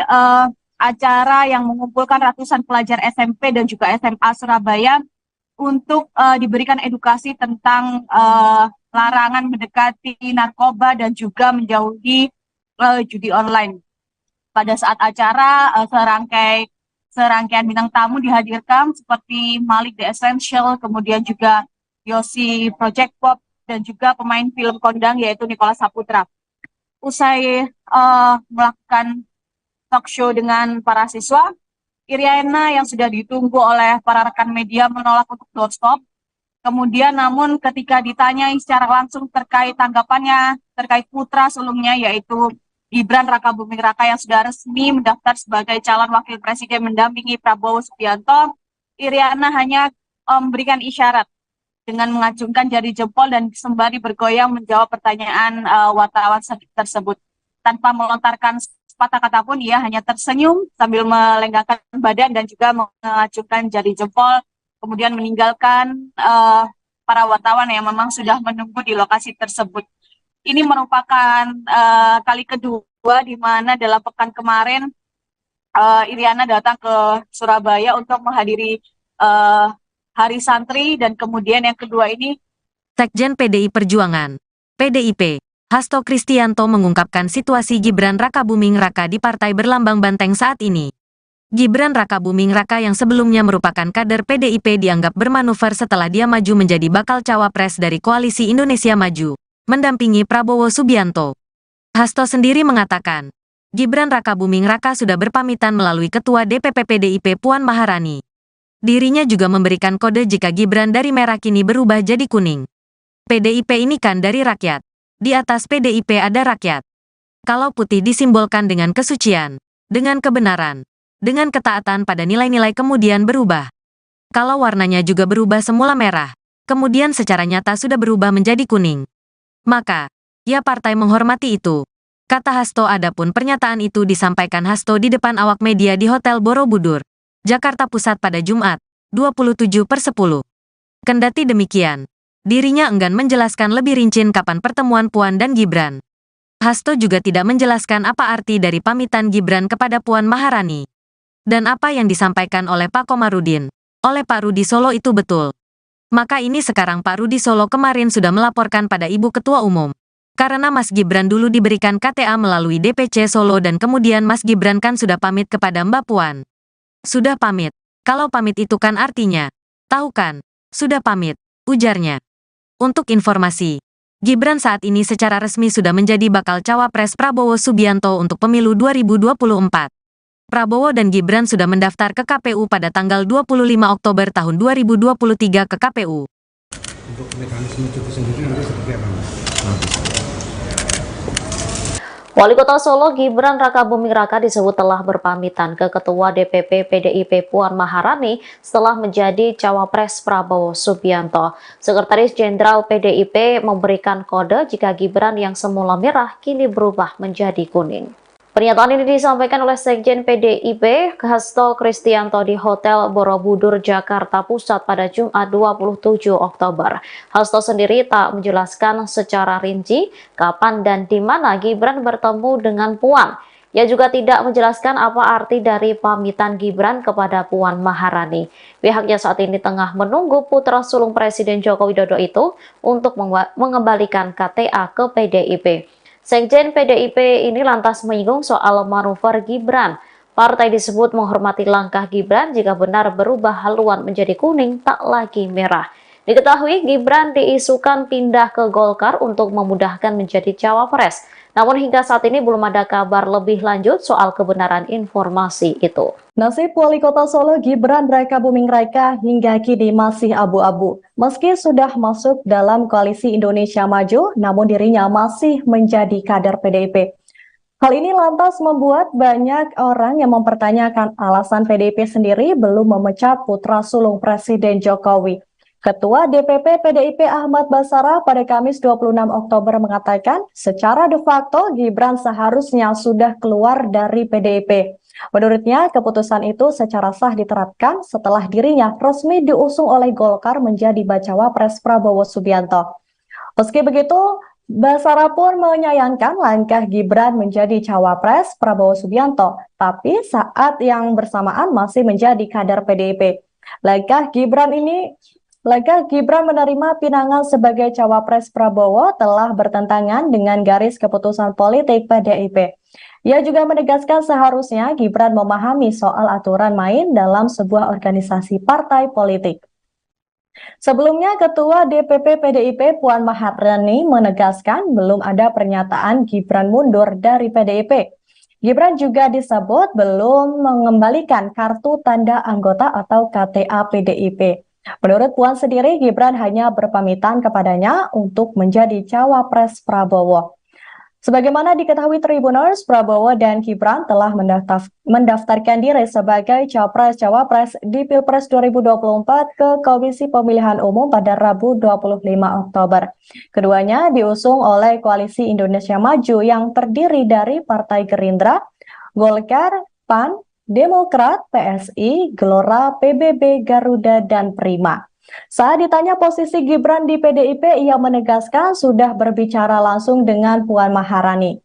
acara yang mengumpulkan ratusan pelajar SMP dan juga SMA Surabaya untuk diberikan edukasi tentang larangan mendekati narkoba dan juga menjauhi judi online. Pada saat acara, serangkaian bintang tamu dihadirkan seperti Malik The Essential, kemudian juga Yosi Project Pop, dan juga pemain film kondang yaitu Nicholas Saputra. Usai melakukan talk show dengan para siswa, Iriana yang sudah ditunggu oleh para rekan media menolak untuk doorstop. Kemudian namun ketika ditanyai secara langsung terkait tanggapannya terkait putra sulungnya yaitu Gibran Rakabuming Raka yang sudah resmi mendaftar sebagai calon wakil presiden mendampingi Prabowo Subianto, Iriana hanya memberikan isyarat dengan mengacungkan jari jempol dan sembari bergoyang menjawab pertanyaan wartawan tersebut. Tanpa melontarkan sepatah kata pun, ia hanya tersenyum sambil melenggangkan badan dan juga mengacungkan jari jempol, kemudian meninggalkan para wartawan yang memang sudah menunggu di lokasi tersebut. Ini merupakan kali kedua di mana dalam pekan kemarin Iriana datang ke Surabaya untuk menghadiri Hari Santri, dan kemudian yang kedua ini Sekjen PDI Perjuangan, PDIP, Hasto Kristianto mengungkapkan situasi Gibran Rakabuming Raka di Partai Berlambang Banteng saat ini. Gibran Rakabuming Raka yang sebelumnya merupakan kader PDIP dianggap bermanuver setelah dia maju menjadi bakal cawapres dari Koalisi Indonesia Maju, mendampingi Prabowo Subianto. Hasto sendiri mengatakan, Gibran Rakabuming Raka sudah berpamitan melalui Ketua DPP PDIP Puan Maharani. Dirinya juga memberikan kode jika Gibran dari merah kini berubah jadi kuning. PDIP ini kan dari rakyat. Di atas PDIP ada rakyat. Kalau putih disimbolkan dengan kesucian, dengan kebenaran, dengan ketaatan pada nilai-nilai kemudian berubah. Kalau warnanya juga berubah semula merah, kemudian secara nyata sudah berubah menjadi kuning. Maka, ya partai menghormati itu. Kata Hasto. Adapun pernyataan itu disampaikan Hasto di depan awak media di Hotel Borobudur, Jakarta Pusat pada Jumat, 27/10. Kendati demikian, dirinya enggan menjelaskan lebih rinci kapan pertemuan Puan dan Gibran. Hasto juga tidak menjelaskan apa arti dari pamitan Gibran kepada Puan Maharani. Dan apa yang disampaikan oleh Pak Komarudin, oleh Pak Rudi Solo itu betul. Maka ini sekarang Pak Rudi Solo kemarin sudah melaporkan pada Ibu Ketua Umum. Karena Mas Gibran dulu diberikan KTA melalui DPC Solo dan kemudian Mas Gibran kan sudah pamit kepada Mbak Puan. Sudah pamit. Kalau pamit itu kan artinya, tahu kan, sudah pamit, ujarnya. Untuk informasi, Gibran saat ini secara resmi sudah menjadi bakal cawapres Prabowo Subianto untuk pemilu 2024. Prabowo dan Gibran sudah mendaftar ke KPU pada tanggal 25 Oktober tahun 2023 ke KPU. Untuk mekanisme cuti sendiri nanti seperti apa? Wali Kota Solo Gibran Rakabuming Raka disebut telah berpamitan ke Ketua DPP PDIP Puan Maharani setelah menjadi cawapres Prabowo Subianto. Sekretaris Jenderal PDIP memberikan kode jika Gibran yang semula merah kini berubah menjadi kuning. Pernyataan ini disampaikan oleh Sekjen PDIP Hasto Kristianto di Hotel Borobudur, Jakarta Pusat pada Jumat 27 Oktober. Hasto sendiri tak menjelaskan secara rinci kapan dan di mana Gibran bertemu dengan Puan. Ia juga tidak menjelaskan apa arti dari pamitan Gibran kepada Puan Maharani. Pihaknya saat ini tengah menunggu putra sulung Presiden Joko Widodo itu untuk mengembalikan KTA ke PDIP. Sekjen PDIP ini lantas menyinggung soal manuver Gibran. Partai disebut menghormati langkah Gibran jika benar berubah haluan menjadi kuning tak lagi merah. Diketahui Gibran diisukan pindah ke Golkar untuk memudahkan menjadi cawapres. Namun hingga saat ini belum ada kabar lebih lanjut soal kebenaran informasi itu. Nasib Wali Kota Solo Gibran Rakabuming Raka hingga kini masih abu-abu. Meski sudah masuk dalam Koalisi Indonesia Maju, namun dirinya masih menjadi kader PDIP. Hal ini lantas membuat banyak orang yang mempertanyakan alasan PDIP sendiri belum memecat putra sulung Presiden Jokowi. Ketua DPP PDIP Ahmad Basara pada Kamis 26 Oktober mengatakan secara de facto Gibran seharusnya sudah keluar dari PDIP. Menurutnya, keputusan itu secara sah diterapkan setelah dirinya resmi diusung oleh Golkar menjadi bacawa pres Prabowo Subianto. Meski begitu, Basara pun menyayangkan langkah Gibran menjadi cawapres Prabowo Subianto, tapi saat yang bersamaan masih menjadi kader PDIP. Langkah Gibran ini Laga Gibran menerima pinangan sebagai cawapres Prabowo telah bertentangan dengan garis keputusan politik PDIP. Ia juga menegaskan seharusnya Gibran memahami soal aturan main dalam sebuah organisasi partai politik. Sebelumnya, Ketua DPP PDIP Puan Maharani menegaskan belum ada pernyataan Gibran mundur dari PDIP. Gibran juga disebut belum mengembalikan kartu tanda anggota atau KTA PDIP. Menurut Puan sendiri, Gibran hanya berpamitan kepadanya untuk menjadi cawapres Prabowo. Sebagaimana diketahui Tribuners, Prabowo dan Gibran telah mendaftarkan diri sebagai capres-cawapres di Pilpres 2024 ke Komisi Pemilihan Umum pada Rabu 25 Oktober. Keduanya diusung oleh Koalisi Indonesia Maju yang terdiri dari Partai Gerindra, Golkar, PAN, Demokrat, PSI, Gelora, PBB, Garuda, dan Prima. Saat ditanya posisi Gibran di PDIP, ia menegaskan sudah berbicara langsung dengan Puan Maharani.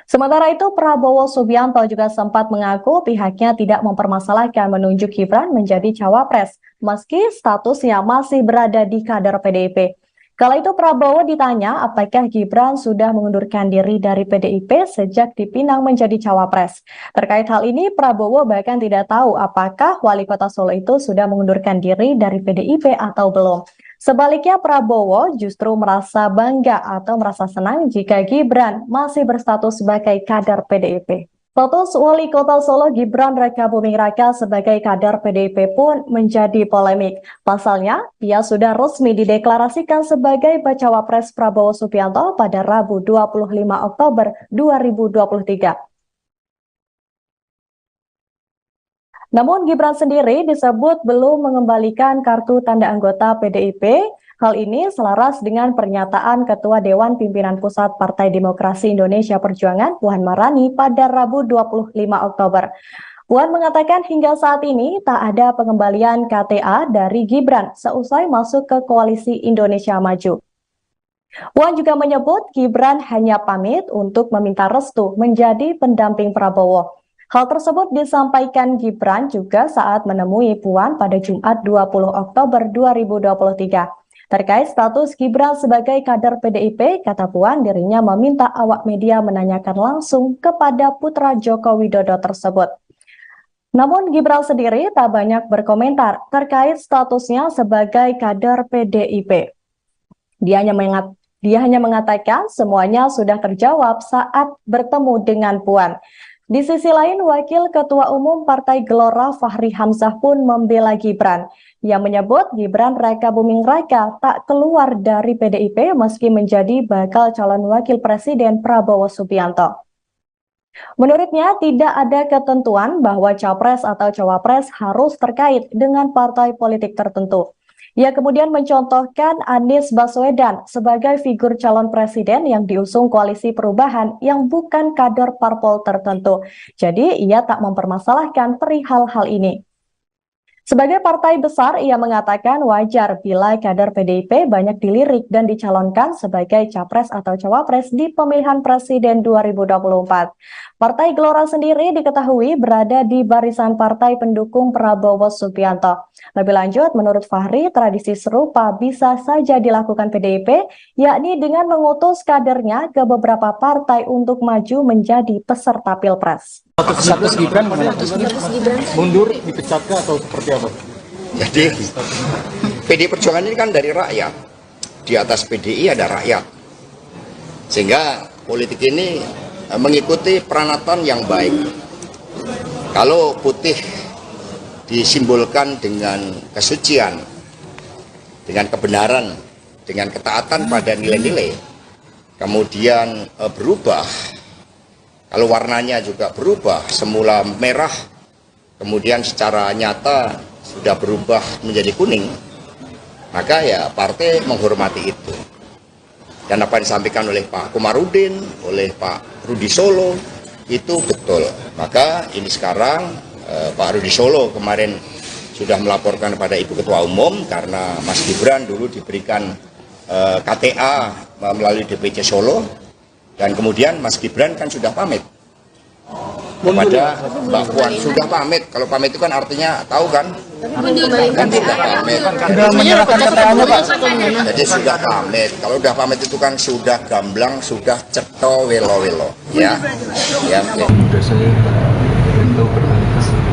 Sementara itu, Prabowo Subianto juga sempat mengaku pihaknya tidak mempermasalahkan menunjuk Gibran menjadi cawapres, meski statusnya masih berada di kader PDIP. Kala itu Prabowo ditanya apakah Gibran sudah mengundurkan diri dari PDIP sejak dipinang menjadi cawapres. Terkait hal ini, Prabowo bahkan tidak tahu apakah wali kota Solo itu sudah mengundurkan diri dari PDIP atau belum. Sebaliknya, Prabowo justru merasa bangga atau merasa senang jika Gibran masih berstatus sebagai kader PDIP. Status wali kota Solo Gibran Rakabuming Raka sebagai kader PDIP pun menjadi polemik. Pasalnya, ia sudah resmi dideklarasikan sebagai bacawa pres Prabowo Subianto pada Rabu 25 Oktober 2023. Namun Gibran sendiri disebut belum mengembalikan kartu tanda anggota PDIP. Hal ini selaras dengan pernyataan Ketua Dewan Pimpinan Pusat Partai Demokrasi Indonesia Perjuangan Puan Maharani pada Rabu 25 Oktober. Puan mengatakan hingga saat ini tak ada pengembalian KTA dari Gibran seusai masuk ke Koalisi Indonesia Maju. Puan juga menyebut Gibran hanya pamit untuk meminta restu menjadi pendamping Prabowo. Hal tersebut disampaikan Gibran juga saat menemui Puan pada Jumat 20 Oktober 2023. Terkait status Gibran sebagai kader PDIP, kata Puan dirinya meminta awak media menanyakan langsung kepada putra Joko Widodo tersebut. Namun Gibran sendiri tak banyak berkomentar terkait statusnya sebagai kader PDIP. Dia hanya mengatakan semuanya sudah terjawab saat bertemu dengan Puan. Di sisi lain, Wakil Ketua Umum Partai Gelora Fahri Hamzah pun membela Gibran. Ia menyebut Gibran Rakabuming Raka tak keluar dari PDIP meski menjadi bakal calon wakil presiden Prabowo Subianto. Menurutnya, tidak ada ketentuan bahwa capres atau cawapres harus terkait dengan partai politik tertentu. Ia kemudian mencontohkan Anies Baswedan sebagai figur calon presiden yang diusung Koalisi Perubahan yang bukan kader parpol tertentu. Jadi, ia tak mempermasalahkan perihal hal ini. Sebagai partai besar, ia mengatakan wajar bila kader PDIP banyak dilirik dan dicalonkan sebagai capres atau cawapres di pemilihan presiden 2024. Partai Gelora sendiri diketahui berada di barisan partai pendukung Prabowo Subianto. Lebih lanjut, menurut Fahri, tradisi serupa bisa saja dilakukan PDIP, yakni dengan mengutus kadernya ke beberapa partai untuk maju menjadi peserta Pilpres. Status Gibran mundur, dipecatkah atau seperti apa? Jadi PDI Perjuangan ini kan dari rakyat. Di atas PDI ada rakyat. Sehingga politik ini mengikuti peranatan yang baik. Kalau putih disimbolkan dengan kesucian, dengan kebenaran, dengan ketaatan pada nilai-nilai, kemudian berubah. Kalau warnanya juga berubah, semula merah, kemudian secara nyata sudah berubah menjadi kuning, maka ya partai menghormati itu. Dan apa yang disampaikan oleh Pak Komarudin, oleh Pak Rudi Solo, itu betul. Maka ini sekarang Pak Rudi Solo kemarin sudah melaporkan kepada Ibu Ketua Umum karena Mas Gibran dulu diberikan KTA melalui DPC Solo. Dan kemudian Mas Gibran kan sudah pamit kepada Mbak Puan. Sudah pamit, kalau pamit itu kan artinya tahu kan? Kan sudah pamit. Jadi sudah pamit. Kalau sudah pamit itu kan sudah gamblang, sudah ceto welo-welo. Ya. Ya. Mudah saya beliau berkali-kali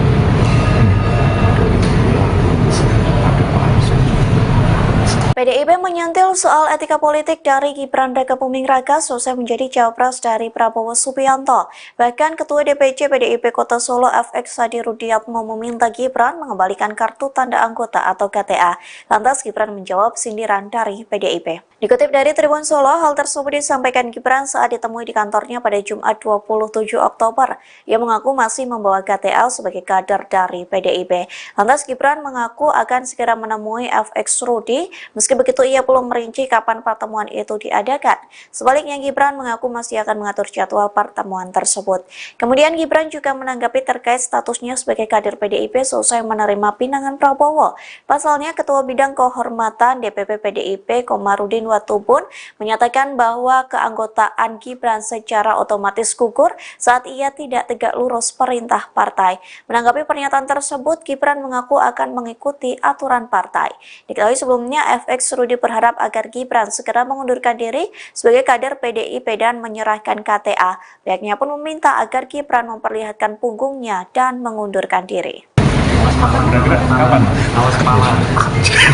PDIP menyentil soal etika politik dari Gibran Rakabuming Raka selesai menjadi cawapres dari Prabowo Subianto. Bahkan Ketua DPC PDIP Kota Solo FX Hadi Rudiatmo meminta Gibran mengembalikan kartu tanda anggota atau KTA. Lantas Gibran menjawab sindiran dari PDIP. Dikutip dari Tribun Solo, hal tersebut disampaikan Gibran saat ditemui di kantornya pada Jumat 27 Oktober. Ia mengaku masih membawa KTA sebagai kader dari PDIP. Lantas Gibran mengaku akan segera menemui FX Rudi. Meski begitu, ia belum merinci kapan pertemuan itu diadakan. Sebaliknya, Gibran mengaku masih akan mengatur jadwal pertemuan tersebut. Kemudian Gibran juga menanggapi terkait statusnya sebagai kader PDIP selesai menerima pinangan Prabowo. Pasalnya, Ketua Bidang Kehormatan DPP PDIP Komarudin Watubun menyatakan bahwa keanggotaan Gibran secara otomatis gugur saat ia tidak tegak lurus perintah partai. Menanggapi pernyataan tersebut, Gibran mengaku akan mengikuti aturan partai. Diketahui sebelumnya, FX Rudi berharap agar Gibran segera mengundurkan diri sebagai kader PDIP dan menyerahkan KTA. Pihaknya pun meminta agar Gibran memperlihatkan punggungnya dan mengundurkan diri. Kira-kira kapan? Awas kepala.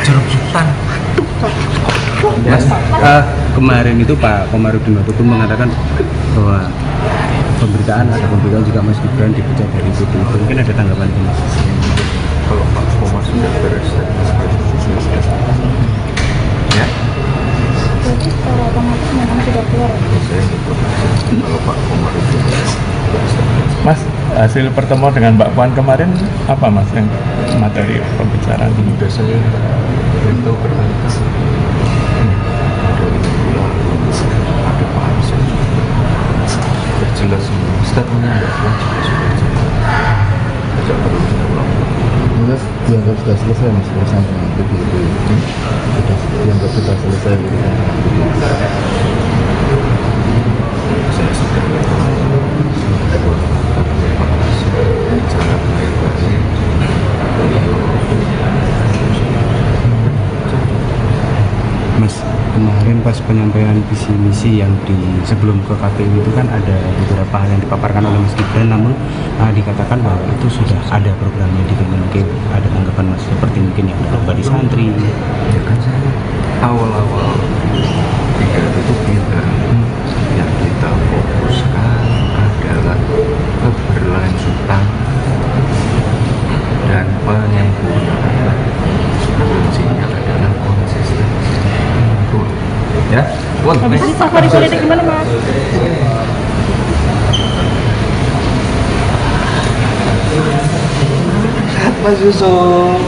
Jeruk sultan. Kemarin itu Pak Komarudin Watubun mengatakan bahwa ada pemberitaan juga Mas Gibran dipecat dari PDIP. Mungkin ada tanggapan itu Mas? kalau Pak Komar sudah beres ya Jadi secara otomatis memang sudah keluar. saya ikut kalau Pak Komar itu beres. Mas, hasil pertemuan dengan Mbak Puan kemarin apa Mas yang materi pembicaraan? Sudah saya beritahu berkali-kali dari minggu lalu ada Pak Arsen sudah jelas semua statementnya Mbak Puan juga sudah jelas, tidak perlu diulang. Jelas dianggap sudah selesai Mas urusan dengan PDIP. Sudah dianggap sudah selesai urusan dengan PDIP. Saya sudah bicara baik-baik. Mas, kemarin pas penyampaian visi misi yang sebelum ke KPU itu kan ada beberapa hal yang dipaparkan oleh Mas Gibran, namun dikatakan bahwa itu sudah ada programnya di Kemenkeu. Ada tanggapan Mas seperti mungkin yang berubah di santri? Ya kan saya awal-awal pidato itu bilang yang kita fokuskan adalah keberlanjutan dan penyempurnaan. Kuncinya adalah konsistensi. Ya, Habis ini safari politik gimana Mas? Mas Yusuf.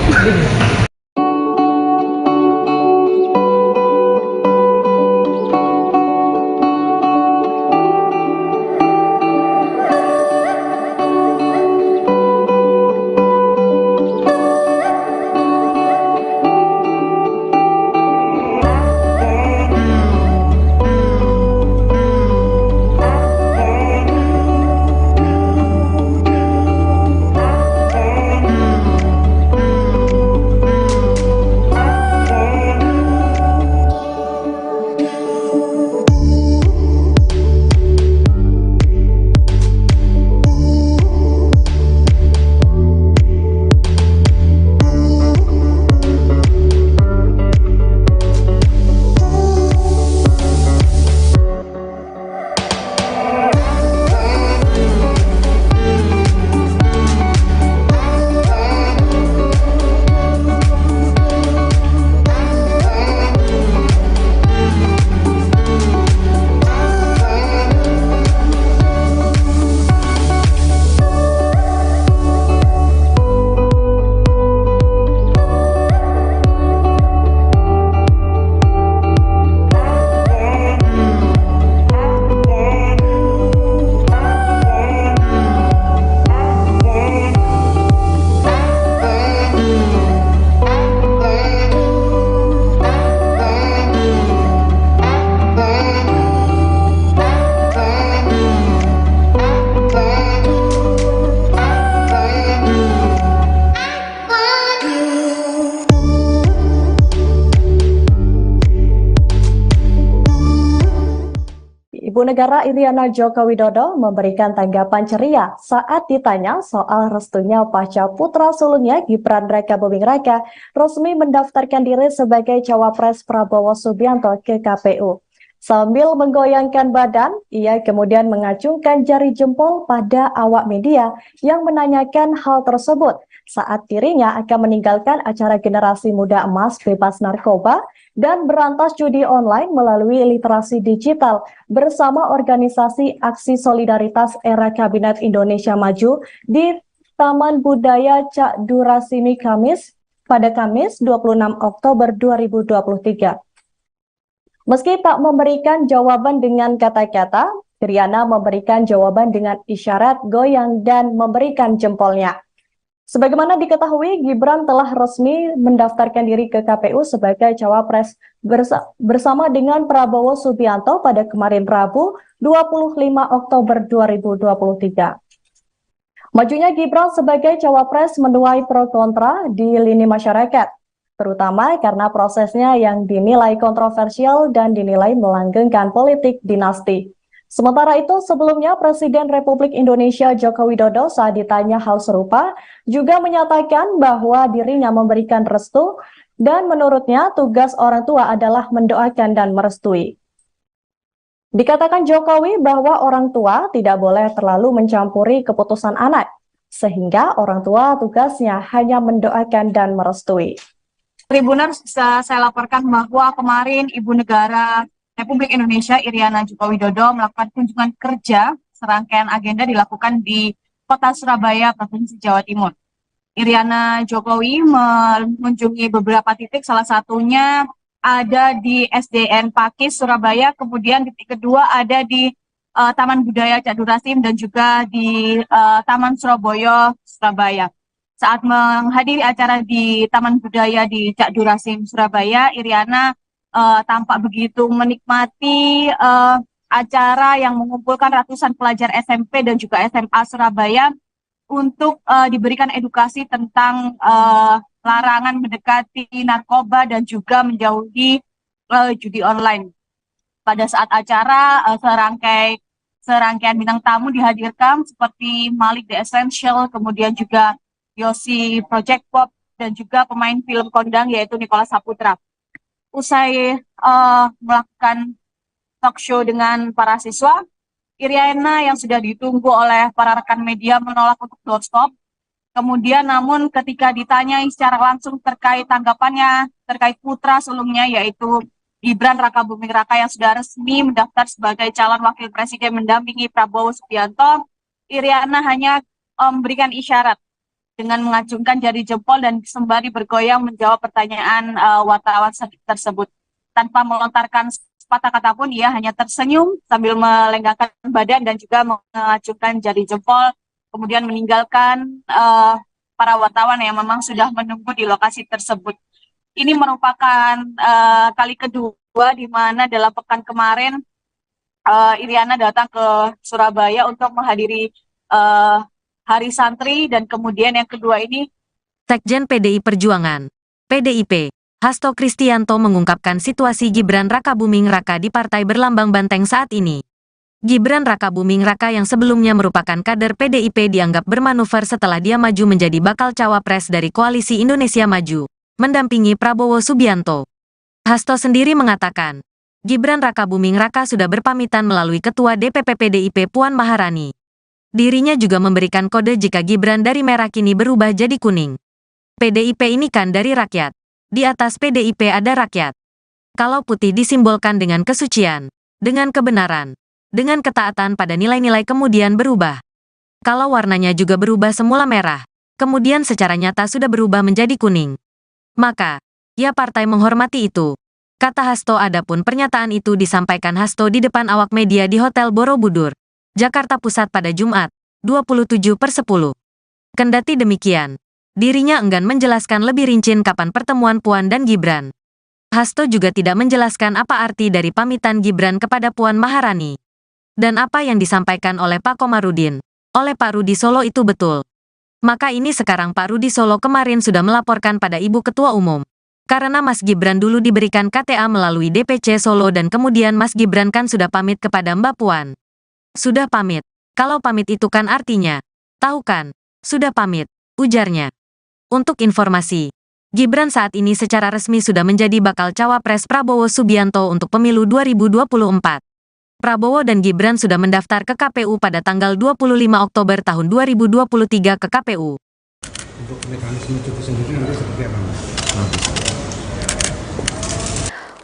Ibu Negara Iriana Joko Widodo memberikan tanggapan ceria saat ditanya soal restunya pasca putra sulungnya Gibran Rakabuming Raka resmi mendaftarkan diri sebagai cawapres Prabowo Subianto ke KPU. Sambil menggoyangkan badan, ia kemudian mengacungkan jari jempol pada awak media yang menanyakan hal tersebut saat dirinya akan meninggalkan acara Generasi Muda Emas Bebas Narkoba dan berantas judi online melalui literasi digital bersama organisasi Aksi Solidaritas Era Kabinet Indonesia Maju di Taman Budaya Cak Durasimi pada Kamis 26 Oktober 2023. Meski tak memberikan jawaban dengan kata-kata, Iriana memberikan jawaban dengan isyarat goyang dan memberikan jempolnya. Sebagaimana diketahui, Gibran telah resmi mendaftarkan diri ke KPU sebagai cawapres bersama dengan Prabowo Subianto pada kemarin Rabu 25 Oktober 2023. Majunya Gibran sebagai cawapres menuai pro kontra di lini masyarakat, terutama karena prosesnya yang dinilai kontroversial dan dinilai melanggengkan politik dinasti. Sementara itu, sebelumnya Presiden Republik Indonesia Joko Widodo saat ditanya hal serupa juga menyatakan bahwa dirinya memberikan restu dan menurutnya tugas orang tua adalah mendoakan dan merestui. Dikatakan Jokowi bahwa orang tua tidak boleh terlalu mencampuri keputusan anak, sehingga orang tua tugasnya hanya mendoakan dan merestui. Tribuners, bisa saya laporkan bahwa kemarin Ibu Negara Republik Indonesia Iriana Joko Widodo melakukan kunjungan kerja. Serangkaian agenda dilakukan di Kota Surabaya, Provinsi Jawa Timur. Iriana Jokowi mengunjungi beberapa titik, salah satunya ada di SDN Pakis Surabaya, kemudian titik kedua ada di Taman Budaya Cak Durasim dan juga di Taman Surabaya, Surabaya. Saat menghadiri acara di Taman Budaya di Cak Durasim, Surabaya, Iriana tampak begitu menikmati acara yang mengumpulkan ratusan pelajar SMP dan juga SMA Surabaya untuk diberikan edukasi tentang larangan mendekati narkoba dan juga menjauhi judi online. Pada saat acara, serangkaian bintang tamu dihadirkan seperti Malik The Essential, kemudian juga Yosi Project Pop, dan juga pemain film kondang yaitu Nicholas Saputra. Usai melakukan talk show dengan para siswa, Iriana yang sudah ditunggu oleh para rekan media menolak untuk doorstop. Kemudian namun ketika ditanyai secara langsung terkait tanggapannya terkait putra sulungnya yaitu Gibran Rakabuming Raka yang sudah resmi mendaftar sebagai calon wakil presiden mendampingi Prabowo Subianto, Iriana hanya memberikan isyarat dengan mengacungkan jari jempol dan sembari bergoyang menjawab pertanyaan wartawan tersebut. Tanpa melontarkan sepatah kata pun, ia hanya tersenyum sambil melenggangkan badan dan juga mengacungkan jari jempol, kemudian meninggalkan para wartawan yang memang sudah menunggu di lokasi tersebut. Ini merupakan kali kedua di mana dalam pekan kemarin Iriana datang ke Surabaya untuk menghadiri Hari Santri, dan kemudian yang kedua ini Sekjen PDI Perjuangan, PDIP, Hasto Kristianto mengungkapkan situasi Gibran Rakabuming Raka di Partai Berlambang Banteng saat ini. Gibran Rakabuming Raka yang sebelumnya merupakan kader PDIP dianggap bermanuver setelah dia maju menjadi bakal cawapres dari Koalisi Indonesia Maju, mendampingi Prabowo Subianto. Hasto sendiri mengatakan, Gibran Rakabuming Raka sudah berpamitan melalui Ketua DPP PDIP Puan Maharani. Dirinya juga memberikan kode jika Gibran dari merah kini berubah jadi kuning. PDIP ini kan dari rakyat. Di atas PDIP ada rakyat. Kalau putih disimbolkan dengan kesucian, dengan kebenaran, dengan ketaatan pada nilai-nilai kemudian berubah. Kalau warnanya juga berubah semula merah, kemudian secara nyata sudah berubah menjadi kuning. Maka, ya partai menghormati itu. Kata Hasto. Adapun pernyataan itu disampaikan Hasto di depan awak media di Hotel Borobudur, Jakarta Pusat pada Jumat, 27/10. Kendati demikian, dirinya enggan menjelaskan lebih rinci kapan pertemuan Puan dan Gibran. Hasto juga tidak menjelaskan apa arti dari pamitan Gibran kepada Puan Maharani. Dan apa yang disampaikan oleh Pak Komarudin, oleh Pak Rudi Solo itu betul. Maka ini sekarang Pak Rudi Solo kemarin sudah melaporkan pada Ibu Ketua Umum. Karena Mas Gibran dulu diberikan KTA melalui DPC Solo dan kemudian Mas Gibran kan sudah pamit kepada Mbak Puan. Sudah pamit. Kalau pamit itu kan artinya, tahu kan, sudah pamit, ujarnya. Untuk informasi, Gibran saat ini secara resmi sudah menjadi bakal cawapres Prabowo Subianto untuk pemilu 2024. Prabowo dan Gibran sudah mendaftar ke KPU pada tanggal 25 Oktober tahun 2023 ke KPU. Untuk mekanisme cuti sendiri nanti seperti apa, Mas?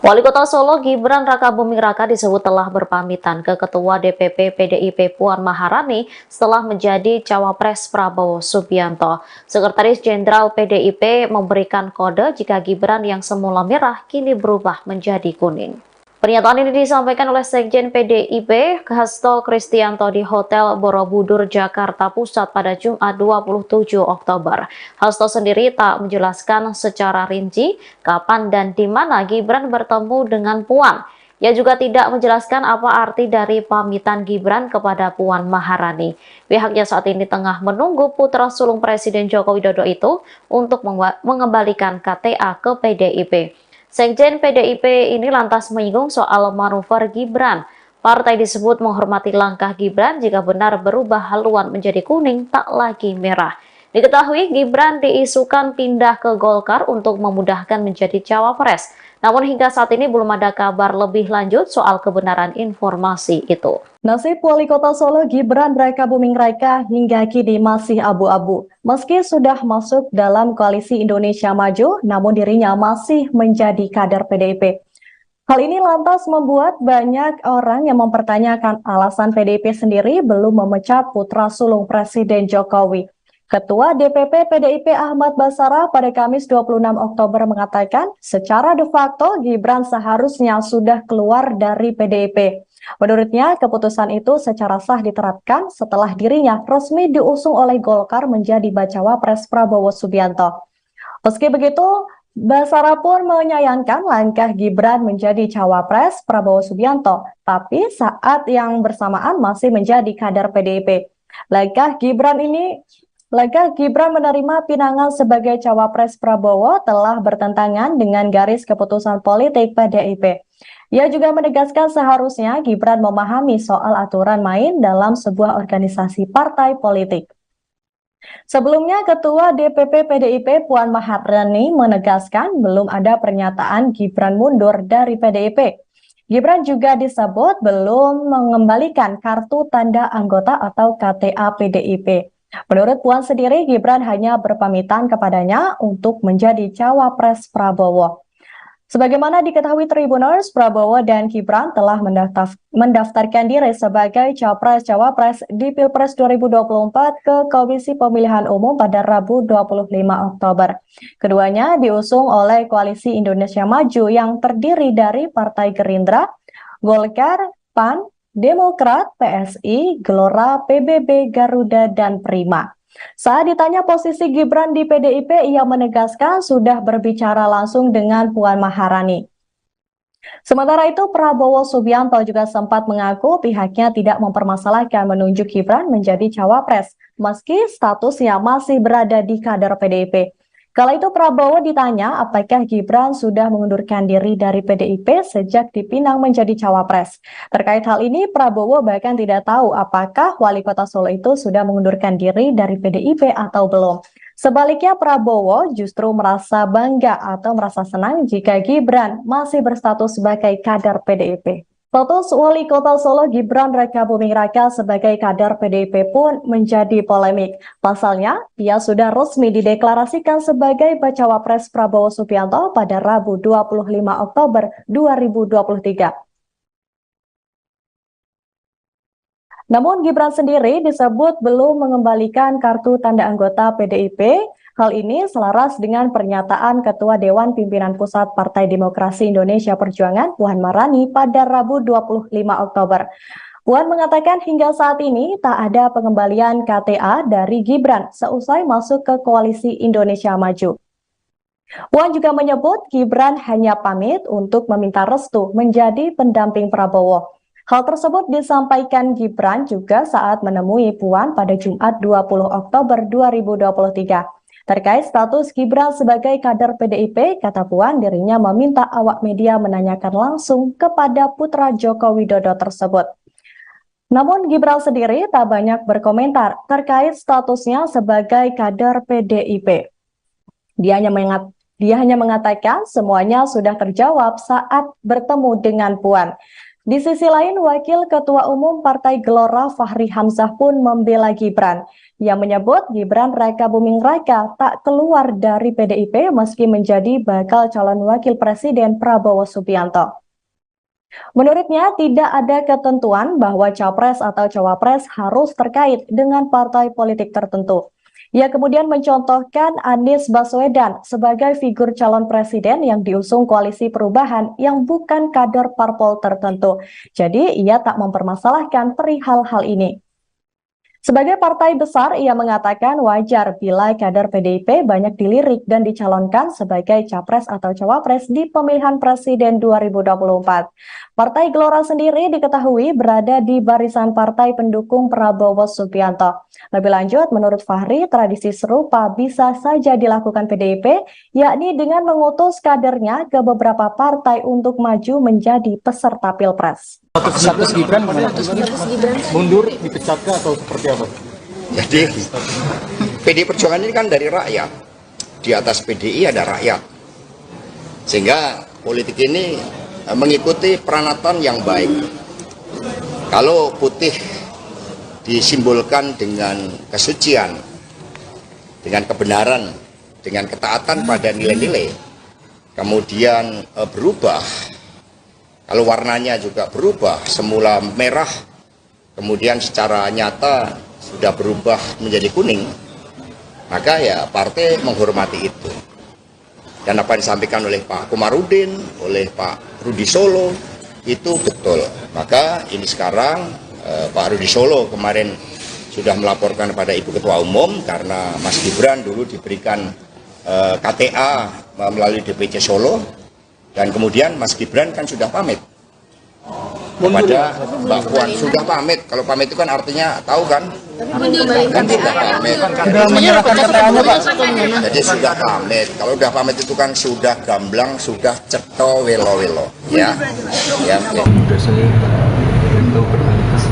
Wali Kota Solo Gibran Rakabuming Raka disebut telah berpamitan ke Ketua DPP PDIP Puan Maharani setelah menjadi cawapres Prabowo Subianto. Sekretaris Jenderal PDIP memberikan kode jika Gibran yang semula merah kini berubah menjadi kuning. Pernyataan ini disampaikan oleh Sekjen PDIP Hasto Kristianto di Hotel Borobudur, Jakarta Pusat pada Jumat 27 Oktober. Hasto sendiri tak menjelaskan secara rinci kapan dan di mana Gibran bertemu dengan Puan. Ia juga tidak menjelaskan apa arti dari pamitan Gibran kepada Puan Maharani. Pihaknya saat ini tengah menunggu putra sulung Presiden Joko Widodo itu untuk mengembalikan KTA ke PDIP. Sekjen PDIP ini lantas menyinggung soal manuver Gibran. Partai disebut menghormati langkah Gibran jika benar berubah haluan menjadi kuning tak lagi merah. Diketahui Gibran diisukan pindah ke Golkar untuk memudahkan menjadi cawapres. Namun hingga saat ini belum ada kabar lebih lanjut soal kebenaran informasi itu. Nasib Wali Kota Solo Gibran Rakabuming Raka hingga kini masih abu-abu. Meski sudah masuk dalam koalisi Indonesia Maju, namun dirinya masih menjadi kader PDIP. Hal ini lantas membuat banyak orang yang mempertanyakan alasan PDIP sendiri belum memecat putra sulung Presiden Jokowi. Ketua DPP PDIP Ahmad Basara pada Kamis 26 Oktober mengatakan secara de facto Gibran seharusnya sudah keluar dari PDIP. Menurutnya, keputusan itu secara sah diterapkan setelah dirinya resmi diusung oleh Golkar menjadi bacawa pres Prabowo Subianto. Meski begitu, Basara pun menyayangkan langkah Gibran menjadi cawapres Prabowo Subianto, tapi saat yang bersamaan masih menjadi kader PDIP. Langkah Gibran menerima pinangan sebagai cawapres Prabowo telah bertentangan dengan garis keputusan politik PDIP. Ia juga menegaskan seharusnya Gibran memahami soal aturan main dalam sebuah organisasi partai politik. Sebelumnya, Ketua DPP PDIP Puan Maharani menegaskan belum ada pernyataan Gibran mundur dari PDIP. Gibran juga disebut belum mengembalikan kartu tanda anggota atau KTA PDIP. Menurut Puan sendiri, Gibran hanya berpamitan kepadanya untuk menjadi cawapres Prabowo. Sebagaimana diketahui Tribuners, Prabowo dan Gibran telah mendaftarkan diri sebagai capres-cawapres di Pilpres 2024 ke Komisi Pemilihan Umum pada Rabu 25 Oktober. Keduanya diusung oleh Koalisi Indonesia Maju yang terdiri dari Partai Gerindra, Golkar, PAN, Demokrat, PSI, Gelora, PBB, Garuda, dan Prima. Saat ditanya posisi Gibran di PDIP, ia menegaskan sudah berbicara langsung dengan Puan Maharani. Sementara itu, Prabowo Subianto juga sempat mengaku pihaknya tidak mempermasalahkan menunjuk Gibran menjadi cawapres, meski statusnya masih berada di kader PDIP. Kala itu Prabowo ditanya apakah Gibran sudah mengundurkan diri dari PDIP sejak dipinang menjadi cawapres. Terkait hal ini, Prabowo bahkan tidak tahu apakah Wali Kota Solo itu sudah mengundurkan diri dari PDIP atau belum. Sebaliknya, Prabowo justru merasa bangga atau merasa senang jika Gibran masih berstatus sebagai kader PDIP. Status Wali Kota Solo Gibran Rakabuming Raka sebagai kader PDIP pun menjadi polemik. Pasalnya, ia sudah resmi dideklarasikan sebagai bacawa pres Prabowo Subianto pada Rabu 25 Oktober 2023. Namun Gibran sendiri disebut belum mengembalikan kartu tanda anggota PDIP. Hal ini selaras dengan pernyataan Ketua Dewan Pimpinan Pusat Partai Demokrasi Indonesia Perjuangan Puan Maharani pada Rabu 25 Oktober. Puan mengatakan hingga saat ini tak ada pengembalian KTA dari Gibran seusai masuk ke Koalisi Indonesia Maju. Puan juga menyebut Gibran hanya pamit untuk meminta restu menjadi pendamping Prabowo. Hal tersebut disampaikan Gibran juga saat menemui Puan pada Jumat 20 Oktober 2023. Terkait status Gibran sebagai kader PDIP, kata Puan dirinya meminta awak media menanyakan langsung kepada putra Joko Widodo tersebut. Namun Gibran sendiri tak banyak berkomentar terkait statusnya sebagai kader PDIP. Dia hanya mengatakan semuanya sudah terjawab saat bertemu dengan Puan. Di sisi lain, Wakil Ketua Umum Partai Gelora Fahri Hamzah pun membela Gibran. Ia menyebut Gibran Rakabuming Raka tak keluar dari PDIP meski menjadi bakal calon Wakil Presiden Prabowo Subianto. Menurutnya, tidak ada ketentuan bahwa capres atau cawapres harus terkait dengan partai politik tertentu. Ia kemudian mencontohkan Anies Baswedan sebagai figur calon presiden yang diusung Koalisi Perubahan yang bukan kader parpol tertentu. Jadi, ia tak mempermasalahkan perihal hal ini. Sebagai partai besar, ia mengatakan wajar bila kader PDIP banyak dilirik dan dicalonkan sebagai capres atau cawapres di pemilihan presiden 2024. Partai Gelora sendiri diketahui berada di barisan partai pendukung Prabowo Subianto. Lebih lanjut, menurut Fahri, tradisi serupa bisa saja dilakukan PDIP, yakni dengan mengutus kadernya ke beberapa partai untuk maju menjadi peserta Pilpres. Status Gibran mundur, dipecatkah atau seperti apa? Jadi PDI Perjuangan ini kan dari rakyat. Di atas PDI ada rakyat. Sehingga politik ini mengikuti peranatan yang baik. Kalau putih disimbolkan dengan kesucian, dengan kebenaran, dengan ketaatan pada nilai-nilai, kemudian berubah. Kalau warnanya juga berubah, semula merah, kemudian secara nyata sudah berubah menjadi kuning, maka ya partai menghormati itu. Dan apa yang disampaikan oleh Pak Komarudin, oleh Pak Rudi Solo, itu betul. Maka ini sekarang Pak Rudi Solo kemarin sudah melaporkan kepada Ibu Ketua Umum karena Mas Gibran dulu diberikan KTA melalui DPC Solo. Dan kemudian Mas Gibran kan sudah pamit kepada Mbak Puan, sudah pamit. Kalau pamit itu kan artinya tahu kan? Kan sudah pamit. Sudah menyerahkan keterangannya, Pak. Jadi sudah pamit. Kalau sudah pamit itu kan sudah gamblang, sudah ceto welo-welo. Ya. Ya. Mudah saya itu berangkas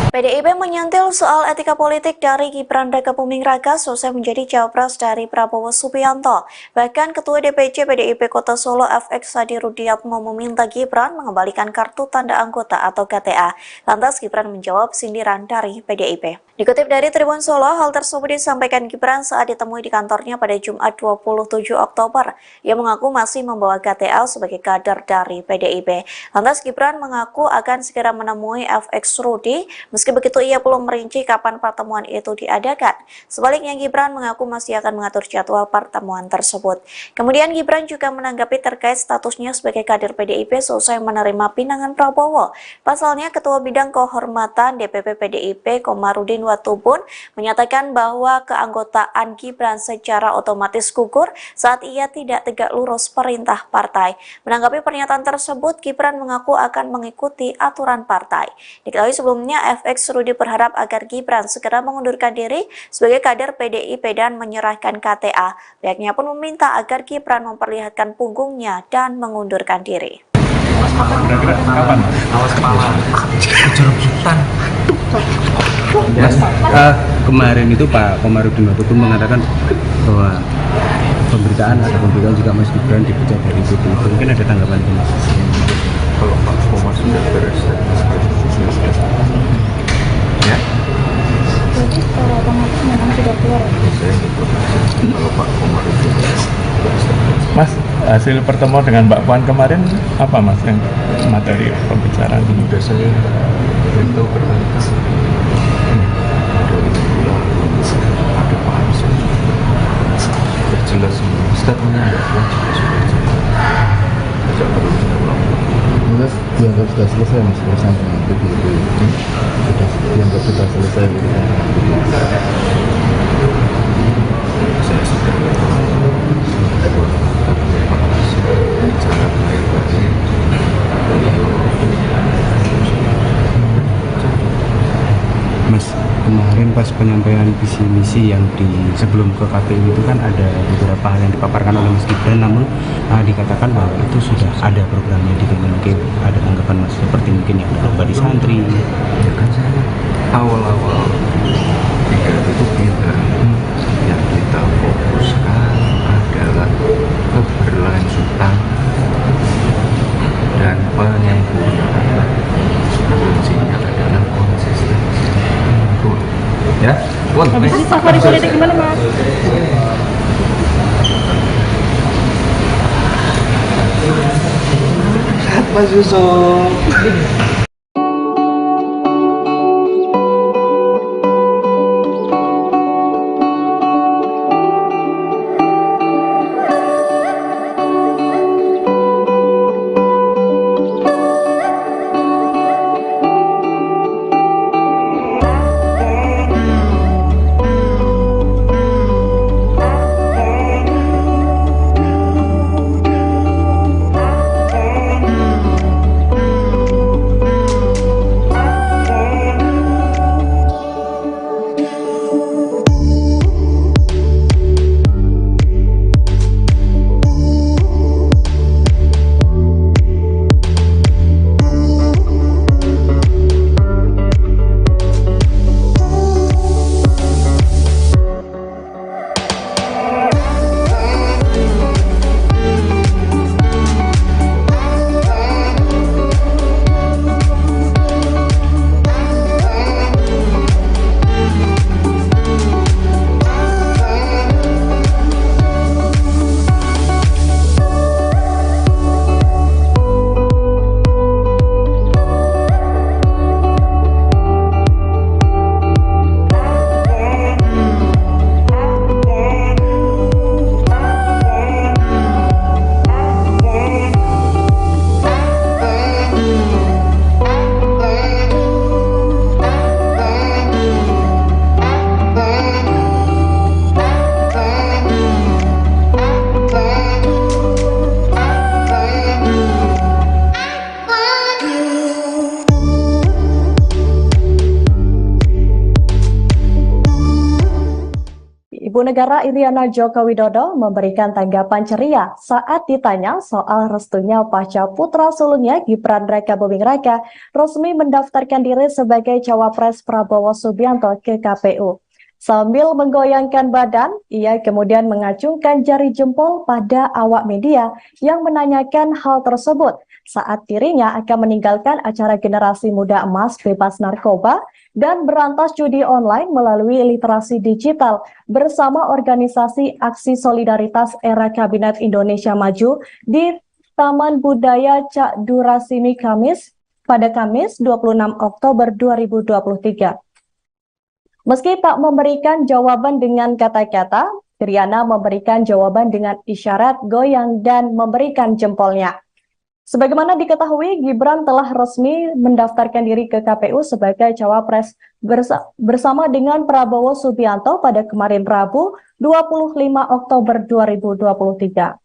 PDIP menyentil soal etika politik dari Gibran Rakabuming Raka selesai menjadi cawapres dari Prabowo Subianto. Bahkan Ketua DPC PDIP Kota Solo FX Hadi Rudiatmo meminta Gibran mengembalikan kartu tanda anggota atau KTA. Lantas Gibran menjawab sindiran dari PDIP. Dikutip dari Tribun Solo, hal tersebut disampaikan Gibran saat ditemui di kantornya pada Jumat 27 Oktober. Ia mengaku masih membawa KTA sebagai kader dari PDIP. Lantas Gibran mengaku akan segera menemui FX Rudi, meski begitu ia belum merinci kapan pertemuan itu diadakan. Sebaliknya Gibran mengaku masih akan mengatur jadwal pertemuan tersebut. Kemudian Gibran juga menanggapi terkait statusnya sebagai kader PDIP selesai menerima pinangan Prabowo. Pasalnya Ketua Bidang Kehormatan DPP PDIP Komarudin Watubun menyatakan bahwa keanggotaan Gibran secara otomatis gugur saat ia tidak tegak lurus perintah partai. Menanggapi pernyataan tersebut, Gibran mengaku akan mengikuti aturan partai. Diketahui sebelumnya FX Rudi berharap agar Gibran segera mengundurkan diri sebagai kader PDIP dan menyerahkan KTA. Pihaknya pun meminta agar Gibran memperlihatkan punggungnya dan mengundurkan diri. Kira-kira kapan? Awas kepala. Jerutan. Kemarin itu Pak Komarudin Watubun mengatakan bahwa pemberitaan juga Mas Gibran dipecat dari PDIP. Mungkin ada tanggapan ini? Kalau Pak Komar sudah beres, ya? Jadi kalau otomatis memang sudah keluar. Saya kalau Pak Komar itu Mas, hasil pertemuan dengan Mbak Puan kemarin apa Mas yang materi pembicaraan? mudah saya itu berangkas ada Pak Arsul jelas statementnya ada Puan juga sudah tidak perlu diulang. Jelas dianggap sudah selesai mas urusan dengan PDIP. Sudah dianggap sudah selesai urusan dengan PDIP. Saya sudah bicara baik-baik. pas penyampaian visi misi yang sebelum ke KPU itu kan ada beberapa hal yang dipaparkan oleh Mas Gibran, namun dikatakan bahwa itu sudah ada programnya di Kemenkeu. Ada tanggapan Mas seperti mungkin yang ada di santri? Ya kan saya awal-awal pidato itu bilang yang kita fokuskan adalah keberlanjutan dan penyempurnaan, kuncinya adalah konsistensi. Ya, habis ini safari politik gimana Mas? Mas Yusuf. Ibu Negara Iriana Joko Widodo memberikan tanggapan ceria saat ditanya soal restunya pasca putra sulungnya Gibran Rakabuming Raka resmi mendaftarkan diri sebagai cawapres Prabowo Subianto ke KPU. Sambil menggoyangkan badan, ia kemudian mengacungkan jari jempol pada awak media yang menanyakan hal tersebut saat dirinya akan meninggalkan acara Generasi Muda Emas Bebas Narkoba dan berantas judi online melalui literasi digital bersama organisasi Aksi Solidaritas Era Kabinet Indonesia Maju di Taman Budaya Cak Durasimi pada Kamis 26 Oktober 2023. Meski tak memberikan jawaban dengan kata-kata, Iriana memberikan jawaban dengan isyarat goyang dan memberikan jempolnya. Sebagaimana diketahui, Gibran telah resmi mendaftarkan diri ke KPU sebagai cawapres bersama dengan Prabowo Subianto pada kemarin Rabu 25 Oktober 2023.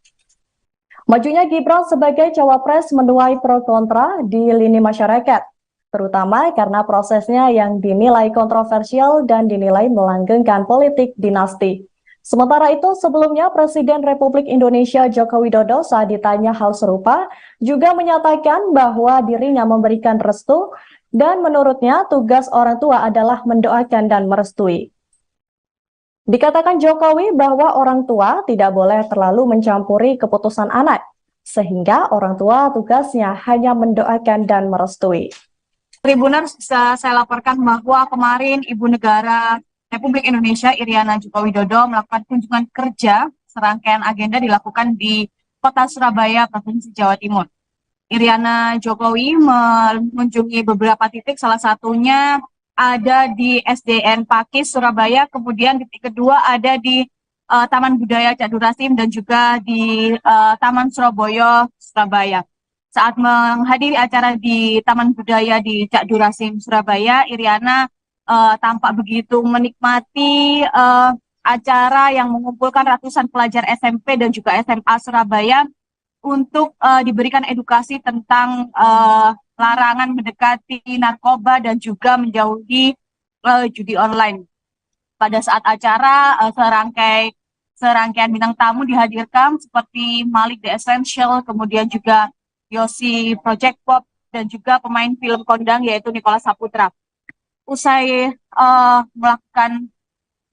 Majunya Gibran sebagai cawapres menuai pro kontra di lini masyarakat, terutama karena prosesnya yang dinilai kontroversial dan dinilai melanggengkan politik dinasti. Sementara itu, sebelumnya Presiden Republik Indonesia Joko Widodo saat ditanya hal serupa juga menyatakan bahwa dirinya memberikan restu dan menurutnya tugas orang tua adalah mendoakan dan merestui. Dikatakan Jokowi bahwa orang tua tidak boleh terlalu mencampuri keputusan anak, sehingga orang tua tugasnya hanya mendoakan dan merestui. Tribuners, bisa saya laporkan bahwa kemarin Ibu Negara Republik Indonesia Iriana Joko Widodo melakukan kunjungan kerja, serangkaian agenda dilakukan di Kota Surabaya, Provinsi Jawa Timur. Iriana Jokowi mengunjungi beberapa titik, salah satunya ada di SDN Pakis Surabaya, kemudian titik kedua ada di Taman Budaya Cak Durasim dan juga di Taman Surabaya, Surabaya. Saat menghadiri acara di Taman Budaya di Cak Durasim, Surabaya, Iriana tampak begitu menikmati acara yang mengumpulkan ratusan pelajar SMP dan juga SMA Surabaya untuk diberikan edukasi tentang larangan mendekati narkoba dan juga menjauhi judi online. pada saat acara serangkaian bintang tamu dihadirkan seperti Malik The Essential, kemudian juga Yosi Project Pop, dan juga pemain film kondang yaitu Nicholas Saputra. Usai melakukan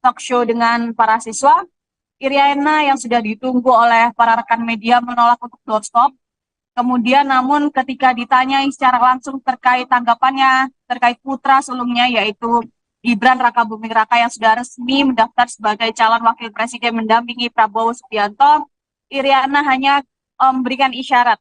talk show dengan para siswa, Iriana yang sudah ditunggu oleh para rekan media menolak untuk doorstop. Kemudian namun ketika ditanyai secara langsung terkait tanggapannya terkait putra sulungnya yaitu Gibran Rakabuming Raka yang sudah resmi mendaftar sebagai calon wakil presiden mendampingi Prabowo Subianto, Iriana hanya memberikan isyarat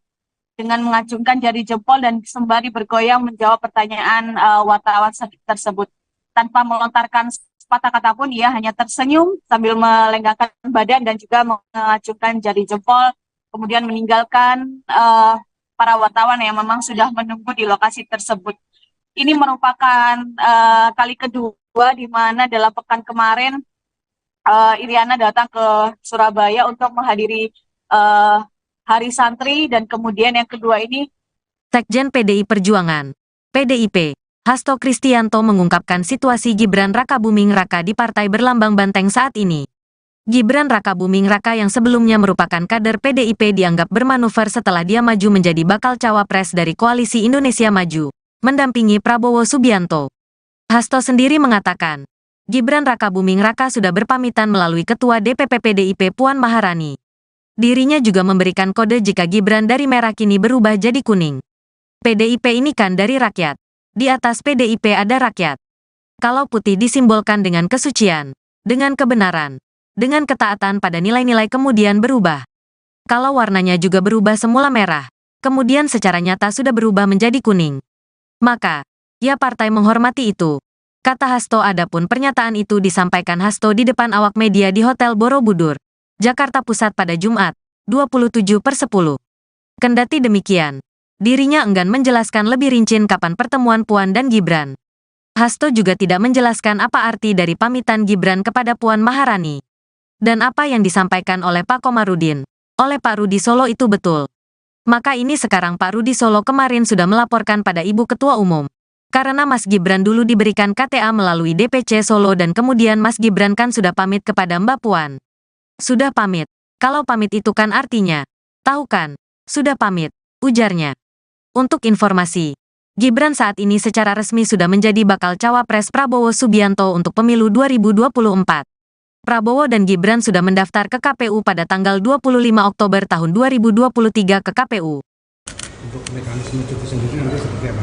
dengan mengacungkan jari jempol dan sembari bergoyang menjawab pertanyaan wartawan tersebut. Tanpa melontarkan sepatah kata pun, ia hanya tersenyum sambil melenggangkan badan dan juga mengacungkan jari jempol, kemudian meninggalkan para wartawan yang memang sudah menunggu di lokasi tersebut. Ini merupakan kali kedua di mana dalam pekan kemarin Iriana datang ke Surabaya untuk menghadiri Hari Santri, dan kemudian yang kedua ini Sekjen PDI Perjuangan, PDIP, Hasto Kristianto mengungkapkan situasi Gibran Rakabuming Raka di Partai Berlambang Banteng saat ini. Gibran Rakabuming Raka yang sebelumnya merupakan kader PDIP dianggap bermanuver setelah dia maju menjadi bakal cawapres dari Koalisi Indonesia Maju, mendampingi Prabowo Subianto. Hasto sendiri mengatakan, Gibran Rakabuming Raka sudah berpamitan melalui Ketua DPP PDIP Puan Maharani. Dirinya juga memberikan kode jika Gibran dari merah kini berubah jadi kuning. PDIP ini kan dari rakyat. Di atas PDIP ada rakyat. Kalau putih disimbolkan dengan kesucian, dengan kebenaran, dengan ketaatan pada nilai-nilai kemudian berubah. Kalau warnanya juga berubah semula merah, kemudian secara nyata sudah berubah menjadi kuning. Maka, ya partai menghormati itu. Kata Hasto. Adapun pernyataan itu disampaikan Hasto di depan awak media di Hotel Borobudur, Jakarta Pusat pada Jumat, 27/10. Kendati demikian, dirinya enggan menjelaskan lebih rinci kapan pertemuan Puan dan Gibran. Hasto juga tidak menjelaskan apa arti dari pamitan Gibran kepada Puan Maharani. Dan apa yang disampaikan oleh Pak Komarudin, oleh Pak Rudi Solo itu betul. Maka ini sekarang Pak Rudi Solo kemarin sudah melaporkan pada Ibu Ketua Umum. Karena Mas Gibran dulu diberikan KTA melalui DPC Solo dan kemudian Mas Gibran kan sudah pamit kepada Mbak Puan. Sudah pamit. Kalau pamit itu kan artinya, tahu kan, sudah pamit, ujarnya. Untuk informasi, Gibran saat ini secara resmi sudah menjadi bakal cawapres Prabowo Subianto untuk pemilu 2024. Prabowo dan Gibran sudah mendaftar ke KPU pada tanggal 25 Oktober tahun 2023 ke KPU. Untuk mekanisme cuti sendiri nanti seperti apa?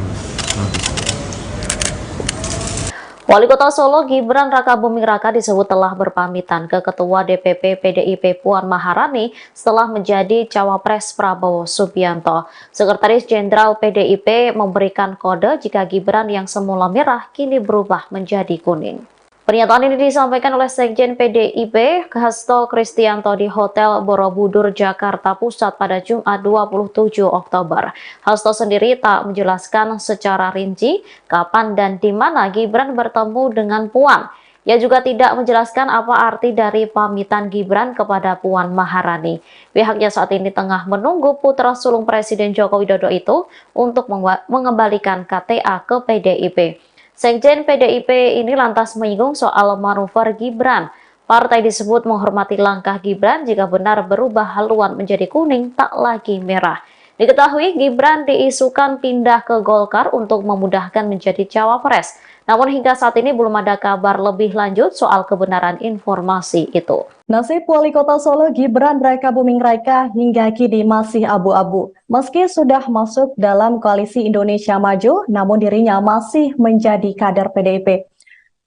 Wali Kota Solo Gibran Rakabuming Raka disebut telah berpamitan ke Ketua DPP PDIP Puan Maharani setelah menjadi cawapres Prabowo Subianto. Sekretaris Jenderal PDIP memberikan kode jika Gibran yang semula merah kini berubah menjadi kuning. Pernyataan ini disampaikan oleh Sekjen PDIP Hasto Kristianto di Hotel Borobudur, Jakarta Pusat pada Jumat 27 Oktober. Hasto sendiri tak menjelaskan secara rinci kapan dan di mana Gibran bertemu dengan Puan. Ia juga tidak menjelaskan apa arti dari pamitan Gibran kepada Puan Maharani. Pihaknya saat ini tengah menunggu putra sulung Presiden Joko Widodo itu untuk mengembalikan KTA ke PDIP. Sekjen PDIP ini lantas menyinggung soal manuver Gibran. Partai disebut menghormati langkah Gibran jika benar berubah haluan menjadi kuning tak lagi merah. Diketahui Gibran diisukan pindah ke Golkar untuk memudahkan menjadi cawapres. Namun hingga saat ini belum ada kabar lebih lanjut soal kebenaran informasi itu. Nasib Wali Kota Solo Gibran Rakabuming Raka hingga kini masih abu-abu. Meski sudah masuk dalam Koalisi Indonesia Maju, namun dirinya masih menjadi kader PDIP.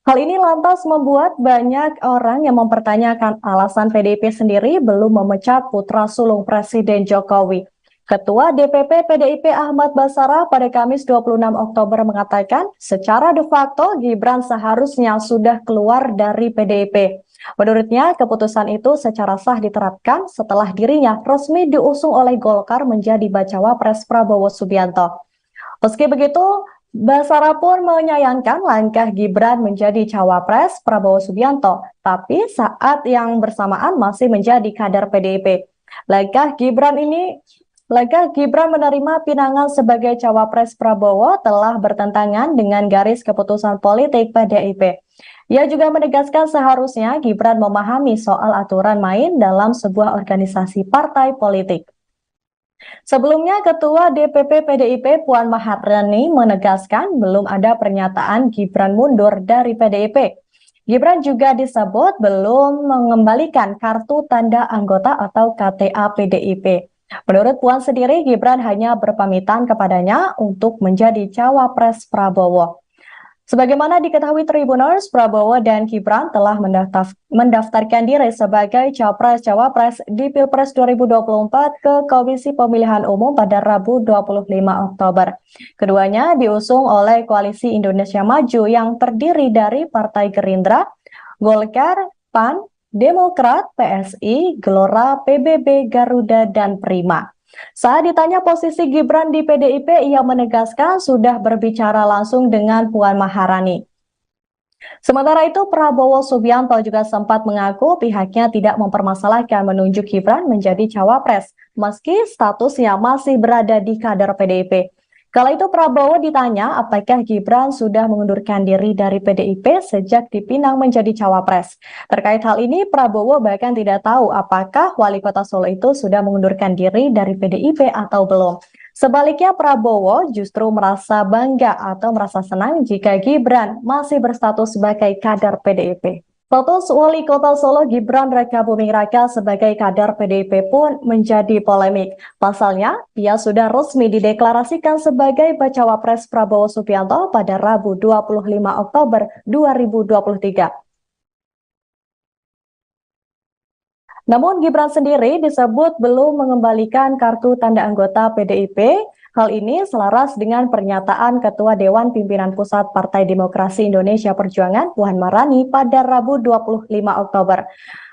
Hal ini lantas membuat banyak orang yang mempertanyakan alasan PDIP sendiri belum memecat putra sulung Presiden Jokowi. Ketua DPP PDIP Ahmad Basara pada Kamis 26 Oktober mengatakan secara de facto Gibran seharusnya sudah keluar dari PDIP. Menurutnya, keputusan itu secara sah diterapkan setelah dirinya resmi diusung oleh Golkar menjadi bacawa pres Prabowo Subianto. Meski begitu, Basara pun menyayangkan langkah Gibran menjadi cawapres Prabowo Subianto, tapi saat yang bersamaan masih menjadi kader PDIP. Langkah Gibran menerima pinangan sebagai cawapres Prabowo telah bertentangan dengan garis keputusan politik PDIP. Ia juga menegaskan seharusnya Gibran memahami soal aturan main dalam sebuah organisasi partai politik. Sebelumnya, Ketua DPP PDIP Puan Maharani menegaskan belum ada pernyataan Gibran mundur dari PDIP. Gibran juga disebut belum mengembalikan kartu tanda anggota atau KTA PDIP. Menurut Puan sendiri, Gibran hanya berpamitan kepadanya untuk menjadi cawapres Prabowo. Sebagaimana diketahui Tribuners, Prabowo dan Gibran telah mendaftarkan diri sebagai Capres-Cawapres di Pilpres 2024 ke Komisi Pemilihan Umum pada Rabu 25 Oktober. Keduanya diusung oleh Koalisi Indonesia Maju yang terdiri dari Partai Gerindra, Golkar, PAN, Demokrat, PSI, Gelora, PBB, Garuda, dan Prima. Saat ditanya posisi Gibran di PDIP, ia menegaskan sudah berbicara langsung dengan Puan Maharani. Sementara itu, Prabowo Subianto juga sempat mengaku pihaknya tidak mempermasalahkan menunjuk Gibran menjadi cawapres, meski statusnya masih berada di kader PDIP. Kala itu Prabowo ditanya apakah Gibran sudah mengundurkan diri dari PDIP sejak dipinang menjadi cawapres. Terkait hal ini, Prabowo bahkan tidak tahu apakah wali kota Solo itu sudah mengundurkan diri dari PDIP atau belum. Sebaliknya, Prabowo justru merasa bangga atau merasa senang jika Gibran masih berstatus sebagai kader PDIP. Status wali kota Solo Gibran Rakabuming Raka sebagai kader PDIP pun menjadi polemik. Pasalnya, ia sudah resmi dideklarasikan sebagai bacawa pres Prabowo Subianto pada Rabu 25 Oktober 2023. Namun Gibran sendiri disebut belum mengembalikan kartu tanda anggota PDIP. Hal ini selaras dengan pernyataan Ketua Dewan Pimpinan Pusat Partai Demokrasi Indonesia Perjuangan Puan Maharani pada Rabu 25 Oktober.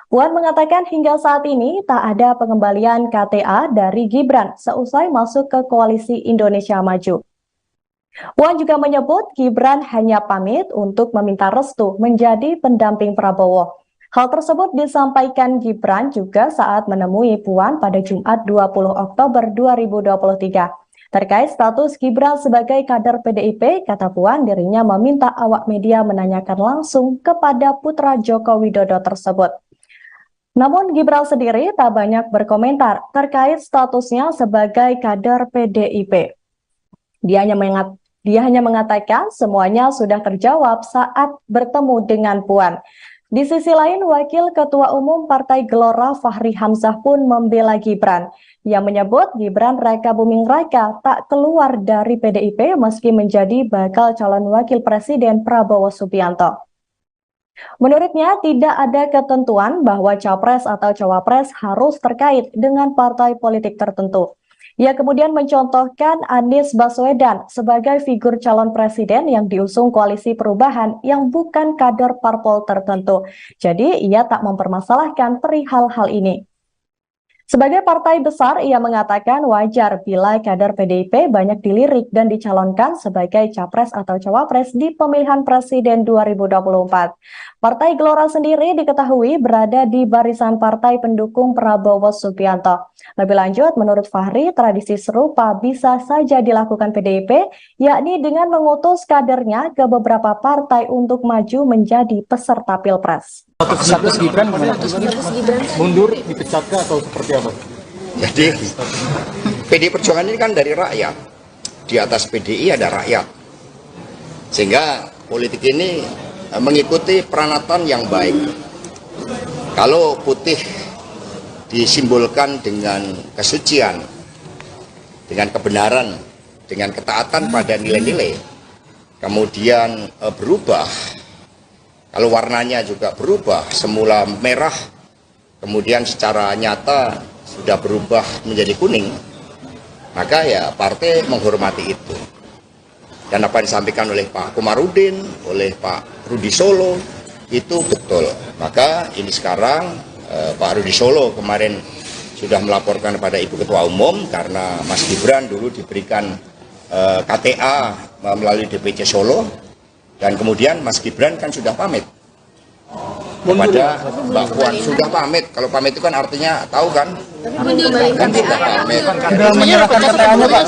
Puan mengatakan hingga saat ini tak ada pengembalian KTA dari Gibran seusai masuk ke Koalisi Indonesia Maju. Puan juga menyebut Gibran hanya pamit untuk meminta restu menjadi pendamping Prabowo. Hal tersebut disampaikan Gibran juga saat menemui Puan pada Jumat 20 Oktober 2023. Terkait status Gibran sebagai kader PDIP, kata Puan dirinya meminta awak media menanyakan langsung kepada putra Joko Widodo tersebut. Namun Gibran sendiri tak banyak berkomentar terkait statusnya sebagai kader PDIP. Dia hanya mengatakan semuanya sudah terjawab saat bertemu dengan Puan. Di sisi lain, Wakil Ketua Umum Partai Gelora Fahri Hamzah pun membela Gibran. Ia menyebut Gibran Rakabuming Raka tak keluar dari PDIP meski menjadi bakal calon Wakil Presiden Prabowo Subianto. Menurutnya, tidak ada ketentuan bahwa capres atau cawapres harus terkait dengan partai politik tertentu. Ia kemudian mencontohkan Anies Baswedan sebagai figur calon presiden yang diusung Koalisi Perubahan yang bukan kader parpol tertentu. Jadi, ia tak mempermasalahkan perihal hal ini. Sebagai partai besar, ia mengatakan wajar bila kader PDIP banyak dilirik dan dicalonkan sebagai capres atau cawapres di pemilihan presiden 2024. Partai Gelora sendiri diketahui berada di barisan partai pendukung Prabowo Subianto. Lebih lanjut, menurut Fahri, tradisi serupa bisa saja dilakukan PDIP, yakni dengan mengutus kadernya ke beberapa partai untuk maju menjadi peserta Pilpres. Status Gibran mundur, dipecatkah atau seperti apa? Jadi PDI Perjuangan ini kan dari rakyat. Di atas PDI ada rakyat. Sehingga politik ini mengikuti peranatan yang baik. Kalau putih disimbolkan dengan kesucian, dengan kebenaran, dengan ketaatan pada nilai-nilai, kemudian berubah. Kalau warnanya juga berubah, semula merah, kemudian secara nyata sudah berubah menjadi kuning, maka ya partai menghormati itu. Dan apa yang disampaikan oleh Pak Komarudin, oleh Pak Rudi Solo, itu betul. Maka ini sekarang Pak Rudi Solo kemarin sudah melaporkan kepada Ibu Ketua Umum karena Mas Gibran dulu diberikan KTA melalui DPC Solo. Dan kemudian Mas Gibran kan sudah pamit kepada Mbak Puan, sudah pamit. Kalau pamit itu kan artinya tahu kan Kan sudah pamit. Sudah menyerahkan KTA-nya, Pak.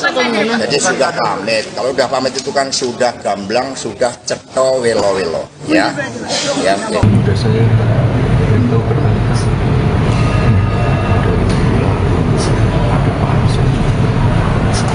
Jadi sudah pamit. Kalau udah pamit itu kan sudah gamblang, sudah ceto welo-welo. Ya. Ya. Sudah saya beritahu berkali-kali. Ada pansus.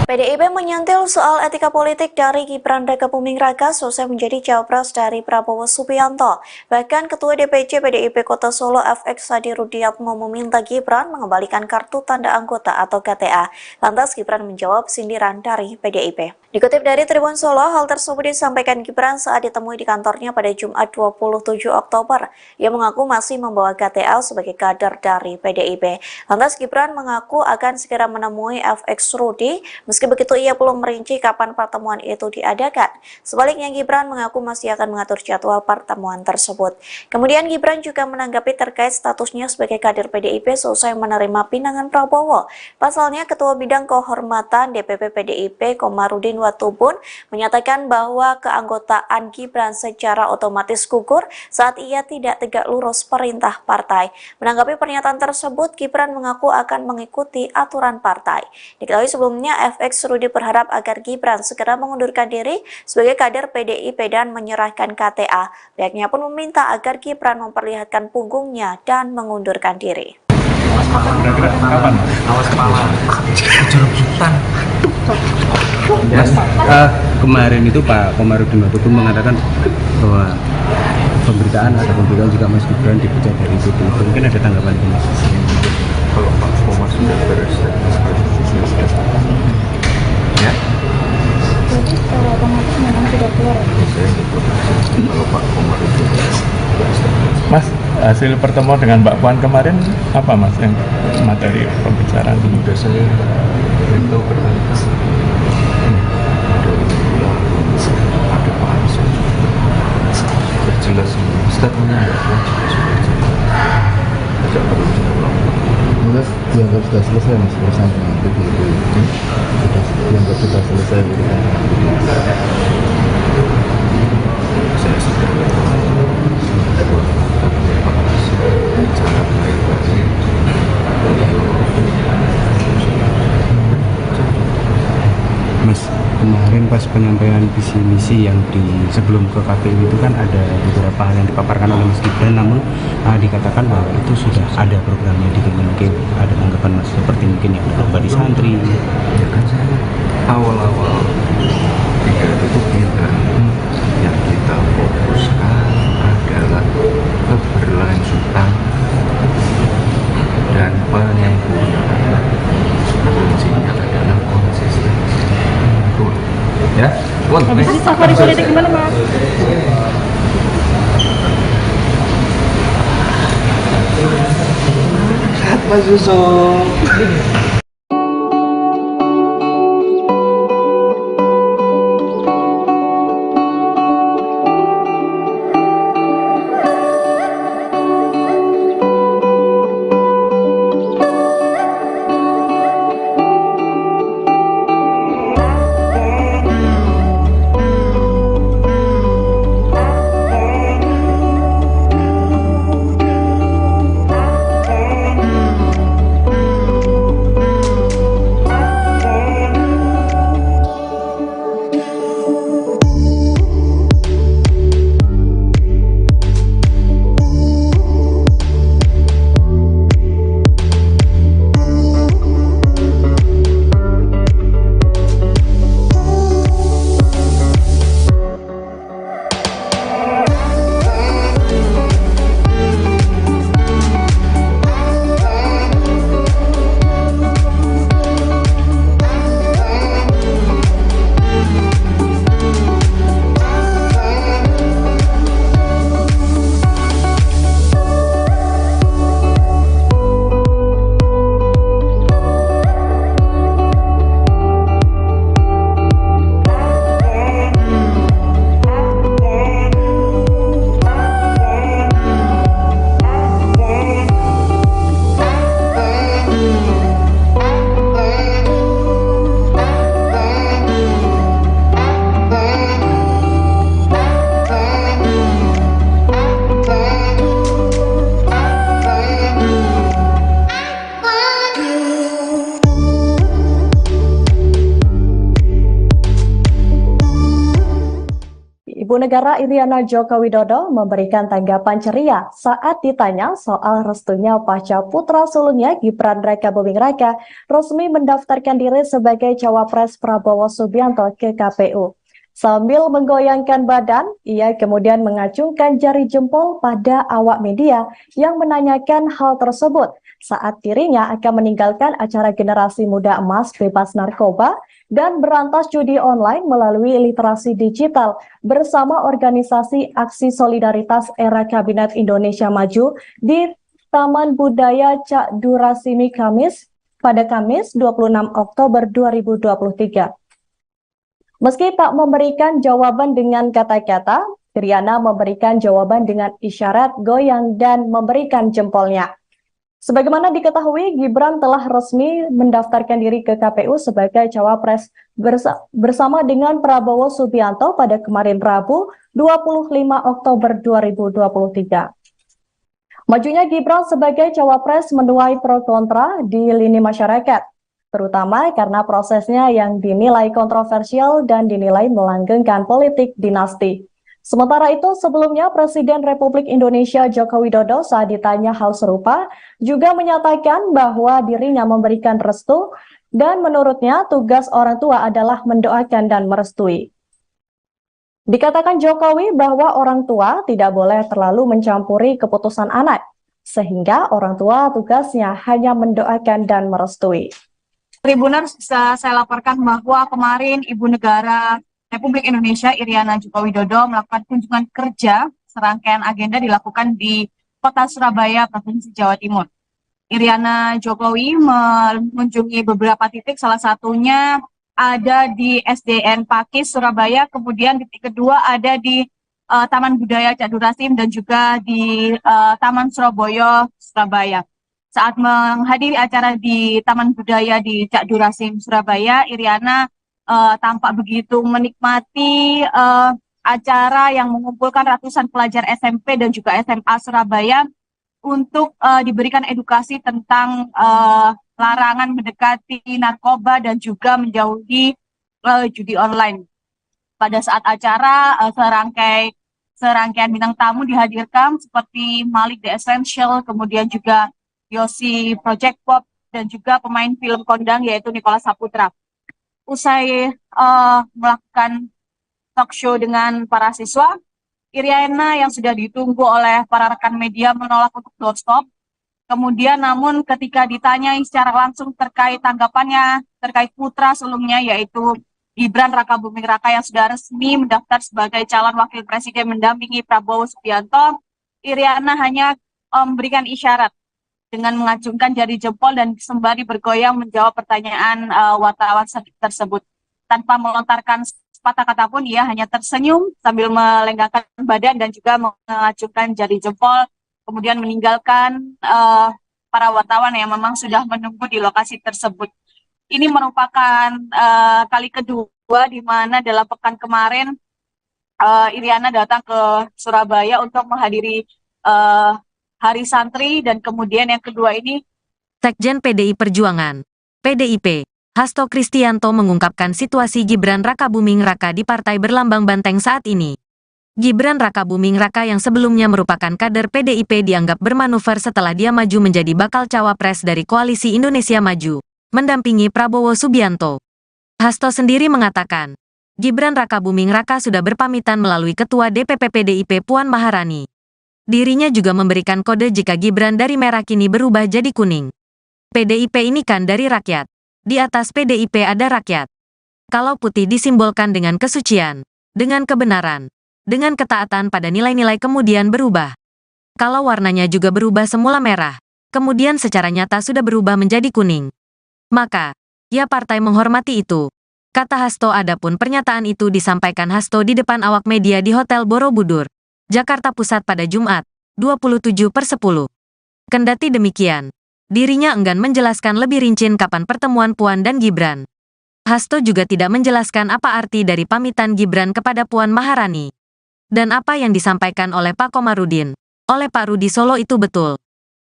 PDIP menyentil soal etika politik dari Gibran Rakabuming Raka selesai menjadi cawapres dari Prabowo Subianto. Bahkan Ketua DPC PDIP Kota Solo FX Hadi Rudiatmo meminta Gibran mengembalikan kartu tanda anggota atau KTA. Lantas Gibran menjawab sindiran dari PDIP. Dikutip dari Tribun Solo, hal tersebut disampaikan Gibran saat ditemui di kantornya pada Jumat 27 Oktober. Ia mengaku masih membawa KTA sebagai kader dari PDIP. Lantas Gibran mengaku akan segera menemui FX Rudi, meski begitu ia belum merinci kapan pertemuan itu diadakan. Sebaliknya Gibran mengaku masih akan mengatur jadwal pertemuan tersebut. Kemudian Gibran juga menanggapi terkait statusnya sebagai kader PDIP selesai menerima pinangan Prabowo. Pasalnya Ketua Bidang Kehormatan DPP PDIP Komarudin Watubun menyatakan bahwa keanggotaan Gibran secara otomatis gugur saat ia tidak tegak lurus perintah partai. Menanggapi pernyataan tersebut, Gibran mengaku akan mengikuti aturan partai. Diketahui sebelumnya FX Rudi berharap agar Gibran segera mengundurkan diri sebagai kader PDIP dan menyerahkan KTA. Pihaknya pun meminta agar Gibran memperlihatkan punggungnya dan mengundurkan diri. Kira-kira kapan? Awas kepala. Jerubutan. Mas, kemarin itu Pak Komarudin Watubun mengatakan bahwa pemberitaan juga Mas Gibran dipecat dari PDIP. Mungkin ada tanggapan ini? Kalau Pak Komar sudah berstatement ya? Jadi secara otomatis memang sudah keluar. Saya kalau Pak Komar itu berstatement. Mas, hasil pertemuan dengan Mbak Puan kemarin apa Mas yang materi pembicaraan? Sudah saya beritahu berkali-kali. Ada pansus. Jelas statementnya ada tidak perlu diulang. Mas, dianggap sudah selesai Mas urusan dengan PDIP. Sudah dianggap sudah selesai urusan dengan PDIP. Saya sudah bicara baik-baik. Mas, kemarin pas penyampaian visi misi yang sebelum ke KPU itu kan ada beberapa hal yang dipaparkan oleh Mas Gibran, namun dikatakan bahwa itu sudah ada programnya di Kemenkeu. Ada tanggapan Mas seperti mungkin yang berbadi santri? Ya kan saya awal-awal tidak itu bilang yang kita fokuskan adalah keberlanjutan dan penyempurnaan. Kuncinya adalah konsistensi. Ya, Habis ini safari politik gimana Mas? Mas Yusuf. Ibu Negara Iriana Joko Widodo memberikan tanggapan ceria saat ditanya soal restunya pasca putra sulungnya Gibran Rakabuming Raka resmi mendaftarkan diri sebagai cawapres Prabowo Subianto ke KPU. Sambil menggoyangkan badan, ia kemudian mengacungkan jari jempol pada awak media yang menanyakan hal tersebut saat dirinya akan meninggalkan acara Generasi Muda Emas Bebas Narkoba dan berantas judi online melalui literasi digital bersama organisasi Aksi Solidaritas Era Kabinet Indonesia Maju di Taman Budaya Cak Durasimi pada Kamis 26 Oktober 2023. Meski tak memberikan jawaban dengan kata-kata, Iriana memberikan jawaban dengan isyarat goyang dan memberikan jempolnya. Sebagaimana diketahui, Gibran telah resmi mendaftarkan diri ke KPU sebagai cawapres bersama dengan Prabowo Subianto pada kemarin Rabu 25 Oktober 2023. Majunya Gibran sebagai cawapres menuai pro kontra di lini masyarakat, terutama karena prosesnya yang dinilai kontroversial dan dinilai melanggengkan politik dinasti. Sementara itu, sebelumnya Presiden Republik Indonesia Joko Widodo saat ditanya hal serupa juga menyatakan bahwa dirinya memberikan restu dan menurutnya tugas orang tua adalah mendoakan dan merestui. Dikatakan Jokowi bahwa orang tua tidak boleh terlalu mencampuri keputusan anak, sehingga orang tua tugasnya hanya mendoakan dan merestui. Tribuners, bisa saya laporkan bahwa kemarin Ibu Negara Republik Indonesia Iriana Joko Widodo melakukan kunjungan kerja, serangkaian agenda dilakukan di Kota Surabaya, Provinsi Jawa Timur. Iriana Jokowi mengunjungi beberapa titik, salah satunya ada di SDN Pakis, Surabaya, kemudian titik kedua ada di Taman Budaya Cak Durasim dan juga di Taman Surabaya, Surabaya. Saat menghadiri acara di Taman Budaya di Cak Durasim, Surabaya, Iriana tampak begitu menikmati acara yang mengumpulkan ratusan pelajar SMP dan juga SMA Surabaya untuk diberikan edukasi tentang larangan mendekati narkoba dan juga menjauhi judi online. Pada saat acara, serangkaian bintang tamu dihadirkan seperti Malik The Essential, kemudian juga Yosi Project Pop, dan juga pemain film kondang yaitu Nicholas Saputra. Usai melakukan talk show dengan para siswa, Iriana yang sudah ditunggu oleh para rekan media menolak untuk doorstop. Kemudian namun ketika ditanyai secara langsung terkait tanggapannya terkait putra sulungnya yaitu Gibran Rakabuming Raka yang sudah resmi mendaftar sebagai calon wakil presiden mendampingi Prabowo Subianto, Iriana hanya memberikan isyarat dengan mengacungkan jari jempol dan sembari bergoyang menjawab pertanyaan wartawan tersebut. Tanpa melontarkan sepatah kata pun, ia hanya tersenyum sambil melenggangkan badan dan juga mengacungkan jari jempol, kemudian meninggalkan para wartawan yang memang sudah menunggu di lokasi tersebut. Ini merupakan kali kedua di mana dalam pekan kemarin Iriana datang ke Surabaya untuk menghadiri Hari Santri, dan kemudian yang kedua ini Sekjen PDI Perjuangan, PDIP, Hasto Kristianto mengungkapkan situasi Gibran Rakabuming Raka di Partai Berlambang Banteng saat ini. Gibran Rakabuming Raka yang sebelumnya merupakan kader PDIP dianggap bermanuver setelah dia maju menjadi bakal cawapres dari Koalisi Indonesia Maju, mendampingi Prabowo Subianto. Hasto sendiri mengatakan, Gibran Rakabuming Raka sudah berpamitan melalui Ketua DPP PDIP Puan Maharani. Dirinya juga memberikan kode jika Gibran dari merah kini berubah jadi kuning. PDIP ini kan dari rakyat. Di atas PDIP ada rakyat. Kalau putih disimbolkan dengan kesucian, dengan kebenaran, dengan ketaatan pada nilai-nilai kemudian berubah. Kalau warnanya juga berubah semula merah, kemudian secara nyata sudah berubah menjadi kuning. Maka, ya partai menghormati itu. Kata Hasto. Adapun pernyataan itu disampaikan Hasto di depan awak media di Hotel Borobudur, Jakarta Pusat pada Jumat, 27/10. Kendati demikian, dirinya enggan menjelaskan lebih rinci kapan pertemuan Puan dan Gibran. Hasto juga tidak menjelaskan apa arti dari pamitan Gibran kepada Puan Maharani. Dan apa yang disampaikan oleh Pak Komarudin, oleh Pak Rudi Solo itu betul.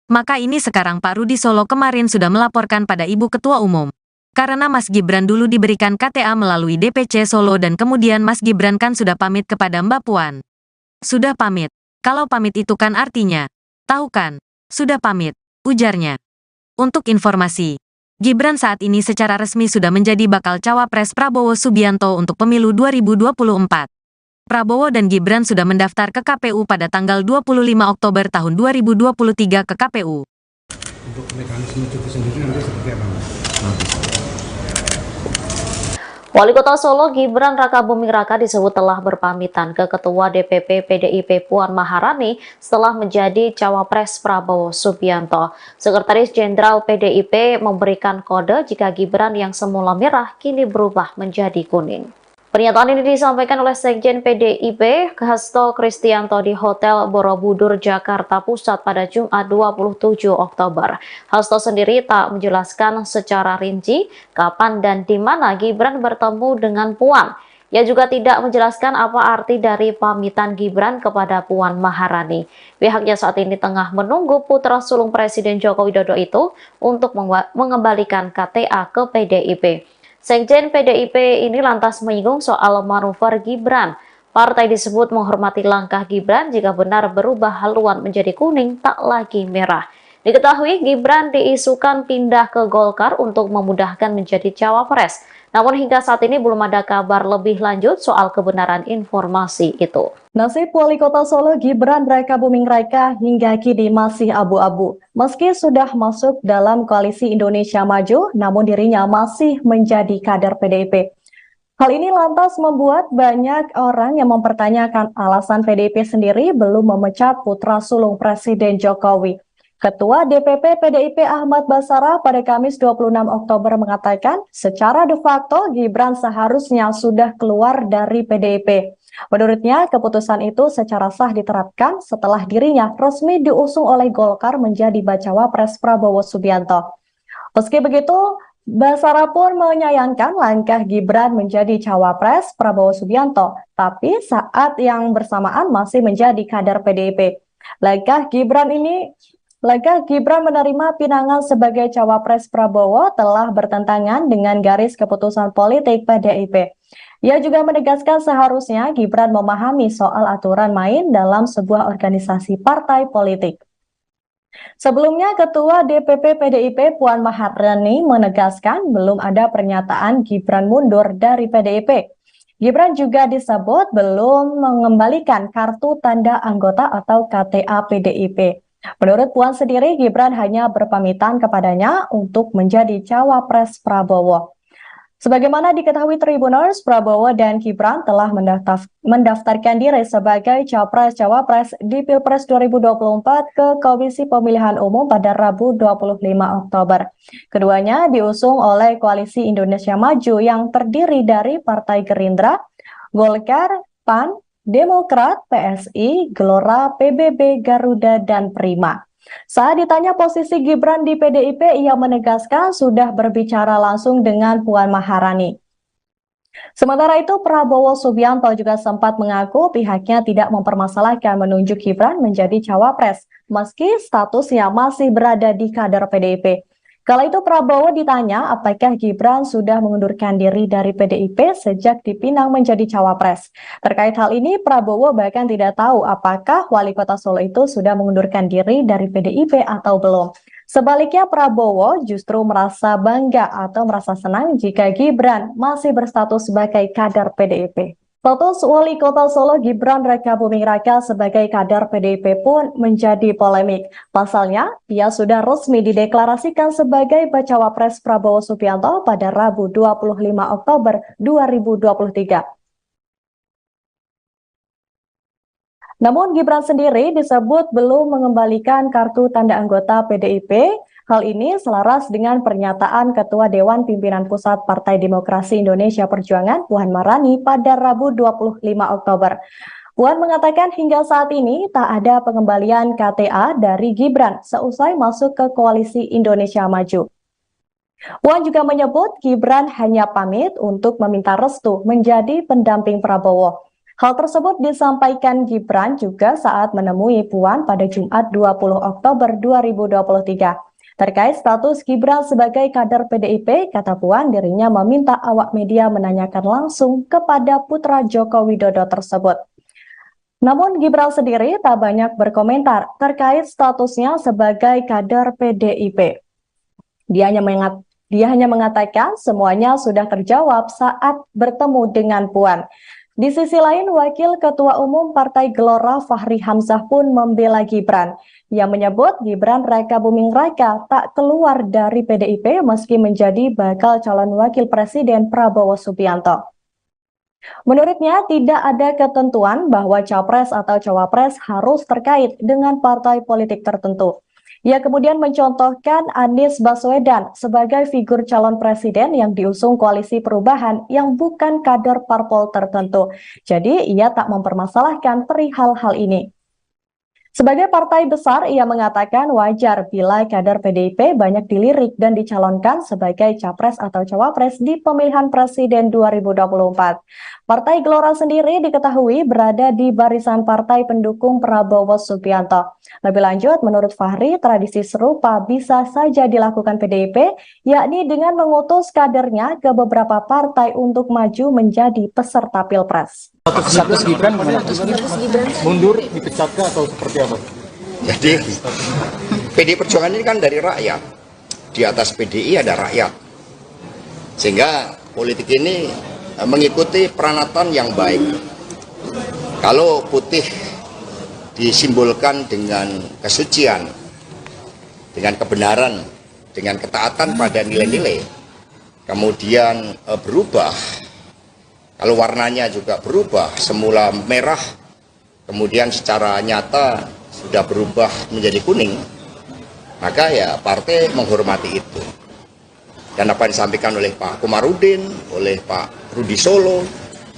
Maka ini sekarang Pak Rudi Solo kemarin sudah melaporkan pada Ibu Ketua Umum. Karena Mas Gibran dulu diberikan KTA melalui DPC Solo dan kemudian Mas Gibran kan sudah pamit kepada Mbak Puan. Sudah pamit. Kalau pamit itu kan artinya, tahu kan, sudah pamit, ujarnya. Untuk informasi, Gibran saat ini secara resmi sudah menjadi bakal cawapres Prabowo Subianto untuk pemilu 2024. Prabowo dan Gibran sudah mendaftar ke KPU pada tanggal 25 Oktober tahun 2023 ke KPU. Untuk mekanisme cuti sendiri nanti seperti apa? Wali Kota Solo Gibran Rakabuming Raka disebut telah berpamitan ke Ketua DPP PDIP Puan Maharani setelah menjadi cawapres Prabowo Subianto. Sekretaris Jenderal PDIP memberikan kode jika Gibran yang semula merah kini berubah menjadi kuning. Pernyataan ini disampaikan oleh Sekjen PDIP Hasto Kristianto di Hotel Borobudur, Jakarta Pusat pada Jumat 27 Oktober. Hasto sendiri tak menjelaskan secara rinci kapan dan di mana Gibran bertemu dengan Puan. Ia juga tidak menjelaskan apa arti dari pamitan Gibran kepada Puan Maharani. Pihaknya saat ini tengah menunggu putra sulung Presiden Joko Widodo itu untuk mengembalikan KTA ke PDIP. Sekjen PDIP ini lantas menyinggung soal manuver Gibran. Partai disebut menghormati langkah Gibran jika benar berubah haluan menjadi kuning tak lagi merah. Diketahui Gibran diisukan pindah ke Golkar untuk memudahkan menjadi cawapres. Namun hingga saat ini belum ada kabar lebih lanjut soal kebenaran informasi itu. Nasib Wali Kota Solo Gibran Rakabuming Raka hingga kini masih abu-abu. Meski sudah masuk dalam koalisi Indonesia Maju, namun dirinya masih menjadi kader PDIP. Hal ini lantas membuat banyak orang yang mempertanyakan alasan PDIP sendiri belum memecat putra sulung Presiden Jokowi. Ketua DPP PDIP Ahmad Basara pada Kamis 26 Oktober mengatakan secara de facto Gibran seharusnya sudah keluar dari PDIP. Menurutnya, keputusan itu secara sah diterapkan setelah dirinya resmi diusung oleh Golkar menjadi bacawa pres Prabowo Subianto. Meski begitu, Basara pun menyayangkan langkah Gibran menjadi cawapres Prabowo Subianto, tapi saat yang bersamaan masih menjadi kader PDIP. Langkah Gibran menerima pinangan sebagai cawapres Prabowo telah bertentangan dengan garis keputusan politik PDIP. Ia juga menegaskan seharusnya Gibran memahami soal aturan main dalam sebuah organisasi partai politik. Sebelumnya, Ketua DPP PDIP Puan Maharani menegaskan belum ada pernyataan Gibran mundur dari PDIP. Gibran juga disebut belum mengembalikan kartu tanda anggota atau KTA PDIP. Menurut Puan sendiri, Gibran hanya berpamitan kepadanya untuk menjadi cawapres Prabowo. Sebagaimana diketahui Tribuners, Prabowo dan Gibran telah mendaftarkan diri sebagai capres-cawapres di Pilpres 2024 ke Komisi Pemilihan Umum pada Rabu 25 Oktober. Keduanya diusung oleh Koalisi Indonesia Maju yang terdiri dari Partai Gerindra, Golkar, PAN, Demokrat, PSI, Gelora, PBB, Garuda, dan Prima. Saat ditanya posisi Gibran di PDIP, ia menegaskan sudah berbicara langsung dengan Puan Maharani. Sementara itu, Prabowo Subianto juga sempat mengaku pihaknya tidak mempermasalahkan menunjuk Gibran menjadi cawapres, meski statusnya masih berada di kader PDIP. Kala itu Prabowo ditanya apakah Gibran sudah mengundurkan diri dari PDIP sejak dipinang menjadi cawapres. Terkait hal ini, Prabowo bahkan tidak tahu apakah Wali Kota Solo itu sudah mengundurkan diri dari PDIP atau belum. Sebaliknya, Prabowo justru merasa bangga atau merasa senang jika Gibran masih berstatus sebagai kader PDIP. Status Wali Kota Solo Gibran Rakabuming Raka sebagai kader PDIP pun menjadi polemik. Pasalnya, ia sudah resmi dideklarasikan sebagai bacawa pres Prabowo Subianto pada Rabu 25 Oktober 2023. Namun Gibran sendiri disebut belum mengembalikan kartu tanda anggota PDIP. Hal ini selaras dengan pernyataan Ketua Dewan Pimpinan Pusat Partai Demokrasi Indonesia Perjuangan Puan Maharani pada Rabu 25 Oktober. Puan mengatakan hingga saat ini tak ada pengembalian KTA dari Gibran seusai masuk ke Koalisi Indonesia Maju. Puan juga menyebut Gibran hanya pamit untuk meminta restu menjadi pendamping Prabowo. Hal tersebut disampaikan Gibran juga saat menemui Puan pada Jumat 20 Oktober 2023. Terkait status Gibran sebagai kader PDIP, kata Puan dirinya meminta awak media menanyakan langsung kepada putra Joko Widodo tersebut. Namun Gibran sendiri tak banyak berkomentar terkait statusnya sebagai kader PDIP. Dia hanya mengatakan semuanya sudah terjawab saat bertemu dengan Puan. Di sisi lain, Wakil Ketua Umum Partai Gelora Fahri Hamzah pun membela Gibran. Ia menyebut Gibran Rakabuming Raka tak keluar dari PDIP meski menjadi bakal calon Wakil Presiden Prabowo Subianto. Menurutnya, tidak ada ketentuan bahwa capres atau cawapres harus terkait dengan partai politik tertentu. Ia kemudian mencontohkan Anies Baswedan sebagai figur calon presiden yang diusung koalisi perubahan yang bukan kader parpol tertentu. Jadi, ia tak mempermasalahkan perihal hal ini. Sebagai partai besar, ia mengatakan wajar bila kader PDIP banyak dilirik dan dicalonkan sebagai capres atau cawapres di pemilihan presiden 2024. Partai Gelora sendiri diketahui berada di barisan partai pendukung Prabowo Subianto. Lebih lanjut, menurut Fahri, tradisi serupa bisa saja dilakukan PDIP, yakni dengan mengutus kadernya ke beberapa partai untuk maju menjadi peserta Pilpres. Status Gibran mundur, dipecatkah atau seperti apa? Jadi PDI Perjuangan ini kan dari rakyat. Di atas PDI ada rakyat. Sehingga politik ini mengikuti peranatan yang baik. Kalau putih disimbolkan dengan kesucian, dengan kebenaran, dengan ketaatan pada nilai-nilai, kemudian berubah. Kalau warnanya juga berubah, semula merah, kemudian secara nyata sudah berubah menjadi kuning, maka ya partai menghormati itu. Dan apa yang disampaikan oleh Pak Komarudin, oleh Pak Rudi Solo,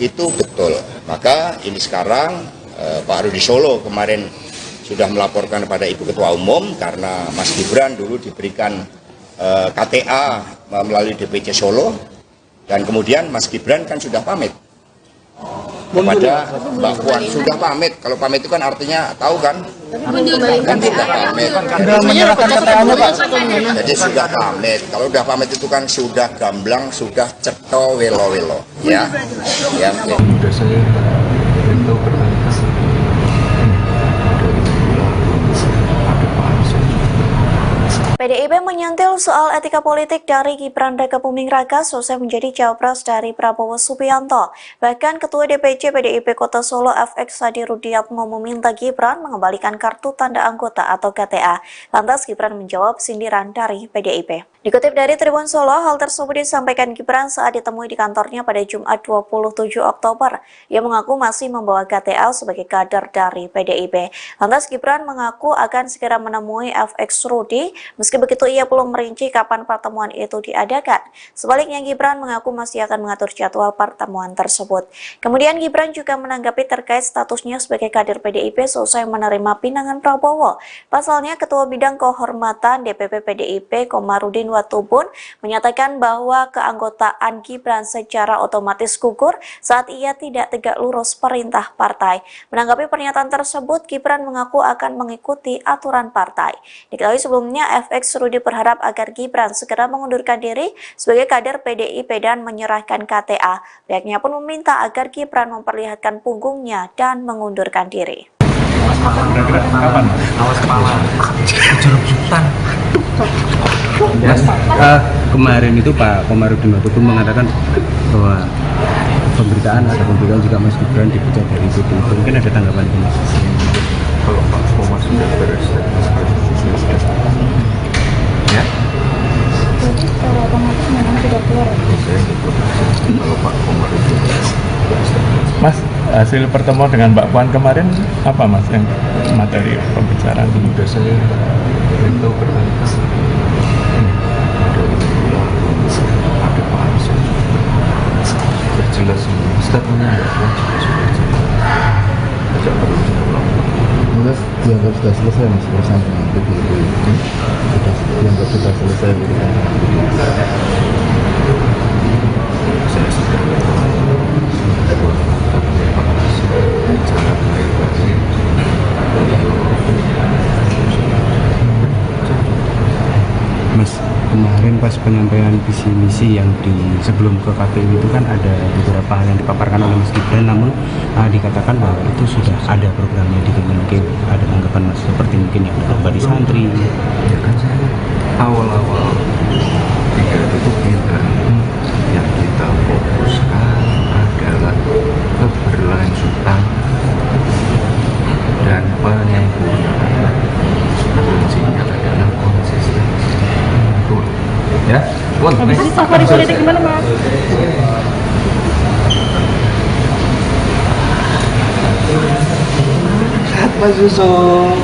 itu betul. Maka ini sekarang Pak Rudi Solo kemarin sudah melaporkan kepada Ibu Ketua Umum karena Mas Gibran dulu diberikan KTA melalui DPC Solo. Dan kemudian Mas Gibran kan sudah pamit kepada Mbak Puan, sudah pamit. Kalau pamit itu kan artinya tahu kan? Kan sudah pamit. Jadi sudah pamit. Kalau sudah pamit itu kan sudah gamblang, sudah ceto welo-welo. Ya. Ya. Sudah saya itu bertanya PDIP menyentil soal etika politik dari Gibran Rakabuming Raka selesai menjadi cawapres dari Prabowo Subianto. Bahkan Ketua DPC PDIP Kota Solo FX Hadi Rudiatmo meminta Gibran mengembalikan kartu tanda anggota atau KTA. Lantas Gibran menjawab sindiran dari PDIP. Dikutip dari Tribun Solo, hal tersebut disampaikan Gibran saat ditemui di kantornya pada Jumat 27 Oktober. Ia mengaku masih membawa KTA sebagai kader dari PDIP. Lantas Gibran mengaku akan segera menemui FX Rudi. Meski begitu, ia belum merinci kapan pertemuan itu diadakan. Sebaliknya, Gibran mengaku masih akan mengatur jadwal pertemuan tersebut. Kemudian Gibran juga menanggapi terkait statusnya sebagai kader PDIP selesai menerima pinangan Prabowo. Pasalnya, Ketua Bidang Kehormatan DPP PDIP Komarudin Watubun menyatakan bahwa keanggotaan Gibran secara otomatis gugur saat ia tidak tegak lurus perintah partai. Menanggapi pernyataan tersebut, Gibran mengaku akan mengikuti aturan partai. Diketahui sebelumnya, FX Rudi berharap agar Gibran segera mengundurkan diri sebagai kader PDIP dan menyerahkan KTA. Pihaknya pun meminta agar Gibran memperlihatkan punggungnya dan mengundurkan diri. Kira-kira kapan? Awas kepala. Jarum sultan. Mas, kemarin itu Pak Komarudin Watubun mengatakan bahwa pemberitaan juga Mas Gibran dipecat dari PDIP. Mungkin ada tanggapan itu, Mas? Kalau Pak Komar sudah beres ya? Jadi secara otomatis memang sudah keluar. Saya kalau Pak Komar itu Mas, hasil pertemuan dengan Mbak Puan kemarin apa Mas yang materi pembicaraan? sudah saya itu bertanya ada Pak Arsul sudah jelas statementnya tidak perlu diulang. Mas dianggap sudah selesai Mas urusan dengan PDIP itu sudah dianggap sudah selesai urusan dengan PDIP. Saya sudah penyampaian visi misi yang sebelum ke KPU itu kan ada beberapa hal yang dipaparkan oleh Mas Gibran, namun dikatakan bahwa itu sudah ada programnya di Kemenkeu. Ada tanggapan Mas seperti mungkin yang lomba di santri? Ya kan saya awal-awal 3 itu bilang yang kita fokuskan adalah keberlanjutan dan penyempurnaan. Kuncinya adalah konsistensi. Ya, habis ini safari politik gimana, Mas? Mas Yusuf.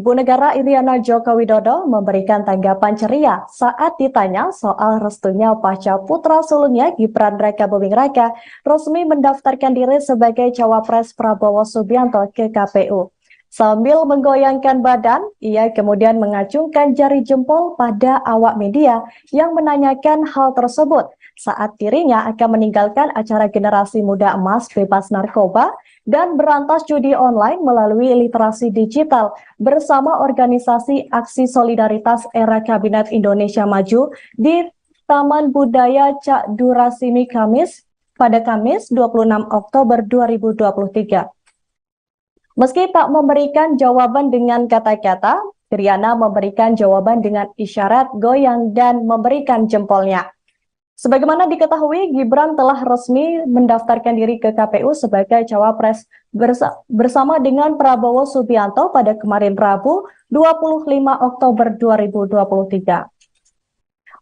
Ibu Negara Iriana Joko Widodo memberikan tanggapan ceria saat ditanya soal restunya pasca putra sulungnya Gibran Rakabuming Raka resmi mendaftarkan diri sebagai cawapres Prabowo Subianto ke KPU. Sambil menggoyangkan badan, ia kemudian mengacungkan jari jempol pada awak media yang menanyakan hal tersebut saat dirinya akan meninggalkan acara Generasi Muda Emas Bebas Narkoba dan berantas judi online melalui literasi digital bersama organisasi Aksi Solidaritas Era Kabinet Indonesia Maju di Taman Budaya Cak Durasimi pada Kamis 26 Oktober 2023. Meski tak memberikan jawaban dengan kata-kata, Iriana memberikan jawaban dengan isyarat goyang dan memberikan jempolnya. Sebagaimana diketahui, Gibran telah resmi mendaftarkan diri ke KPU sebagai cawapres bersama dengan Prabowo Subianto pada kemarin Rabu 25 Oktober 2023.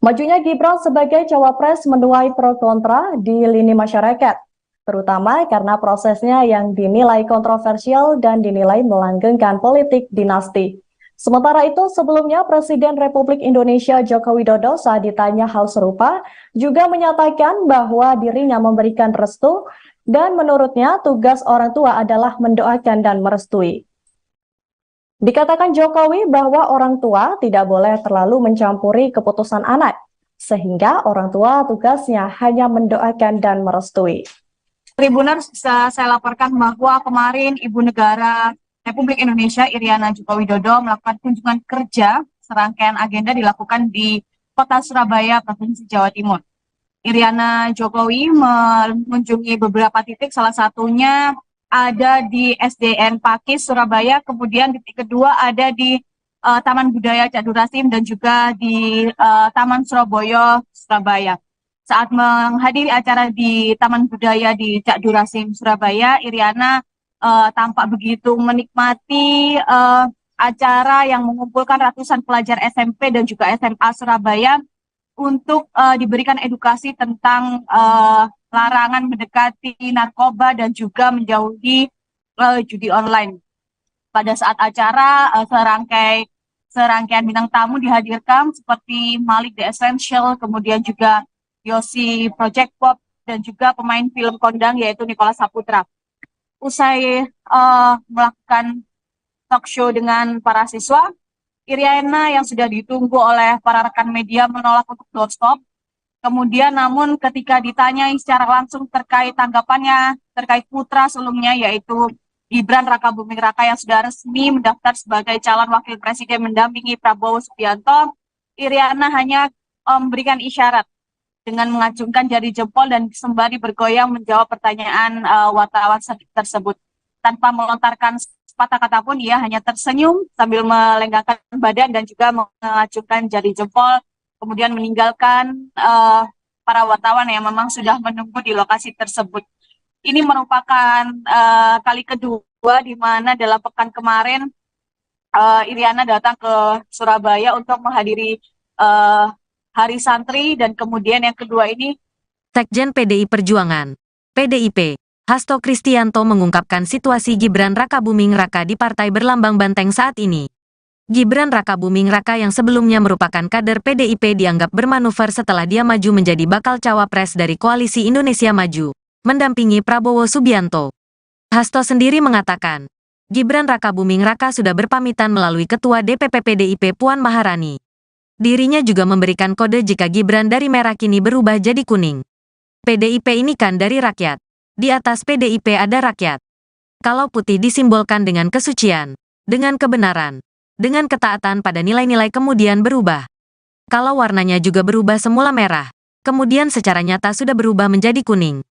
Majunya Gibran sebagai cawapres menuai pro kontra di lini masyarakat, terutama karena prosesnya yang dinilai kontroversial dan dinilai melanggengkan politik dinasti. Sementara itu, sebelumnya Presiden Republik Indonesia Joko Widodo saat ditanya hal serupa juga menyatakan bahwa dirinya memberikan restu dan menurutnya tugas orang tua adalah mendoakan dan merestui. Dikatakan Jokowi bahwa orang tua tidak boleh terlalu mencampuri keputusan anak, sehingga orang tua tugasnya hanya mendoakan dan merestui. Tribuners, bisa saya laporkan bahwa kemarin Ibu Negara Republik Indonesia Iriana Joko Widodo melakukan kunjungan kerja, serangkaian agenda dilakukan di Kota Surabaya, Provinsi Jawa Timur. Iriana Jokowi mengunjungi beberapa titik, salah satunya ada di SDN Pakis Surabaya, kemudian titik kedua ada di Taman Budaya Cak Durasim dan juga di Taman Surabaya, Surabaya. Saat menghadiri acara di Taman Budaya di Cak Durasim, Surabaya, Iriana tampak begitu menikmati acara yang mengumpulkan ratusan pelajar SMP dan juga SMA Surabaya untuk diberikan edukasi tentang larangan mendekati narkoba dan juga menjauhi judi online. pada saat acara serangkaian bintang tamu dihadirkan seperti Malik The Essential, kemudian juga Yosi Project Pop, dan juga pemain film kondang yaitu Nicholas Saputra. Usai melakukan talk show dengan para siswa, Iriana yang sudah ditunggu oleh para rekan media menolak untuk doorstop. Kemudian namun ketika ditanyai secara langsung terkait tanggapannya terkait putra sulungnya yaitu Gibran Rakabuming Raka yang sudah resmi mendaftar sebagai calon wakil presiden mendampingi Prabowo Subianto, Iriana hanya memberikan isyarat dengan mengacungkan jari jempol dan sembari bergoyang menjawab pertanyaan wartawan tersebut. Tanpa melontarkan sepatah kata pun, ia hanya tersenyum sambil melenggangkan badan dan juga mengacungkan jari jempol, kemudian meninggalkan para wartawan yang memang sudah menunggu di lokasi tersebut. Ini merupakan kali kedua di mana dalam pekan kemarin Iriana datang ke Surabaya untuk menghadiri Hari Santri, dan kemudian yang kedua ini Sekjen PDI Perjuangan, PDIP, Hasto Kristianto mengungkapkan situasi Gibran Rakabuming Raka di Partai Berlambang Banteng saat ini. Gibran Rakabuming Raka yang sebelumnya merupakan kader PDIP dianggap bermanuver setelah dia maju menjadi bakal cawapres dari Koalisi Indonesia Maju, mendampingi Prabowo Subianto. Hasto sendiri mengatakan, Gibran Rakabuming Raka sudah berpamitan melalui Ketua DPP PDIP Puan Maharani. Dirinya juga memberikan kode jika Gibran dari merah kini berubah jadi kuning. PDIP ini kan dari rakyat. Di atas PDIP ada rakyat. Kalau putih disimbolkan dengan kesucian, dengan kebenaran, dengan ketaatan pada nilai-nilai kemudian berubah. Kalau warnanya juga berubah semula merah, kemudian secara nyata sudah berubah menjadi kuning.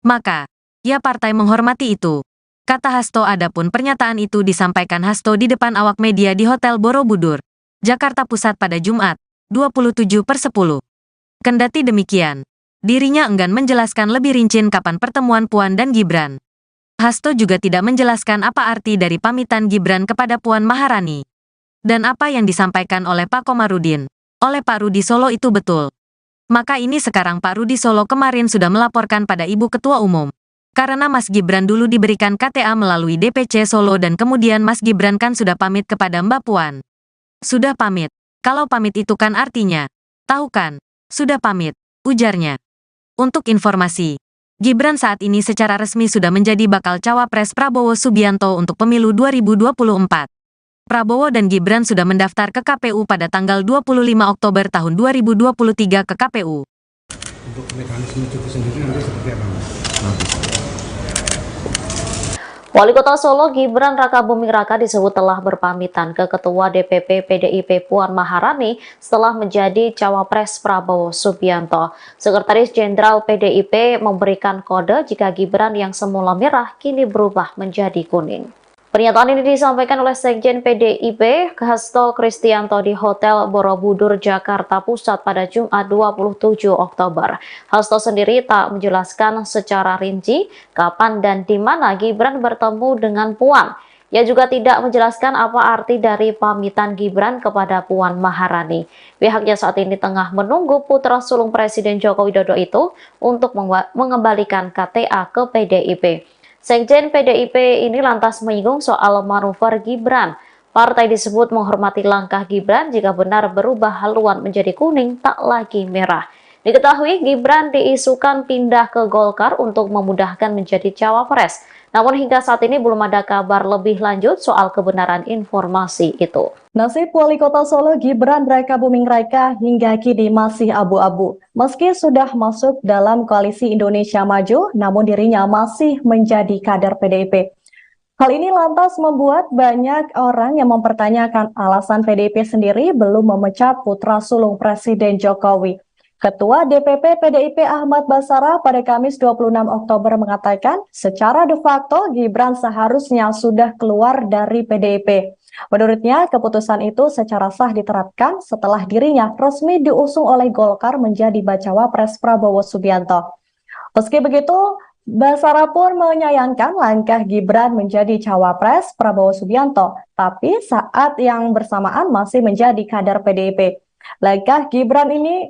Maka, ya partai menghormati itu. Kata Hasto. Adapun pernyataan itu disampaikan Hasto di depan awak media di Hotel Borobudur, Jakarta Pusat pada Jumat, 27/10. Kendati demikian, dirinya enggan menjelaskan lebih rinci kapan pertemuan Puan dan Gibran. Hasto juga tidak menjelaskan apa arti dari pamitan Gibran kepada Puan Maharani. Dan apa yang disampaikan oleh Pak Komarudin, oleh Pak Rudi Solo itu betul. Maka ini sekarang Pak Rudi Solo kemarin sudah melaporkan pada Ibu Ketua Umum. Karena Mas Gibran dulu diberikan KTA melalui DPC Solo dan kemudian Mas Gibran kan sudah pamit kepada Mbak Puan. Sudah pamit. Kalau pamit itu kan artinya, tahu kan, sudah pamit, ujarnya. Untuk informasi, Gibran saat ini secara resmi sudah menjadi bakal cawapres Prabowo Subianto untuk pemilu 2024. Prabowo dan Gibran sudah mendaftar ke KPU pada tanggal 25 Oktober tahun 2023 ke KPU. Untuk mekanisme cuti sendiri nanti seperti apa, Mas? Wali Kota Solo Gibran Rakabuming Raka disebut telah berpamitan ke Ketua DPP PDIP Puan Maharani setelah menjadi cawapres Prabowo Subianto. Sekretaris Jenderal PDIP memberikan kode jika Gibran yang semula merah kini berubah menjadi kuning. Pernyataan ini disampaikan oleh Sekjen PDIP Hasto Kristianto di Hotel Borobudur, Jakarta Pusat pada Jumat 27 Oktober. Hasto sendiri tak menjelaskan secara rinci kapan dan di mana Gibran bertemu dengan Puan. Ia juga tidak menjelaskan apa arti dari pamitan Gibran kepada Puan Maharani. Pihaknya saat ini tengah menunggu putra sulung Presiden Joko Widodo itu untuk mengembalikan KTA ke PDIP. Sekjen PDIP ini lantas menyinggung soal manuver Gibran. Partai disebut menghormati langkah Gibran jika benar berubah haluan menjadi kuning tak lagi merah. Diketahui Gibran diisukan pindah ke Golkar untuk memudahkan menjadi cawapres. Namun hingga saat ini belum ada kabar lebih lanjut soal kebenaran informasi itu. Nasib Wali Kota Solo Gibran Rakabuming Raka hingga kini masih abu-abu. Meski sudah masuk dalam Koalisi Indonesia Maju, namun dirinya masih menjadi kader PDIP. Hal ini lantas membuat banyak orang yang mempertanyakan alasan PDIP sendiri belum memecat putra sulung Presiden Jokowi. Ketua DPP PDIP Ahmad Basara pada Kamis 26 Oktober mengatakan secara de facto Gibran seharusnya sudah keluar dari PDIP. Menurutnya, keputusan itu secara sah diterapkan setelah dirinya resmi diusung oleh Golkar menjadi bacawa pres Prabowo Subianto. Meski begitu, Basara pun menyayangkan langkah Gibran menjadi cawapres Prabowo Subianto, tapi saat yang bersamaan masih menjadi kader PDIP. Langkah Gibran ini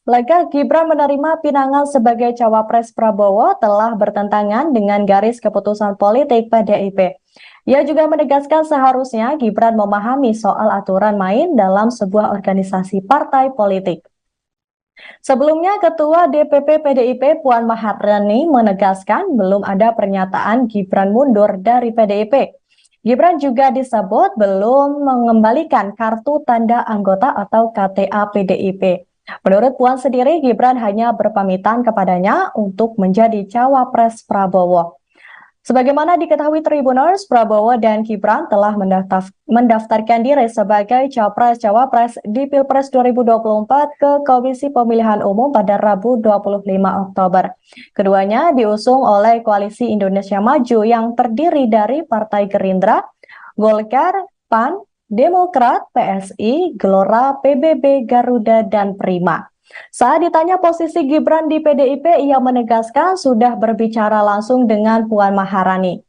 Laga Gibran menerima pinangan sebagai cawapres Prabowo telah bertentangan dengan garis keputusan politik PDIP. Ia juga menegaskan seharusnya Gibran memahami soal aturan main dalam sebuah organisasi partai politik. Sebelumnya, Ketua DPP PDIP Puan Maharani menegaskan belum ada pernyataan Gibran mundur dari PDIP. Gibran juga disebut belum mengembalikan kartu tanda anggota atau KTA PDIP. Menurut Puan sendiri, Gibran hanya berpamitan kepadanya untuk menjadi cawapres Prabowo. Sebagaimana diketahui Tribuners, Prabowo dan Gibran telah mendaftarkan diri sebagai capres-cawapres di Pilpres 2024 ke Komisi Pemilihan Umum pada Rabu 25 Oktober. Keduanya diusung oleh Koalisi Indonesia Maju yang terdiri dari Partai Gerindra, Golkar, PAN, Demokrat, PSI, Gelora, PBB, Garuda, dan Prima. Saat ditanya posisi Gibran di PDIP, ia menegaskan sudah berbicara langsung dengan Puan Maharani.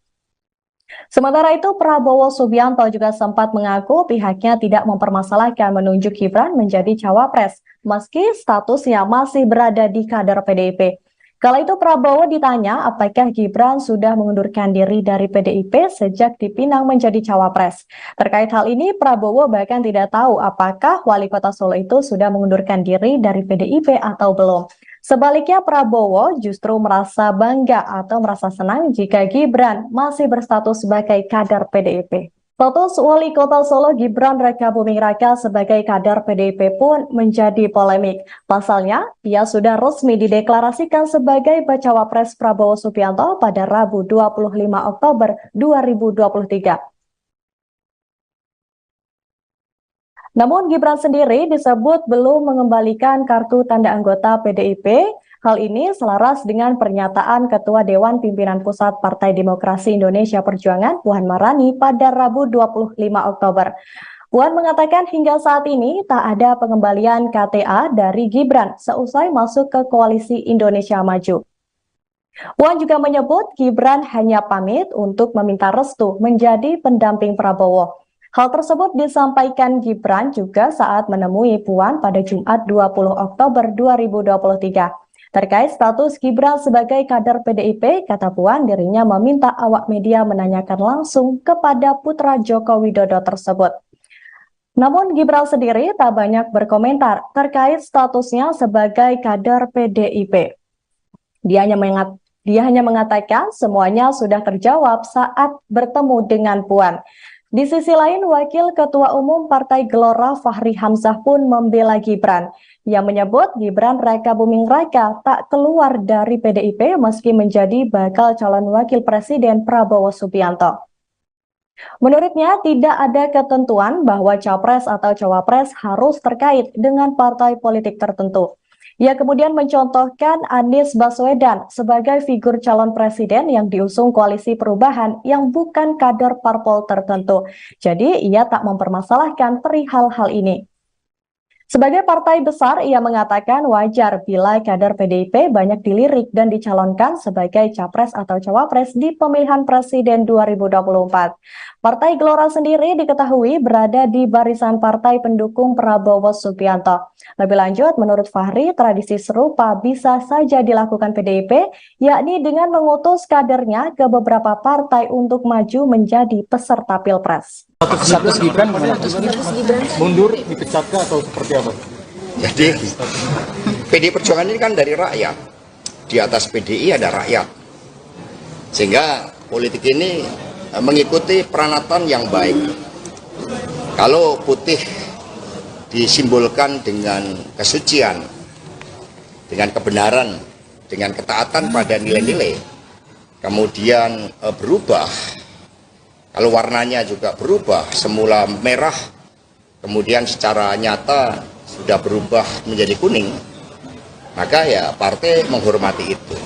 Sementara itu, Prabowo Subianto juga sempat mengaku pihaknya tidak mempermasalahkan menunjuk Gibran menjadi cawapres, meski statusnya masih berada di kader PDIP. Kala itu Prabowo ditanya apakah Gibran sudah mengundurkan diri dari PDIP sejak dipinang menjadi cawapres. Terkait hal ini, Prabowo bahkan tidak tahu apakah wali kota Solo itu sudah mengundurkan diri dari PDIP atau belum. Sebaliknya, Prabowo justru merasa bangga atau merasa senang jika Gibran masih berstatus sebagai kader PDIP. Status wali kota Solo Gibran Rakabuming Raka sebagai kader PDIP pun menjadi polemik. Pasalnya, ia sudah resmi dideklarasikan sebagai bacawa pres Prabowo Subianto pada Rabu 25 Oktober 2023. Namun Gibran sendiri disebut belum mengembalikan kartu tanda anggota PDIP. Hal ini selaras dengan pernyataan Ketua Dewan Pimpinan Pusat Partai Demokrasi Indonesia Perjuangan Puan Maharani pada Rabu 25 Oktober. Puan mengatakan hingga saat ini tak ada pengembalian KTA dari Gibran seusai masuk ke Koalisi Indonesia Maju. Puan juga menyebut Gibran hanya pamit untuk meminta restu menjadi pendamping Prabowo. Hal tersebut disampaikan Gibran juga saat menemui Puan pada Jumat 20 Oktober 2023. Terkait status Gibran sebagai kader PDIP, kata Puan dirinya meminta awak media menanyakan langsung kepada putra Joko Widodo tersebut. Namun Gibran sendiri tak banyak berkomentar terkait statusnya sebagai kader PDIP. Dia hanya mengatakan semuanya sudah terjawab saat bertemu dengan Puan. Di sisi lain, Wakil Ketua Umum Partai Gelora Fahri Hamzah pun membela Gibran. Ia menyebut Gibran Rakabuming Raka tak keluar dari PDIP meski menjadi bakal calon wakil presiden Prabowo Subianto. Menurutnya, tidak ada ketentuan bahwa capres atau cawapres harus terkait dengan partai politik tertentu. Ia kemudian mencontohkan Anies Baswedan sebagai figur calon presiden yang diusung Koalisi Perubahan yang bukan kader parpol tertentu. Jadi, ia tak mempermasalahkan perihal hal ini. Sebagai partai besar, ia mengatakan wajar bila kader PDIP banyak dilirik dan dicalonkan sebagai capres atau cawapres di pemilihan presiden 2024. Partai Gelora sendiri diketahui berada di barisan partai pendukung Prabowo Subianto. Lebih lanjut, menurut Fahri, tradisi serupa bisa saja dilakukan PDIP, yakni dengan mengutus kadernya ke beberapa partai untuk maju menjadi peserta Pilpres. Status Gibran mundur, dipecatkah atau seperti apa? Jadi PDI Perjuangan ini kan dari rakyat. Di atas PDI ada rakyat. Sehingga politik ini mengikuti peranatan yang baik. Kalau putih disimbolkan dengan kesucian, dengan kebenaran, dengan ketaatan pada nilai-nilai, kemudian berubah. Kalau warnanya juga berubah, semula merah, kemudian secara nyata sudah berubah menjadi kuning, maka ya partai menghormati itu.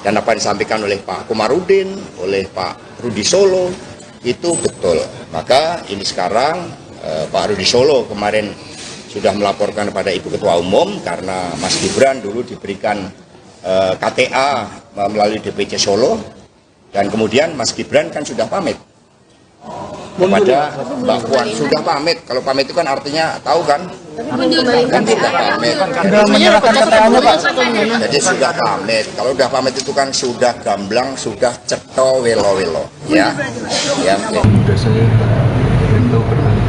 Dan apa yang disampaikan oleh Pak Komarudin, oleh Pak Rudi Solo, itu betul. Maka ini sekarang Pak Rudi Solo kemarin sudah melaporkan kepada Ibu Ketua Umum karena Mas Gibran dulu diberikan KTA melalui DPC Solo. Dan kemudian Mas Gibran kan sudah pamit kepada Mbak Puan, sudah pamit. Kalau pamit itu kan artinya tahu kan Sudah menyerahkan KTA-nya, Pak. Jadi sudah pamit. Kalau udah pamit itu kan sudah gamblang, sudah cetho welo-welo. Ya. Ya. Sudah saya beritahu berkali-kali.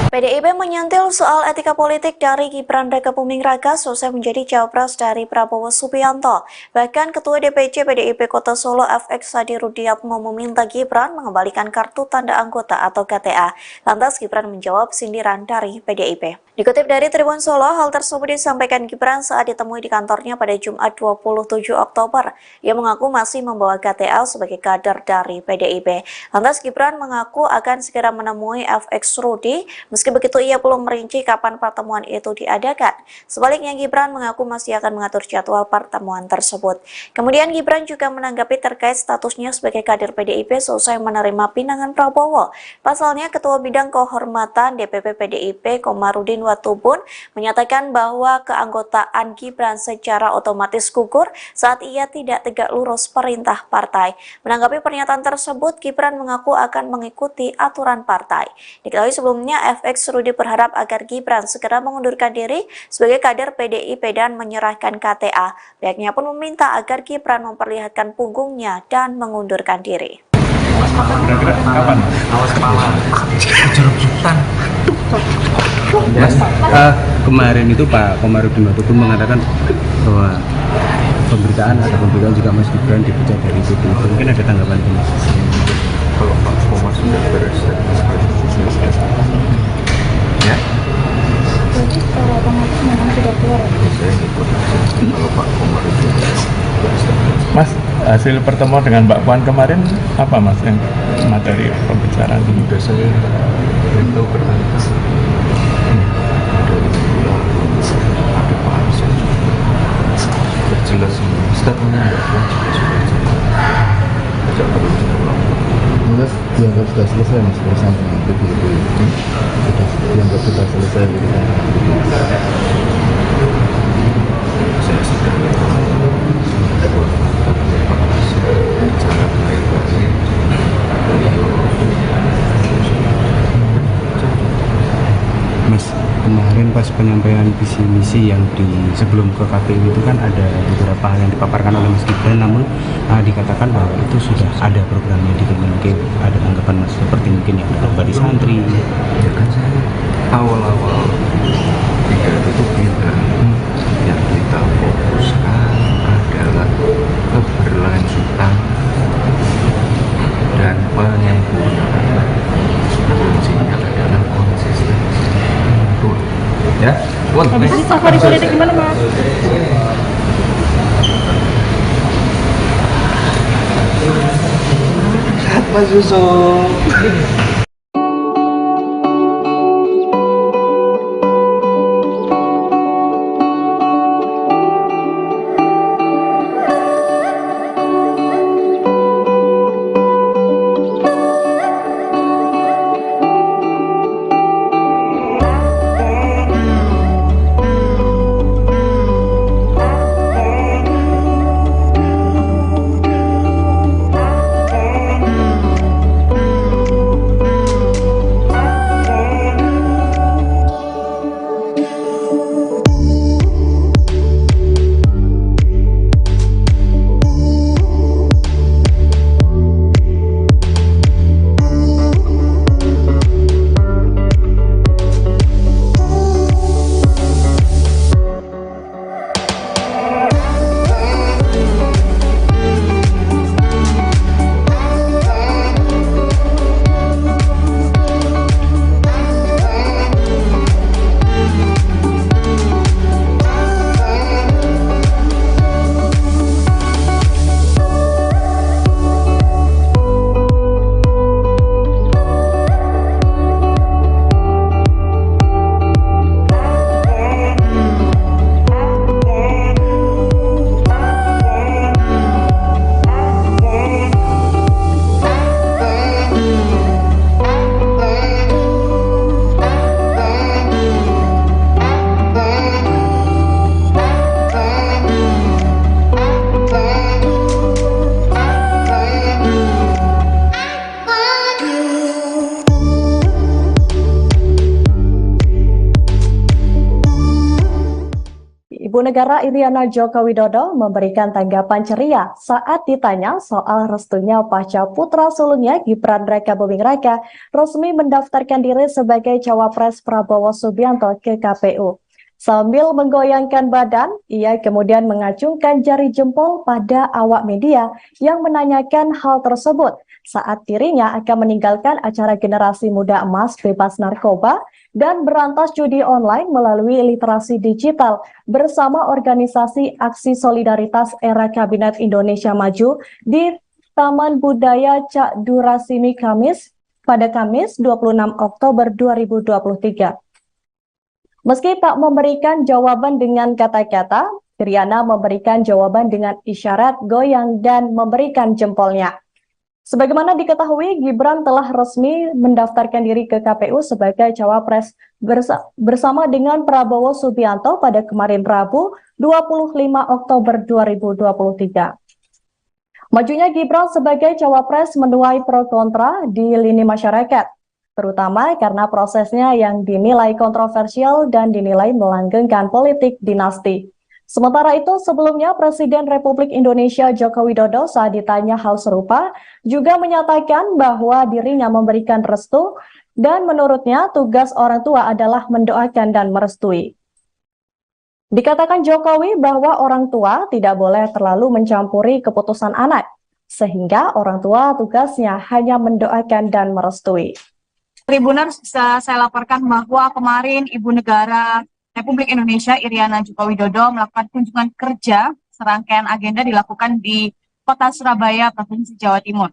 PDIP menyentil soal etika politik dari Gibran Rakabuming Raka selesai menjadi cawapres dari Prabowo Subianto. Bahkan Ketua DPC PDIP Kota Solo FX Hadi Rudiatmo meminta Gibran mengembalikan kartu tanda anggota atau KTA. Lantas Gibran menjawab sindiran dari PDIP. Dikutip dari Tribun Solo, hal tersebut disampaikan Gibran saat ditemui di kantornya pada Jumat 27 Oktober. Ia mengaku masih membawa KTA sebagai kader dari PDIP. Lantas Gibran mengaku akan segera menemui FX Rudi, meski begitu ia belum merinci kapan pertemuan itu diadakan. Sebaliknya Gibran mengaku masih akan mengatur jadwal pertemuan tersebut. Kemudian Gibran juga menanggapi terkait statusnya sebagai kader PDIP selesai menerima pinangan Prabowo. Pasalnya Ketua Bidang Kehormatan DPP PDIP Komarudin Watubun menyatakan bahwa keanggotaan Gibran secara otomatis gugur saat ia tidak tegak lurus perintah partai. Menanggapi pernyataan tersebut, Gibran mengaku akan mengikuti aturan partai. Diketahui sebelumnya FX Rudi berharap agar Gibran segera mengundurkan diri sebagai kader PDIP dan menyerahkan KTA. Pihaknya pun meminta agar Gibran memperlihatkan punggungnya dan mengundurkan diri. Kira-kira kapan? Awas kepala. Jerujutan. Mas, kemarin itu Pak Komarudin Watubun mengatakan bahwa pemberitaan juga Mas Gibran dipecat dari PDIP. Mungkin ada tanggapan ini? Kalau Pak Komar sudah beres, ya? Jadi kalau otomatis memang sudah keluar. Saya ngikut aja. Kalau Pak Komar itu beres. Mas, hasil pertemuan dengan Mbak Puan kemarin apa Mas yang materi pembicaraan? Sudah saya beritahu berkali-kali. Ada Pak Arsen juga. Jelas statementnya Mbak Puan juga sudah jelas. Tidak perlu diulang. Mas, dianggap sudah selesai Mas urusan dengan PDIP. Sudah dianggap sudah selesai urusan dengan PDIP. Saya sudah bicara baik-baik. Mas, kemarin pas penyampaian visi misi yang sebelum ke KPU itu kan ada beberapa hal yang dipaparkan oleh Mas Gibran, namun dikatakan bahwa itu sudah ada programnya di Kemenkeu. Ada tanggapan Mas seperti mungkin yang ada di santri? Ya kan saya awal-awal pidato itu bilang yang kita fokuskan adalah keberlanjutan dan penyempurnaan. Kuncinya adalah konsistensi. Ya, Habis ini safari politik gimana Mas? Mas Yusuf. Ibu Negara Iriana Joko Widodo memberikan tanggapan ceria saat ditanya soal restunya pasca putra sulungnya Gibran Rakabuming Raka resmi mendaftarkan diri sebagai cawapres Prabowo Subianto ke KPU. Sambil menggoyangkan badan, ia kemudian mengacungkan jari jempol pada awak media yang menanyakan hal tersebut saat dirinya akan meninggalkan acara Generasi Muda Emas Bebas Narkoba dan berantas judi online melalui literasi digital bersama organisasi Aksi Solidaritas Era Kabinet Indonesia Maju di Taman Budaya Cak Durasimi pada Kamis 26 Oktober 2023. Meski tak memberikan jawaban dengan kata-kata, Iriana memberikan jawaban dengan isyarat goyang dan memberikan jempolnya. Sebagaimana diketahui, Gibran telah resmi mendaftarkan diri ke KPU sebagai cawapres bersama dengan Prabowo Subianto pada kemarin Rabu 25 Oktober 2023. Majunya Gibran sebagai cawapres menuai pro kontra di lini masyarakat, terutama karena prosesnya yang dinilai kontroversial dan dinilai melanggengkan politik dinasti. Sementara itu, sebelumnya Presiden Republik Indonesia Joko Widodo saat ditanya hal serupa juga menyatakan bahwa dirinya memberikan restu dan menurutnya tugas orang tua adalah mendoakan dan merestui. Dikatakan Jokowi bahwa orang tua tidak boleh terlalu mencampuri keputusan anak, sehingga orang tua tugasnya hanya mendoakan dan merestui. Tribuners, bisa saya laporkan bahwa kemarin Ibu Negara Republik Indonesia Iriana Joko Widodo melakukan kunjungan kerja, serangkaian agenda dilakukan di Kota Surabaya, Provinsi Jawa Timur.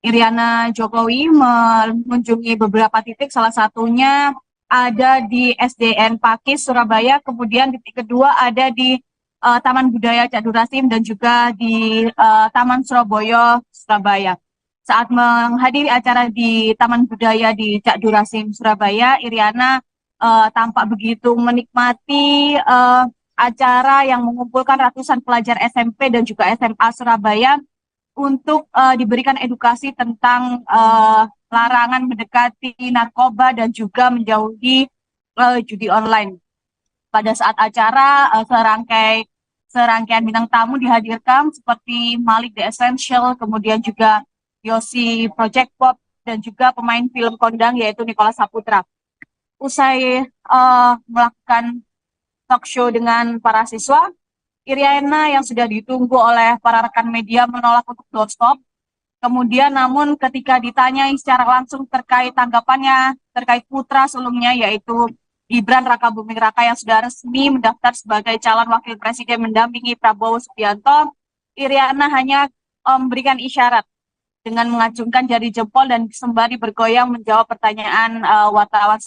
Iriana Jokowi mengunjungi beberapa titik, salah satunya ada di SDN Pakis Surabaya, kemudian titik kedua ada di Taman Budaya Cak Durasim dan juga di Taman Surabaya, Surabaya. Saat menghadiri acara di Taman Budaya di Cak Durasim, Surabaya, Iriana tampak begitu menikmati acara yang mengumpulkan ratusan pelajar SMP dan juga SMA Surabaya untuk diberikan edukasi tentang larangan mendekati narkoba dan juga menjauhi judi online. Pada saat acara, serangkaian bintang tamu dihadirkan seperti Malik The Essential, kemudian juga Yosi Project Pop, dan juga pemain film kondang yaitu Nicholas Saputra. Usai melakukan talk show dengan para siswa, Iriana yang sudah ditunggu oleh para rekan media menolak untuk doorstop. Kemudian namun ketika ditanyai secara langsung terkait tanggapannya terkait putra sulungnya yaitu Gibran Rakabuming Raka yang sudah resmi mendaftar sebagai calon wakil presiden mendampingi Prabowo Subianto, Iriana hanya memberikan isyarat dengan mengacungkan jari jempol dan sembari bergoyang menjawab pertanyaan wartawan